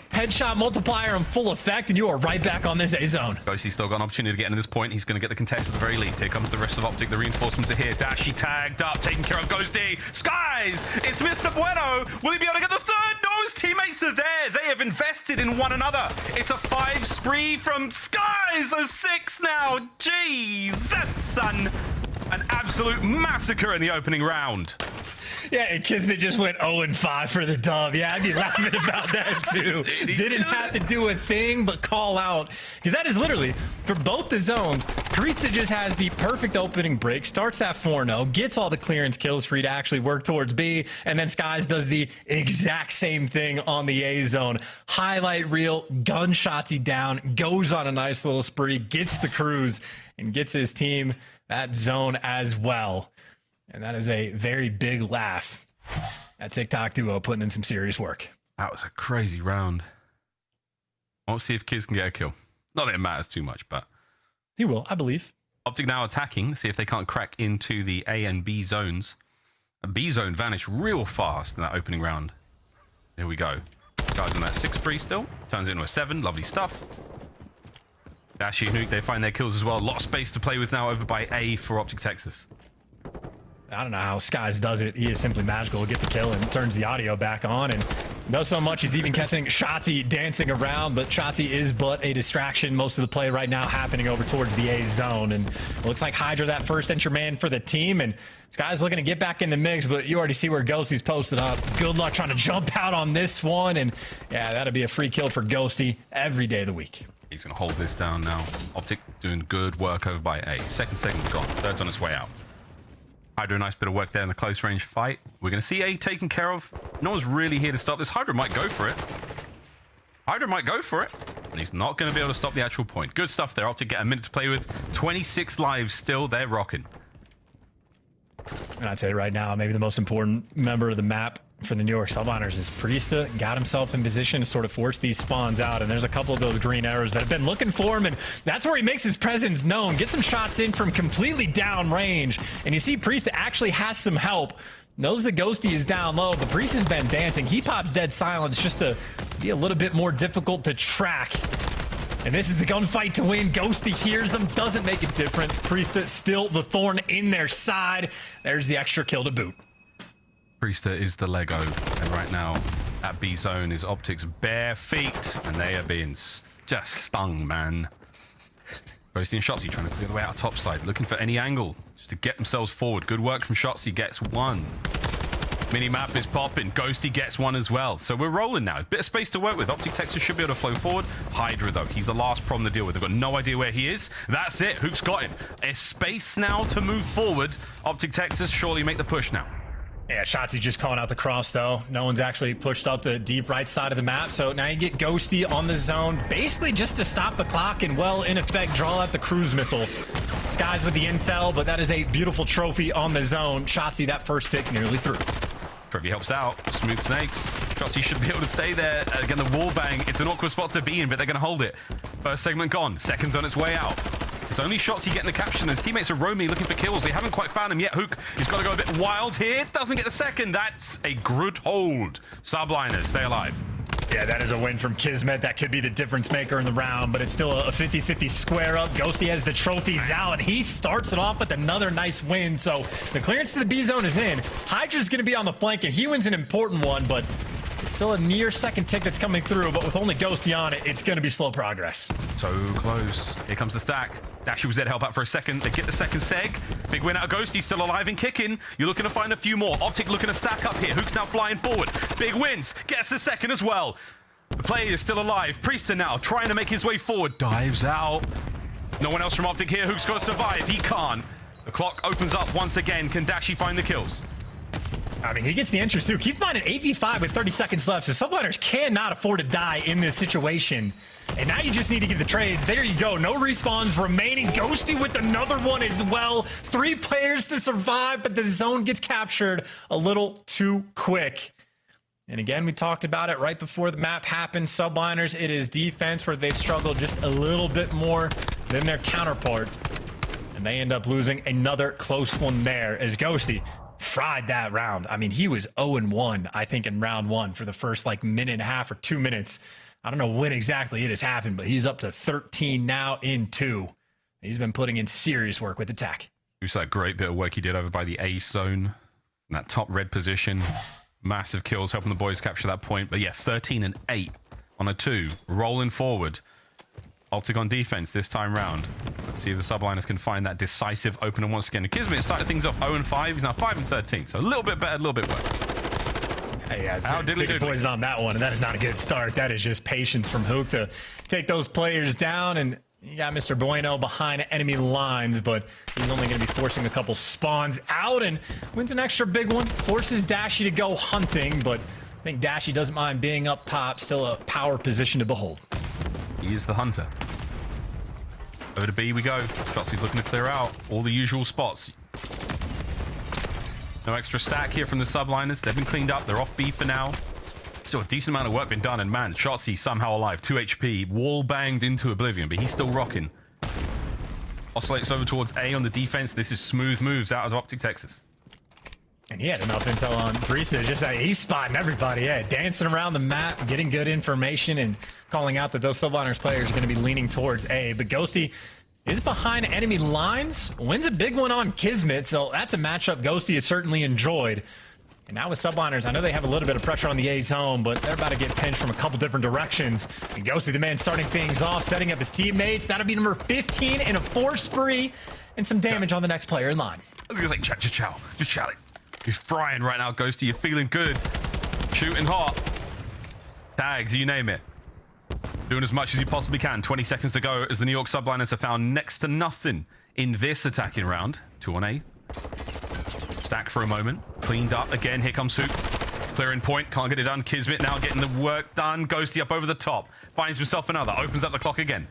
Headshot multiplier in full effect, and you are right back on this A zone. Ghosty's still got an opportunity to get into this point. He's going to get the contest at the very least. Here comes the rest of OpTic. The reinforcements are here. Dashy tagged up, taking care of Ghosty. Skyz! It's Mr. Bueno! Will he be able to get the third? No, his teammates are there. They have invested in one another. It's a 5 spree from Skyz. A 6 now. Jeez, that's an absolute massacre in the opening round. Yeah, and KiSMET just went 0-5 for the dub. Yeah, I'd be laughing about that too. Didn't have to do a thing but call out. Because that is literally, for both the zones, Priestahh just has the perfect opening break, starts at 4-0, gets all the clearance kills for you to actually work towards B, and then Skyz does the exact same thing on the A zone. Highlight reel, gun Shotzzy down, goes on a nice little spree, gets the cruise, and gets his team that zone as well. And that is a very big laugh at TikTok Duo putting in some serious work. That was a crazy round. I want to see if Kiz can get a kill. Not that it matters too much, but he will, I believe. OpTic now attacking, see if they can't crack into the A and B zones. A B zone vanished real fast in that opening round. Here we go. Guys on that 6 spree still. Turns it into a 7. Lovely stuff. Dashy and Huke, they find their kills as well. A lot of space to play with now over by A for OpTic Texas. I don't know how Skyz does it. He is simply magical. Gets a kill and turns the audio back on and does so much. He's even catching Shotzzy dancing around, but Shotzzy is but a distraction. Most of the play right now happening over towards the A zone. And it looks like HyDra that first entry man for the team. And Skyz looking to get back in the mix, but you already see where Ghosty's posted up. Good luck trying to jump out on this one. And yeah, that'll be a free kill for Ghosty every day of the week. He's going to hold this down now. OpTic doing good work over by A. Second segment gone. Third's on its way out. HyDra, a nice bit of work there in the close range fight. We're going to see A taken care of. No one's really here to stop this. HyDra might go for it. HyDra might go for it, but he's not going to be able to stop the actual point. Good stuff there. OpTic get a minute to play with. 26 lives still. They're rocking. And I'd say right now, maybe the most important member of the map for the New York Subliners is Priestahh. Got himself in position to sort of force these spawns out, and there's a couple of those green arrows that have been looking for him, and that's where he makes his presence known. Get some shots in from completely down range, and you see Priestahh actually has some help. Knows that Ghosty is down low, but Priestahh's been dancing. He pops dead silence just to be a little bit more difficult to track. And this is the gunfight to win. Ghosty hears him, doesn't make a difference. Priestahh still the thorn in their side. There's the extra kill to boot. Priestahh is the Lego, and right now at B zone is OpTic's bare feet, and they are being just stung, man. Ghosty and Shotzzy trying to clear the way out top side, looking for any angle just to get themselves forward. Good work from Shotzzy, gets one. Mini-map is popping. Ghosty gets one as well. So we're rolling now. A bit of space to work with. OpTic Texas should be able to flow forward. HyDra, though, he's the last problem to deal with. They've got no idea where he is. That's it. Huke's got him. A space now to move forward. OpTic Texas surely make the push now. Yeah, Shotzzy just calling out the cross, though. No one's actually pushed up the deep right side of the map, so now you get Ghosty on the zone, basically just to stop the clock and, well, in effect, draw out the cruise missile. Skyz with the intel, but that is a beautiful trophy on the zone. Shotzzy, that first tick nearly through. Trophy helps out. Smooth snakes. Shotzzy should be able to stay there. Again, the wall bang. It's an awkward spot to be in, but they're going to hold it. First segment gone. Second's on its way out. It's only Shotzzy getting the caption. His teammates are roaming, looking for kills. They haven't quite found him yet. Huke, he's got to go a bit wild here. Doesn't get the second. That's a good hold. Subliners, stay alive. Yeah, that is a win from KiSMET. That could be the difference maker in the round, but it's still a 50-50 square up. Ghosty has the trophies out, and he starts it off with another nice win. So the clearance to the B zone is in. HyDra's going to be on the flank, and he wins an important one, but it's still a near second tick that's coming through, but with only Ghosty on it, it's going to be slow progress. So close. Here comes the stack. Dashy was there to help out for a second. They get the second seg. Big win out of Ghosty, still alive and kicking. You're looking to find a few more. OpTic looking to stack up here. Huke's now flying forward. Big wins. Gets the second as well. The player is still alive. Priestahh now trying to make his way forward. Dives out. No one else from OpTic here. Huke's got to survive. He can't. The clock opens up once again. Can Dashy find the kills? I mean, he gets the entrance too. Keep in mind, an 8v5 with 30 seconds left, so Subliners cannot afford to die in this situation. And now you just need to get the trades. There you go. No respawns remaining. Ghosty with another one as well. 3 players to survive, but the zone gets captured a little too quick. And again, we talked about it right before the map happened. Subliners, it is defense where they've struggled just a little bit more than their counterpart. And they end up losing another close one there as Ghosty fried that round. I mean, he was 0-1, I think, in round 1 for the first like minute and a half or 2 minutes. I don't know when exactly it has happened, but he's up to 13 now in 2. He's been putting in serious work with attack. It was that great bit of work he did over by the A zone, in that top red position. Massive kills, helping the boys capture that point. But yeah, 13 and 8 on a 2, rolling forward. OpTic on defense this time round. Let's see if the Subliners can find that decisive opener once again. KiSMET started things off 0-5. He's now 5-13, so a little bit better, a little bit worse. Hey, yeah, diddly poison on that one, and that is not a good start. That is just patience from Huke to take those players down, and you got Mr. Bueno behind enemy lines, but he's only going to be forcing a couple spawns out and wins an extra big one. Forces Dashy to go hunting, but I think Dashy doesn't mind being up top. Still a power position to behold. He's the hunter. Over to B we go. Shotzzy's looking to clear out all the usual spots. No extra stack here from the Subliners. They've been cleaned up. They're off B for now. Still a decent amount of work been done, and man, Shotzzy somehow alive. 2 HP, wall banged into oblivion, but he's still rocking. Oscillates over towards A on the defense. This is smooth moves out of OpTic Texas. And he had enough intel on Priestahh, just that he's spotting everybody, yeah, dancing around the map, getting good information, and calling out that those Subliners players are going to be leaning towards A. But Ghosty is behind enemy lines, wins a big one on KiSMET, so that's a matchup Ghosty has certainly enjoyed. And now with Subliners, I know they have a little bit of pressure on the A zone, but they're about to get pinched from a couple different directions. And Ghosty, the man, starting things off, setting up his teammates. That'll be number 15 in a 4 spree, and some damage on the next player in line. I was going to say, just chow. You're frying right now, Ghosty. You're feeling good. Shooting hot. Tags, you name it. Doing as much as you possibly can. 20 seconds to go as the New York Subliners have found next to nothing in this attacking round. 2 on A. Stack for a moment. Cleaned up again. Here comes Huke. Clearing point. Can't get it done. KiSMET now getting the work done. Ghosty up over the top. Finds himself another. Opens up the clock again.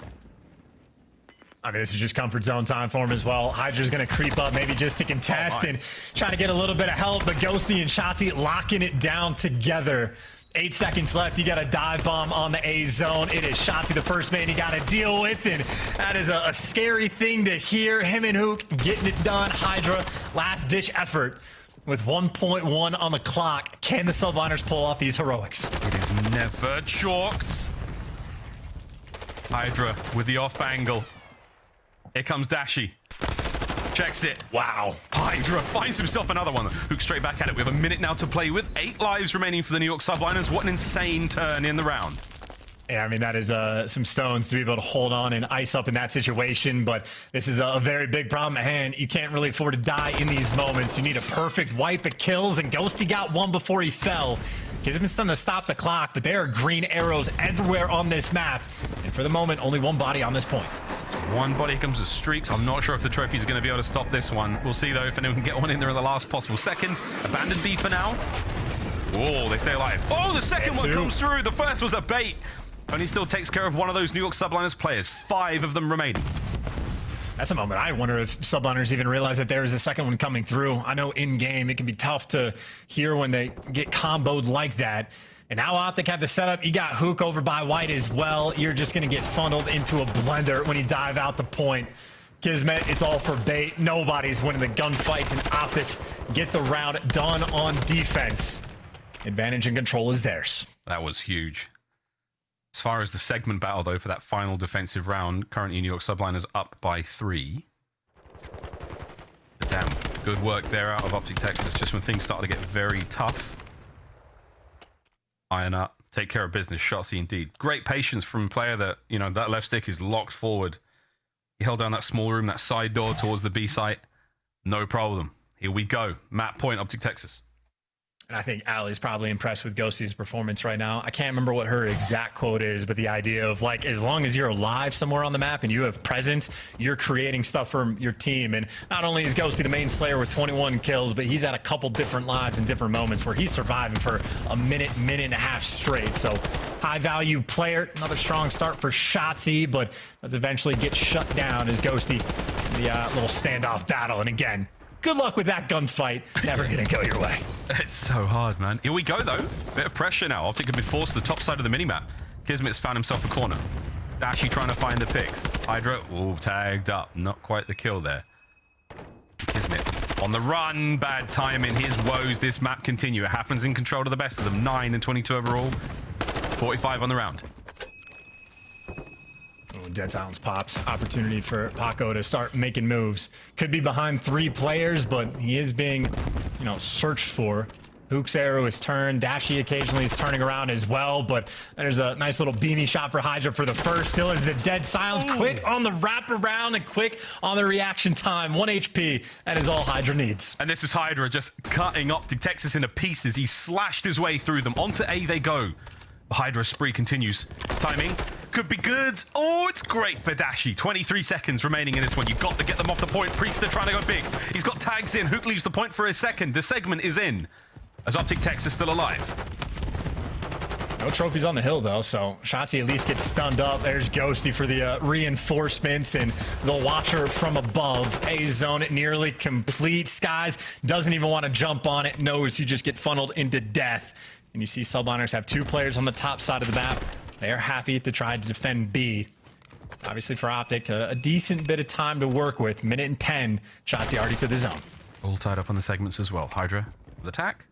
I mean, this is just comfort zone time for him as well. HyDra's going to creep up, maybe just to contest and try to get a little bit of help, but Ghosty and Shotzzy locking it down together. 8 seconds left. You got a dive bomb on the A zone. It is Shotzzy, the first man you got to deal with, and that is a scary thing to hear. Him and Huke getting it done. HyDra, last-ditch effort with 1.1 on the clock. Can the Subliners pull off these heroics? It is never chalked. HyDra with the off angle. Here comes Dashy. Checks it. Wow. HyDra finds himself another one. Huke straight back at it. We have a minute now to play with. 8 lives remaining for the New York Subliners. What an insane turn in the round. Yeah, I mean, that is some stones to be able to hold on and ice up in that situation, but this is a very big problem at hand. You can't really afford to die in these moments. You need a perfect wipe of kills, and Ghosty got one before he fell. KiSMET's done to stop the clock, but there are green arrows everywhere on this map, and for the moment, only one body on this point. It's one body comes with streaks. I'm not sure if the trophy's going to be able to stop this one. We'll see, though, if anyone can get one in there in the last possible second. Abandoned B for now. Oh, they stay alive. Oh, the second one comes through. The first was a bait. Only still takes care of one of those New York Subliners players. 5 of them remaining. That's a moment I wonder if Subliners even realize that there is a second one coming through. I know in-game it can be tough to hear when they get comboed like that. And now OpTic have the setup. You got Huke over by white as well. You're just going to get funneled into a blender when you dive out the point. KiSMET, it's all for bait. Nobody's winning the gunfights, and OpTic get the round done on defense. Advantage and control is theirs. That was huge. As far as the segment battle, though, for that final defensive round, currently New York Subliners up by 3. But damn, good work there out of OpTic Texas, just when things started to get very tough. Iron up, take care of business. Shotzzy indeed. Great patience from a player that, you know, that left stick is locked forward. He held down that small room, that side door towards the B site. No problem. Here we go. Map point, OpTic Texas. And I think Allie's probably impressed with Ghosty's performance right now. I can't remember what her exact quote is, but the idea of, like, as long as you're alive somewhere on the map and you have presence, you're creating stuff for your team. And not only is Ghosty the main slayer with 21 kills, but he's had a couple different lives in different moments where he's surviving for a minute and a half straight. So high-value player. Another strong start for Shotzzy, but does eventually get shut down as Ghosty, the little standoff battle. And again, good luck with that gunfight. Never gonna go your way. It's so hard, man. Here we go, though. Bit of pressure now. OpTic have been forced to the top side of the minimap. KiSMET's found himself a corner. Dashy trying to find the picks. HyDra, ooh, tagged up. Not quite the kill there. KiSMET on the run. Bad timing. His woes. This map continue. It happens in control of the best of them. 9 and 22 overall. 45 on the round. Oh, Dead Silence pops. Opportunity for Paco to start making moves. Could be behind 3 players, but he is being, searched for. Huke's arrow is turned. Dashy occasionally is turning around as well, but there's a nice little beanie shot for HyDra for the first. Still is the Dead Silence. Ooh. Quick on the wraparound and quick on the reaction time. 1 HP. That is all HyDra needs. And this is HyDra just cutting OpTic Texas into pieces. He slashed his way through them. Onto A they go. The HyDra spree continues. Timing could be good. Oh, it's great for Dashy. 23 seconds remaining in this one. You've got to get them off the point. Priestahh trying to go big. He's got tags in. Huke leaves the point for a second. The segment is in. As OpTic Texas still alive. No trophies on the hill, though, so Shotzzy at least gets stunned up. There's Ghosty for the reinforcements and the watcher from above. A zone nearly complete. Skyz doesn't even want to jump on it. Knows you just get funneled into death. And you see Subliners have 2 players on the top side of the map. They are happy to try to defend B. Obviously for OpTic, a decent bit of time to work with. 1:10. Shotzzy already to the zone. All tied up on the segments as well. HyDra with attack.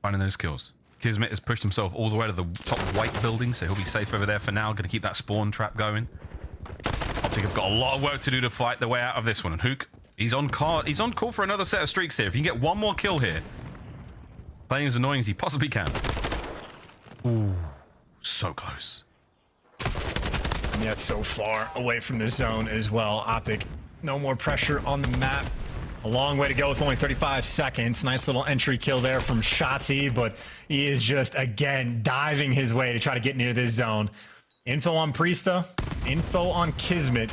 Finding those kills. KiSMET has pushed himself all the way to the top white building, so he'll be safe over there for now. Going to keep that spawn trap going. OpTic have got a lot of work to do to fight their way out of this one. And Huke, he's on call for another set of streaks here. If you can get one more kill here, playing as annoying as he possibly can. Ooh, so close. Yeah, so far away from the zone as well. OpTic, no more pressure on the map. A long way to go with only 35 seconds. Nice little entry kill there from Shotzzy, but he is just, again, diving his way to try to get near this zone. Info on Priestahh, info on KiSMET.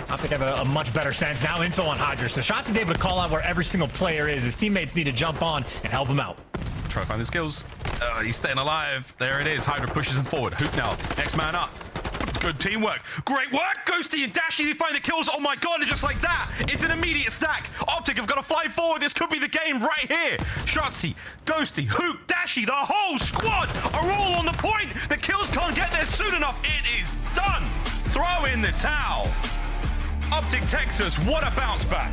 OpTic have a much better sense. Now info on HyDra. So Shotzzy's able to call out where every single player is. His teammates need to jump on and help him out. Try to find the skills. He's staying alive. There it is. HyDra pushes him forward. Huke now. Next man up. Good teamwork. Great work. Ghosty and Dashy, they find the kills. Oh my god, and just like that, it's an immediate stack. OpTic have got to fly forward. This could be the game right here. Shotzzy, Ghosty, Huke, Dashy, the whole squad are all on the point. The kills can't get there soon enough. It is done. Throw in the towel. OpTic Texas, what a bounce back.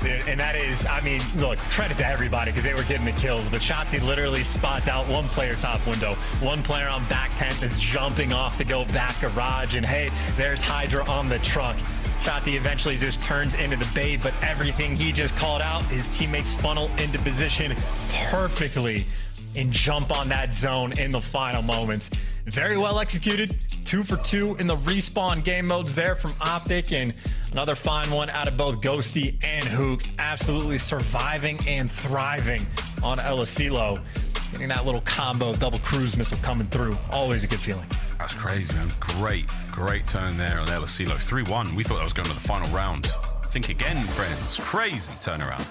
And that is, I mean, look, credit to everybody because they were getting the kills, but Shotzzy literally spots out 1 player top window, 1 player on back tent that's jumping off to go back garage, and hey, there's HyDra on the truck. Shotzzy eventually just turns into the bait, but everything he just called out, his teammates funnel into position perfectly and jump on that zone in the final moments. Very well executed. 2 for 2 in the respawn game modes there from OpTic, and another fine one out of both Ghosty and Huke. Absolutely surviving and thriving on El Asilo. Getting that little combo double cruise missile coming through. Always a good feeling. That's crazy, man. Great turn there on El Asilo. 3-1. We thought that was going to the final round. Think again, friends. Crazy turnaround.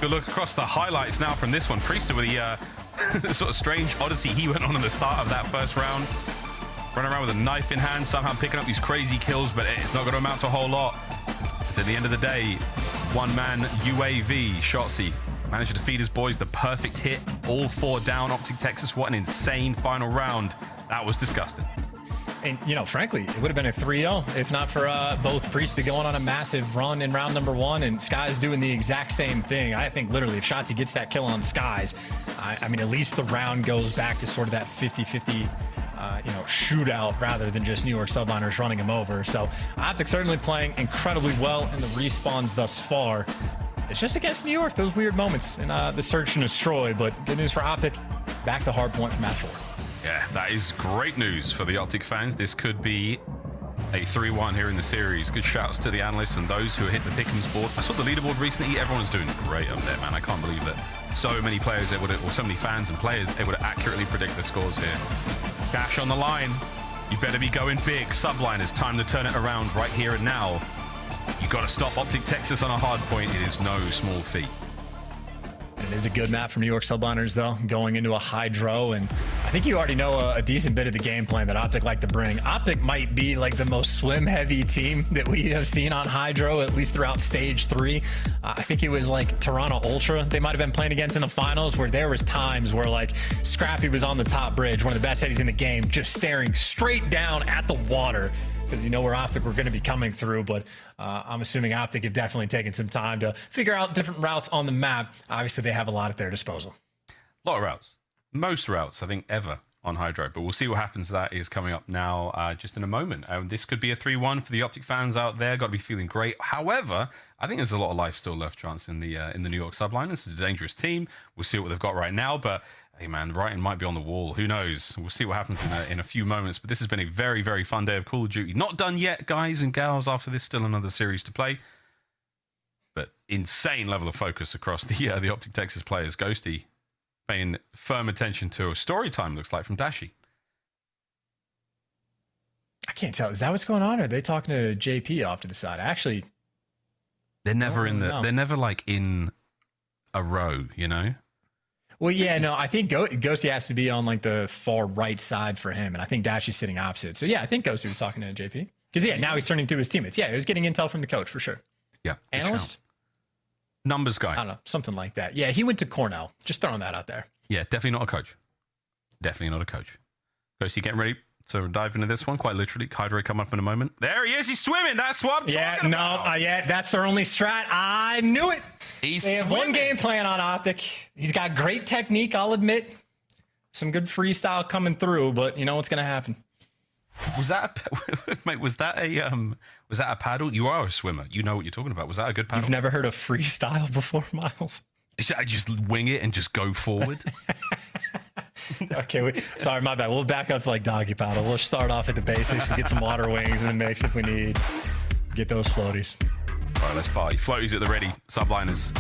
Good look across the highlights now from this one. Priestahh with the sort of strange odyssey he went on at the start of that first round. Running around with a knife in hand, somehow picking up these crazy kills, but it's not going to amount to a whole lot. It's at the end of the day, 1-man UAV, Shotzzy managed to feed his boys the perfect hit. All 4 down. OpTic Texas, what an insane final round. That was disgusting. And, frankly, it would have been a 3-0 if not for both Priestahh going on a massive run in round number 1 and Skyz doing the exact same thing. I think literally if Shotzzy gets that kill on Skyz, I mean, at least the round goes back to sort of that 50-50 shootout rather than just New York Subliners running him over. So OpTic certainly playing incredibly well in the respawns thus far. It's just against New York, those weird moments in the search and destroy, but good news for OpTic, back to hard point from match 4. Yeah, that is great news for the OpTic fans. This could be a 3-1 here in the series. Good shouts to the analysts and those who hit the pick'ems board. I saw the leaderboard recently. Everyone's doing great up there, man. I can't believe that so many players able to, or so many fans and players able to accurately predict the scores here. Cash on the line. You better be going big. Subliners, time to turn it around right here and now. You got to stop OpTic Texas on a hard point. It is no small feat. It is a good map from New York Subliners, though, going into a HyDra, and I think you already know a decent bit of the game plan that OpTic like to bring. OpTic might be like the most swim-heavy team that we have seen on HyDra, at least throughout Stage 3. I think it was like Toronto Ultra they might have been playing against in the finals, where there was times where like Scrappy was on the top bridge, one of the best headies in the game, just staring straight down at the water, because you know where OpTic were going to be coming through. But I'm assuming OpTic have definitely taken some time to figure out different routes on the map. Obviously, they have a lot at their disposal. A lot of routes. Most routes, I think, ever on HyDra. But we'll see what happens. That is coming up now just in a moment. This could be a 3-1 for the OpTic fans out there. Got to be feeling great. However, I think there's a lot of life still left, Chance, in the New York Subliners. It's a dangerous team. We'll see what they've got right now. But hey, man, writing might be on the wall. Who knows? We'll see what happens in a few moments. But this has been a very, very fun day of Call of Duty. Not done yet, guys and gals. After this, still another series to play. But insane level of focus across the OpTic Texas players. Ghosty paying firm attention to a story time, looks like, from Dashy. I can't tell. Is that what's going on? Or are they talking to JP off to the side? Actually, they're never they're never like in a row, you know? Well, yeah, no, I think Ghosty has to be on like the far right side for him, and I think Dashy's sitting opposite. So yeah, I think Ghosty was talking to JP, because yeah, now he's turning to his teammates. Yeah, he was getting intel from the coach for sure. Yeah, analyst, numbers guy. I don't know, something like that. Yeah, he went to Cornell. Just throwing that out there. Yeah, definitely not a coach. Definitely not a coach. Ghosty getting ready to dive into this one, quite literally. HyDra come up in a moment. There he is. He's swimming. That's what I'm talking about. Yeah, that's their only strat. I knew it. They have one game plan on OpTic. He's got great technique, I'll admit. Some good freestyle coming through, but you know what's going to happen. Was that mate? Was that a paddle? You are a swimmer. You know what you're talking about. Was that a good paddle? You've never heard of freestyle before, Miles? Should I just wing it and just go forward? Okay, sorry, my bad. We'll back up to like doggy paddle. We'll start off at the basics. We get some water wings in the mix if we need. Get those floaties. All right, let's party. Floaties at the ready. Subliners.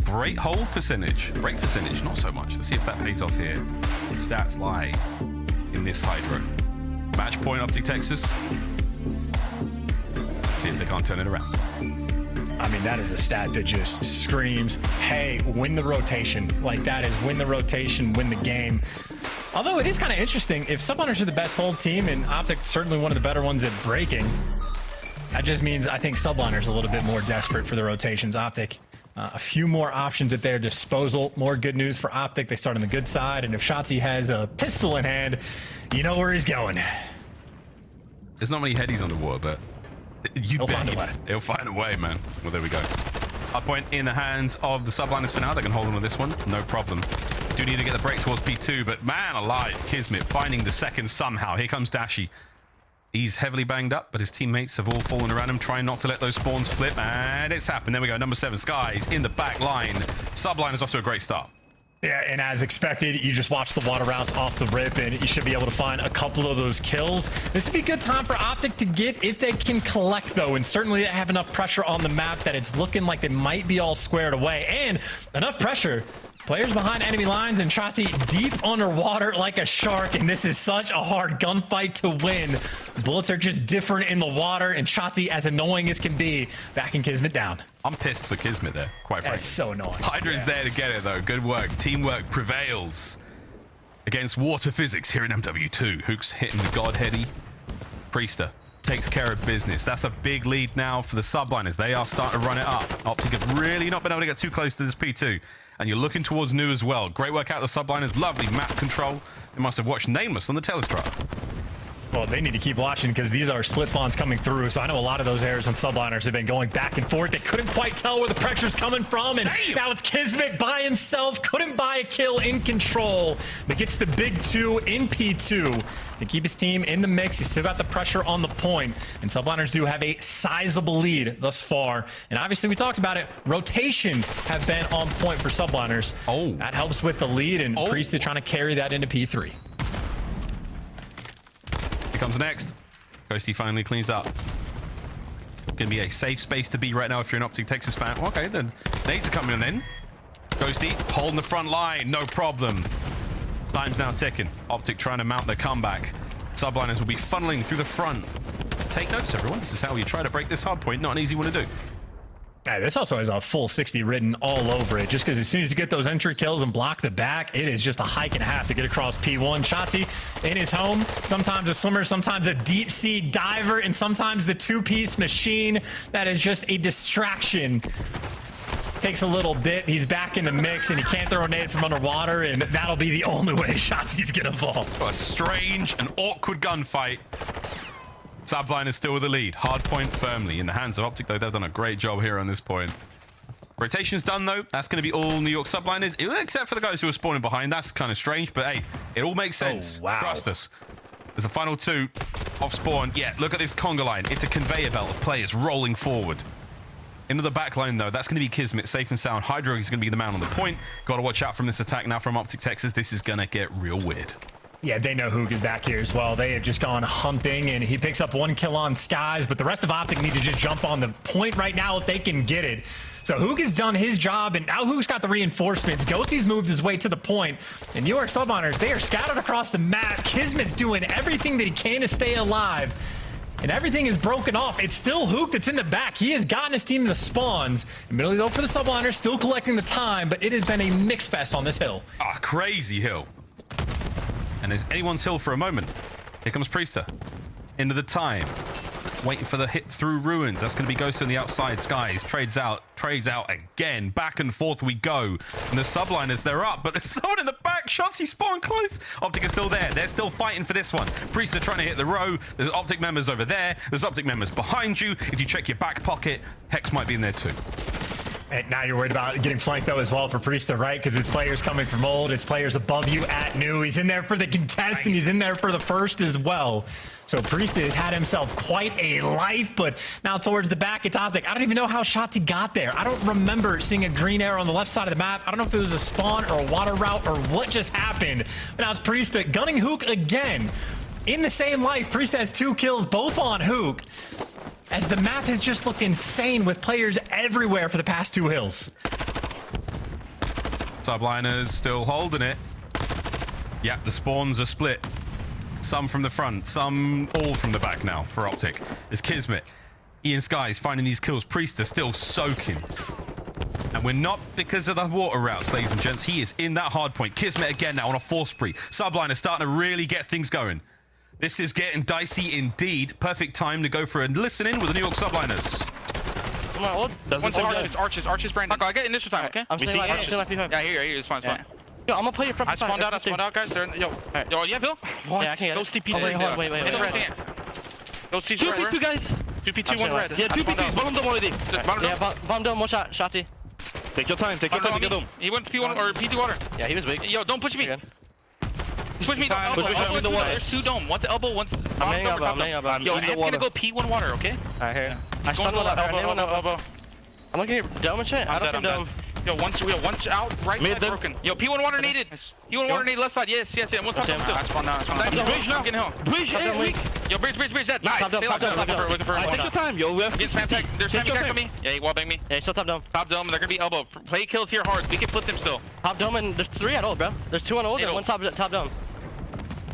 Great hold percentage. Break percentage, not so much. Let's see if that pays off here. The stats lie in this HyDra. Match point, OpTic Texas. See if they can't turn it around. I mean, that is a stat that just screams, hey, win the rotation. Like, that is win the rotation, win the game. Although it is kind of interesting, if Subliners are the best hold team and OpTic certainly one of the better ones at breaking, that just means I think Subliners a little bit more desperate for the rotations. OpTic, a few more options at their disposal. More good news for OpTic. They start on the good side, and if Shotzzy has a pistol in hand, you know where he's going. There's not many headies on the water, but he'll find a way. He'll find a way, man. Well, there we go. Up point in the hands of the Subliners for now. They can hold on with this one, no problem. Do need to get the break towards P2, but man alive, KiSMET finding the second somehow. Here comes Dashy. He's heavily banged up, but his teammates have all fallen around him, trying not to let those spawns flip, and it's happened. There we go, number 7, Skyz in the back line. Subliners off to a great start. Yeah, and as expected, you just watch the water routes off the rip, and you should be able to find a couple of those kills. This would be a good time for OpTic to get if they can collect, though, and certainly they have enough pressure on the map that it's looking like they might be all squared away, and enough pressure. Players behind enemy lines and Shotzzy deep underwater like a shark, and this is such a hard gunfight to win. Bullets are just different in the water, and Shotzzy, as annoying as can be, backing KiSMET down. I'm pissed for KiSMET there, quite frankly. That's so annoying. HyDra's there to get it, though. Good work. Teamwork prevails against water physics here in MW2. Huke's hitting the god heady. Priestahh takes care of business. That's a big lead now for the Subliners. They are starting to run it up. OpTic have really not been able to get too close to this P2. And you're looking towards New as well. Great work out of the Subliners. Lovely map control. They must have watched Nameless on the Telestrata. Well, they need to keep watching because these are split spawns coming through. So I know a lot of those errors on Subliners have been going back and forth. They couldn't quite tell where the pressure's coming from. And now it's KiSMET by himself. Couldn't buy a kill in control. But gets the big 2 in P2. To keep his team in the mix. He's still got the pressure on the point. And Subliners do have a sizable lead thus far. And obviously, we talked about it. Rotations have been on point for Subliners. Oh. That helps with the lead. And Priestahh trying to carry that into P3. Here comes next. Ghosty finally cleans up. Gonna be a safe space to be right now if you're an OpTic Texas fan. Okay, the nades are coming in. Ghosty holding the front line, no problem. Time's now ticking. OpTic trying to mount their comeback. Subliners will be funneling through the front. Take notes, everyone. This is how you try to break this hard point. Not an easy one to do. Yeah, this also has a full 60 written all over it, just because as soon as you get those entry kills and block the back, it is just a hike and a half to get across P1. Shotzzy in his home, sometimes a swimmer, sometimes a deep sea diver, and sometimes the two-piece machine that is just a distraction. Takes a little dip, he's back in the mix, and he can't throw a nade from underwater, and that'll be the only way Shotzzy's gonna fall. A strange and awkward gunfight. Subliner still with the lead. Hard point firmly in the hands of OpTic, though. They've done a great job here on this point. Rotation's done, though. That's going to be all New York Subliners, except for the guys who are spawning behind. That's kind of strange, but hey, it all makes sense. Oh, wow. Trust us. There's the final two off spawn. Yeah, look at this conga line. It's a conveyor belt of players rolling forward. Into the back line, though, that's going to be KiSMET, safe and sound. HyDra is going to be the man on the point. Got to watch out from this attack now from OpTic Texas. This is going to get real weird. Yeah, they know Huke is back here as well. They have just gone hunting, and he picks up one kill on Skyz, but the rest of OpTic need to just jump on the point right now if they can get it. So Huke has done his job, and now Huke's got the reinforcements. Ghosty's moved his way to the point, and York Subliners, they are scattered across the map. KiSMET's doing everything that he can to stay alive, and everything is broken off. It's still Huke that's in the back. He has gotten his team in the spawns. Admittedly, though, for the Subliners, still collecting the time, but it has been a mix fest on this hill. Ah, crazy hill. And it's anyone's hill for a moment. Here comes Priestahh. Into the time. Waiting for the hit through ruins. That's going to be Ghosty on the outside. Skyz trades out again. Back and forth we go. And the Subliners, they're up, but there's someone in the back. Shotzzy spawn close. OpTic is still there. They're still fighting for this one. Priestahh trying to hit the row. There's OpTic members over there. There's OpTic members behind you. If you check your back pocket, Hex might be in there too. And now you're worried about getting flanked, though, as well for Priestahh, right? Because it's players coming from old, it's players above you at new. He's in there for the contest, and he's in there for the first as well. So Priestahh has had himself quite a life, but now towards the back, it's OpTic. I don't even know how Shotzzy got there. I don't remember seeing a green arrow on the left side of the map. I don't know if it was a spawn or a water route or what just happened. But now it's Priestahh gunning Huke again. In the same life, Priestahh has 2 kills, both on Huke, as the map has just looked insane with players everywhere for the past 2 hills. Subliners still holding it. Yeah, the spawns are split. Some from the front, some all from the back now for OpTic. There's KiSMET. Ian Skyz finding these kills. Priestahh still soaking. And we're not because of the water routes, ladies and gents. He is in that hard point. KiSMET again now on a force spree. Subliner starting to really get things going. This is getting dicey indeed. Perfect time to go for a listen in with the New York Subliners. Come on, hold. Arches, Brandon. Okay, I get initial time, okay? I'm still like P5. Yeah, here, it's fine, it's fine. Yo, I'm gonna play your front. I spawned out, guys. They're in, yo, yeah, Bill? Yeah, I can get Ghosty P2. Wait. Ghosty's 2P2, guys. 2P2, 1 red. Yeah, 2P2. Bomb dome already. Yeah, bomb dome, one shot. Shotzzy. Take your time, get him. He went P1 or P2 water. Yeah, he was big. Yo, don't push me. He's pushing me. Elbow in the water. There's 2 dome. One's elbow, one's bottom dome. Yo, it's gonna go P1 water, okay? Alright, here. I stun elbow. I'm looking at your dome and shit. I don't see dome. Yo, once out, right side broken. Yo, P1 water needed. P1 water needed left side. Yes. One side. I spawned down. Bridge now. Getting home. Bridge, Yo, bridge, dead. Nice. Looking for take your time, yo. Get spam tag. There's spam tag for me. Yeah, he wallbang me. Yeah, still top dome. Top dome, they're gonna be elbow. Play kills here hard. We can flip them still. Top dome, and there's 3 at old, bro. There's 2 on old and 1 top dome.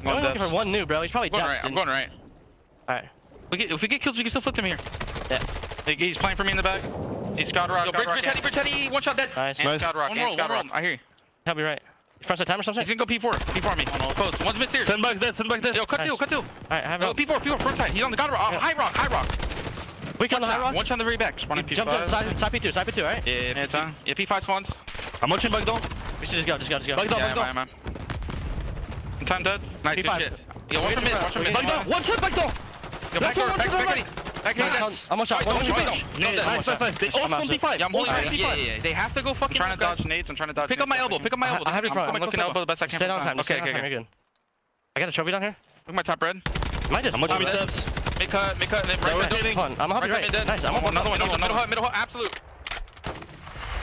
I'm only looking for 1 new, bro. He's probably dead. I'm going right. Alright. If we get kills, we can still flip them here. Yeah. He's playing for me in the back. He's Scott Rock. Yo, bridge heady, 1 shot dead. Nice. Scott Rock, Scott Rock. I hear you. He'll be right. Front side time or something? He's gonna go P4 me. Post. One's mid-stairs. Send back dead. Yo, cut 2. Alright, I have it. P4, front side. He's on the God Rock. High rock. Weak on the high rock. 1 shot on the very back. Jump to side P2, right? Yeah, P5 spawns. I'm watching back down. We should just go. Back down. Time dead. Nice, P5. Yo, watch him mid. Back down. 1 shot back down. Yo, back door. I'm on shot. Nice. They all spawn P5. Yeah, I'm holding P5. Yeah. They have to go fucking. I'm trying to dodge nades. Pick up my elbow. I have it front. I'm looking elbow the best I can. Stay down time. Okay. You're good. I got a trophy down here. Look my top red. Might just. I'm watching steps. Make cut. Right. I'm happy right. Nice. I'm on another one. Middle hut. Absolute.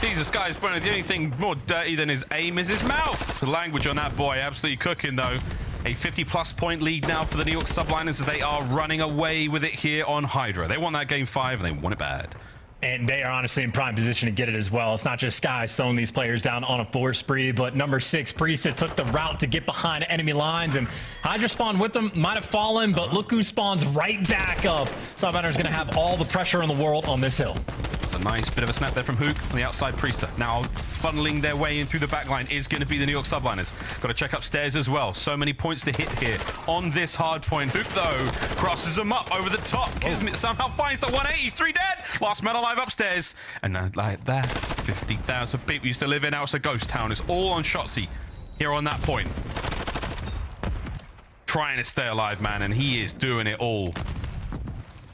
Jesus, Skyz, the only thing more dirty than his aim is his mouth. The language on that boy, absolutely cooking though. A 50+ point lead now for the New York Subliners. They are running away with it here on HyDra. They want that game 5 and they want it bad. And they are honestly in prime position to get it as well. It's not just Skyz throwing these players down on a force spree, but number 6, Priestahh, took the route to get behind enemy lines, and HyDra spawned with them, might have fallen, but look who spawns right back up. Subliners going to have all the pressure in the world on this hill. It's a nice bit of a snap there from Huke on the outside. Priestahh now funneling their way in through the back line is going to be the New York Subliners. Got to check upstairs as well. So many points to hit here on this hard point. Huke, though, crosses them up over the top. KiSMET somehow finds the 183 dead. Last man alive upstairs. And like that, 50,000 people used to live in. Now it's a ghost town. It's all on Shotzzy here on that point. Trying to stay alive, man, and he is doing it all.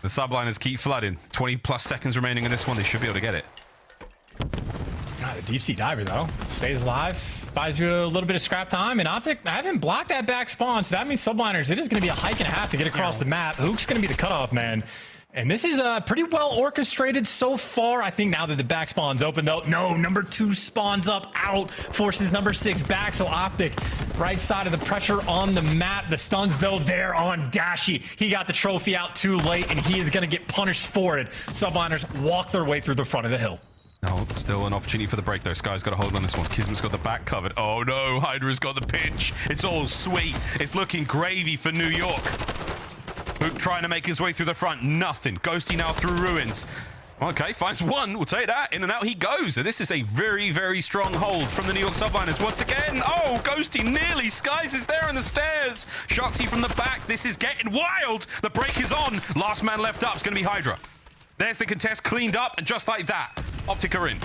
The Subliners keep flooding. 20 plus seconds remaining in this one. They should be able to get it. God, the deep sea diver, though, stays alive, buys you a little bit of scrap time. And OpTic, I haven't blocked that back spawn, so that means Subliners, it is going to be a hike and a half to get across the map. Huke's going to be the cutoff man. And this is pretty well orchestrated so far. I think now that the back spawn's open, though, no, number 2 spawns up, out, forces number 6 back. So OpTic, right side of the pressure on the map. The stuns, though, there on Dashy. He got the trophy out too late, and he is going to get punished for it. Subliners walk their way through the front of the hill. Oh, still an opportunity for the break, though. Sky's got a hold on this one. KiSMET's got the back covered. Oh, no, HyDra's got the pinch. It's all sweet. It's looking gravy for New York. Huke trying to make his way through the front. Nothing. Ghosty now through ruins. Okay, finds one. We'll take that. In and out he goes. So this is a very, very strong hold from the New York Subliners once again. Oh, Ghosty nearly. Skyz is there on the stairs. Shotzzy from the back. This is getting wild. The break is on. Last man left up is going to be HyDra. There's the contest cleaned up, and just like that, OpTic are in.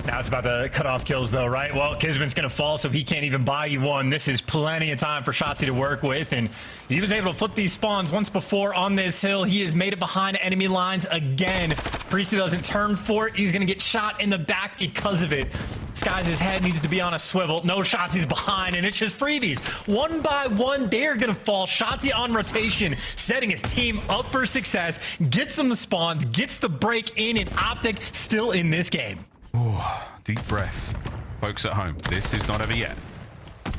Now it's about the cutoff kills, though, right? Well, KiSMET's going to fall, so he can't even buy you one. This is plenty of time for Shotzzy to work with, and he was able to flip these spawns once before on this hill. He has made it behind enemy lines again. Priestahh doesn't turn for it. He's going to get shot in the back because of it. Skyz' head needs to be on a swivel. No, Shotzzy's behind, and it's just freebies. One by one, they're going to fall. Shotzzy on rotation, setting his team up for success, gets them the spawns, gets the break in, and OpTic still in this game. Ooh, deep breath. Folks at home, this is not over yet.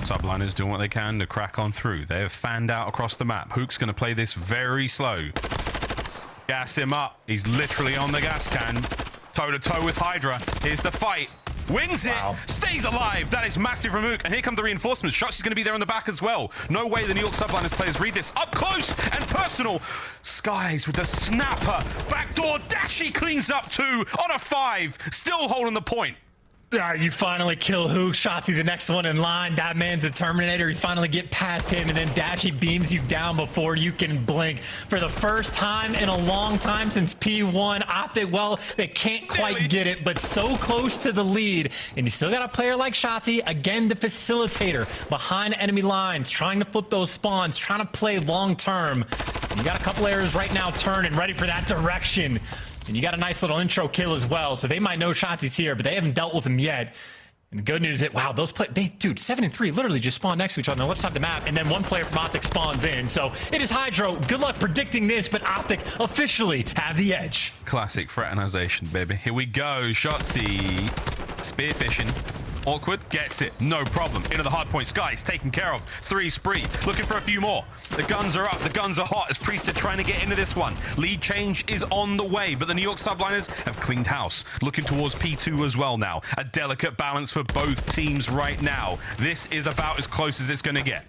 Subliners doing what they can to crack on through. They have fanned out across the map. Huke's going to play this very slow. Gas him up. He's literally on the gas can. Toe-to-toe with HyDra. Here's the fight. Wins it. Stays alive. That is massive from Huke. And here come the reinforcements. Shotzzy's going to be there on the back as well. No way the New York Subliners players read this. Up close and personal. Skyz with the snapper. Backdoor. Dashy cleans up 2 on a 5. Still holding the point. You finally kill Huke. Shotzzy, the next one in line. That man's a Terminator. You finally get past him, and then Dashy beams you down before you can blink. For the first time in a long time since P1, OpTic, well, they can't quite get it, but so close to the lead. And you still got a player like Shotzzy, again, the facilitator, behind enemy lines, trying to flip those spawns, trying to play long-term. You got a couple arrows right now turning, ready for that direction. And you got a nice little intro kill as well, so they might know Shotzzy's here, but they haven't dealt with him yet. And the good news is, wow, those dude, 7 and 3 literally just spawned next to each other on the left side of the map, and then one player from OpTic spawns in. So it is HyDra. Good luck predicting this, but OpTic officially have the edge. Classic fraternization, baby. Here we go. Shotzzy spearfishing. Awkward, gets it, no problem. Into the hard point, Skyz taken care of. 3 spree, looking for a few more. The guns are up, the guns are hot as Priestahh trying to get into this one. Lead change is on the way, but the New York Subliners have cleaned house. Looking towards P2 as well now. A delicate balance for both teams right now. This is about as close as it's gonna get.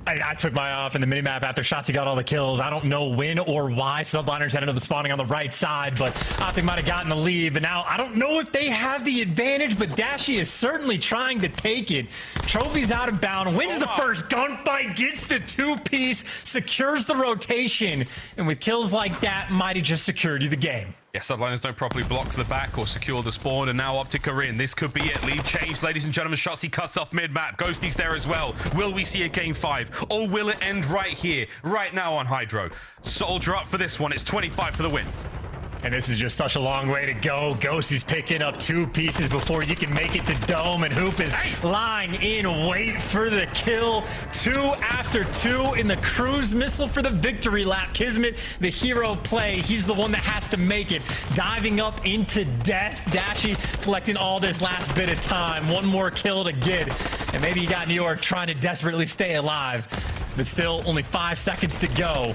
I took my off in the minimap after Shotzzy got all the kills. I don't know when or why Subliners ended up spawning on the right side, but OpTic might have gotten the lead. But now I don't know if they have the advantage, but Dashy is certainly trying to take it. Trophy's out of bound, wins the first gunfight, gets the 2-piece, secures the rotation. And with kills like that, might have just secured you the game. Yeah, Subliners don't properly block the back or secure the spawn, and now OpTic are in. This could be it. Lead change, ladies and gentlemen. Shotzzy cuts off mid-map. Ghosty's there as well. Will we see a game 5? Or will it end right here, right now on HyDra? Soldier up for this one. It's 25 for the win. And this is just such a long way to go. Ghosty's picking up 2 pieces before you can make it to Dome, and Hoop is lying in wait for the kill. 2 after 2 in the cruise missile for the victory lap. KiSMET, the hero play. He's the one that has to make it. Diving up into death. Dashy collecting all this last bit of time. 1 more kill to get. And maybe you got New York trying to desperately stay alive. But still, only 5 seconds to go.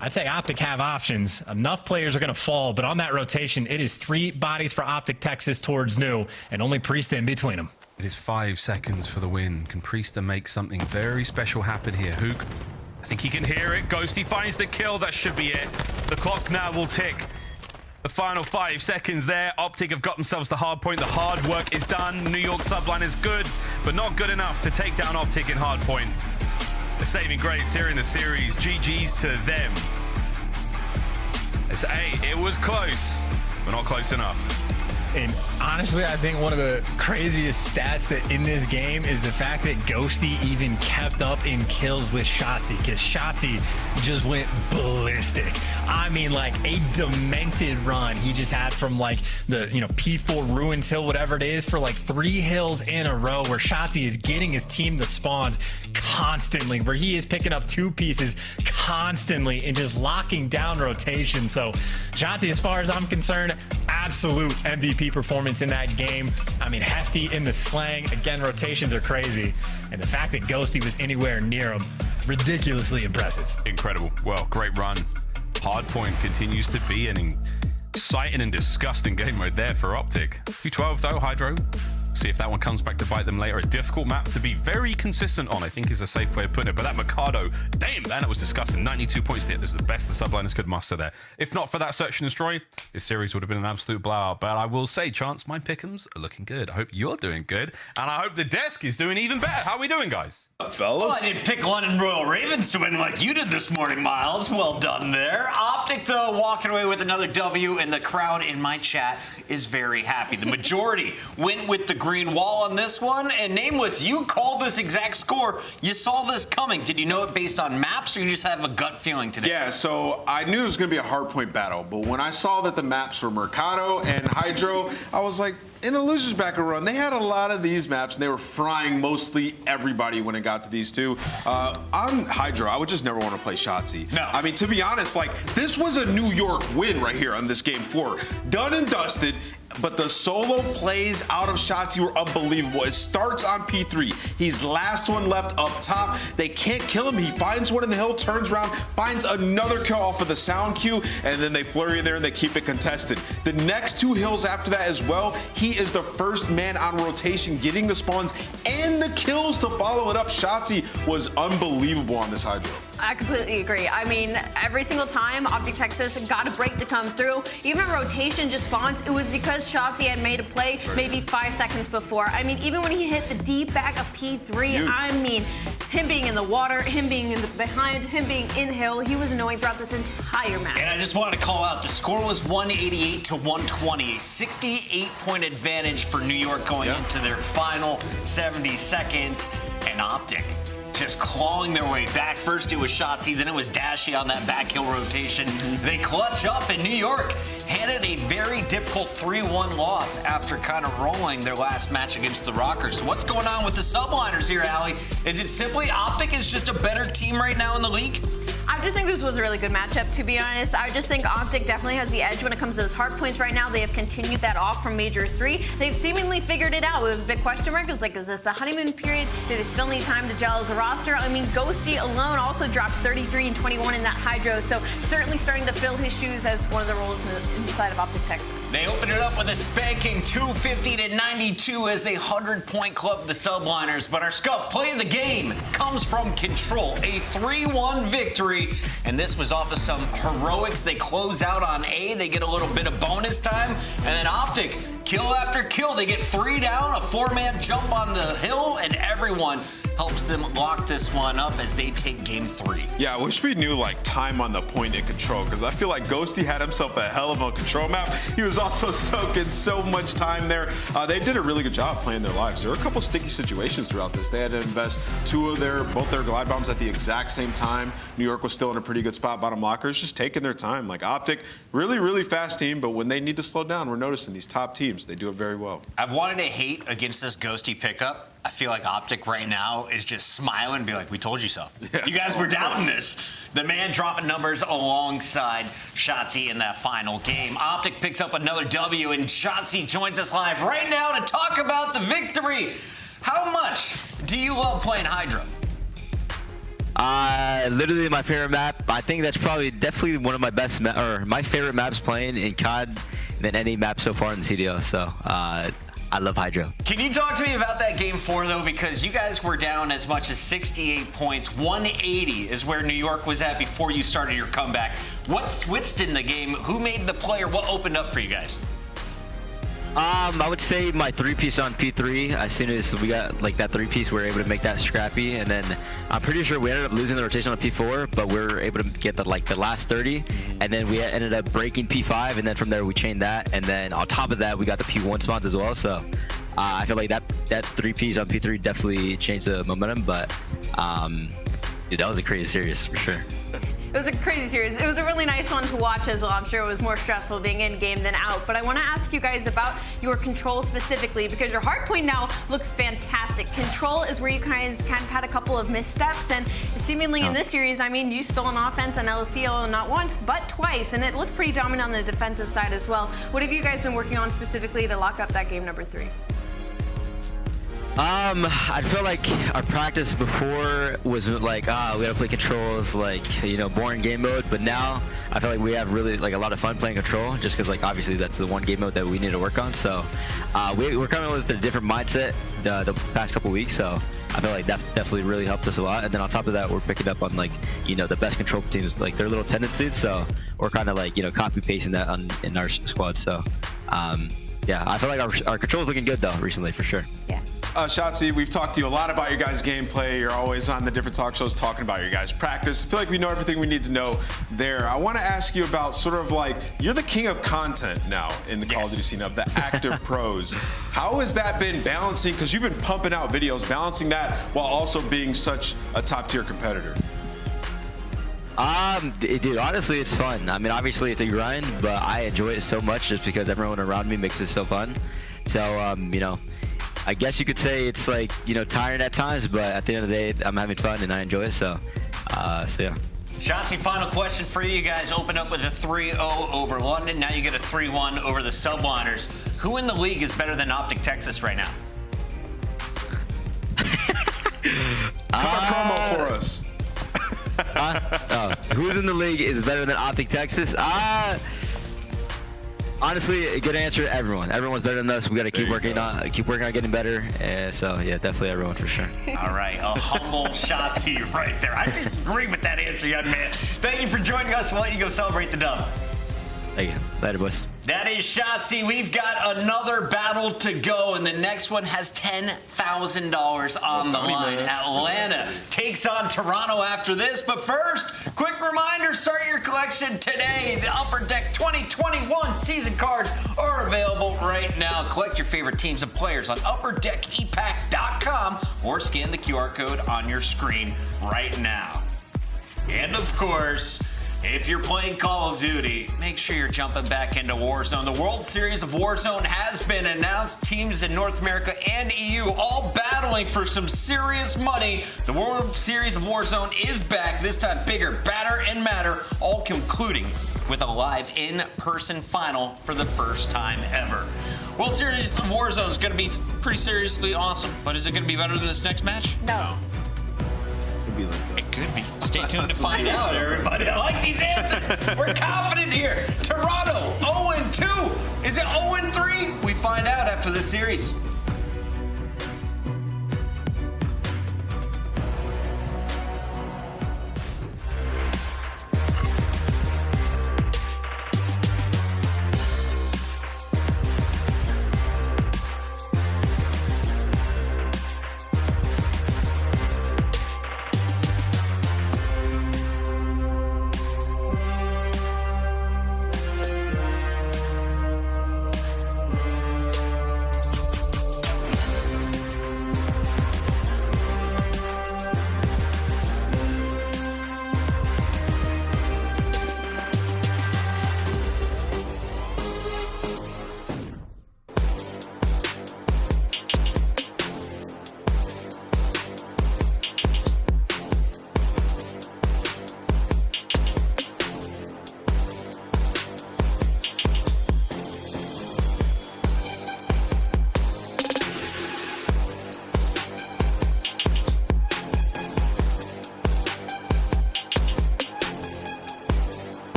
I'd say OpTic have options. Enough players are going to fall, but on that rotation, it is 3 bodies for OpTic Texas towards New, and only Priestahh in between them. It is 5 seconds for the win. Can Priestahh make something very special happen here? Huke, I think he can hear it. Ghosty finds the kill. That should be it. The clock now will tick. The final 5 seconds there. OpTic have got themselves the hard point. The hard work is done. New York Subliners good, but not good enough to take down OpTic in hard point. The saving grace here in the series. GG's to them. Hey, it was close, but not close enough. And honestly, I think one of the craziest stats that in this game is the fact that Ghosty even kept up in kills with Shotzzy, because Shotzzy just went ballistic. I mean, like a demented run he just had from like the, P4 Ruins Hill, whatever it is, for like 3 hills in a row where Shotzzy is getting his team the spawns constantly, where he is picking up 2 pieces constantly and just locking down rotation. So Shotzzy, as far as I'm concerned, absolute MVP performance in that game. I mean, hefty in the slang. Again, rotations are crazy. And the fact that Ghosty was anywhere near him, ridiculously impressive. Incredible. Well, great run. Hardpoint continues to be an exciting and disgusting game mode there for OpTic. 212 though, HyDra. See if that one comes back to bite them later. A difficult map to be very consistent on, I think, is a safe way of putting it. But that Mikado, damn, man, it was disgusting. 92 points there. This is the best the Subliners could muster there. If not for that search and destroy, this series would have been an absolute blowout. But I will say, Chance, my pick'ems are looking good. I hope you're doing good. And I hope the desk is doing even better. How are we doing, guys? Fellas? Well, I didn't pick London Royal Ravens to win like you did this morning, Miles. Well done there. OpTic, though, walking away with another W, and the crowd in my chat is very happy. The majority went with the green wall on this one, and Nameless, you called this exact score. You saw this coming. Did you know it based on maps, or you just have a gut feeling today? Yeah, so I knew it was going to be a hardpoint battle, but when I saw that the maps were Mercado and HyDra, I was like, in the losers bracket run, they had a lot of these maps, and they were frying mostly everybody when it got to these two. On HyDra, I would just never want to play Shotzzy. No. I mean, to be honest, like, this was a New York win right here on this game 4. Done and dusted. But the solo plays out of Shotzzy were unbelievable. It starts on P3. He's last one left up top. They can't kill him. He finds one in the hill, turns around, finds another kill off of the sound cue, and then they flurry in there and they keep it contested. The next 2 hills after that as well, he is the first man on rotation, getting the spawns and the kills to follow it up. Shotzzy was unbelievable on this HyDra. I completely agree. I mean, every single time OpTic Texas got a break to come through, even rotation just spawns, it was because Shotzzy had made a play maybe 5 seconds before. I mean, even when he hit the deep back of P3, Huge. I mean, him being in the water, him being in the behind, him being in hill, he was annoying throughout this entire match. And I just wanted to call out, the score was 188 to 120, a 68-point advantage for New York going into their final 70 seconds, and OpTic just clawing their way back. First it was Shotzzy, then it was Dashy on that back hill rotation. They clutch up, and New York handed a very difficult 3-1 loss after kind of rolling their last match against the Røkkr. So what's going on with the Subliners here, Allie? Is it simply OpTic is just a better team right now in the league? I just think this was a really good matchup, to be honest. I just think OpTic definitely has the edge when it comes to those hard points right now. They have continued that off from Major 3. They've seemingly figured it out. It was a big question mark. It was like, is this a honeymoon period? Do they still need time to gel as a roster? I mean, Ghosty alone also dropped 33 and 21 in that HyDra, so certainly starting to fill his shoes as one of the roles inside of OpTic Texas. They opened it up with a spanking 250 to 92 as they 100-point club the Subliners. But our scuff play of the game comes from Control, a 3-1 victory. And this was off of some heroics. They close out on A. They get a little bit of bonus time. And then OpTic, kill after kill. They get 3 down, a 4-man jump on the hill, and everyone helps them lock this one up as they take game 3. Yeah, I wish we knew like time on the point in Control, because I feel like Ghosty had himself a hell of a Control map. He was also soaking so much time there. They did a really good job playing their lives. There were a couple sticky situations throughout this. They had to invest both their glide bombs at the exact same time. New York was still in a pretty good spot. Bottom lockers just taking their time. Like OpTic, really, really fast team, but when they need to slow down, we're noticing these top teams, they do it very well. I've wanted to hate against this Ghosty pickup. I feel like OpTic right now is just smiling and be like, we told you so. Yeah. You guys were doubting this. The man dropping numbers alongside Shotzzy in that final game. OpTic picks up another W, and Shotzzy joins us live right now to talk about the victory. How much do you love playing HyDra? Literally my favorite map. I think that's probably definitely one of my best my favorite maps playing in COD than any map so far in the CDL. So I love HyDra. Can you talk to me about that game 4 though? Because you guys were down as much as 68 points. 180 is where New York was at before you started your comeback. What switched in the game? Who made the play, or what opened up for you guys? I would say my 3-piece on P3. As soon as we got like that 3-piece, we were able to make that scrappy, and then I'm pretty sure we ended up losing the rotation on P4, but we were able to get the last 30, and then we ended up breaking P5, and then from there we chained that, and then on top of that we got the P1 spawns as well. So I feel like that 3-piece on P3 definitely changed the momentum, but dude, that was a crazy series for sure. It was a crazy series. It was a really nice one to watch as well. I'm sure it was more stressful being in game than out. But I want to ask you guys about your control specifically, because your hardpoint now looks fantastic. Control is where you guys kind of had a couple of missteps, and seemingly in this series, I mean, you stole an offense on LCL not once, but twice, and it looked pretty dominant on the defensive side as well. What have you guys been working on specifically to lock up that game number 3? I feel like our practice before was like, we gotta play controls, like, you know, boring game mode. But now I feel like we have really like a lot of fun playing control, just because like obviously that's the one game mode that we need to work on. So we're coming with a different mindset the past couple weeks. So I feel like that definitely really helped us a lot. And then on top of that, we're picking up on like, you know, the best control teams, like their little tendencies. So we're kind of like, you know, copy pasting that in our squad. So yeah, I feel like our control is looking good though recently for sure. Yeah. Shotzzy, we've talked to you a lot about your guys' gameplay. You're always on the different talk shows talking about your guys' practice. I feel like we know everything we need to know there. I want to ask you about sort of like, you're the king of content now in the Call of Duty scene of the active pros. How has that been balancing, because you've been pumping out videos, balancing that while also being such a top-tier competitor? Dude, honestly, it's fun. I mean, obviously it's a grind, but I enjoy it so much just because everyone around me makes it so fun. So, you know, I guess you could say it's like, you know, tiring at times, but at the end of the day, I'm having fun and I enjoy it. So yeah. Shotzzy, final question for you guys. Open up with a 3-0 over London. Now you get a 3-1 over the Subliners. Who in the league is better than OpTic Texas right now? Come on, promo for us. Who's in the league is better than OpTic Texas? Honestly, a good answer. Everyone. Everyone's better than us. We got to keep working on getting better. So yeah, definitely everyone for sure. All right, a humble Shotzzy right there. I disagree with that answer, young man. Thank you for joining us. We'll let you go celebrate the dub. Thank you. Later, boys. That is Shotzzy. We've got another battle to go, and the next one has $10,000 on the line. Atlanta takes on Toronto after this, but first, quick reminder, start your collection today. The Upper Deck 2021 season cards are available right now. Collect your favorite teams and players on UpperDeckEpack.com or scan the QR code on your screen right now. And of course, if you're playing Call of Duty, make sure you're jumping back into Warzone. The World Series of Warzone has been announced. Teams in North America and EU all battling for some serious money. The World Series of Warzone is back, this time bigger, badder, and madder, all concluding with a live in-person final for the first time ever. World Series of Warzone is going to be pretty seriously awesome, but is it going to be better than this next match? No. It could be. Stay tuned to find out, everybody. I like these answers. We're confident here. Toronto, 0-2. Is it 0-3? We find out after this series.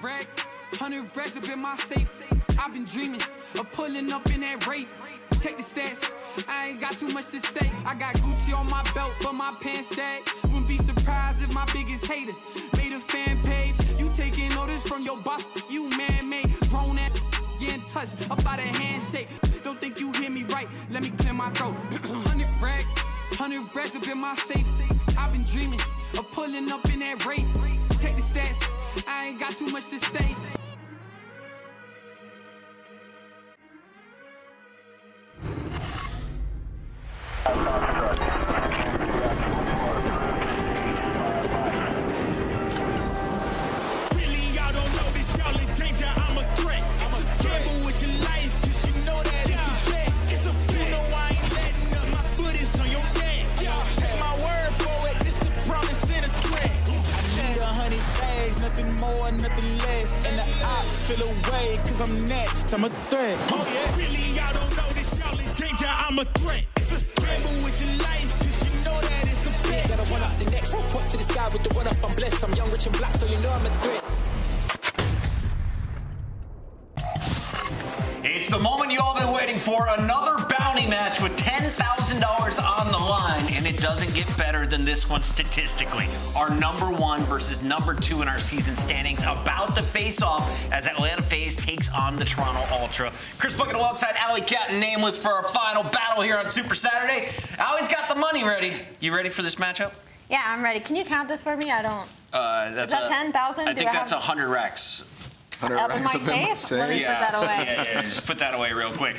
racks, 100 racks up in my safe. I've been dreaming of pulling up in that Wraith. Check the stats, I ain't got too much to say. I got Gucci on my belt, but my pants sag. Wouldn't be surprised if my biggest hater made a fan page. You taking orders from your boss, you man-made. Grown at getting touched up by the handshake. Don't think you hear me right, let me clear my throat. 100 racks up in my safe. I've been dreaming of pulling up in that Wraith. Check the stats, I ain't got too much to say. Really, y'all don't know this, y'all in danger, I'm a threat. I'm a gamble with your life, cause you know that it's a bet. It's a bet. You know I ain't letting up, my foot is on your neck. Take my word for it, this a promise and a threat. I need 100 bags, nothing more, nothing less. And the ops feel away, cause I'm next, I'm a threat. Oh yeah, really, y'all don't know this, y'all in danger, I'm a threat. It's a gamble with your life, cause you know that it's a bet. Gotta run up the next, point to the sky with the run up, I'm blessed. I'm young, rich and black, so you know I'm a threat. It's the moment you all been waiting for, another bounty match with $10,000 on the line, and it doesn't get better than this one statistically. Our #1 versus #2 in our season standings about to face off as Atlanta FaZe takes on the Toronto Ultra. Chris Bucket alongside Alley Cat and Nameless for our final battle here on Super Saturday. Allie's got the money ready. You ready for this matchup? Yeah, I'm ready. Can you count this for me? I don't. That's Is that 10,000? I think that's 100 racks. Up in my safe? Let me put that away. Yeah, just put that away real quick.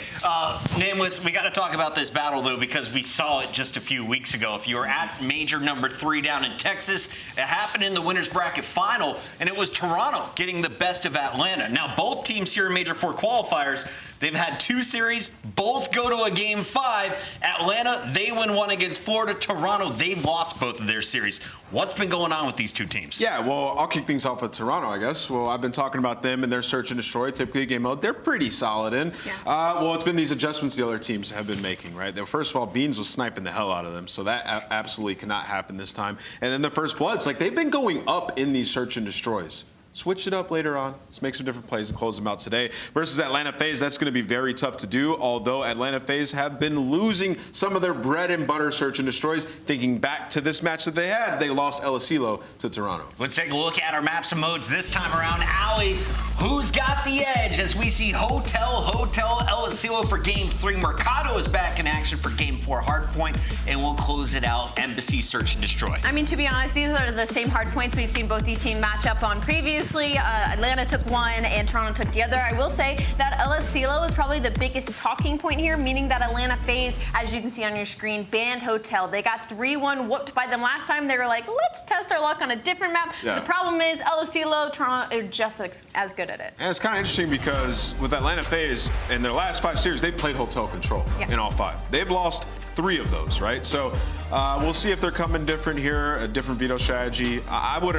Nameless, we got to talk about this battle, though, because we saw it just a few weeks ago. If you were at Major #3 down in Texas, it happened in the winner's bracket final, and it was Toronto getting the best of Atlanta. Now, both teams here in Major IV Qualifiers, they've had 2 series, both go to a Game 5. Atlanta, they win one against Florida. Toronto, they've lost both of their series. What's been going on with these two teams? Yeah, well, I'll kick things off with Toronto, I guess. Well, I've been talking about them and their search and destroy, typically game mode. They're pretty solid in. Yeah. Well, it's been these adjustments the other teams have been making, right? First of all, Beans was sniping the hell out of them, so that absolutely cannot happen this time. And then the First Bloods, like, they've been going up in these search and destroys. Switch it up later on. Let's make some different plays and close them out today. Versus Atlanta FaZe, that's going to be very tough to do, although Atlanta FaZe have been losing some of their bread and butter search and destroys. Thinking back to this match that they had, they lost El Asilo to Toronto. Let's take a look at our maps and modes this time around. Allie, who's got the edge as we see Hotel, El Asilo for Game 3. Mercado is back in action for Game 4 Hardpoint, and we'll close it out, Embassy Search and Destroy. I mean, to be honest, these are the same hardpoints we've seen both these teams match up on previously. Atlanta took one and Toronto took the other. I will say that El Asilo is probably the biggest talking point here, meaning that Atlanta FaZe, as you can see on your screen, banned Hotel. They got 3-1 whooped by them last time. They were like, let's test our luck on a different map. Yeah. The problem is El Asilo, Toronto are just as good at it. And it's kind of interesting because with Atlanta FaZe, in their last 5 series, they played Hotel Control in all 5. They've lost 3 of those, right? So we'll see if they're coming different here, a different veto strategy. I would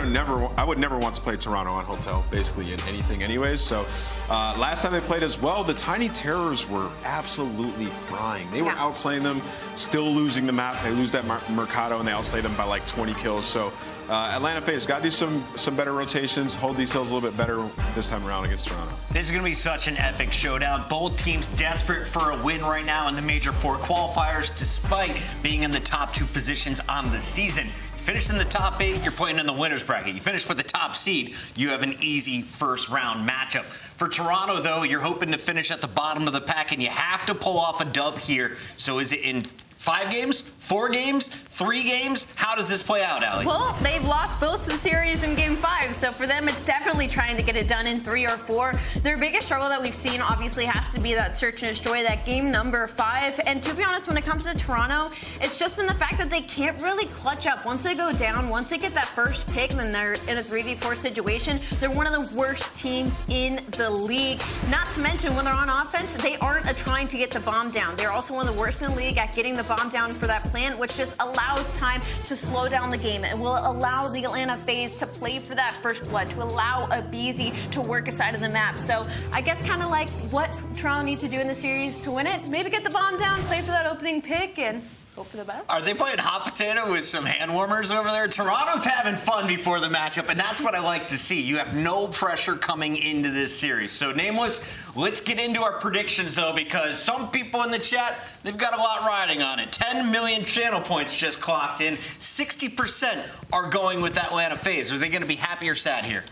never want to play Toronto on Hotel, basically in anything anyways. So last time they played as well, the Tiny Terrors were absolutely frying. They were outslaying them, still losing the map. They lose that Mercado and they outslay them by like 20 kills. So Atlanta FaZe got to do some better rotations, hold these hills a little bit better this time around against Toronto. This is going to be such an epic showdown. Both teams desperate for a win right now in the Major IV Qualifiers, despite being in the top 2 positions on the season. Finish in the top 8, you're playing in the winner's bracket. You finish with the top seed, you have an easy first round matchup. For Toronto, though, you're hoping to finish at the bottom of the pack, and you have to pull off a dub here. So is it in 5 games, 4 games, 3 games? How does this play out, Allie? Well, they've lost both the series in Game 5, so for them, it's definitely trying to get it done in 3 or 4. Their biggest struggle that we've seen, obviously, has to be that search and destroy, that game number 5. And to be honest, when it comes to Toronto, it's just been the fact that they can't really clutch up. Once they go down, once they get that first pick, then they're in a 3v4 situation. They're one of the worst teams in the league. Not to mention, when they're on offense, they aren't trying to get the bomb down. They're also one of the worst in the league at getting the bomb down for that plant, which just allows time to slow down the game. It will allow the Atlanta FaZe to play for that first blood, to allow aBeZy to work a side of the map. So I guess kind of like what Toronto needs to do in the series to win it. Maybe get the bomb down, play for that opening pick, and hope for the best. Are they playing hot potato with some hand warmers over there? Toronto's having fun before the matchup, and that's what I like to see. You have no pressure coming into this series. So, Nameless, let's get into our predictions, though, because some people in the chat, they've got a lot riding on it. 10 million channel points just clocked in. 60% are going with Atlanta FaZe. Are they going to be happy or sad here?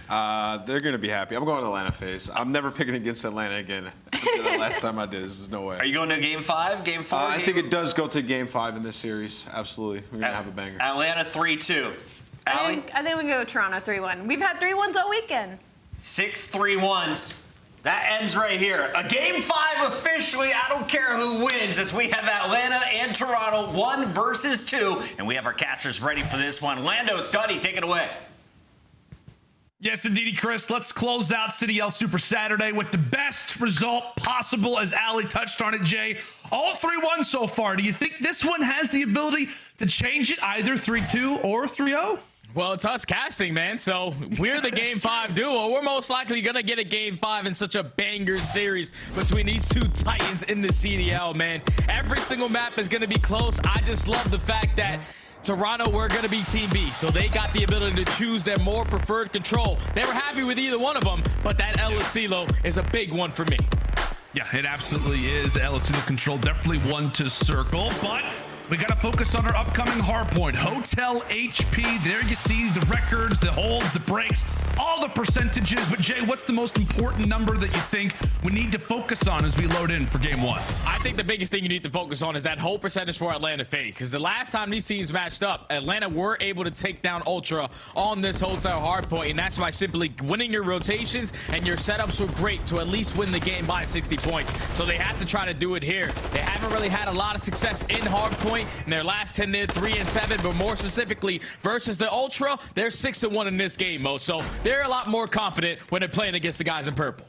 They're going to be happy. I'm going to Atlanta FaZe. I'm never picking against Atlanta again. After the last time I did, there's no way. Are you going to Game 5, Game 4? I think it does go to Game 5 in this series. Absolutely. We're going to have a banger. Atlanta 3-2. I think we go Toronto 3-1. We've had 3-1s all weekend. 6 3-1s. That ends right here. A Game 5 officially. I don't care who wins, as we have Atlanta and Toronto 1 versus 2. And we have our casters ready for this one. Lando, Study, take it away. Yes, indeedy, Chris. Let's close out CDL Super Saturday with the best result possible, as Ali touched on it, Jay. All 3-1 so far. Do you think this one has the ability to change it, either 3-2 or 3-0? Well, it's us casting, man. So we're the Game 5 duo. We're most likely going to get a Game 5 in such a banger series between these two titans in the CDL, man. Every single map is going to be close. I just love the fact that Toronto, we're going to be Team B, so they got the ability to choose their more preferred control. They were happy with either one of them, but that LSCLO is a big one for me. Yeah, it absolutely is. The LSCLO control, definitely one to circle, but we got to focus on our upcoming hardpoint. Hotel HP, there you see the records, the holds, the breaks, all the percentages. But Jay, what's the most important number that you think we need to focus on as we load in for Game 1? I think the biggest thing you need to focus on is that whole percentage for Atlanta FaZe, because the last time these teams matched up, Atlanta were able to take down Ultra on this hotel hardpoint, and that's by simply winning your rotations, and your setups were great to at least win the game by 60 points. So they have to try to do it here. They haven't really had a lot of success in hardpoint in their last 10, they're 3-7, but more specifically versus the Ultra, they're 6-1 in this game mode. So they're a lot more confident when they're playing against the guys in purple.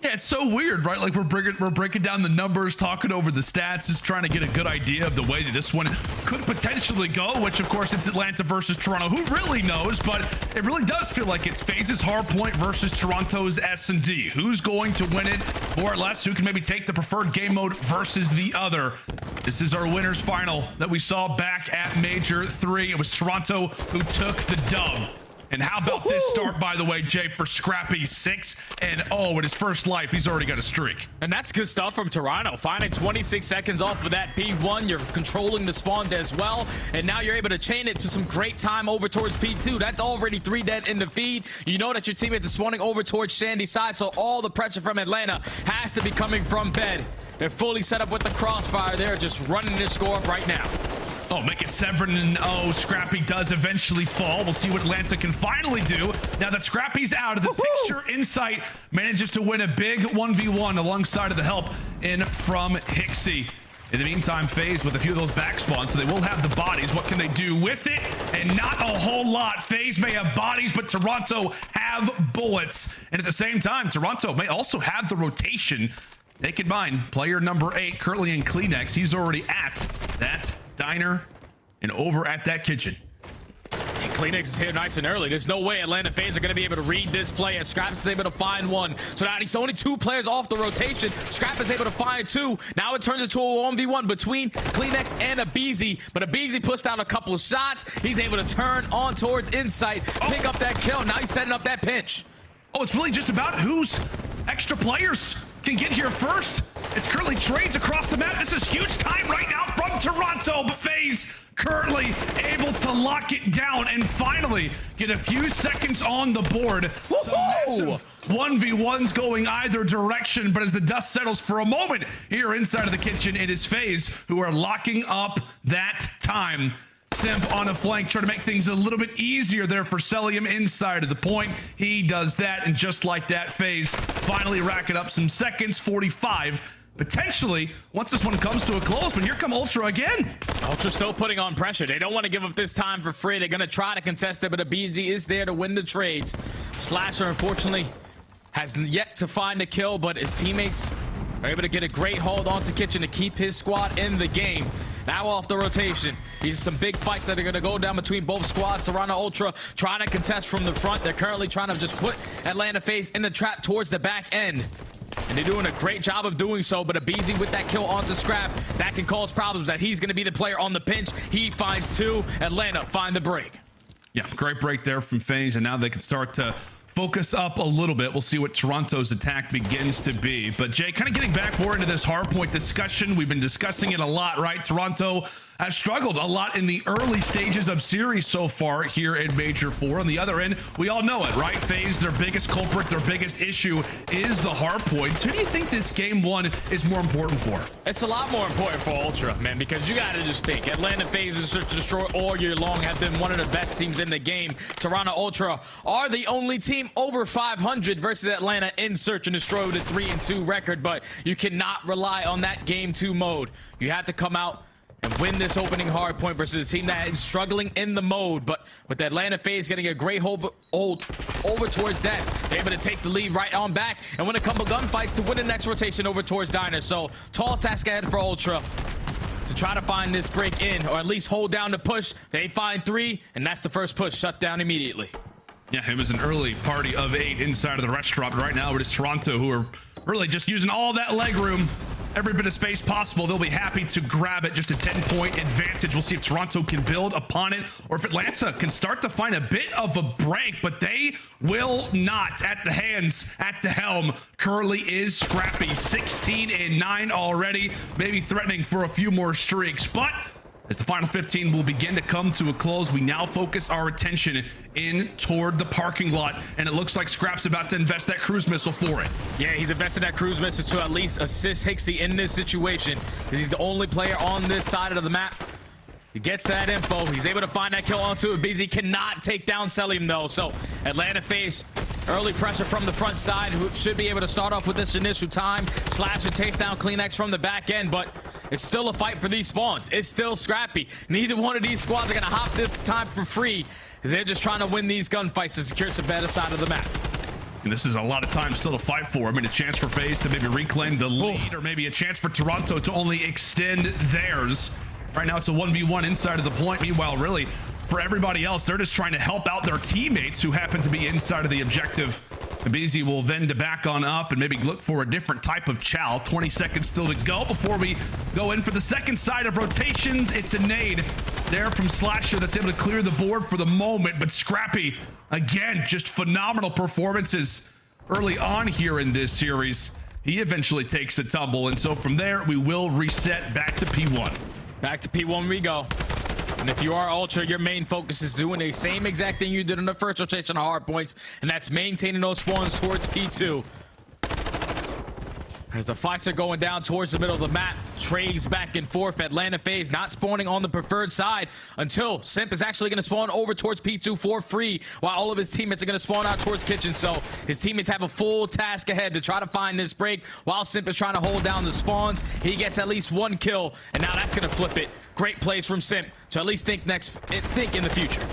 Yeah, it's so weird, right? Like we're breaking down the numbers, talking over the stats, just trying to get a good idea of the way that this one could potentially go, which of course it's Atlanta versus Toronto. Who really knows? But it really does feel like it's FaZe's hardpoint versus Toronto's S&D. Who's going to win it, more or less? Who can maybe take the preferred game mode versus the other? This is our winners final that we saw back at Major 3. It was Toronto who took the dub. And how about this start, by the way, Jay, for Scrappy? 6-0 in his first life. He's already got a streak. And that's good stuff from Toronto. Finding 26 seconds off of that P1. You're controlling the spawns as well. And now you're able to chain it to some great time over towards P2. That's already 3 dead in the feed. You know that your teammates are spawning over towards Shandy's side, so all the pressure from Atlanta has to be coming from bed. They're fully set up with the crossfire. They're just running this score up right now. Oh, make it 7-0. Scrappy does eventually fall. We'll see what Atlanta can finally do. Now that Scrappy's out of the picture, Insight manages to win a big 1v1 alongside of the help in from Hixie. In the meantime, FaZe with a few of those back spawns, so they will have the bodies. What can they do with it? And not a whole lot. FaZe may have bodies, but Toronto have bullets. And at the same time, Toronto may also have the rotation. Take in mind, player number 8, currently in Kleenex. He's already at that diner and over at that kitchen. And Kleenex is here nice and early. There's no way Atlanta FaZe are going to be able to read this play, as Scrapz is able to find one. So now he's only 2 players off the rotation. Scrapz is able to find 2. Now it turns into a 1v1 between Kleenex and aBeZy, but aBeZy pushed out a couple of shots. He's able to turn on towards Insight, pick up that kill. Now he's setting up that pinch. Oh, it's really just about who's extra players can get here first. It's currently trades across the map. This is huge time right now from Toronto, but FaZe currently able to lock it down and finally get a few seconds on the board. Some massive 1v1s going either direction, but as the dust settles for a moment here inside of the kitchen, it is FaZe who are locking up that time. Simp on a flank, trying to make things a little bit easier there for Cellium inside of the point. He does that, and just like that, FaZe finally racking up some seconds, 45. Potentially, once this one comes to a close, but here come Ultra again. Ultra still putting on pressure. They don't want to give up this time for free. They're going to try to contest it, but aBeZy is there to win the trades. Slasher, unfortunately, has yet to find a kill, but his teammates are able to get a great hold onto Kitchen to keep his squad in the game. Now off the rotation. These are some big fights that are going to go down between both squads. Toronto Ultra trying to contest from the front. They're currently trying to just put Atlanta FaZe in the trap towards the back end. and they're doing a great job of doing so, but aBeZy with that kill onto Scrapz, that can cause problems that he's going to be the player on the pinch. He finds 2. Atlanta find the break. Yeah, great break there from FaZe, and now they can start to focus up a little bit. We'll see what Toronto's attack begins to be. But Jay, kind of getting back more into this hardpoint discussion, we've been discussing it a lot, right? Toronto has struggled a lot in the early stages of series so far here in Major 4. On the other end, we all know it, right? FaZe, their biggest culprit, their biggest issue is the hardpoint. Who do you think this game 1 is more important for? It's a lot more important for Ultra, man, because you got to just think. Atlanta FaZe and Search and Destroy all year long have been one of the best teams in the game. Toronto Ultra are the only team over 500 versus Atlanta in Search and Destroy with a 3-2 record, but you cannot rely on that game 2 mode. You have to come out and win this opening hard point versus a team that is struggling in the mode. But with Atlanta FaZe getting a great hold over towards Des, they're able to take the lead right on back and win a couple gunfights to win the next rotation over towards Diner. So tall task ahead for Ultra to try to find this break in, or at least hold down the push. They find 3, and that's the first push shut down immediately. Yeah, it was an early party of 8 inside of the restaurant. Right now it is Toronto who are really just using all that leg room, every bit of space possible. They'll be happy to grab it. Just a 10-point advantage. We'll see if Toronto can build upon it, or if Atlanta can start to find a bit of a break, but they will not. At the hands, at the helm currently is Scrappy. 16-9 already, maybe threatening for a few more streaks, but as the final 15 will begin to come to a close, we now focus our attention in toward the parking lot, and it looks like Scrapz about to invest that cruise missile for it. Yeah, he's invested that cruise missile to at least assist Hixie in this situation, because he's the only player on this side of the map. He gets that info. He's able to find that kill onto it. aBeZy cannot take down Cellium, though. So Atlanta FaZe, early pressure from the front side, who should be able to start off with this initial time. Slash and takes down CleanX from the back end, but it's still a fight for these spawns. It's still scrappy. Neither one of these squads are going to hop this time for free, as they're just trying to win these gunfights to secure some better side of the map. And this is a lot of time still to fight for. I mean, a chance for FaZe to maybe reclaim the lead, or maybe a chance for Toronto to only extend theirs. Right now, it's a 1v1 inside of the point. Meanwhile, really, for everybody else, they're just trying to help out their teammates who happen to be inside of the objective. aBeZy will then to back on up and maybe look for a different type of chow. 20 seconds still to go before we go in for the second side of rotations. It's a nade there from Slasher that's able to clear the board for the moment, but Scrappy, again, just phenomenal performances early on here in this series. He eventually takes a tumble, and so from there, we will reset back to P1. Back to P1 we go. And if you are Ultra, your main focus is doing the same exact thing you did in the first rotation of hard points, and that's maintaining those spawns towards P2. As the fights are going down towards the middle of the map, trades back and forth. Atlanta FaZe not spawning on the preferred side until Simp is actually going to spawn over towards P2 for free, while all of his teammates are going to spawn out towards Kitchen. So his teammates have a full task ahead to try to find this break, while Simp is trying to hold down the spawns. He gets at least 1 kill, and now that's going to flip it. Great plays from Simp to at least think in the future.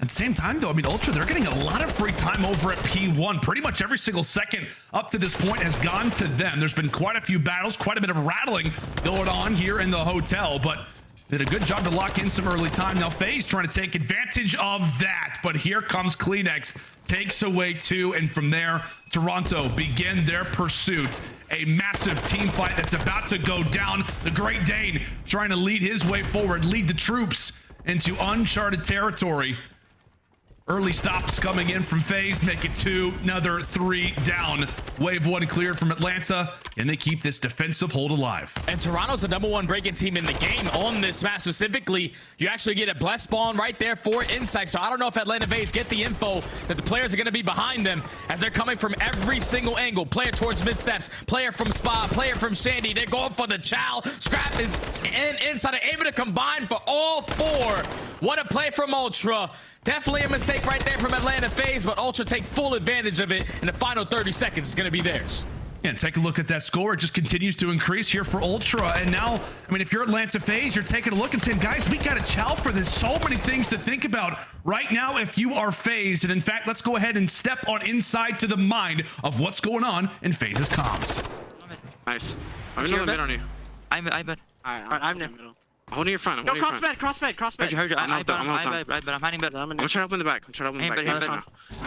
At the same time, though, I mean, Ultra, they're getting a lot of free time over at P1. Pretty much every single second up to this point has gone to them. There's been quite a few battles, quite a bit of rattling going on here in the hotel, but did a good job to lock in some early time. Now FaZe trying to take advantage of that, but here comes CleanX, takes away 2, and from there, Toronto begin their pursuit. A massive team fight that's about to go down. The Great Dane trying to lead his way forward, lead the troops into uncharted territory. Early stops coming in from FaZe, make it 2, another 3 down. Wave 1 cleared from Atlanta, and they keep this defensive hold alive. And Toronto's the #1 break-in team in the game on this map specifically. You actually get a blessed spawn right there for Insight. So I don't know if Atlanta FaZe get the info that the players are going to be behind them, as they're coming from every single angle. Player towards mid steps, player from Spa, player from Sandy. They're going for the chow. Scrapz is inside, able to combine for all 4. What a play from Ultra. Definitely a mistake right there from Atlanta FaZe, but Ultra take full advantage of it, and the final 30 seconds is going to be theirs. Yeah, take a look at that score. It just continues to increase here for Ultra. And now, I mean, if you're Atlanta FaZe, you're taking a look and saying, guys, we got to chow for this. So many things to think about right now if you are FaZe. And in fact, let's go ahead and step on inside to the mind of what's going on in FaZe's comms. Nice. I'm in the mid on you. I'm mid. Alright, I'm in the middle. I'm holding your front. I'm holding your front. Cross bed. Heard you. I'm hiding bed. I'm trying to open the back.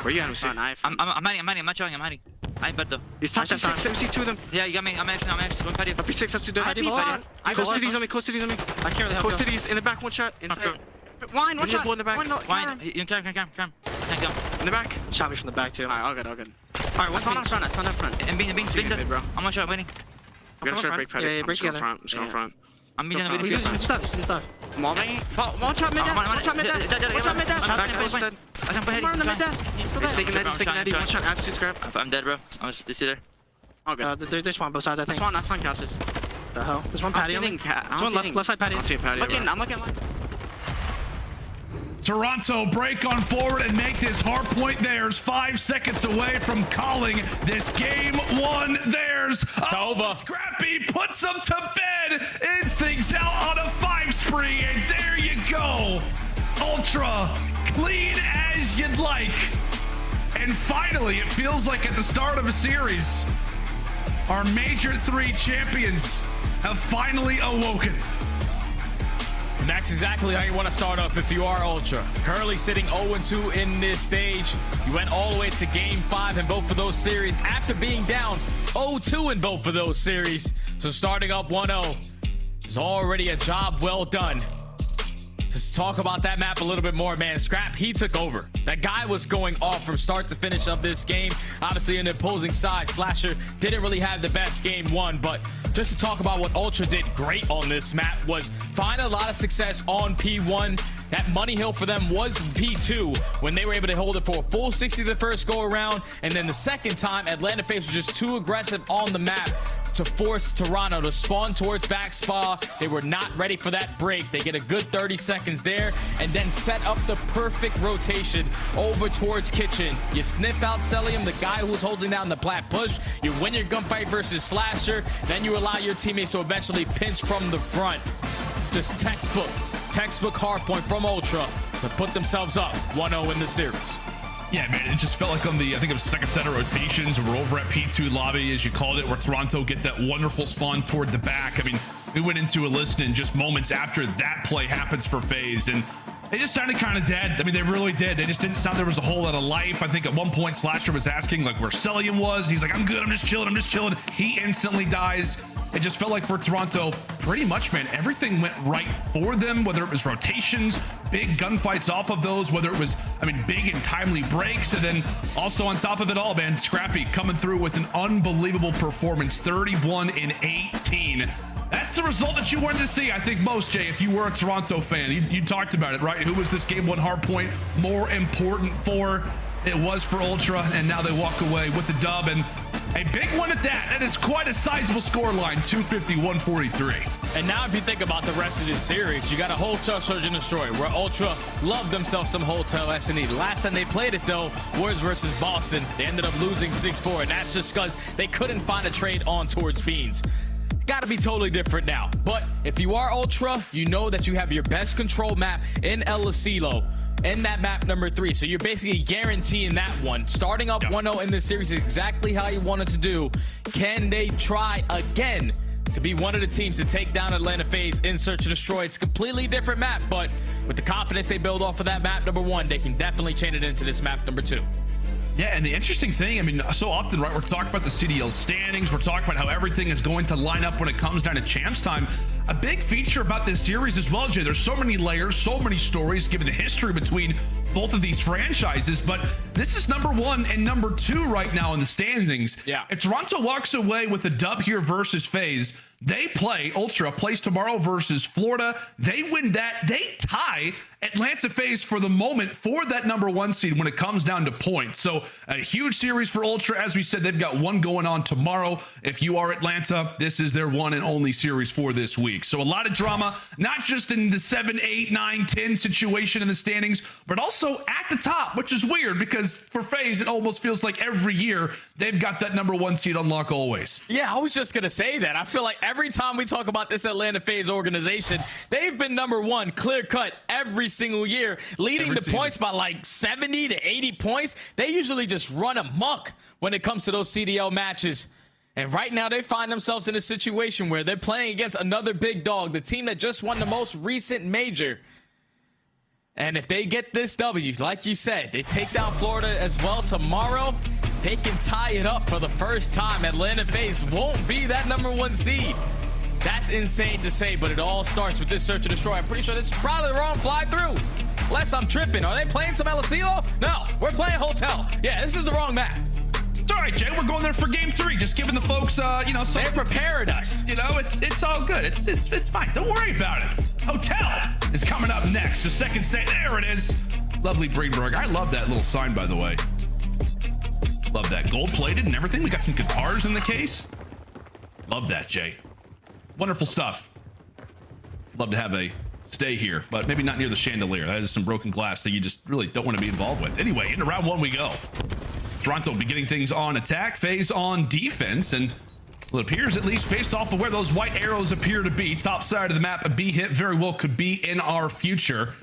Where you at? I'm hiding. I'm not showing. I'm hiding. I bet though. He's top I C6, MC2 of them. Yeah, you got me. I'm actually. One patio. Up C6, up to the Close cities on me, close cities on me. I can't really help Close cities in the back, one shot. Inside. Wine, one shot. In the back. Wine. You can. In the back. Shot me from the back too. Alright, all good, all good. Alright, what's on front? That's on front. And being mid, bro. I'm one shot waiting. We gotta start break patio. Yeah, break together. I'm just going front. I'm meeting the Just stuff. One shot mid dash. One shot mid dash. One shot mid dash. Back close dead. More in the mid dash. He's still He's there. taking that. One shot absolute scrap. I'm dead, bro. I was just there. All good. There's one both sides, I think. That's one couches. The hell? There's one patio. There's one left side patio. I'm looking. Toronto break on forward and make this hard point theirs. 5 seconds away from calling this game one theirs. It's over. Scrappy puts them to bed. Ends things out on a 5 spree, and there you go. Ultra clean as you'd like. And finally, it feels like at the start of a series, our Major III champions have finally awoken. And that's exactly how you want to start off if you are Ultra. Currently sitting 0-2 in this stage. You went all the way to game 5 in both of those series after being down 0-2 in both of those series. So starting up 1-0 is already a job well done. Just talk about that map a little bit more, man. Scrap, he took over. That guy was going off from start to finish of this game. Obviously, in the opposing side, Slasher didn't really have the best game one, but just to talk about what Ultra did great on this map was find a lot of success on P1. That money hill for them was P2 when they were able to hold it for a full 60 the first go around, and then the second time, Atlanta FaZe was just too aggressive on the map to force Toronto to spawn towards back spa. They were not ready for that break. They get a good 30 seconds there and then set up the perfect rotation over towards kitchen. You sniff out Cellium, the guy who's holding down the plat push. You win your gunfight versus Slasher. Then you allow your teammates to eventually pinch from the front. Just textbook hardpoint from Ultra to put themselves up 1-0 in the series. Yeah, man, it just felt like on the, I think it was second set of rotations, we're over at P2 lobby, as you called it, where Toronto get that wonderful spawn toward the back. I mean, we went into a listen just moments after that play happens for FaZe, and they just sounded kind of dead. I mean, they really did. They just didn't sound there was a whole lot of life. I think at one point Slasher was asking like where Cellium was, and he's like, I'm good, I'm just chilling. He instantly dies. It just felt like for Toronto, pretty much, man, everything went right for them, whether it was rotations, big gunfights off of those, whether it was, I mean, big and timely breaks, and then also on top of it all, man, Scrappy coming through with an unbelievable performance, 31-18. That's the result that you wanted to see, I think, most, Jay, if you were a Toronto fan. You talked about it, right? Who was this game one hard point more important for? It was for Ultra, and now they walk away with the dub, and a big one at that. That is quite a sizable scoreline, 250-143. And now if you think about the rest of this series, you got a Hotel Surge and Destroy, where Ultra loved themselves some Hotel S&E. The last time they played it, though, was versus Boston. They ended up losing 6-4, and that's just because they couldn't find a trade on towards Beans. Got to be totally different now. But if you are Ultra, you know that you have your best control map in El Asilo in that map number 3. So you're basically guaranteeing that one. Starting up 1-0 in this series is exactly how you wanted to do. Can they try again to be one of the teams to take down Atlanta FaZe in Search and Destroy? It's a completely different map, but with the confidence they build off of that map number 1, they can definitely chain it into this map number 2. Yeah, and the interesting thing, I mean, so often, right, we're talking about the CDL standings, we're talking about how everything is going to line up when it comes down to champs time. A big feature about this series as well, Jay, there's so many layers, so many stories, given the history between both of these franchises, but this is number 1 and number 2 right now in the standings. Yeah. If Toronto walks away with a dub here versus FaZe, they play, Ultra plays tomorrow versus Florida. They win that. They tie Atlanta FaZe for the moment for that number 1 seed when it comes down to points. So a huge series for Ultra. As we said, they've got one going on tomorrow. If you are Atlanta, this is their one and only series for this week. So a lot of drama, not just in the 7, 8, 9, 10 situation in the standings, but also at the top, which is weird because for FaZe, it almost feels like every year they've got that number 1 seed on lock always. Yeah, I was just going to say that. I feel like every time we talk about this Atlanta FaZe organization, they've been number 1 clear cut every single year, leading the points by like 70 to 80 points. They usually just run amok when it comes to those CDL matches. And right now they find themselves in a situation where they're playing against another big dog, the team that just won the most recent major. And if they get this W, like you said, they take down Florida as well tomorrow. they can tie it up for the first time. Atlanta FaZe won't be that #1 seed. That's insane to say, but it all starts with this search and destroy. I'm pretty sure this is probably the wrong fly through. Unless I'm tripping. Are they playing some LCO? No, we're playing Hotel. Yeah, this is the wrong map. It's all right, Jay. We're going there for game 3. Just giving the folks, they're preparing us. It's all good. It's fine. Don't worry about it. Hotel is coming up next. The second stage. There it is. Lovely Greenberg. I love that little sign, by the way. Love that. Gold-plated and everything. We got some guitars in the case. Love that, Jay. Wonderful stuff. Love to have a stay here, but maybe not near the chandelier. That is some broken glass that you just really don't want to be involved with. Anyway, into round 1 we go. Toronto beginning things on attack, FaZe on defense, and well, it appears, at least based off of where those white arrows appear to be, top side of the map, a B hit very well could be in our future.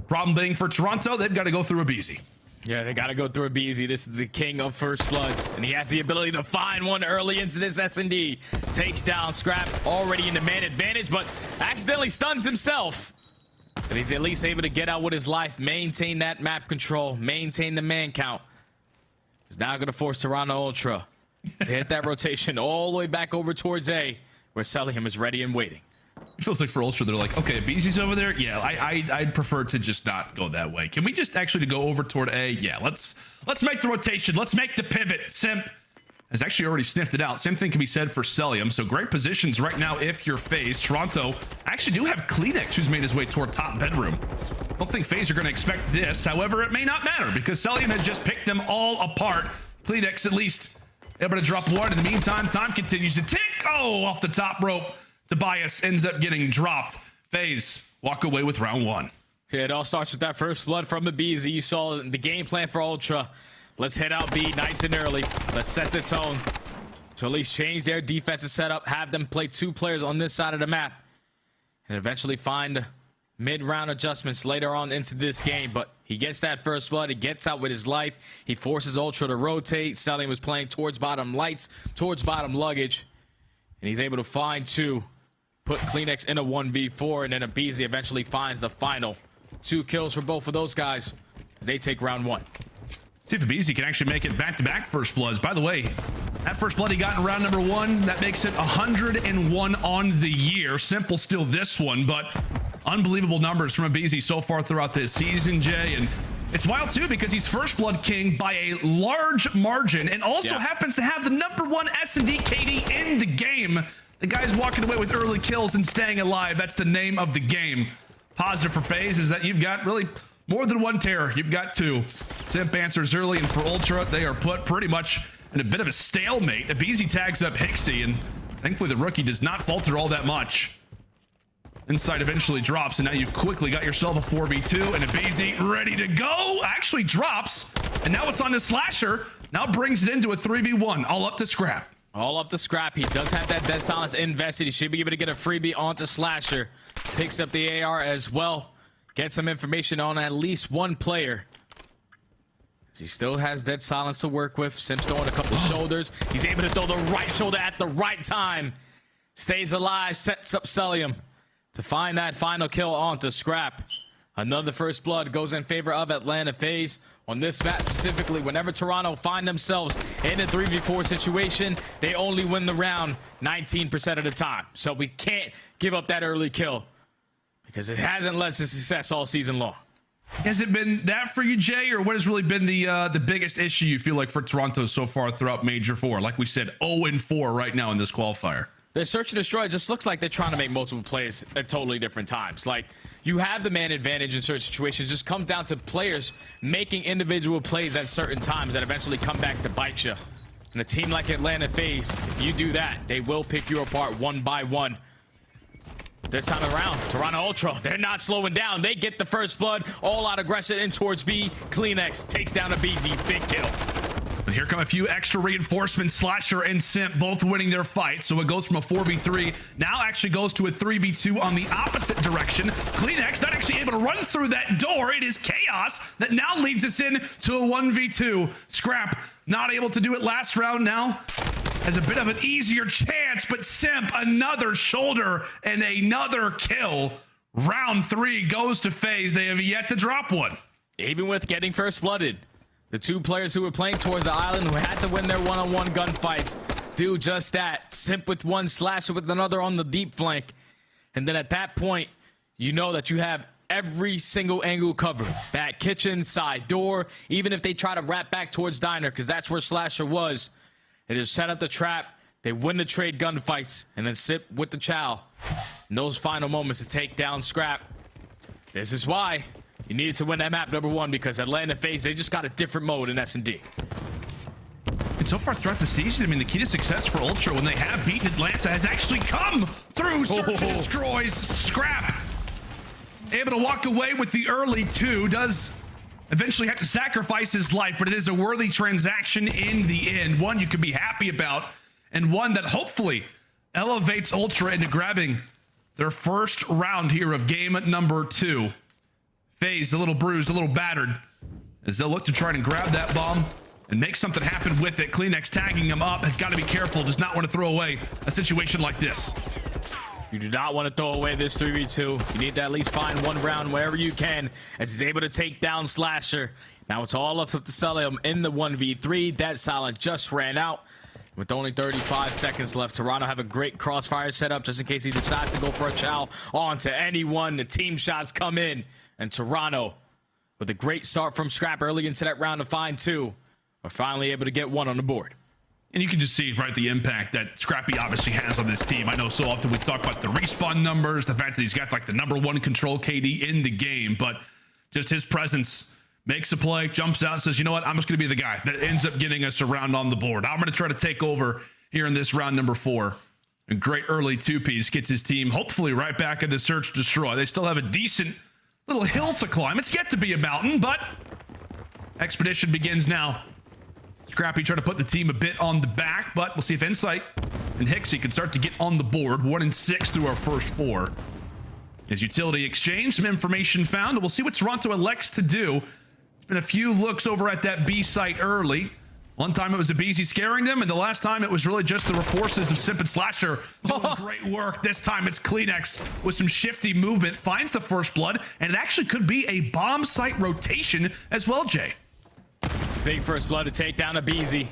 Problem being for Toronto, they've got to go through aBeZy. Yeah, they got to go through aBeZy. This is the king of first bloods, and he has the ability to find one early into this S&D. Takes down Scrapz, already in the man advantage, but accidentally stuns himself. But he's at least able to get out with his life, maintain that map control, maintain the man count. He's now going to force Toronto Ultra to hit that rotation all the way back over towards A, where Cellium is ready and waiting. It feels like for Ultra, they're like, okay, aBeZy's over there. Yeah, I'd prefer to just not go that way. Can we just actually go over toward A? Yeah, let's make the rotation. Let's make the pivot. Simp has actually already sniffed it out. Same thing can be said for Cellium. So great positions right now if you're FaZe. Toronto actually do have Kleenex, who's made his way toward top bedroom. Don't think FaZe are going to expect this. However, it may not matter because Cellium has just picked them all apart. Kleenex at least able to drop one. In the meantime, time continues to tick. Oh, off the top rope. Tobias ends up getting dropped. FaZe walk away with round 1. Yeah, it all starts with that first blood from aBeZy. You saw the game plan for Ultra. Let's head out B nice and early. Let's set the tone to at least change their defensive setup, have them play 2 players on this side of the map, and eventually find mid-round adjustments later on into this game. But he gets that first blood. He gets out with his life. He forces Ultra to rotate. Cellium was playing towards bottom lights, towards bottom luggage, and he's able to find 2. Put Kleenex in a 1v4, and then aBeZy eventually finds the final 2 kills for both of those guys as they take round 1. See if aBeZy can actually make it back-to-back first bloods. By the way, that first blood he got in round #1, that makes it 101 on the year. Simple still this one, but unbelievable numbers from aBeZy so far throughout this season, Jay. And it's wild, too, because he's first blood king by a large margin and also happens to have the #1 S&D KD in the game. The guy's walking away with early kills and staying alive. That's the name of the game. Positive for FaZe is that you've got really more than 1 terror. You've got 2. Simp answers early, and for Ultra, they are put pretty much in a bit of a stalemate. aBeZy tags up Hixie, and thankfully the rookie does not falter all that much. Inside eventually drops, and now you quickly got yourself a 4v2, and aBeZy ready to go. Actually drops, and now it's on the Slasher. Now brings it into a 3v1, all up to Scrapz. All up to Scrapz. He does have that Dead Silence invested. He should be able to get a freebie onto Slasher. Picks up the AR as well. Gets some information on at least 1 player. He still has Dead Silence to work with. Simp's throwing a couple shoulders. He's able to throw the right shoulder at the right time. Stays alive, sets up Cellium to find that final kill onto Scrapz. Another first blood goes in favor of Atlanta FaZe. On this map specifically, whenever Toronto find themselves in a 3v4 situation, they only win the round 19% of the time. So we can't give up that early kill because it hasn't led to success all season long. Has it been that for you, Jay, or what has really been the biggest issue you feel like for Toronto so far throughout Major 4? Like we said, 0-4 right now in this qualifier. The search and destroy just looks like they're trying to make multiple plays at totally different times. Like, you have the man advantage in certain situations. It just comes down to players making individual plays at certain times that eventually come back to bite you. And a team like Atlanta FaZe, if you do that, they will pick you apart 1 by 1. This time around, Toronto Ultra, they're not slowing down. They get the first blood, all out aggression in towards B. Kleenex takes down aBeZy, big kill. But here come a few extra reinforcements. Slasher and Simp both winning their fight. So it goes from a 4v3, now actually goes to a 3v2 on the opposite direction. Kleenex not actually able to run through that door. It is chaos that now leads us in to a 1v2. Scrapz not able to do it last round, now has a bit of an easier chance, but Simp another shoulder and another kill. Round 3 goes to FaZe. They have yet to drop one. Even with getting first blooded, The two players who were playing towards the island who had to win their one-on-one gunfights do just that. Simp with one, Slasher with another on the deep flank. And then at that point, you know that you have every single angle covered. Back kitchen, side door, even if they try to wrap back towards Diner, because that's where Slasher was. They just set up the trap. They win the trade gunfights, and then Simp with the chow. In those final moments to take down Scrap. This is why you needed to win that map, number one, because Atlanta FaZe, they just got a different mode in S&D. And so far throughout the season, I mean, the key to success for Ultra when they have beaten Atlanta has actually come through Search and Destroys. Scrap able to walk away with the early 2. Does eventually have to sacrifice his life, but it is a worthy transaction in the end. One you can be happy about, and one that hopefully elevates Ultra into grabbing their first round here of game number 2. FaZe a little bruised, a little battered, as they'll look to try and grab that bomb and make something happen with it. Kleenex tagging him up. Has got to be careful. Does not want to throw away a situation like this. You do not want to throw away this 3v2. You need to at least find one round wherever you can, as he's able to take down Slasher. Now it's all up to Cellium in the 1v3. Dead Silent just ran out. With only 35 seconds left, Toronto have a great crossfire setup just in case he decides to go for a chow onto anyone. The team shots come in, and Toronto, with a great start from Scrap early into that round to find 2, are finally able to get 1 on the board. And you can just see, right, the impact that Scrappy obviously has on this team. I know so often we talk about the respawn numbers, the fact that he's got like the #1 control KD in the game, but just his presence makes a play, jumps out, says, you know what, I'm just going to be the guy that ends up getting us a round on the board. I'm going to try to take over here in this round number 4. A great early 2-piece gets his team hopefully right back in the search destroy. They still have a decent little hill to climb. It's yet to be a mountain, but expedition begins now. Scrappy trying to put the team a bit on the back, but we'll see if Insight and Hixie can start to get on the board. 1-6 through our first 4. As utility exchange, some information found, and we'll see what Toronto elects to do. There's been a few looks over at that B site early. One time it was aBeZy scaring them, and the last time it was really just the forces of Simp and Slasher doing great work. This time it's Kleenex with some shifty movement, finds the first blood, and it actually could be a bomb site rotation as well, Jay. It's a big first blood to take down aBeZy.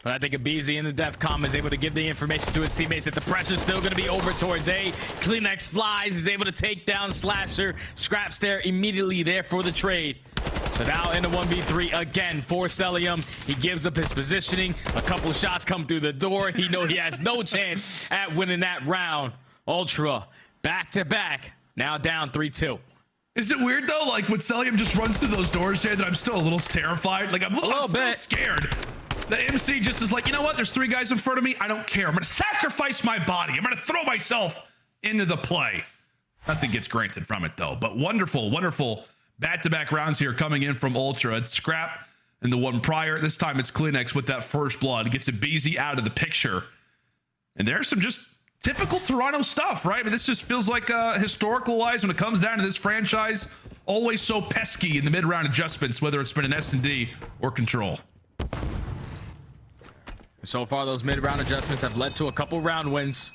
But I think aBeZy in the DEFCON is able to give the information to his teammates that the pressure's still going to be over towards A. Kleenex flies. He's able to take down Slasher. Scrapz there immediately there for the trade. So now in the 1v3 again for Cellium. He gives up his positioning. A couple shots come through the door. He knows he has no chance at winning that round. Ultra back to back. Now down 3-2. Is it weird though, like when Cellium just runs through those doors, Jay, that I'm still a little terrified? Like I'm a little bit scared. The MC just is like, you know what? There's 3 guys in front of me. I don't care. I'm going to sacrifice my body. I'm going to throw myself into the play. Nothing gets granted from it though. But wonderful, wonderful back-to-back rounds here coming in from Ultra. It's Scrap and the one prior. This time it's Kleenex with that first blood. It gets aBeZy out of the picture. And there's some just typical Toronto stuff, right? I mean, this just feels like historical-wise when it comes down to this franchise, always so pesky in the mid-round adjustments, whether it's been an S&D or control. So far, those mid-round adjustments have led to a couple round wins.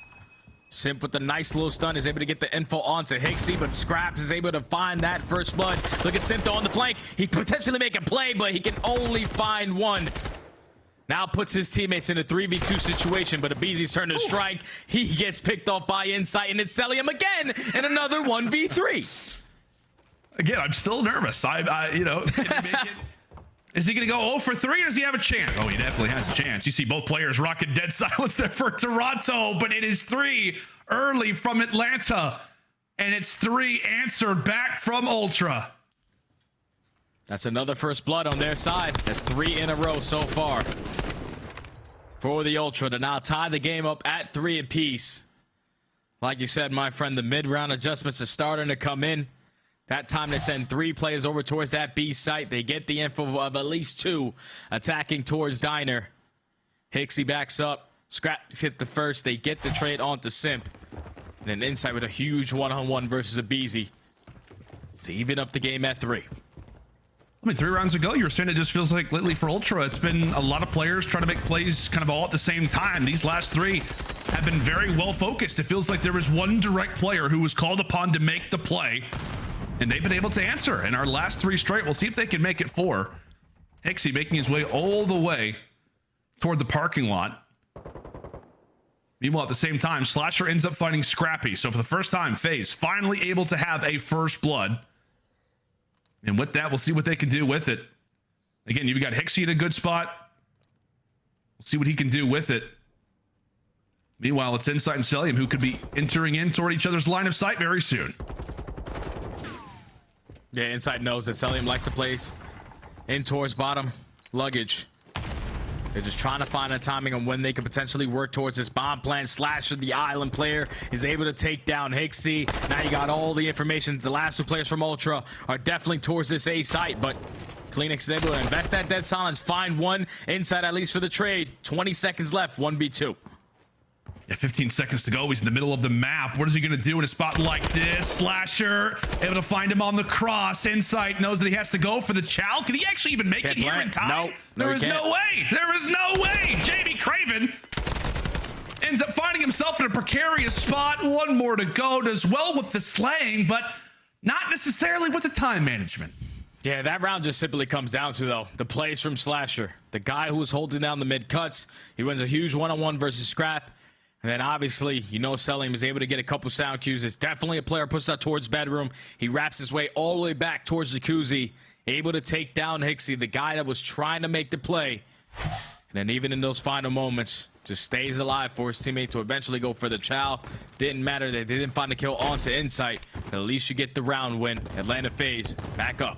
Simp with the nice little stun is able to get the info onto Hixie, but Scrapz is able to find that first blood. Look at Simp on the flank. He can potentially make a play, but he can only find one. Now puts his teammates in a 3v2 situation, but aBeZy's turn to strike. He gets picked off by Insight, and it's Cellium again in another 1v3. Again, I'm still nervous. You know, can he make it? Is he going to go 0 for 3 or does he have a chance? Oh, he definitely has a chance. You see both players rocking dead silence there for Toronto, but it is 3 early from Atlanta, and it's 3 answered back from Ultra. That's another first blood on their side. That's 3 in a row so far for the Ultra to now tie the game up at 3 apiece. Like you said, my friend, the mid-round adjustments are starting to come in. That time they send 3 players over towards that B site. They get the info of at least 2 attacking towards Diner. Hixie backs up. Scrapz hit the first. They get the trade onto Simp. And an Insight with a huge one-on-one versus aBeZy to even up the game at 3. I mean, 3 rounds ago, you were saying it just feels like lately for Ultra, it's been a lot of players trying to make plays kind of all at the same time. These last 3 have been very well focused. It feels like there was one direct player who was called upon to make the play, and they've been able to answer in our last 3 straight. We'll see if they can make it 4. HyDra making his way all the way toward the parking lot. Meanwhile, at the same time, Slasher ends up finding Scrappy. So for the first time, FaZe finally able to have a first blood. And with that, we'll see what they can do with it. Again, you've got HyDra in a good spot. We'll see what he can do with it. Meanwhile, it's Insight and Cellium who could be entering in toward each other's line of sight very soon. Yeah, Insight knows that Cellium likes to place in towards bottom luggage. They're just trying to find a timing on when they could potentially work towards this bomb plan. Slasher, the island player, is able to take down HyDra. Now you got all the information. The last two players from Ultra are definitely towards this A site, but Kleenex is able to invest that dead silence, find one inside at least for the trade. 20 seconds left, 1v2. Yeah, 15 seconds to go. He's in the middle of the map. What is he going to do in a spot like this? Slasher able to find him on the cross. Insight knows that he has to go for the chow. Can he actually even make it here in time? No, there is no way. There is no way. JB Craven ends up finding himself in a precarious spot. One more to go. Does well with the slaying, but not necessarily with the time management. Yeah, that round just simply comes down to, though, the plays from Slasher. The guy who was holding down the mid cuts. He wins a huge one-on-one versus Scrap. And then obviously, you know, Cellium is able to get a couple sound cues. It's definitely a player puts that towards bedroom. He wraps his way all the way back towards Jacuzzi, able to take down HyDra, the guy that was trying to make the play. And then even in those final moments, just stays alive for his teammate to eventually go for the chow. Didn't matter that they didn't find a kill onto Insight. But at least you get the round win. Atlanta FaZe back up.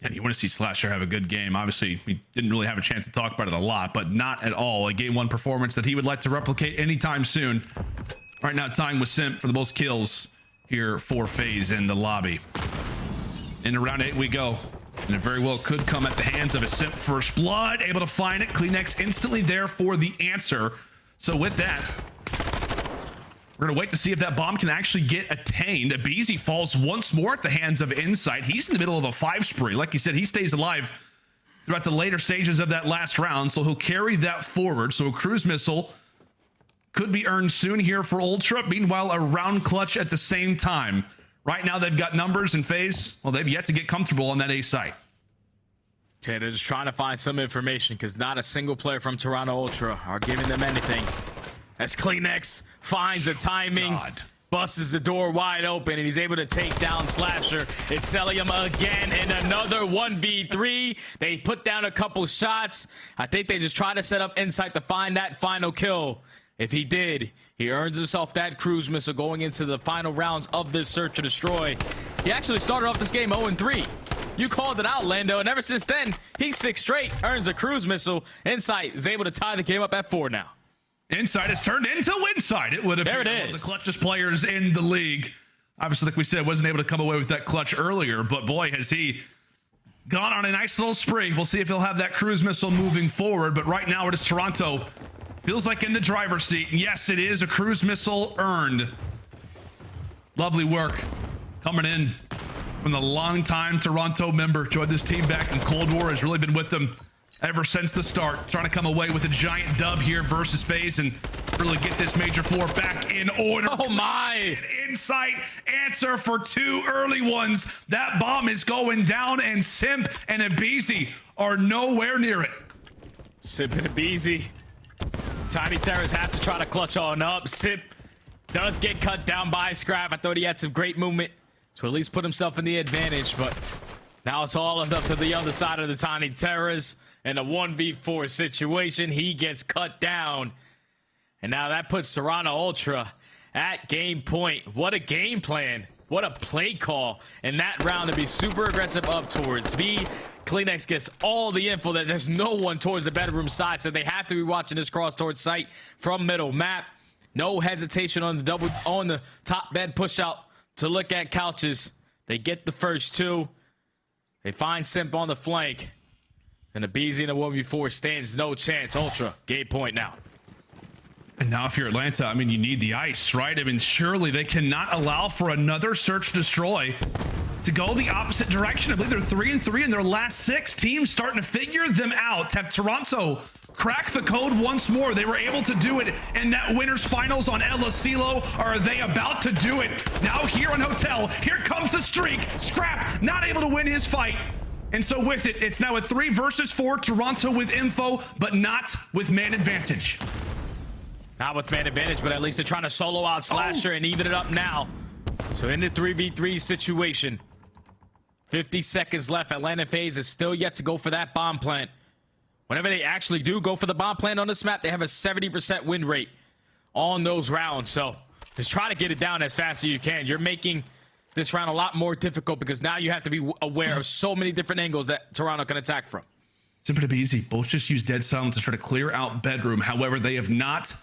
And you want to see Slasher have a good game. Obviously, we didn't really have a chance to talk about it a lot, but not at all a game one performance that he would like to replicate anytime soon. Right now, tying with Simp for the most kills here for FaZe in the lobby. Into round 8 we go. And it very well could come at the hands of a Simp first blood. Able to find it. Kleenex instantly there for the answer. So with that, we're going to wait to see if that bomb can actually get attained. aBeZy falls once more at the hands of Insight. He's in the middle of a 5 spree. Like you said, he stays alive throughout the later stages of that last round, so he'll carry that forward. So a cruise missile could be earned soon here for Ultra. Meanwhile, a round clutch at the same time. Right now, they've got numbers in FaZe. Well, they've yet to get comfortable on that A site. Okay, they're just trying to find some information because not a single player from Toronto Ultra are giving them anything. As Kleenex finds the timing, busts the door wide open, and he's able to take down Slasher. It's Cellium again in another 1v3. They put down a couple shots. I think they just try to set up Insight to find that final kill. If he did, he earns himself that cruise missile going into the final rounds of this search and destroy. He actually started off this game 0-3. You called it out, Lando, and ever since then, he's 6 straight, earns a cruise missile. Insight is able to tie the game up at 4 now. Insight has turned into Winsight. It would appear one of the clutchest players in the league. Obviously, like we said, wasn't able to come away with that clutch earlier, but boy, has he gone on a nice little spree. We'll see if he'll have that cruise missile moving forward, but right now it is Toronto. Feels like in the driver's seat. And yes, it is a cruise missile earned. Lovely work coming in from the longtime Toronto member. Joined this team back in Cold War, has really been with them ever since the start, trying to come away with a giant dub here versus FaZe and really get this Major 4 back in order. Oh my! Insight answer for 2 early ones. That bomb is going down, and Simp and aBeZy are nowhere near it. Simp and aBeZy. Tiny Terrors have to try to clutch on up. Simp does get cut down by Scrap. I thought he had some great movement to at least put himself in the advantage, but now it's all up to the other side of the Tiny Terrors. In a 1v4 situation, he gets cut down. And now that puts Toronto Ultra at game point. What a game plan. What a play call in that round to be super aggressive up towards B. Kleenex gets all the info that there's no one towards the bedroom side, so they have to be watching this cross towards site from middle map. No hesitation on the top bed push out to look at couches. They get the first 2. They find Simp on the flank. And aBeZy in a 1v4 stands no chance. Ultra, game point now. And now if you're Atlanta, I mean, you need the ice, right? I mean, surely they cannot allow for another search destroy to go the opposite direction. I believe they're 3-3 in their last 6. Teams starting to figure them out. Have Toronto crack the code once more. They were able to do it in that winners finals on El Asilo. Are they about to do it now here on Hotel? Here comes the streak. Scrap not able to win his fight. And so with it, it's now a 3 versus 4, Toronto with info, but not with man advantage. Not with man advantage, but at least they're trying to solo out Slasher and even it up now. So in the 3v3 situation, 50 seconds left. Atlanta FaZe is still yet to go for that bomb plant. Whenever they actually do go for the bomb plant on this map, they have a 70% win rate on those rounds. So just try to get it down as fast as you can. You're making this round a lot more difficult because now you have to be aware of so many different angles that Toronto can attack from. Simp and aBeZy both just use dead silence to try to clear out bedroom. However, they have not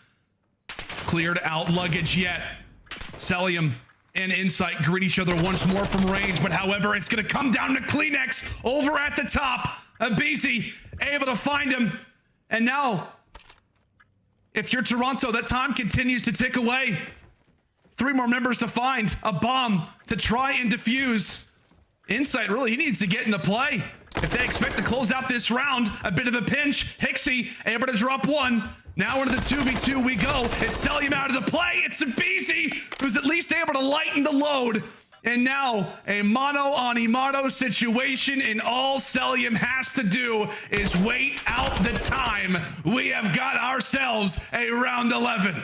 cleared out luggage yet. Cellium and Insight greet each other once more from range, but however, it's going to come down to Kleenex over at the top. aBeZy able to find him. And now, if you're Toronto, that time continues to tick away. 3 more members to find, a bomb to try and defuse. Insight, really, he needs to get into play. If they expect to close out this round, a bit of a pinch. Hixie able to drop 1. Now into the 2v2 we go. It's Cellium out of the play. It's aBeZy who's at least able to lighten the load. And now a mono on Imato situation, and all Cellium has to do is wait out the time. We have got ourselves a round 11.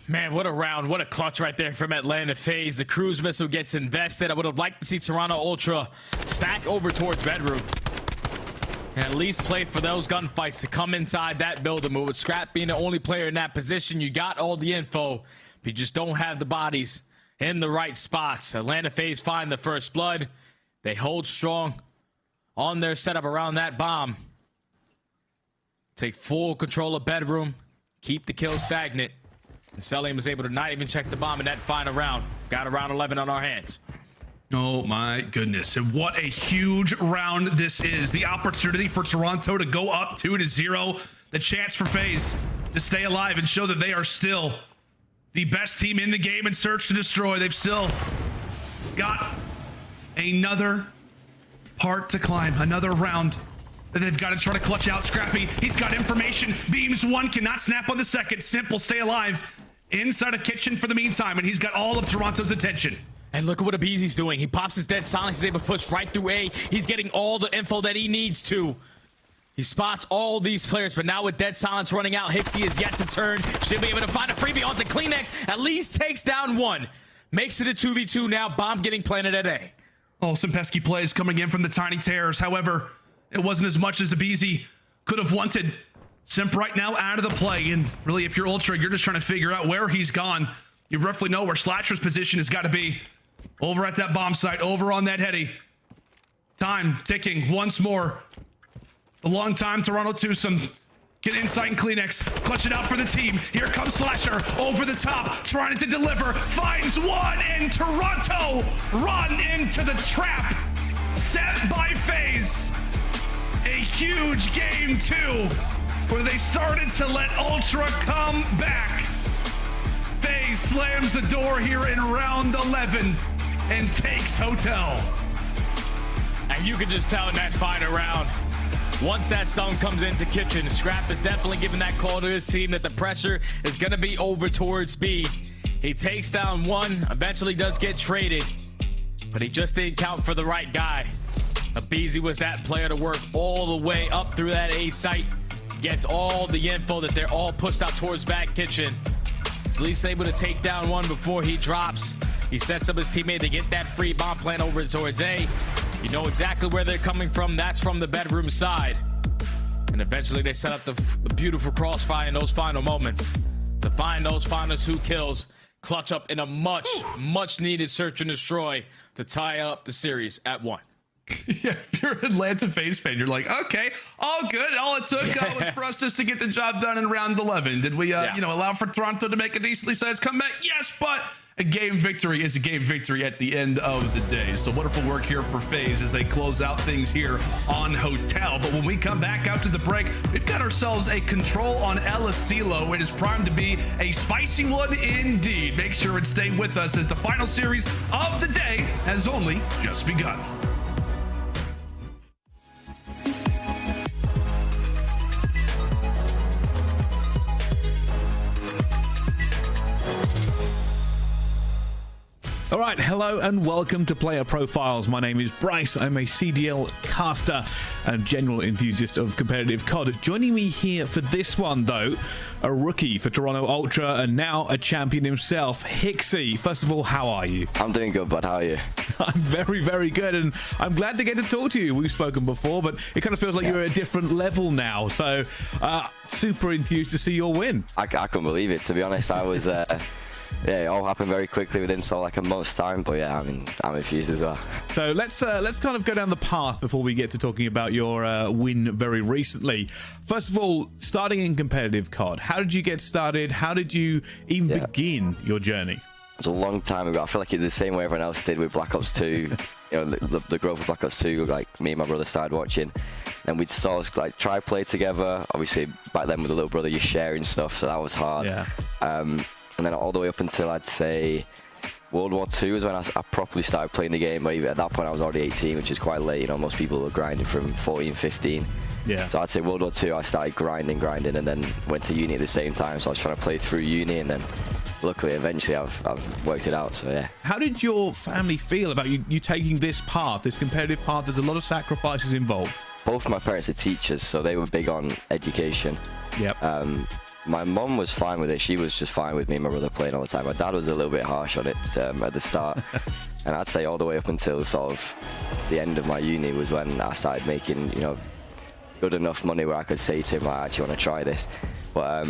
Man, what a round. What a clutch right there from Atlanta FaZe. The cruise missile gets invested. I would have liked to see Toronto Ultra stack over towards bedroom and at least play for those gunfights to come inside that building. But with Scrap being the only player in that position, you got all the info, but you just don't have the bodies in the right spots. Atlanta FaZe find the first blood. They hold strong on their setup around that bomb. Take full control of bedroom. Keep the kill stagnant. And Cellium was able to not even check the bomb in that final round. Got a round 11 on our hands. Oh my goodness. And what a huge round this is. The opportunity for Toronto to go up 2-0. The chance for FaZe to stay alive and show that they are still the best team in the game in Search to Destroy. They've still got another part to climb, another round that they've got to try to clutch out. Scrappy, he's got information. Beams 1, cannot snap on the second. Simp will stay alive inside a kitchen for the meantime, and he's got all of Toronto's attention. And look at what aBeZy's doing. He pops his dead silence. He's able to push right through A. He's getting all the info that he needs to. He spots all these players, but now with dead silence running out, Hixie is yet to turn. Should be able to find a freebie onto Kleenex. At least takes down 1. Makes it a 2v2 now. Bomb getting planted at A. Oh, some pesky plays coming in from the Tiny Terrors. However, it wasn't as much as aBeZy could have wanted. Simp right now out of the play. And really, if you're Ultra, you're just trying to figure out where he's gone. You roughly know where Slasher's position has got to be. Over at that bomb site, over on that heady. Time ticking once more. A long time, Toronto twosome. Get Insight and Kleenex. Clutch it out for the team. Here comes Slasher over the top, trying to deliver. Finds 1, and Toronto run into the trap set by FaZe. A huge game 2, where they started to let Ultra come back. FaZe slams the door here in round 11 and takes Hotel. And you can just tell in that final round, once that stone comes into kitchen, Scrap is definitely giving that call to his team that the pressure is going to be over towards B. He takes down 1, eventually does get traded, but he just didn't count for the right guy. aBeZy was that player to work all the way up through that A site. Gets all the info that they're all pushed out towards back kitchen. He's at least able to take down 1 before he drops. He sets up his teammate to get that free bomb plant over towards A. You know exactly where they're coming from. That's from the bedroom side. And eventually they set up the beautiful crossfire in those final moments to find those final 2 kills. Clutch up in a much needed search and destroy to tie up the series at 1. Yeah, if you're an Atlanta FaZe fan, you're like, okay, all good. All it took was for us just to get the job done in round 11. Did we, allow for Toronto to make a decently sized comeback? Yes, but a game victory is a game victory at the end of the day. So wonderful work here for FaZe as they close out things here on Hotel. But when we come back after the break, we've got ourselves a control on El Asilo. It is primed to be a spicy one indeed. Make sure and stay with us as the final series of the day has only just begun. All right, hello and welcome to Player Profiles. My name is Bryce. I'm a CDL caster and general enthusiast of competitive COD. Joining me here for this one, though, a rookie for Toronto Ultra and now a champion himself, Hixie. First of all, how are you? I'm doing good, bud. How are you? I'm very, very good, and I'm glad to get to talk to you. We've spoken before, but it kind of feels like you're at a different level now. So, super enthused to see your win. I couldn't believe it, to be honest. I was... yeah, it all happened very quickly within like a month's time, but yeah, I'm infused as well. So let's kind of go down the path before we get to talking about your win very recently. First of all, starting in competitive COD, how did you get started? How did you even begin your journey? It was a long time ago. I feel like it's the same way everyone else did with Black Ops 2. You know, the growth of Black Ops 2, like me and my brother started watching, and we'd sort of like try play together. Obviously, back then with the little brother, you're sharing stuff, so that was hard. Yeah. And then all the way up until I'd say World War II was when I properly started playing the game. But at that point, I was already 18, which is quite late. You know, most people were grinding from 14, 15. Yeah. So I'd say World War II, I started grinding, and then went to uni at the same time. So I was trying to play through uni, and then luckily, eventually, I've worked it out. So yeah. How did your family feel about you taking this path, this competitive path? There's a lot of sacrifices involved. Both my parents are teachers, so they were big on education. Yep. My mum was fine with it. She was just fine with me and my brother playing all the time. My dad was a little bit harsh on it at the start. And I'd say all the way up until sort of the end of my uni was when I started making, you know, good enough money where I could say to him, I actually want to try this. But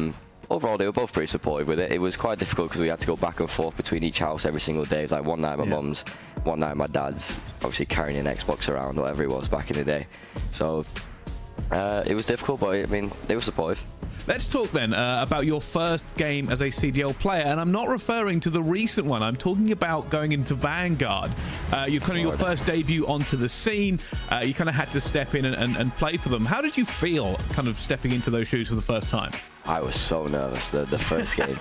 overall, they were both pretty supportive with it. It was quite difficult because we had to go back and forth between each house every single day. It was like one night my mum's, one night my dad's, obviously carrying an Xbox around, whatever it was back in the day. So it was difficult, but I mean, they were supportive. Let's talk then about your first game as a CDL player, and I'm not referring to the recent one. I'm talking about going into Vanguard. Your first debut onto the scene. You kind of had to step in and play for them. How did you feel kind of stepping into those shoes for the first time? I was so nervous the first game,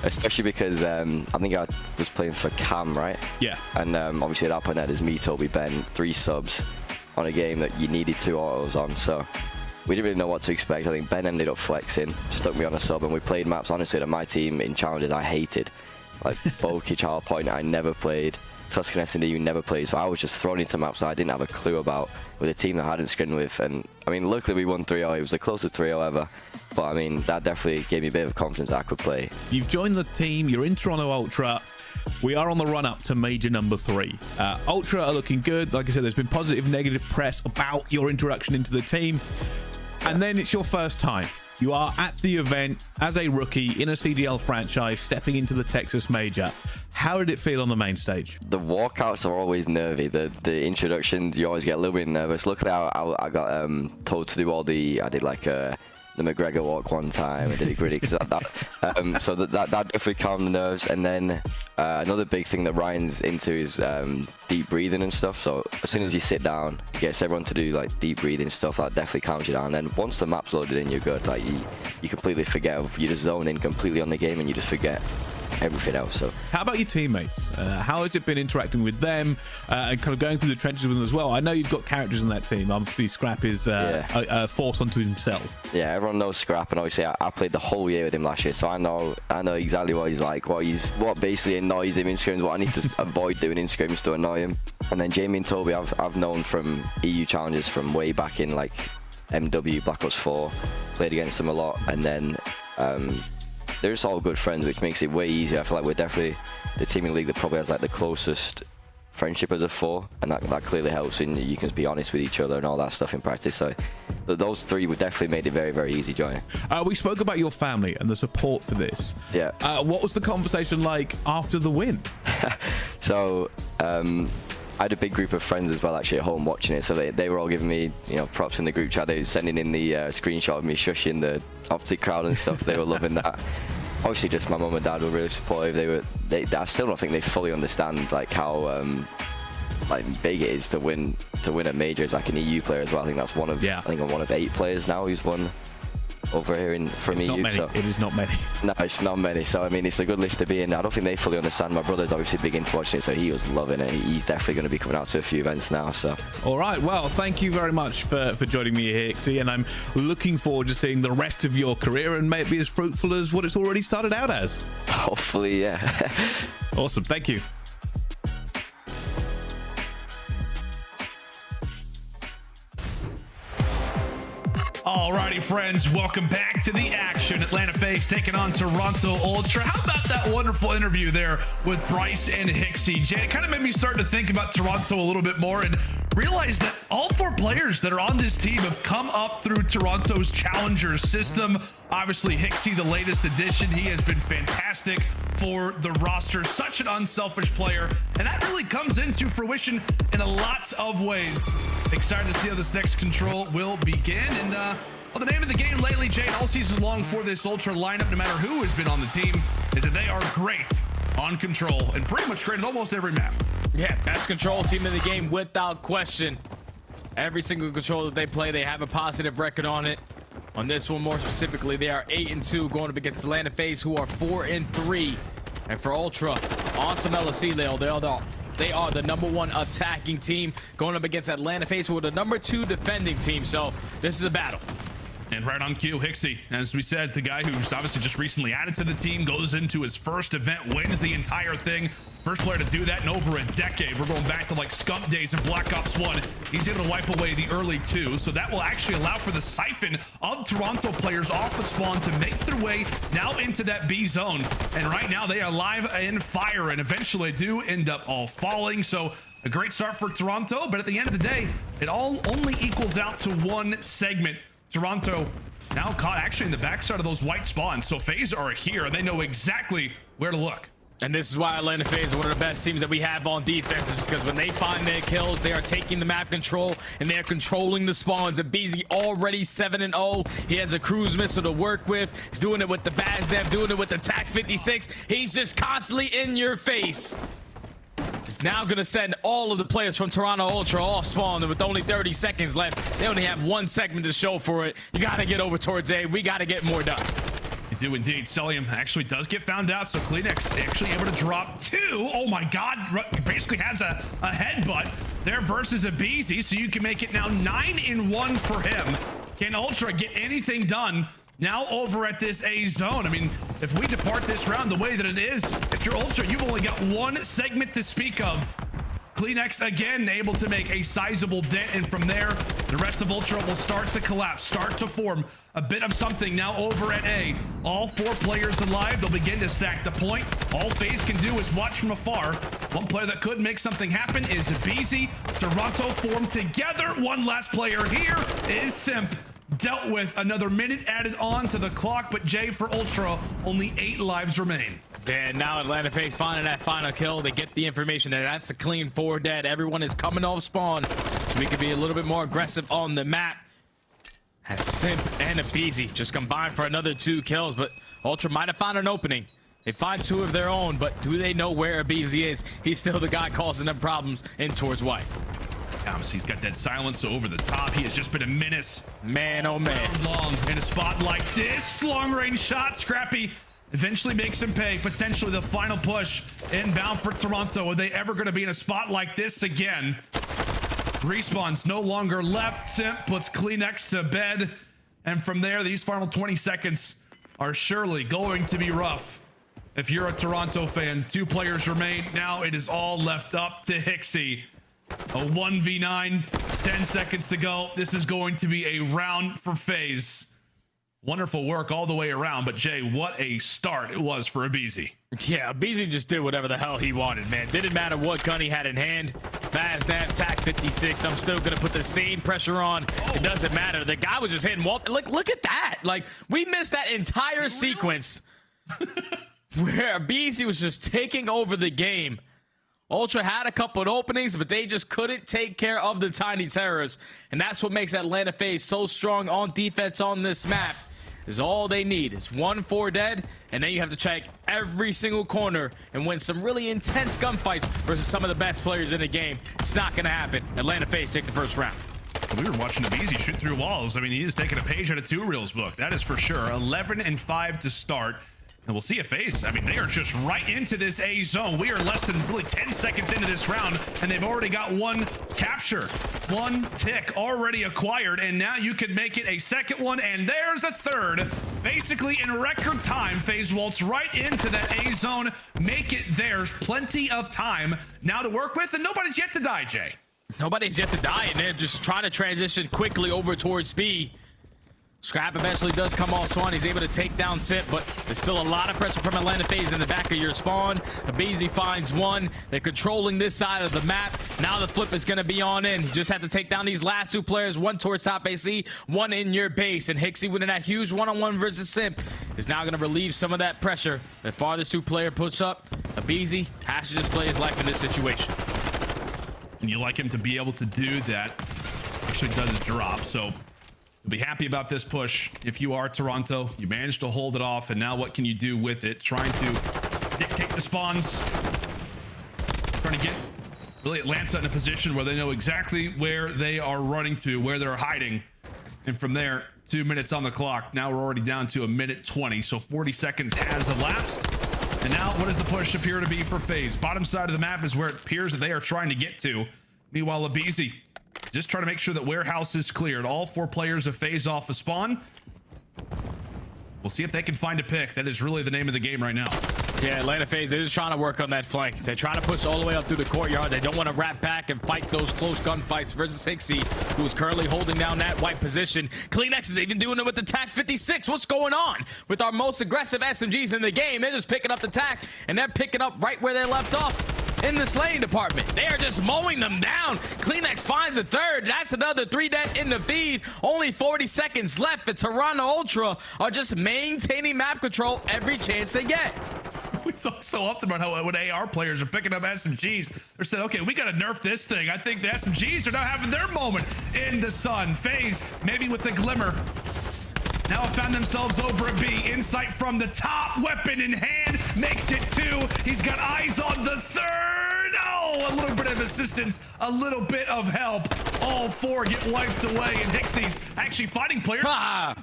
especially because I think I was playing for Cam, right? Yeah. And obviously at that point, there's me, Toby, Ben, 3 subs on a game that you needed 2 autos on. So we didn't really know what to expect. I think Ben ended up flexing, stuck me on a sub, and we played maps, honestly, that my team in challenges I hated. Like Bulky, Child Point, I never played. Tuscan S&D, you never played. So I was just thrown into maps that I didn't have a clue about with a team that I hadn't scrimmed with. And I mean, luckily we won 3-0. It was the closest 3-0 ever. But I mean, that definitely gave me a bit of confidence that I could play. You've joined the team. You're in Toronto Ultra. We are on the run up to Major number 3. Ultra are looking good. Like I said, there's been positive, negative press about your introduction into the team. And then it's your first time. You are at the event as a rookie in a CDL franchise, stepping into the Texas Major. How did it feel on the main stage? The walkouts are always nervy. The introductions, you always get a little bit nervous. Luckily, I got told to do all the... I did like the McGregor walk one time. I did it gritty so that definitely calmed the nerves. And then another big thing that Ryan's into is deep breathing and stuff. So as soon as you sit down, he gets everyone to do like deep breathing stuff. That definitely calms you down. And then once the map's loaded in, you're good. Like you completely forget. You just zone in completely on the game and you just forget everything else. So how about your teammates? How has it been interacting with them and kind of going through the trenches with them as well? I know you've got characters in that team. Obviously Scrapz is a force unto himself. Yeah, everyone knows Scrapz, and obviously I played the whole year with him last year, so I know exactly what he's like, what basically annoys him in scrims, what I need to avoid doing in scrims to annoy him. And then Jamie and Toby I've known from EU challenges from way back in like MW, Black Ops 4, played against them a lot, and then they're just all good friends, which makes it way easier. I feel like we're definitely the team in the league that probably has like the closest friendship as a 4, and that clearly helps, and you can be honest with each other and all that stuff in practice. So those 3 would definitely made it very, very easy joining. We spoke about your family and the support for this. Yeah. What was the conversation like after the win? So I had a big group of friends as well actually at home watching it, so they were all giving me, you know, props in the group chat. They were sending in the screenshot of me shushing the OpTic crowd and stuff. They were loving that. Obviously just my mum and dad were really supportive. I still don't think they fully understand like how like big it is to win a major as like an EU player as well. I think that's one of I think I'm one of 8 players now who's won over here from EU. So it is not many. No, it's not many. So I mean, it's a good list to be in. I don't think they fully understand. My brother's obviously big into watching it, so he was loving it. He's definitely going to be coming out to a few events now. So all right, well, thank you very much for joining me here, Hixie, and I'm looking forward to seeing the rest of your career and may it be as fruitful as what it's already started out as. Hopefully, yeah. Awesome, thank you. Alrighty, friends, welcome back to the action. Atlanta FaZe taking on Toronto Ultra. How about that wonderful interview there with Bryce and Hicksy? Jay, it kind of made me start to think about Toronto a little bit more and realize that all 4 players that are on this team have come up through Toronto's Challenger system. Obviously, Hicksy, the latest addition, he has been fantastic for the roster. Such an unselfish player, and that really comes into fruition in a lot of ways. Excited to see how this next control will begin. And well, the name of the game lately, Jay, all season long for this Ultra lineup, no matter who has been on the team, is that they are great on control and pretty much great at almost every map. Yeah, best control team in the game without question. Every single control that they play, they have a positive record on it. On this one more specifically, they are 8-2 going up against Atlanta FaZe, who are 4-3. And for Ultra, on some LSC, they are the #1 attacking team going up against Atlanta FaZe, who are the #2 defending team. So this is a battle. And right on cue, Hicksy, as we said, the guy who's obviously just recently added to the team, goes into his first event, wins the entire thing. First player to do that in over a decade. We're going back to like Scump days in Black Ops 1. He's able to wipe away the early 2, so that will actually allow for the siphon of Toronto players off the spawn to make their way now into that B zone. And right now they are live and fire, and eventually do end up all falling. So a great start for Toronto, but at the end of the day, it all only equals out to 1 segment. Toronto now caught actually in the backside of those white spawns. So FaZe are here, and they know exactly where to look. And this is why Atlanta FaZe is one of the best teams that we have on defense, because when they find their kills, they are taking the map control and they're controlling the spawns. aBeZy already 7-0. He has a cruise missile to work with. He's doing it with the BazDev, doing it with the Tax 56. He's just constantly in your face. He's now going to send all of the players from Toronto Ultra off spawn, and with only 30 seconds left, they only have 1 segment to show for it. You got to get over towards A. We got to get more done. You do indeed. Cellium actually does get found out, so KiSMET actually able to drop 2. Oh my god, basically has a headbutt there versus aBeZy, so you can make it now 9-1 for him. Can Ultra get anything done now over at this A zone? I mean, if we depart this round the way that it is, if you're Ultra, you've only got 1 segment to speak of. KiSMET again able to make a sizable dent, and from there the rest of Ultra will start to collapse, start to form a bit of something now over at A. All 4 players alive, they'll begin to stack the point. All FaZe can do is watch from afar. One player that could make something happen is aBeZy. Toronto formed together. One last player here is Simp. Dealt with, another minute added on to the clock, but Jay, for Ultra, only 8 lives remain. And now Atlanta FaZe finding that final kill. They get the information that that's a clean 4 dead. Everyone is coming off spawn. We could be a little bit more aggressive on the map. Has Simp and aBeZy just combined for another 2 kills, but Ultra might have found an opening. They find 2 of their own, but do they know where aBeZy is? He's still the guy causing them problems in towards white. He's got that silence over the top. He has just been a menace. Man, oh man. Long in a spot like this. Long range shot. Scrappy eventually makes him pay. Potentially the final push inbound for Toronto. Are they ever going to be in a spot like this again? Respawns no longer left. Simp puts KiSMET to bed. And from there, these final 20 seconds are surely going to be rough. If you're a Toronto fan, 2 players remain. Now it is all left up to Hicksy. A 1v9, 10 seconds to go. This is going to be a round for FaZe. Wonderful work all the way around, but Jay, what a start it was for aBeZy. Yeah, aBeZy just did whatever the hell he wanted, man. Didn't matter what gun he had in hand. BazDev, Tac 56. I'm still gonna put the same pressure on. It doesn't matter. The guy was just hitting wall. Look at that. Like, we missed that entire sequence where aBeZy was just taking over the game. Ultra had a couple of openings, but they just couldn't take care of the tiny terrors. And that's what makes Atlanta FaZe so strong on defense on this map. Is all they need is 1 4 dead, and then you have to check every single corner and win some really intense gunfights versus some of the best players in the game. It's not going to happen. Atlanta FaZe take the first round. We were watching aBeZy shoot through walls. I mean, he is taking a page out of 2 Reel's book. That is for sure. 11-5 to start. And we'll see a FaZe. I mean, they are just right into this A zone. We are less than really 10 seconds into this round, and they've already got 1 capture. 1 tick already acquired, and now you can make it a second one, and there's a third. Basically, in record time, FaZe waltz right into that A zone, make it theirs. Plenty of time now to work with, and nobody's yet to die, Jay. Nobody's yet to die, and they're just trying to transition quickly over towards B. Scrap eventually does come off Swan. He's able to take down Simp, but there's still a lot of pressure from Atlanta FaZe in the back of your spawn. aBeZy finds one. They're controlling this side of the map. Now the flip is going to be on in. You just have to take down these last two players. One towards top AC, one in your base. And Hicksy winning that huge one-on-one versus Simp is now going to relieve some of that pressure. The farthest two player puts up. aBeZy has to just play his life in this situation. And you like him to be able to do that. Actually does drop, so you'll be happy about this push. If you are Toronto, you managed to hold it off, and now what can you do with it? Trying to dictate the spawns. Trying to get really Atlanta in a position where they know exactly where they are running to, where they're hiding. And from there, 2 minutes on the clock. Now we're already down to 1:20, so 40 seconds has elapsed. And now what does the push appear to be for FaZe? Bottom side of the map is where it appears that they are trying to get to. Meanwhile, aBeZy just trying to make sure that warehouse is cleared. All 4 players of FaZe off a spawn. We'll see if they can find a pick. That is really the name of the game right now. Yeah, Atlanta FaZe, they're just trying to work on that flank. They're trying to push all the way up through the courtyard. They don't want to wrap back and fight those close gunfights versus Hicksy, who is currently holding down that white position. CleanX is even doing it with the TAC 56. What's going on with our most aggressive SMGs in the game? They're just picking up the TAC, and they're picking up right where they left off. In the slaying department, they are just mowing them down. CleanX finds a third. That's another 3 dead in the feed. Only 40 seconds left. The Toronto Ultra are just maintaining map control every chance they get. We talk so often about how when AR players are picking up SMGs, they're saying, okay, we got to nerf this thing. I think the SMGs are now having their moment in the sun. FaZe, maybe with the glimmer. Now have found themselves over a B. Insight from the top, weapon in hand, makes it 2. He's got eyes on the third. Oh, a little bit of assistance, a little bit of help. All 4 get wiped away, and Hicksy's actually fighting players.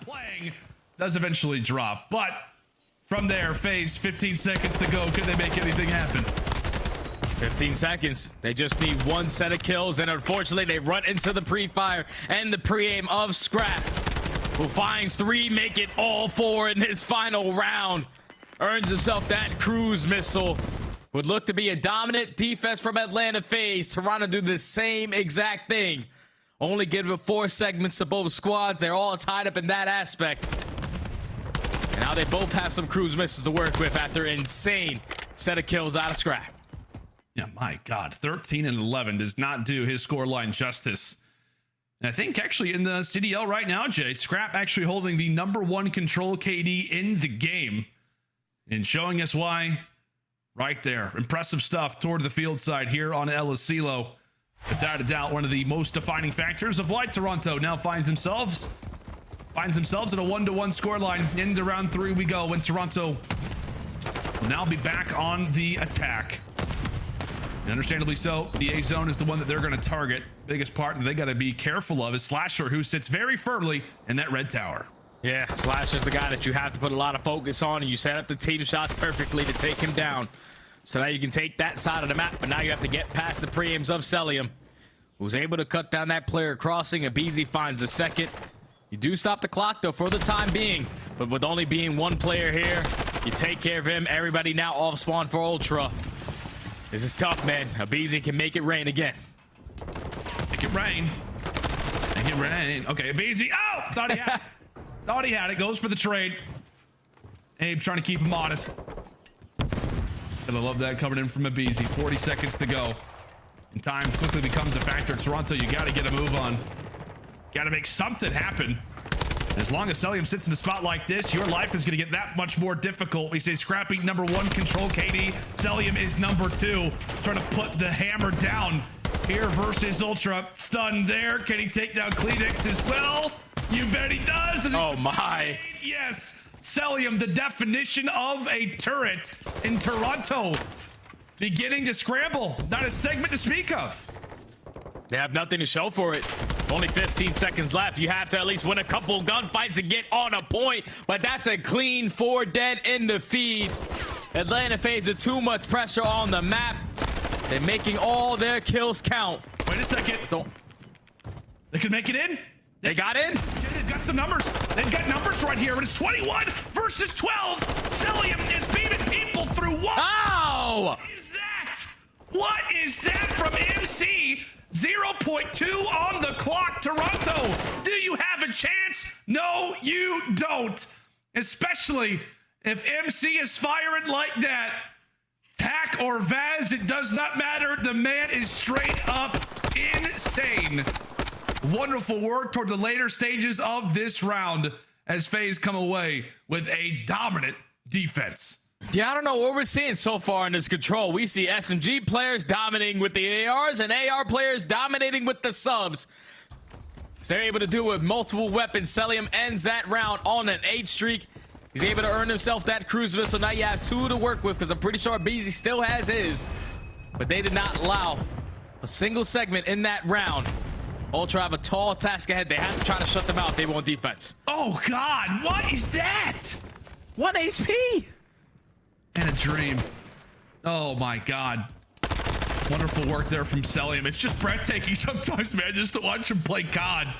Playing does eventually drop, but from there, FaZe, 15 seconds to go. Could they make anything happen? 15 seconds. They just need 1 set of kills, and unfortunately, they run into the pre-fire and the pre-aim of Scrap, who finds 3, make it all 4 in his final round. Earns himself that cruise missile. Would look to be a dominant defense from Atlanta FaZe. Toronto do the same exact thing. Only give it 4 segments to both squads. They're all tied up in that aspect. And now they both have some cruise missiles to work with after an insane set of kills out of Scrap. Yeah, my God. 13 and 11 does not do his scoreline justice. And I think actually in the CDL right now, Jay, Scrap actually holding the #1 control KD in the game and showing us why right there. Impressive stuff toward the field side here on El Asilo. Without a doubt, one of the most defining factors of why Toronto now finds themselves at a 1-1 scoreline. Into round 3 we go, when Toronto will now be back on the attack. And understandably so, the A zone is the one that they're going to target. Biggest part that they got to be careful of is Slasher, who sits very firmly in that red tower. Yeah, Slasher's the guy that you have to put a lot of focus on, and you set up the team shots perfectly to take him down. So now you can take that side of the map, but now you have to get past the pre-aims of Cellium, who's able to cut down that player crossing. aBeZy finds the second. You do stop the clock, though, for the time being, but with only being 1 player here, you take care of him. Everybody now off spawn for Ultra. This is tough, man. aBeZy can make it rain again. Make it rain. Make it rain. Okay, aBeZy. Oh! Thought he had it. Thought he had it. Goes for the trade. Abe trying to keep him honest. And I love that coming in from aBeZy. 40 seconds to go. And time quickly becomes a factor. Toronto, you got to get a move on. Got to make something happen. As long as Cellium sits in a spot like this, your life is going to get that much more difficult. We say Scrappy #1 control KD. Cellium is #2. Trying to put the hammer down here versus Ultra. Stunned there. Can he take down CleanX as well? You bet he does. Does he oh my. Yes. Cellium, the definition of a turret in Toronto. Beginning to scramble. Not a segment to speak of. They have nothing to show for it. Only 15 seconds left. You have to at least win a couple gunfights and get on a point. But that's a clean 4 dead in the feed. Atlanta FaZe with too much pressure on the map. They're making all their kills count. Wait a second. They could make it in. They got in. They've got some numbers. They've got numbers right here. But it's 21 versus 12. Cellium is beaming people through what? Oh! What is that? What is that from MC? 0.2 on the clock, Toronto. Do you have a chance? No, You don't. Especially if MC is firing like that. Tack or Vaz, it does not matter. The man is straight up insane. Wonderful work toward the later stages of this round as FaZe come away with a dominant defense. Yeah, I don't know what we're seeing so far in this control. We see SMG players dominating with the ARs and AR players dominating with the subs. So they're able to do it with multiple weapons. Cellium ends that round on an 8 streak. He's able to earn himself that cruise missile. Now you have 2 to work with because I'm pretty sure aBeZy still has his. But they did not allow a single segment in that round. Ultra have a tall task ahead. They have to try to shut them out. They want defense. Oh, God. What is that? 1 HP. And a dream. Oh, my God. Wonderful work there from Cellium. It's just breathtaking sometimes, man, just to watch him play COD.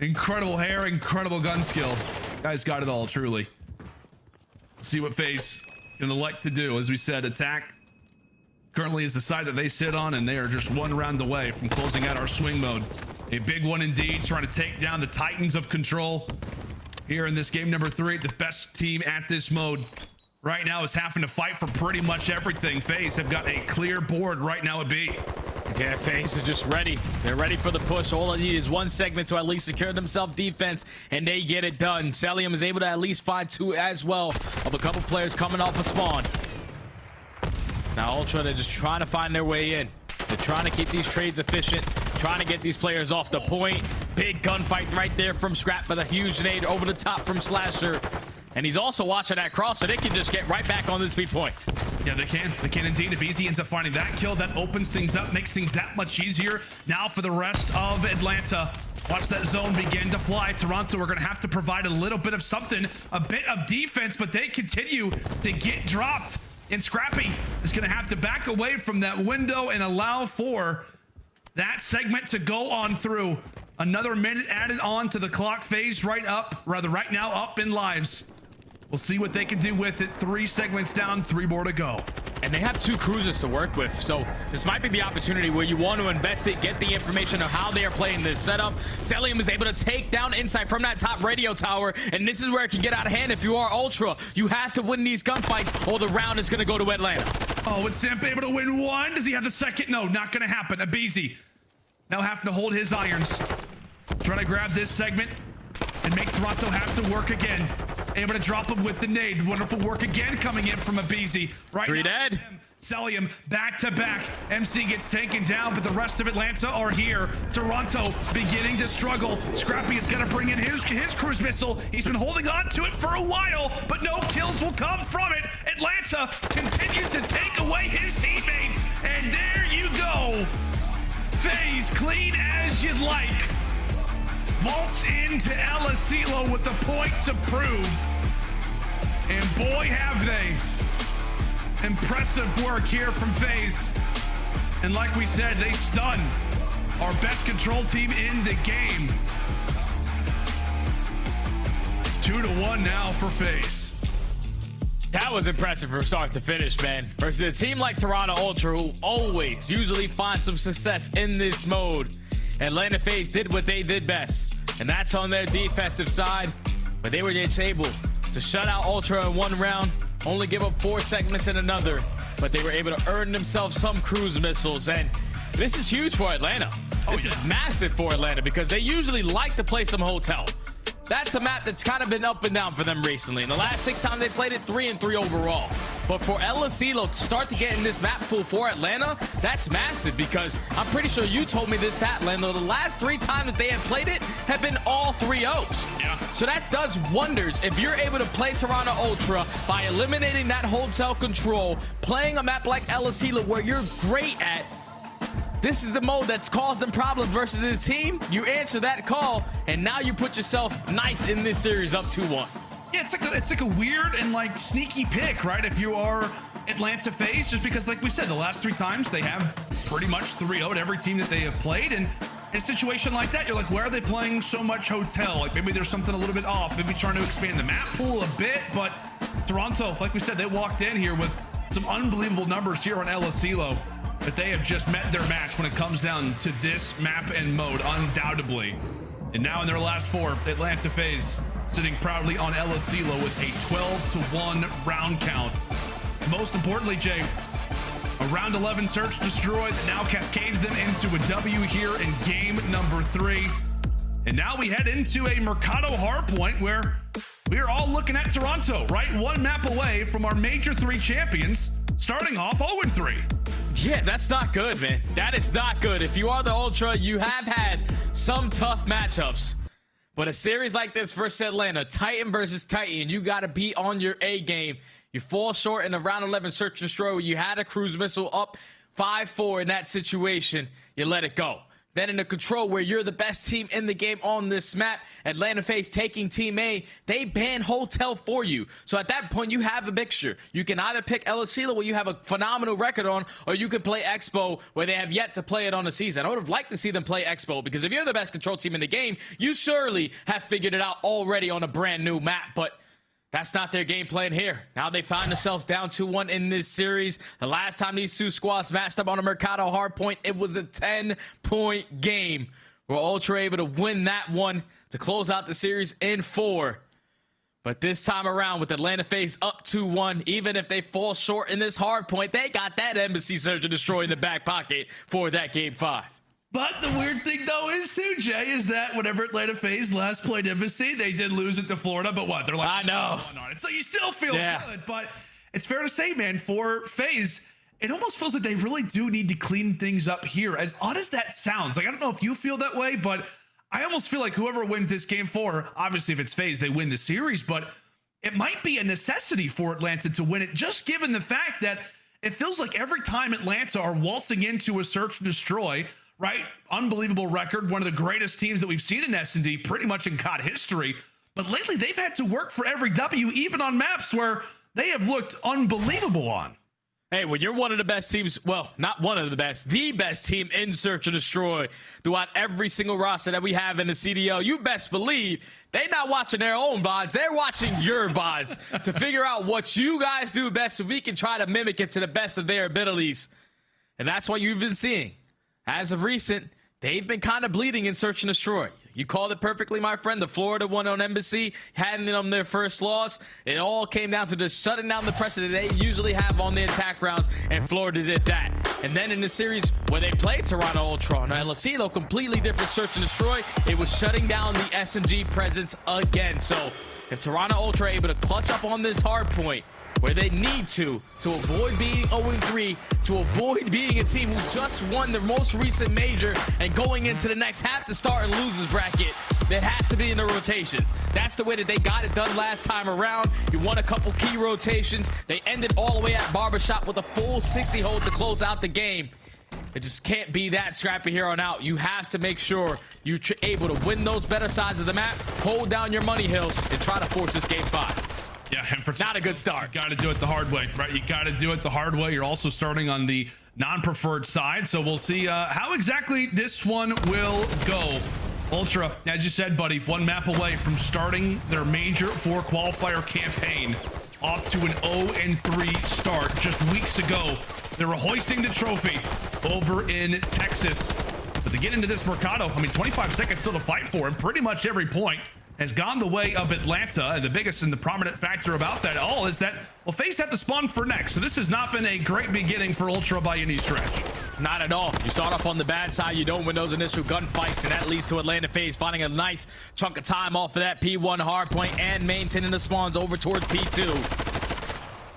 Incredible hair, incredible gun skill. Guys got it all, truly. See what FaZe gonna elect to do. As we said, attack currently is the side that they sit on, and they are just 1 round away from closing out our swing mode. A big one indeed, trying to take down the Titans of Control here in this game number 3. The best team at this mode right now is having to fight for pretty much everything. FaZe have got a clear board right now at B. Yeah, FaZe is just ready. They're ready for the push. All they need is 1 segment to at least secure themselves defense, and they get it done. Cellium is able to at least find 2 as well of a couple players coming off a spawn. Now Ultra, they're just trying to find their way in. They're trying to keep these trades efficient, trying to get these players off the point. Big gunfight right there from Scrapz with a huge nade over the top from Slasher. And he's also watching that cross, so they can just get right back on this speed point. Yeah, they can. They can indeed. aBeZy ends up finding that kill. That opens things up, makes things that much easier. Now for the rest of Atlanta. Watch that zone begin to fly. Toronto are going to have to provide a little bit of something, a bit of defense, but they continue to get dropped. And Scrappy is going to have to back away from that window and allow for that segment to go on through. Another minute added on to the clock. FaZe right now up in lives. We'll see what they can do with it. 3 segments down, 3 more to go. And they have 2 cruisers to work with, so this might be the opportunity where you want to invest it, get the information of how they are playing this setup. Cellium is able to take down Insight from that top radio tower, and this is where it can get out of hand if you are Ultra. You have to win these gunfights, or the round is going to go to Atlanta. Oh, and Simp able to win 1? Does he have the second? No, not going to happen. aBeZy now having to hold his irons. Trying to grab this segment and make Toronto have to work again. Able to drop him with the nade. Wonderful work again coming in from aBeZy. Right 3 dead. Cellium back to back. MC gets taken down, but the rest of Atlanta are here. Toronto beginning to struggle. Scrappy is gonna bring in his cruise missile. He's been holding on to it for a while, but no kills will come from it. Atlanta continues to take away his teammates, and there you go. FaZe clean as you'd like. Vaults into aLaCiLo with the point to prove. And boy, have they. Impressive work here from FaZe. And like we said, they stun our best control team in the game. 2-1 now for FaZe. That was impressive from start to finish, man. Versus a team like Toronto Ultra, who always usually finds some success in this mode. Atlanta FaZe did what they did best, and that's on their defensive side. But they were just able to shut out Ultra in 1 round, only give up 4 segments in another, but they were able to earn themselves some cruise missiles. And this is huge for Atlanta. This is massive for Atlanta because they usually like to play some hotel. That's a map that's kind of been up and down for them recently. In the last 6 times they played it, 3-3 overall. But for aLaCiLo to start to get in this map pool for Atlanta, that's massive because I'm pretty sure you told me this stat, Lando. The last 3 times that they have played it have been all 3-0s. Yeah. So that does wonders if you're able to play Toronto Ultra by eliminating that hotel control, playing a map like aLaCiLo where you're great at. This is the mode that's caused them problems versus his team. You answer that call, and now you put yourself nice in this series up 2-1. Yeah, it's like a weird and like sneaky pick, right? If you are Atlanta FaZe, just because like we said, the last 3 times they have pretty much 3-0'd every team that they have played. And in a situation like that, you're like, where are they playing so much hotel? Like maybe there's something a little bit off, maybe trying to expand the map pool a bit. But Toronto, like we said, they walked in here with some unbelievable numbers here on aLaCiLo. But they have just met their match when it comes down to this map and mode, undoubtedly. And now in their last 4, Atlanta FaZe sitting proudly on El Asilo with a 12-1 round count. Most importantly, Jay, a round 11 search destroyed that now cascades them into a W here in game number 3. And now we head into a Mercado hardpoint where we are all looking at Toronto, right? 1 map away from our Major 3 champions, starting off 0-3. Yeah, that's not good, man. That is not good. If you are the Ultra, you have had some tough matchups. But a series like this versus Atlanta, Titan versus Titan, you got to be on your A game. You fall short in the round 11 search and destroy where you had a cruise missile up 5-4 in that situation. You let it go. Then in the control where you're the best team in the game on this map, Atlanta FaZe taking Team A, they ban Hotel for you. So at that point, you have a mixture. You can either pick El Asilo where you have a phenomenal record on, or you can play Expo where they have yet to play it on the season. I would have liked to see them play Expo because if you're the best control team in the game, you surely have figured it out already on a brand new map. But that's not their game plan here. Now they find themselves down 2-1 in this series. The last time these two squads matched up on a Mercado hardpoint, it was a 10-point game. We're Ultra able to win that one to close out the series in 4. But this time around with Atlanta FaZe up 2-1, even if they fall short in this hardpoint, they got that Embassy Search and Destroy in the back pocket for that game 5. But the weird thing, though, is too, Jay, is that whenever Atlanta FaZe last played Embassy, they did lose it to Florida. But what? They're like, I know. On it. So you still feel good. But it's fair to say, man, for FaZe, it almost feels like they really do need to clean things up here. As odd as that sounds, like I don't know if you feel that way, but I almost feel like whoever wins this game 4, obviously if it's FaZe, they win the series. But it might be a necessity for Atlanta to win it, just given the fact that it feels like every time Atlanta are waltzing into a search and destroy, right? Unbelievable record. One of the greatest teams that we've seen in S&D pretty much in COD history. But lately they've had to work for every W, even on maps where they have looked unbelievable on. Hey, when you're one of the best teams, well, not one of the best team in Search and Destroy throughout every single roster that we have in the CDL, you best believe they're not watching their own VODs. They're watching your VODs to figure out what you guys do best so we can try to mimic it to the best of their abilities. And that's what you've been seeing. As of recent, they've been kind of bleeding in Search and Destroy. You called it perfectly, my friend. The Florida one on Embassy, handing them their first loss. It all came down to just shutting down the pressure that they usually have on the attack rounds, and Florida did that. And then in the series where they played Toronto Ultra on El Asilo, completely different Search and Destroy, it was shutting down the SMG presence again. So if Toronto Ultra are able to clutch up on this hard point, where they need to avoid being 0-3, to avoid being a team who just won their most recent major and going into the next have to start in losers bracket, that has to be in the rotations. That's the way that they got it done last time around. You won a couple key rotations. They ended all the way at Barbershop with a full 60 hold to close out the game. It just can't be that scrappy here on out. You have to make sure you're able to win those better sides of the map, hold down your money hills, and try to force this game 5. Yeah, and for not a good start. You got to do it the hard way, right? You got to do it the hard way. You're also starting on the non-preferred side, so we'll see how exactly this one will go. Ultra, as you said, buddy, 1 map away from starting their Major IV Qualifier campaign, off to an 0-3 start. Just weeks ago, they were hoisting the trophy over in Texas. But to get into this Mercado, I mean, 25 seconds still to fight for, and pretty much every point has gone the way of Atlanta. And the biggest and the prominent factor about that all is that, well, FaZe have to spawn for next. So this has not been a great beginning for Ultra by any stretch. Not at all. You start off on the bad side. You don't win those initial gunfights, and that leads to Atlanta FaZe finding a nice chunk of time off of that P1 hardpoint and maintaining the spawns over towards P2.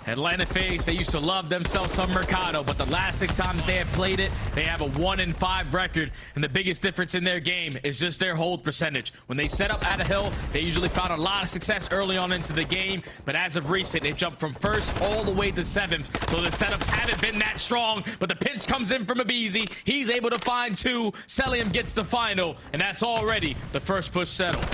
Atlanta FaZe, they used to love themselves some Mercado, but the last 6 times that they have played it, they have a 1-5 record, and the biggest difference in their game is just their hold percentage. When they set up at a hill, they usually found a lot of success early on into the game, but as of recent, they jumped from 1st all the way to 7th, so the setups haven't been that strong, but the pinch comes in from aBeZy. He's able to find 2. Cellium gets the final, and that's already the first push settled.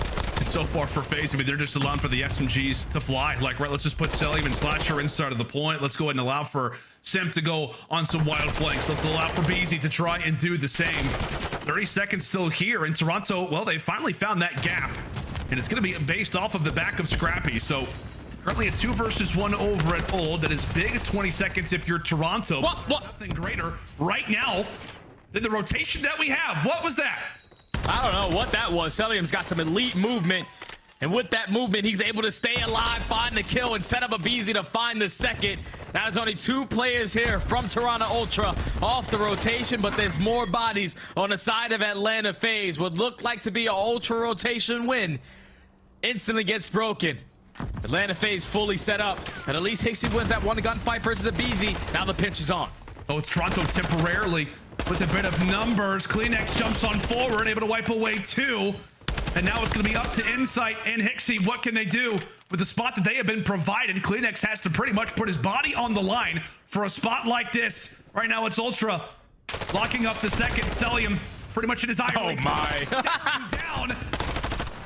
So far for FaZe, I mean, they're just allowing for the SMGs to fly. Like, right, let's just put Cellium and Slasher inside of the point. Let's go ahead and allow for Simp to go on some wild flanks. Let's allow for aBeZy to try and do the same. 30 seconds still here in Toronto. Well, they finally found that gap, and it's going to be based off of the back of Scrappy. So currently a 2 versus 1 over at Old. That is big. 20 seconds if you're Toronto. What? Nothing greater right now than the rotation that we have. What was that? I don't know what that was. Cellium's got some elite movement. And with that movement, he's able to stay alive, find the kill, and set up aBeZy to find the second. Now there's only 2 players here from Toronto Ultra off the rotation, but there's more bodies on the side of Atlanta FaZe. Would look like to be an Ultra rotation win. Instantly gets broken. Atlanta FaZe fully set up. And at least HyDra wins that one gunfight versus aBeZy. Now the pinch is on. Oh, it's Toronto temporarily with a bit of numbers. Kleenex jumps on forward, able to wipe away 2. And now it's going to be up to Insight and HyDra. What can they do with the spot that they have been provided? Kleenex has to pretty much put his body on the line for a spot like this. Right now it's Ultra locking up the second. Cellium pretty much in his eye. Oh my. Down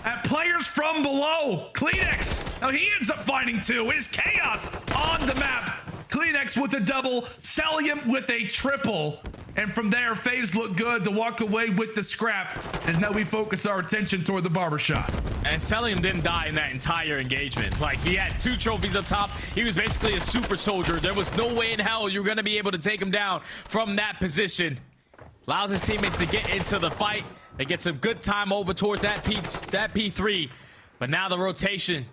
at players from below. Kleenex. Now he ends up finding 2. It is chaos on the map. Kleenex with a double. Cellium with a triple. And from there, FaZe look good to walk away with the scrap as now we focus our attention toward the barbershop. And Cellium didn't die in that entire engagement. Like, he had 2 trophies up top. He was basically a super soldier. There was no way in hell you're going to be able to take him down from that position. Allows his teammates to get into the fight. They get some good time over towards that P3. But now the rotation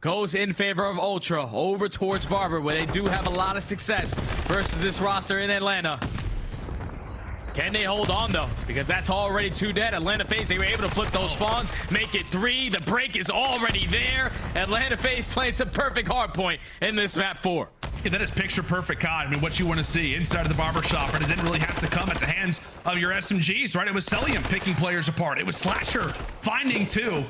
goes in favor of Ultra over towards Barber, where they do have a lot of success versus this roster in Atlanta. Can they hold on though? Because that's already 2 dead. Atlanta FaZe, they were able to flip those spawns, make it 3. The break is already there. Atlanta FaZe playing some perfect hardpoint in this map 4. Yeah, that is picture perfect, COD. I mean, what you want to see inside of the barbershop, and it didn't really have to come at the hands of your SMGs, right? It was Cellium picking players apart. It was Slasher finding 2.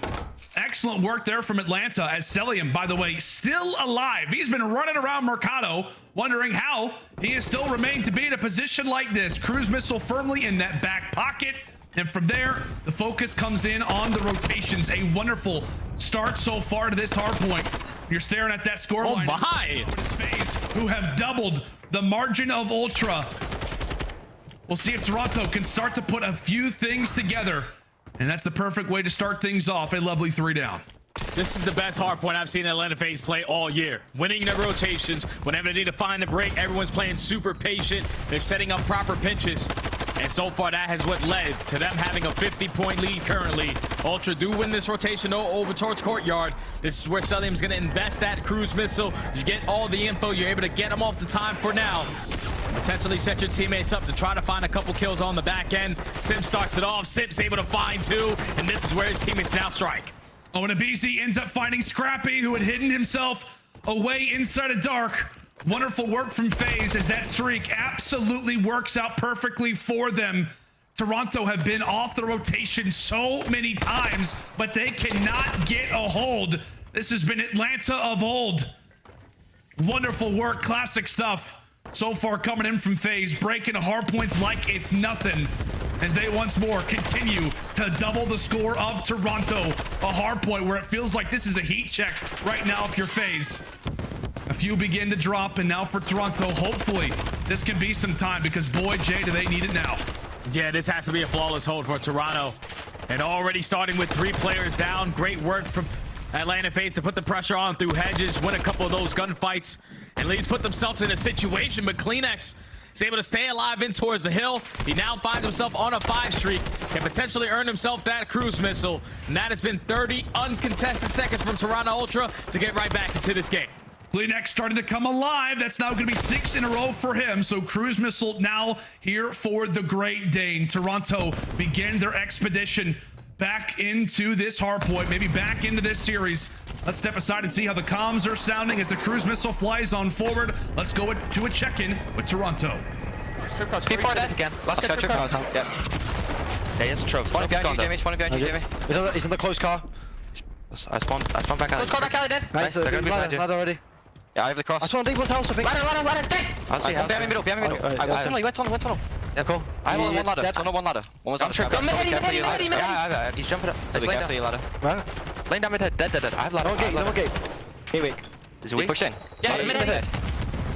Excellent work there from Atlanta, as Cellium, by the way, still alive. He's been running around Mercado, wondering how he has still remained to be in a position like this. Cruise missile firmly in that back pocket. And from there, the focus comes in on the rotations. A wonderful start so far to this hard point. You're staring at that score line. Oh my! FaZe, who have doubled the margin of Ultra. We'll see if Toronto can start to put a few things together. And that's the perfect way to start things off. A lovely 3 down. This is the best hardpoint I've seen Atlanta FaZe play all year. Winning their rotations. Whenever they need to find a break, everyone's playing super patient. They're setting up proper pinches. And so far, that has what led to them having a 50-point lead currently. Ultra do win this rotation over towards Courtyard. This is where Cellium's going to invest that cruise missile. You get all the info. You're able to get them off the time for now. Potentially set your teammates up to try to find a couple kills on the back end. Simp starts it off. Simp's able to find 2. And this is where his teammates now strike. Oh, and aBeZy ends up finding Scrappy, who had hidden himself away inside of dark. Wonderful work from FaZe as that streak absolutely works out perfectly for them. Toronto have been off the rotation so many times, but they cannot get a hold. This has been Atlanta of old. Wonderful work, classic stuff. So far coming in from FaZe, breaking hard points like it's nothing, as they once more continue to double the score of Toronto. A hard point where it feels like this is a heat check right now if you're FaZe. A few begin to drop, and now for Toronto, hopefully this can be some time, because boy, Jay, do they need it now. Yeah, this has to be a flawless hold for Toronto. And already starting with 3 players down. Great work from Atlanta FaZe to put the pressure on through hedges, win a couple of those gunfights, and at least put themselves in a situation. But Kleenex is able to stay alive in towards the hill. He now finds himself on a 5 streak, can potentially earn himself that cruise missile. And that has been 30 uncontested seconds from Toronto Ultra to get right back into this game. Kleenex starting to come alive. That's now going to be 6 in a row for him. So cruise missile now here for the Great Dane. Toronto begin their expedition back into this hardpoint, maybe back into this series. Let's step aside and see how the comms are sounding as the cruise missile flies on forward. Let's go to a check-in with Toronto. P4 dead again. Let's go. Yep. Yeah, it's a trophy. One behind you, Jamie. One behind you, Jamie. He's in the close car. I spawned back out. Close car back out, dead. Nice, They're gonna be behind you. ladder already. Yeah, I have the cross. I spawned deep one's house, I think. Ladder, dead. I'll see. Behind me middle. I got tunnel. You went tunnel. Yeah, cool. I have one ladder. Tunnel, one ladder. One was on the trap. Yeah, he's jumping up. Take care for you, ladder. Where? Laying down mid-head. Dead. I have ladder. No one gate. Hey, weak. Is it weak? Pushed in. Yeah, mid-head.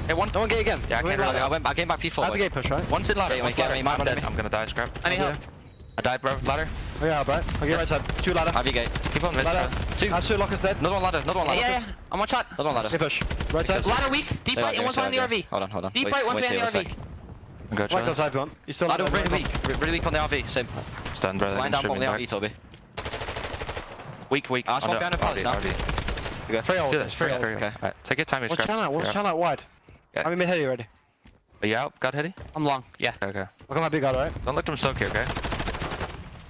Hey, one. No one gate again. Yeah, I came back P4. I have the gate push, right? One's in ladder. I'm dead. I'm gonna die, Scrapz. Anyhow. I died, bro. Ladder. Oh yeah, right. Okay, right side. 2 ladder. I have your gate. Keep on mid. Ladder. 2. I have 2 lockers dead. Another one ladder. Yeah. I'm one shot. Another one ladder. Hey, push. Right side. Ladder weak. Deep right and one's behind the RV. Hold on. Deep right, one's behind the RV. Go Right outside, one. He's still ladder really weak on the RV. Simp. Stand, brother. Line down, bomb down, Toby. Weak. I spawn behind the palace now. Okay. Free ult. It's free. Okay. Alright, take your time. Watch channel. Watch channel wide. I'm in mid heady already. Are you out? God heady? I'm long. Yeah. Okay. Look at my big guard, right? Don't let them soak here, okay?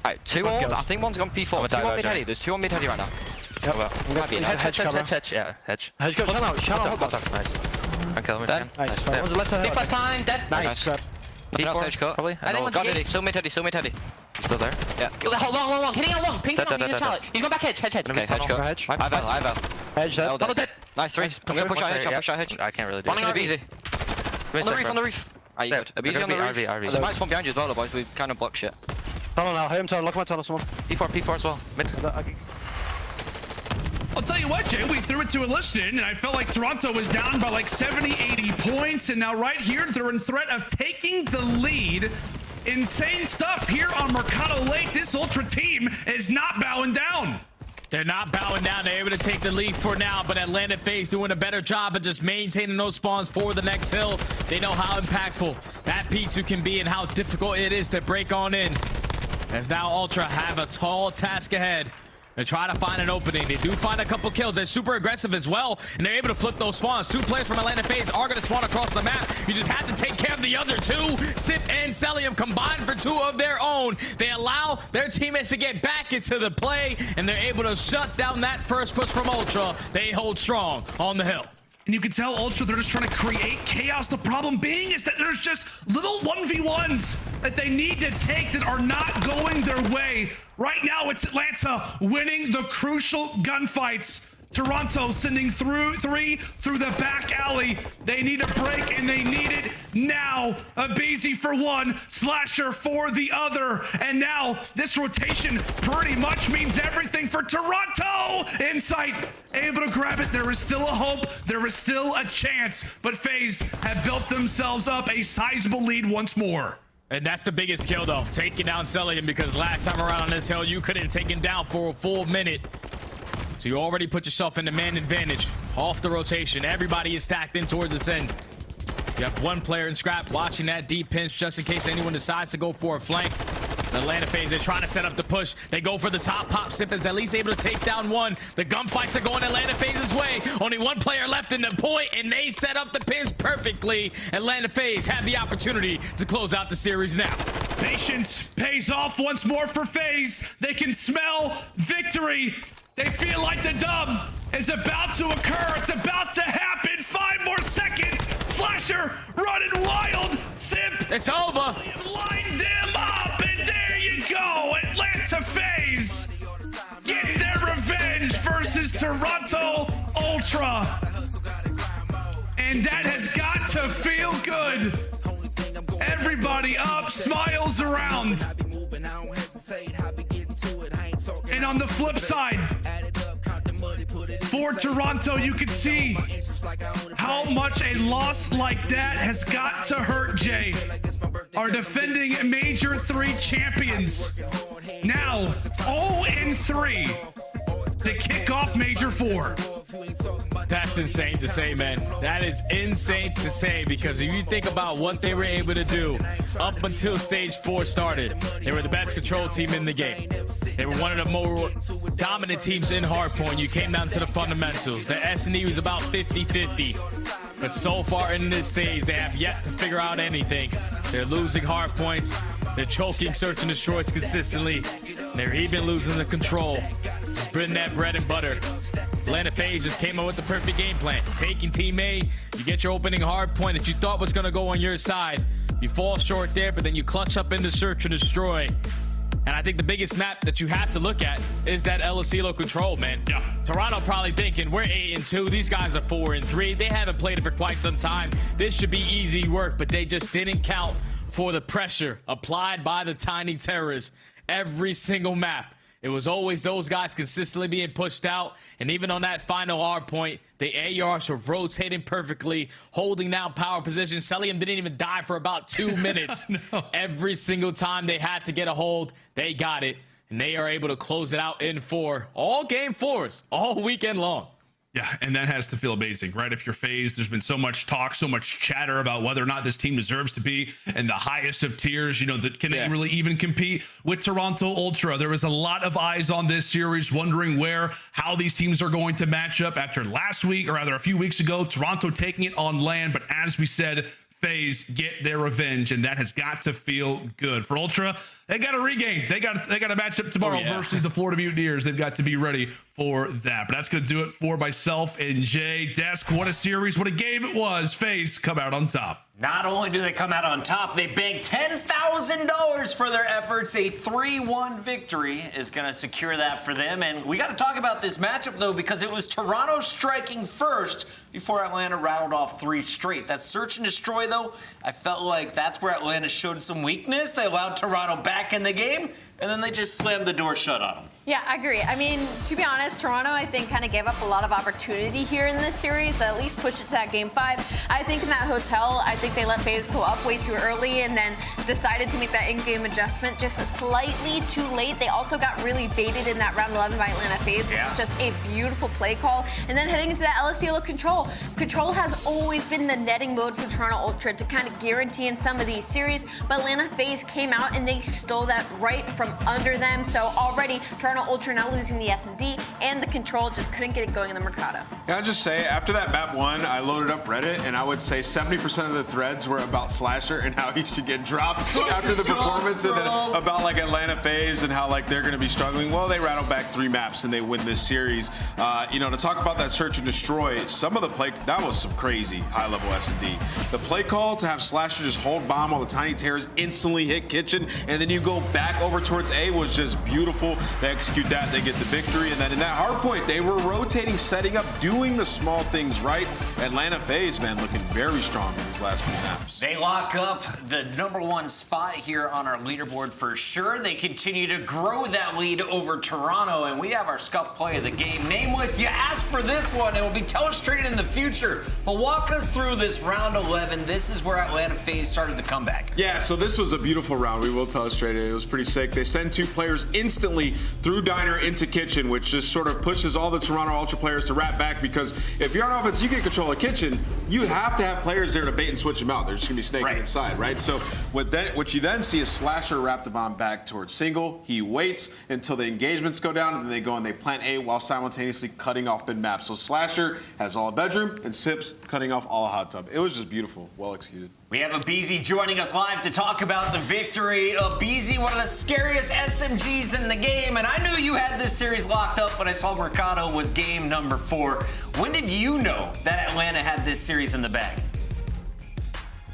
Alright, 2 on. I think one's gone P4. 2 on mid heady. There's 2 on mid heady right now. Yep. I'm gonna be hedge cover. Hedge. Yeah, hedge. Hedge go. Channel. Nice. Can't kill him. Dead. Nice. One's left side. Big flash time. Dead. Nice. Nothing else hedge cut. Probably. Anyone got heady. Still mid heady. Still there? Yeah. Long. Hitting out long. Ping on. He's a challenge. He's going back hedge. Okay, hedge cut. I've Hedge dead. Double dead. Nice 3. I'm gonna push out hedge. I can't really do it. Running aBeZy. On the roof. Alright, you good. aBeZy on the roof. There's a might spawn behind you as well, boys. We've kind of blocked shit. Tunnel now. Hit him tunnel. Look at my tunnel, someone. P4 as well. Mid. I'll tell you what, Jay, we threw it to a listen, and I felt like Toronto was down by like 70, 80 points, and now right here, they're in threat of taking the lead. Insane stuff here on Mercado Lake. This Ultra team is not bowing down. They're not bowing down. They're able to take the lead for now, but Atlanta FaZe doing a better job of just maintaining those spawns for the next hill. They know how impactful that P2 can be and how difficult it is to break on in. As now Ultra have a tall task ahead. They try to find an opening. They do find a couple kills. They're super aggressive as well, and they're able to flip those spawns. 2 players from Atlanta FaZe are going to spawn across the map. You just have to take care of the other 2. Simp and Cellium combined for 2 of their own. They allow their teammates to get back into the play, and they're able to shut down that first push from Ultra. They hold strong on the hill. And you can tell Ultra, they're just trying to create chaos. The problem being is that there's just little 1v1s that they need to take that are not going their way. Right now, it's Atlanta winning the crucial gunfights. Toronto sending three through the back alley. They need a break, and they need it now. aBeZy for 1, Slasher for the other. And now this rotation pretty much means everything for Toronto. Insight able to grab it. There is still a hope. There is still a chance. But FaZe have built themselves up a sizable lead once more. And that's the biggest kill, though, taking down Cellium, because last time around on this hill, you couldn't take him down for a full minute. So you already put yourself in the man advantage off the rotation. Everybody is stacked in towards this end. You have 1 player in Scrap watching that deep pinch just in case anyone decides to go for a flank. The Atlanta FaZe, they're trying to set up the push. They go for the top. Pop Simp is at least able to take down 1. The gunfights are going Atlanta FaZe's way. Only 1 player left in the point, and they set up the pinch perfectly. Atlanta FaZe have the opportunity to close out the series now. Patience pays off once more for FaZe. They can smell victory. They feel like the dub is about to occur. It's about to happen. 5 more seconds. Slasher running wild. Simp. It's over. Line them up, and there you go. Atlanta FaZe get their revenge versus Toronto Ultra. And that has got to feel good. Everybody up, smiles around. And on the flip side, for Toronto, you can see how much a loss like that has got to hurt, Jay. Our defending Major III champions. Now, 0-3 to kick off Major IV. That's insane to say, man. That is insane to say, because if you think about what they were able to do up until stage 4 started, they were the best control team in the game. They were one of the more dominant teams in hardpoint. You came down to the fundamentals. The S&E was about 50-50. But so far in this stage, they have yet to figure out anything. They're losing hardpoints. They're choking search and destroys consistently. They're even losing the control. Just putting that bread and butter. Atlanta FaZe just came up with the perfect game plan. Taking Team A, you get your opening hard point that you thought was going to go on your side. You fall short there, but then you clutch up into search and destroy. And I think the biggest map that you have to look at is that El Asilo control, man. Yeah. Toronto probably thinking, we're 8-2. These guys are 4-3. They haven't played it for quite some time. This should be easy work, but they just didn't count for the pressure applied by the Tiny Terrors every single map. It was always those guys consistently being pushed out. And even on that final hard point, the ARs were rotating perfectly, holding down power position. Cellium didn't even die for about 2 minutes. No. Every single time they had to get a hold, they got it. And they are able to close it out in 4. All game 4s, all weekend long. Yeah, and that has to feel amazing, right? If you're FaZe, there's been so much talk, so much chatter about whether or not this team deserves to be in the highest of tiers. You know, that can they really even compete with Toronto Ultra? There was a lot of eyes on this series, wondering how these teams are going to match up after last week, or rather a few weeks ago, Toronto taking it on land. But as we said, FaZe get their revenge, and that has got to feel good for Ultra. They got to regain. They got to match up tomorrow versus the Florida Mutineers. They've got to be ready for that. But that's going to do it for myself and Jay. Desk, what a series, what a game it was. FaZe come out on top. Not only do they come out on top, they banked $10,000 for their efforts. A 3-1 victory is going to secure that for them. And we got to talk about this matchup, though, because it was Toronto striking first before Atlanta rattled off 3 straight. That search and destroy, though, I felt like that's where Atlanta showed some weakness. They allowed Toronto back in the game, and then they just slammed the door shut on them. Yeah, I agree. I mean, to be honest, Toronto, I think, kind of gave up a lot of opportunity here in this series, at least pushed it to that game 5. I think in that hotel, I think they let FaZe go up way too early and then decided to make that in-game adjustment just slightly too late. They also got really baited in that round 11 by Atlanta FaZe, which was just a beautiful play call. And then heading into that LSDL Control. Control has always been the netting mode for Toronto Ultra to kind of guarantee in some of these series, but Atlanta FaZe came out and they stole that right from under them. So already, Toronto Ultra now losing the S&D, and the Control just couldn't get it going in the Mercado. Can I just say, after that map 1, I loaded up Reddit, and I would say 70% of the threads were about Slasher and how he should get dropped after the performance, and then about like Atlanta FaZe and how like they're going to be struggling. Well, they rattled back 3 maps and they win this series. You know, to talk about that search and destroy, some of the play, that was some crazy high-level S&D. The play call to have Slasher just hold bomb while the Tiny Terrors instantly hit Kitchen, and then you go back over towards A was just beautiful. They execute that, they get the victory, and then in that hard point, they were rotating, setting up, doing the small things right. Atlanta FaZe, man, looking very strong in these last few maps. They lock up the #1 spot here on our leaderboard for sure. They continue to grow that lead over Toronto, and we have our scuff play of the game. Nameless, you asked for this one. It will be telestrated in the future. But walk us through this round 11. This is where Atlanta FaZe started the comeback. Yeah, so this was a beautiful round. We will telestrate it. It was pretty sick. They send 2 players instantly through Diner into Kitchen, which just sort of pushes all the Toronto Ultra players to wrap back, because if you're on offense, you get control of Kitchen, you have to have players there to bait and switch them out. They're just going to be snaking inside, right? So what you then see is Slasher wrap the bomb back towards Single. He waits until the engagements go down, and then they go and they plant A while simultaneously cutting off mid map. So Slasher has all bedroom, and Sips cutting off all hot tub. It was just beautiful, well executed. We have aBeZy joining us live to talk about the victory. aBeZy, one of the scariest SMGs in the game, and I knew you had this series locked up when I saw Mercado was game number 4. When did you know that Atlanta had this series in the bag?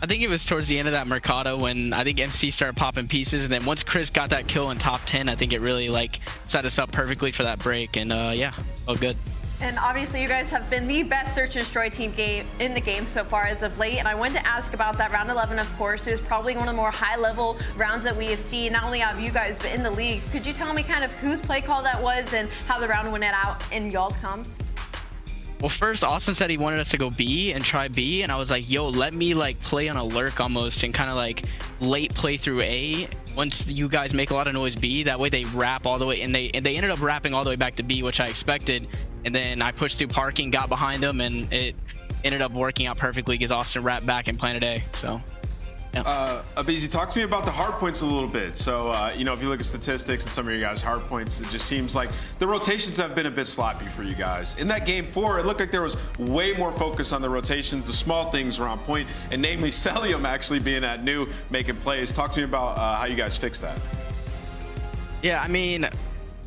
I think it was towards the end of that Mercado when I think MC started popping pieces, and then once Chris got that kill in top 10, I think it really like set us up perfectly for that break, and yeah, felt good. And obviously, you guys have been the best search and destroy team in the game so far as of late. And I wanted to ask about that round 11, of course. It was probably one of the more high-level rounds that we have seen, not only out of you guys, but in the league. Could you tell me kind of whose play call that was and how the round went out in y'all's comms? Well, first, Austin said he wanted us to go B and try B, and I was like, yo, let me like play on a lurk almost and kind of like late play through A. Once you guys make a lot of noise B, that way they wrap all the way, and they ended up wrapping all the way back to B, which I expected. And then I pushed through parking, got behind them, and it ended up working out perfectly because Austin wrapped back and planted A. So. Yeah. aBeZy, talk to me about the hard points a little bit. So, you know, if you look at statistics and some of your guys' hard points, it just seems like the rotations have been a bit sloppy for you guys. In that game 4, it looked like there was way more focus on the rotations. The small things were on point, and namely Cellium actually being at new, making plays. Talk to me about how you guys fixed that. Yeah, I mean,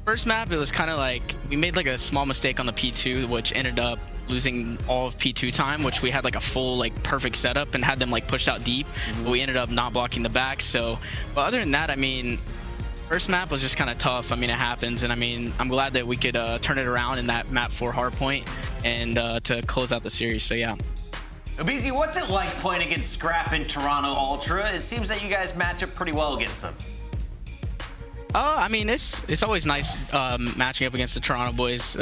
first map, it was kind of like we made like a small mistake on the P2, which ended up losing all of P2 time, which we had like a full like perfect setup and had them like pushed out deep, but we ended up not blocking the back. So, but other than that, I mean, first map was just kind of tough. I mean, it happens, and I mean, I'm glad that we could turn it around in that map 4 hardpoint and to close out the series. So yeah. aBeZy, what's it like playing against Scrapz in Toronto Ultra? It seems that you guys match up pretty well against them. I mean, it's always nice matching up against the Toronto boys.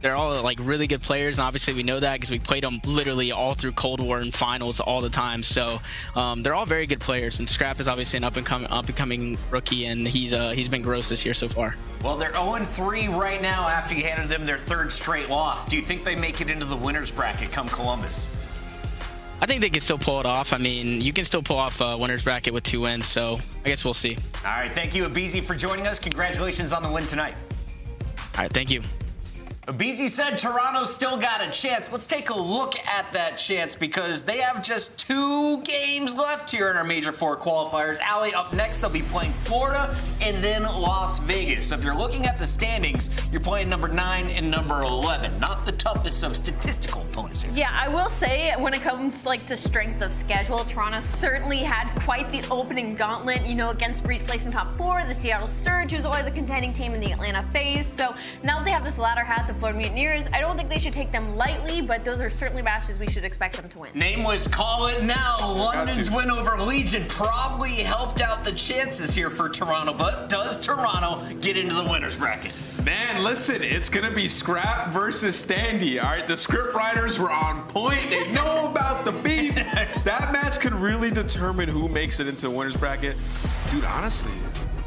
They're all like really good players, and obviously we know that because we played them literally all through Cold War and finals all the time. So they're all very good players, and Scrapz is obviously an up and coming rookie, and he's been gross this year so far. Well, they're 0-3 right now after you handed them their 3rd straight loss. Do you think they make it into the winners bracket come Columbus? I think they can still pull it off. I mean, you can still pull off a winner's bracket with 2 wins, so I guess we'll see. All right, thank you, aBeZy, for joining us. Congratulations on the win tonight. All right, thank you. aBeZy said Toronto's still got a chance. Let's take a look at that chance because they have just 2 games left here in our Major IV qualifiers. Allie, up next, they'll be playing Florida and then Las Vegas. So if you're looking at the standings, you're playing number 9 and number 11. Not the toughest of statistical opponents here. Yeah, I will say when it comes like to strength of schedule, Toronto certainly had quite the opening gauntlet, you know, against Breach placing top 4, the Seattle Surge, who's always a contending team in the Atlanta FaZe. So now that they have this latter half, the Florida Mutineers, I don't think they should take them lightly, but those are certainly matches we should expect them to win. Nameless, call it now. London's win over Legion probably helped out the chances here for Toronto, but does Toronto get into the winners bracket? Man, listen, it's going to be Scrap versus Standy, all right? The script writers were on point. They know about the beef. That match could really determine who makes it into the winners bracket. Dude, honestly,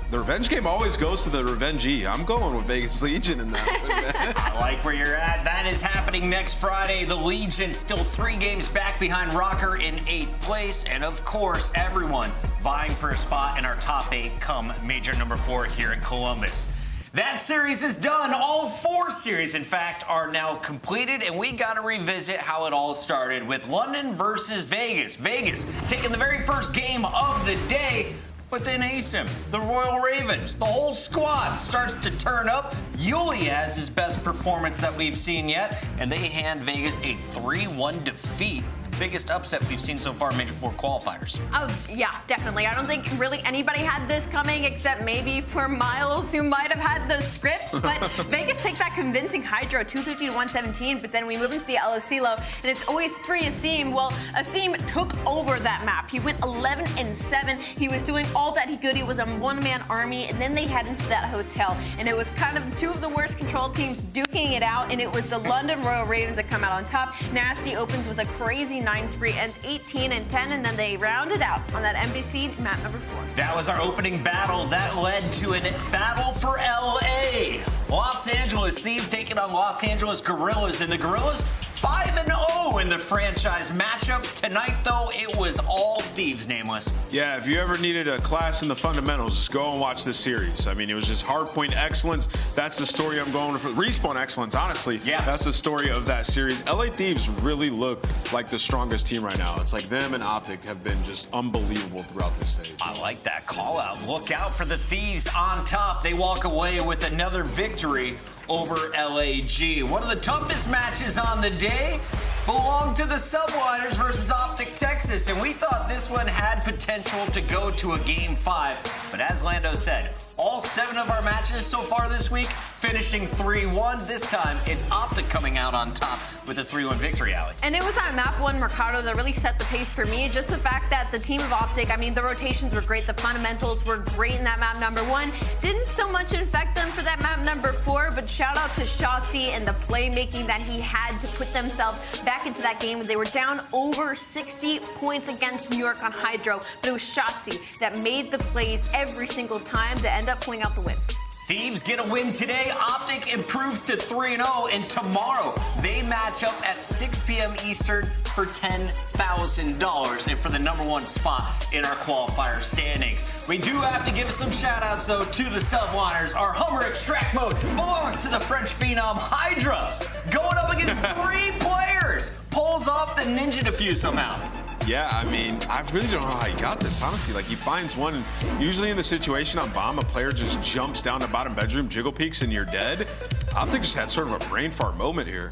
the revenge game always goes to the revengee. I'm going with Vegas Legion in that one, man. I like where you're at. That is happening next Friday. The Legion still 3 games back behind Røkkr in 8th place. And of course, everyone vying for a spot in our top 8 come Major number 4 here in Columbus. That series is done. All 4 series, in fact, are now completed, and we got to revisit how it all started with London versus Vegas. Vegas taking the very first game of the day. But then ASIM, the Royal Ravens, the whole squad starts to turn up. Yuli has his best performance that we've seen yet, and they hand Vegas a 3-1 defeat. Biggest upset we've seen so far in Major IV qualifiers. Oh, yeah, definitely. I don't think really anybody had this coming except maybe for Miles, who might have had the scripts. But Vegas take that convincing HyDra 250-117, but then we move into the LSCLO, and it's always free ASIM. Well, ASIM took over that map. He went 11-7. He was doing all that he could. He was a one-man army, and then they head into that hotel. And it was kind of 2 of the worst control teams duking it out, and it was the London Royal Ravens that come out on top. Nastie opens with a crazy 9 spree, ends 18-10, and then they rounded out on that NBC map number 4. That was our opening battle. That led to a battle for LA. Los Angeles Thieves taking on Los Angeles Guerrillas, and the Guerrillas 5-0 in the franchise matchup. Tonight, though, it was all Thieves, Nameless. Yeah, if you ever needed a class in the fundamentals, just go and watch this series. I mean, it was just hardpoint excellence. That's the story I'm going for. Respawn excellence, honestly. Yeah. That's the story of that series. LA Thieves really look like the strongest team right now. It's like them and OpTic have been just unbelievable throughout this stage. I like that call out. Look out for the Thieves on top. They walk away with another victory over LAG. One of the toughest matches on the day belonged to the Subliners versus OpTic Texas, and we thought this one had potential to go to a Game 5. But as Lando said, all 7 of our matches so far this week finishing 3-1. This time, it's OpTic coming out on top with a 3-1 victory, Allie. And it was that map 1 Mercado that really set the pace for me. Just the fact that the team of OpTic, I mean, the rotations were great. The fundamentals were great in that map number 1. Didn't so much infect them for that map number 4, but shout out to Shotzzy and the playmaking that he had to put themselves back into that game. They were down over 60 points against New York on HyDra, but it was Shotzzy that made the plays every single time to end up pulling out the win. Thieves get a win today. OpTic improves to 3-0, and tomorrow they match up at 6 p.m. Eastern for $10,000 and for the number 1 spot in our qualifier standings. We do have to give some shout outs though to the Subliners. Our Hummer extract mode belongs to the French phenom HyDra, going up against 3 players. Pulls off the ninja defuse somehow. Yeah, I mean, I really don't know how he got this, honestly. Like, he finds one, and usually in the situation on bomb, a player just jumps down the bottom bedroom, jiggle peeks, and you're dead. OpTic just had sort of a brain fart moment here.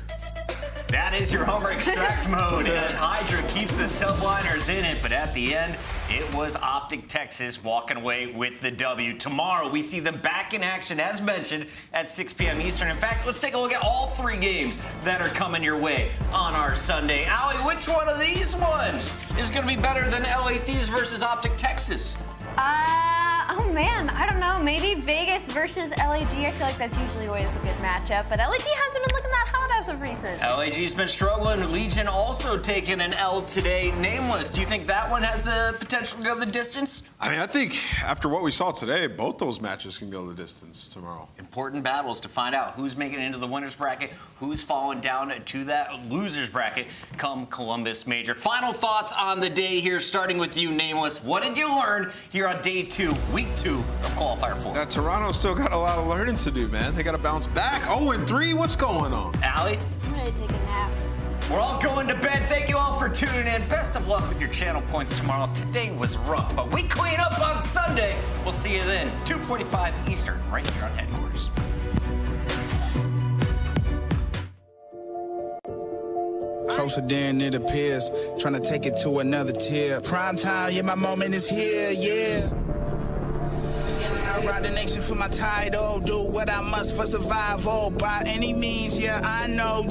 That is your Hummer extract mode as HyDra keeps the Subliners in it, but at the end, it was OpTic Texas walking away with the W. Tomorrow, we see them back in action, as mentioned, at 6 p.m. Eastern. In fact, let's take a look at all 3 games that are coming your way on our Sunday. Allie, which one of these ones is going to be better than LA Thieves versus OpTic Texas? Oh man, I don't know. Maybe Vegas versus LAG. I feel like that's usually always a good matchup, but LAG hasn't been looking that hot as of recent. LAG's been struggling. Legion also taking an L today. Nameless, do you think that one has the potential to go the distance? I mean, I think after what we saw today, both those matches can go the distance tomorrow. Important battles to find out who's making it into the winner's bracket, who's falling down to that loser's bracket come Columbus Major. Final thoughts on the day here, starting with you, Nameless. What did you learn here on day 2, week 2 of Qualifier 4? Toronto's still got a lot of learning to do, man. They got to bounce back. 0-3, what's going on? Allie? I'm ready to take a nap. We're all going to bed. Thank you all for tuning in. Best of luck with your channel points tomorrow. Today was rough, but we clean up on Sunday. We'll see you then, 2:45 Eastern, right here on Headquarters. Closer than it appears, trying to take it to another tier. Prime time, yeah, my moment is here, yeah. I ride the nation for my title, do what I must for survival. By any means, yeah, I know,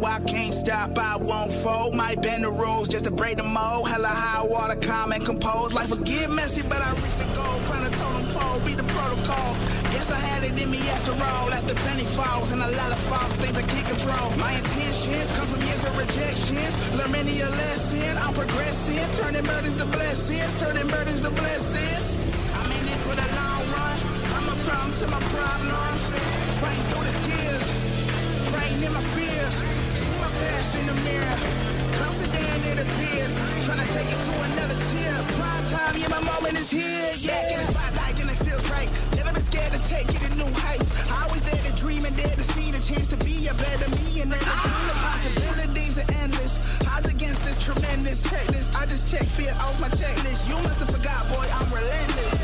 I can't stop, I won't fold. Might bend the rules just to break the mold. Hella high water, calm and compose. Life will get messy, but I reach the goal. Climb the totem pole, be the protocol. Guess I had it in me after all. After penny falls and a lot of false things I can't control. My intentions come from years of rejections. Learn many a lesson, I'm progressing. Turning burdens to blessings, turning burdens to blessings. I'm in it for the long run. I'm a problem to my problems. Fighting through the tears, fighting in my fears. See my past in the mirror, closer than it appears. Trying to take it to another tier. Prime time, yeah, my moment is here. Yeah, get a spotlight and it feels right. Never been scared to take it to new heights. I always dare to dream and dare to see the chance to be a better me. And never dream the possibilities are endless. Odds against this tremendous. Check this, I just check fear off my checklist. You must have forgot, boy, I'm relentless.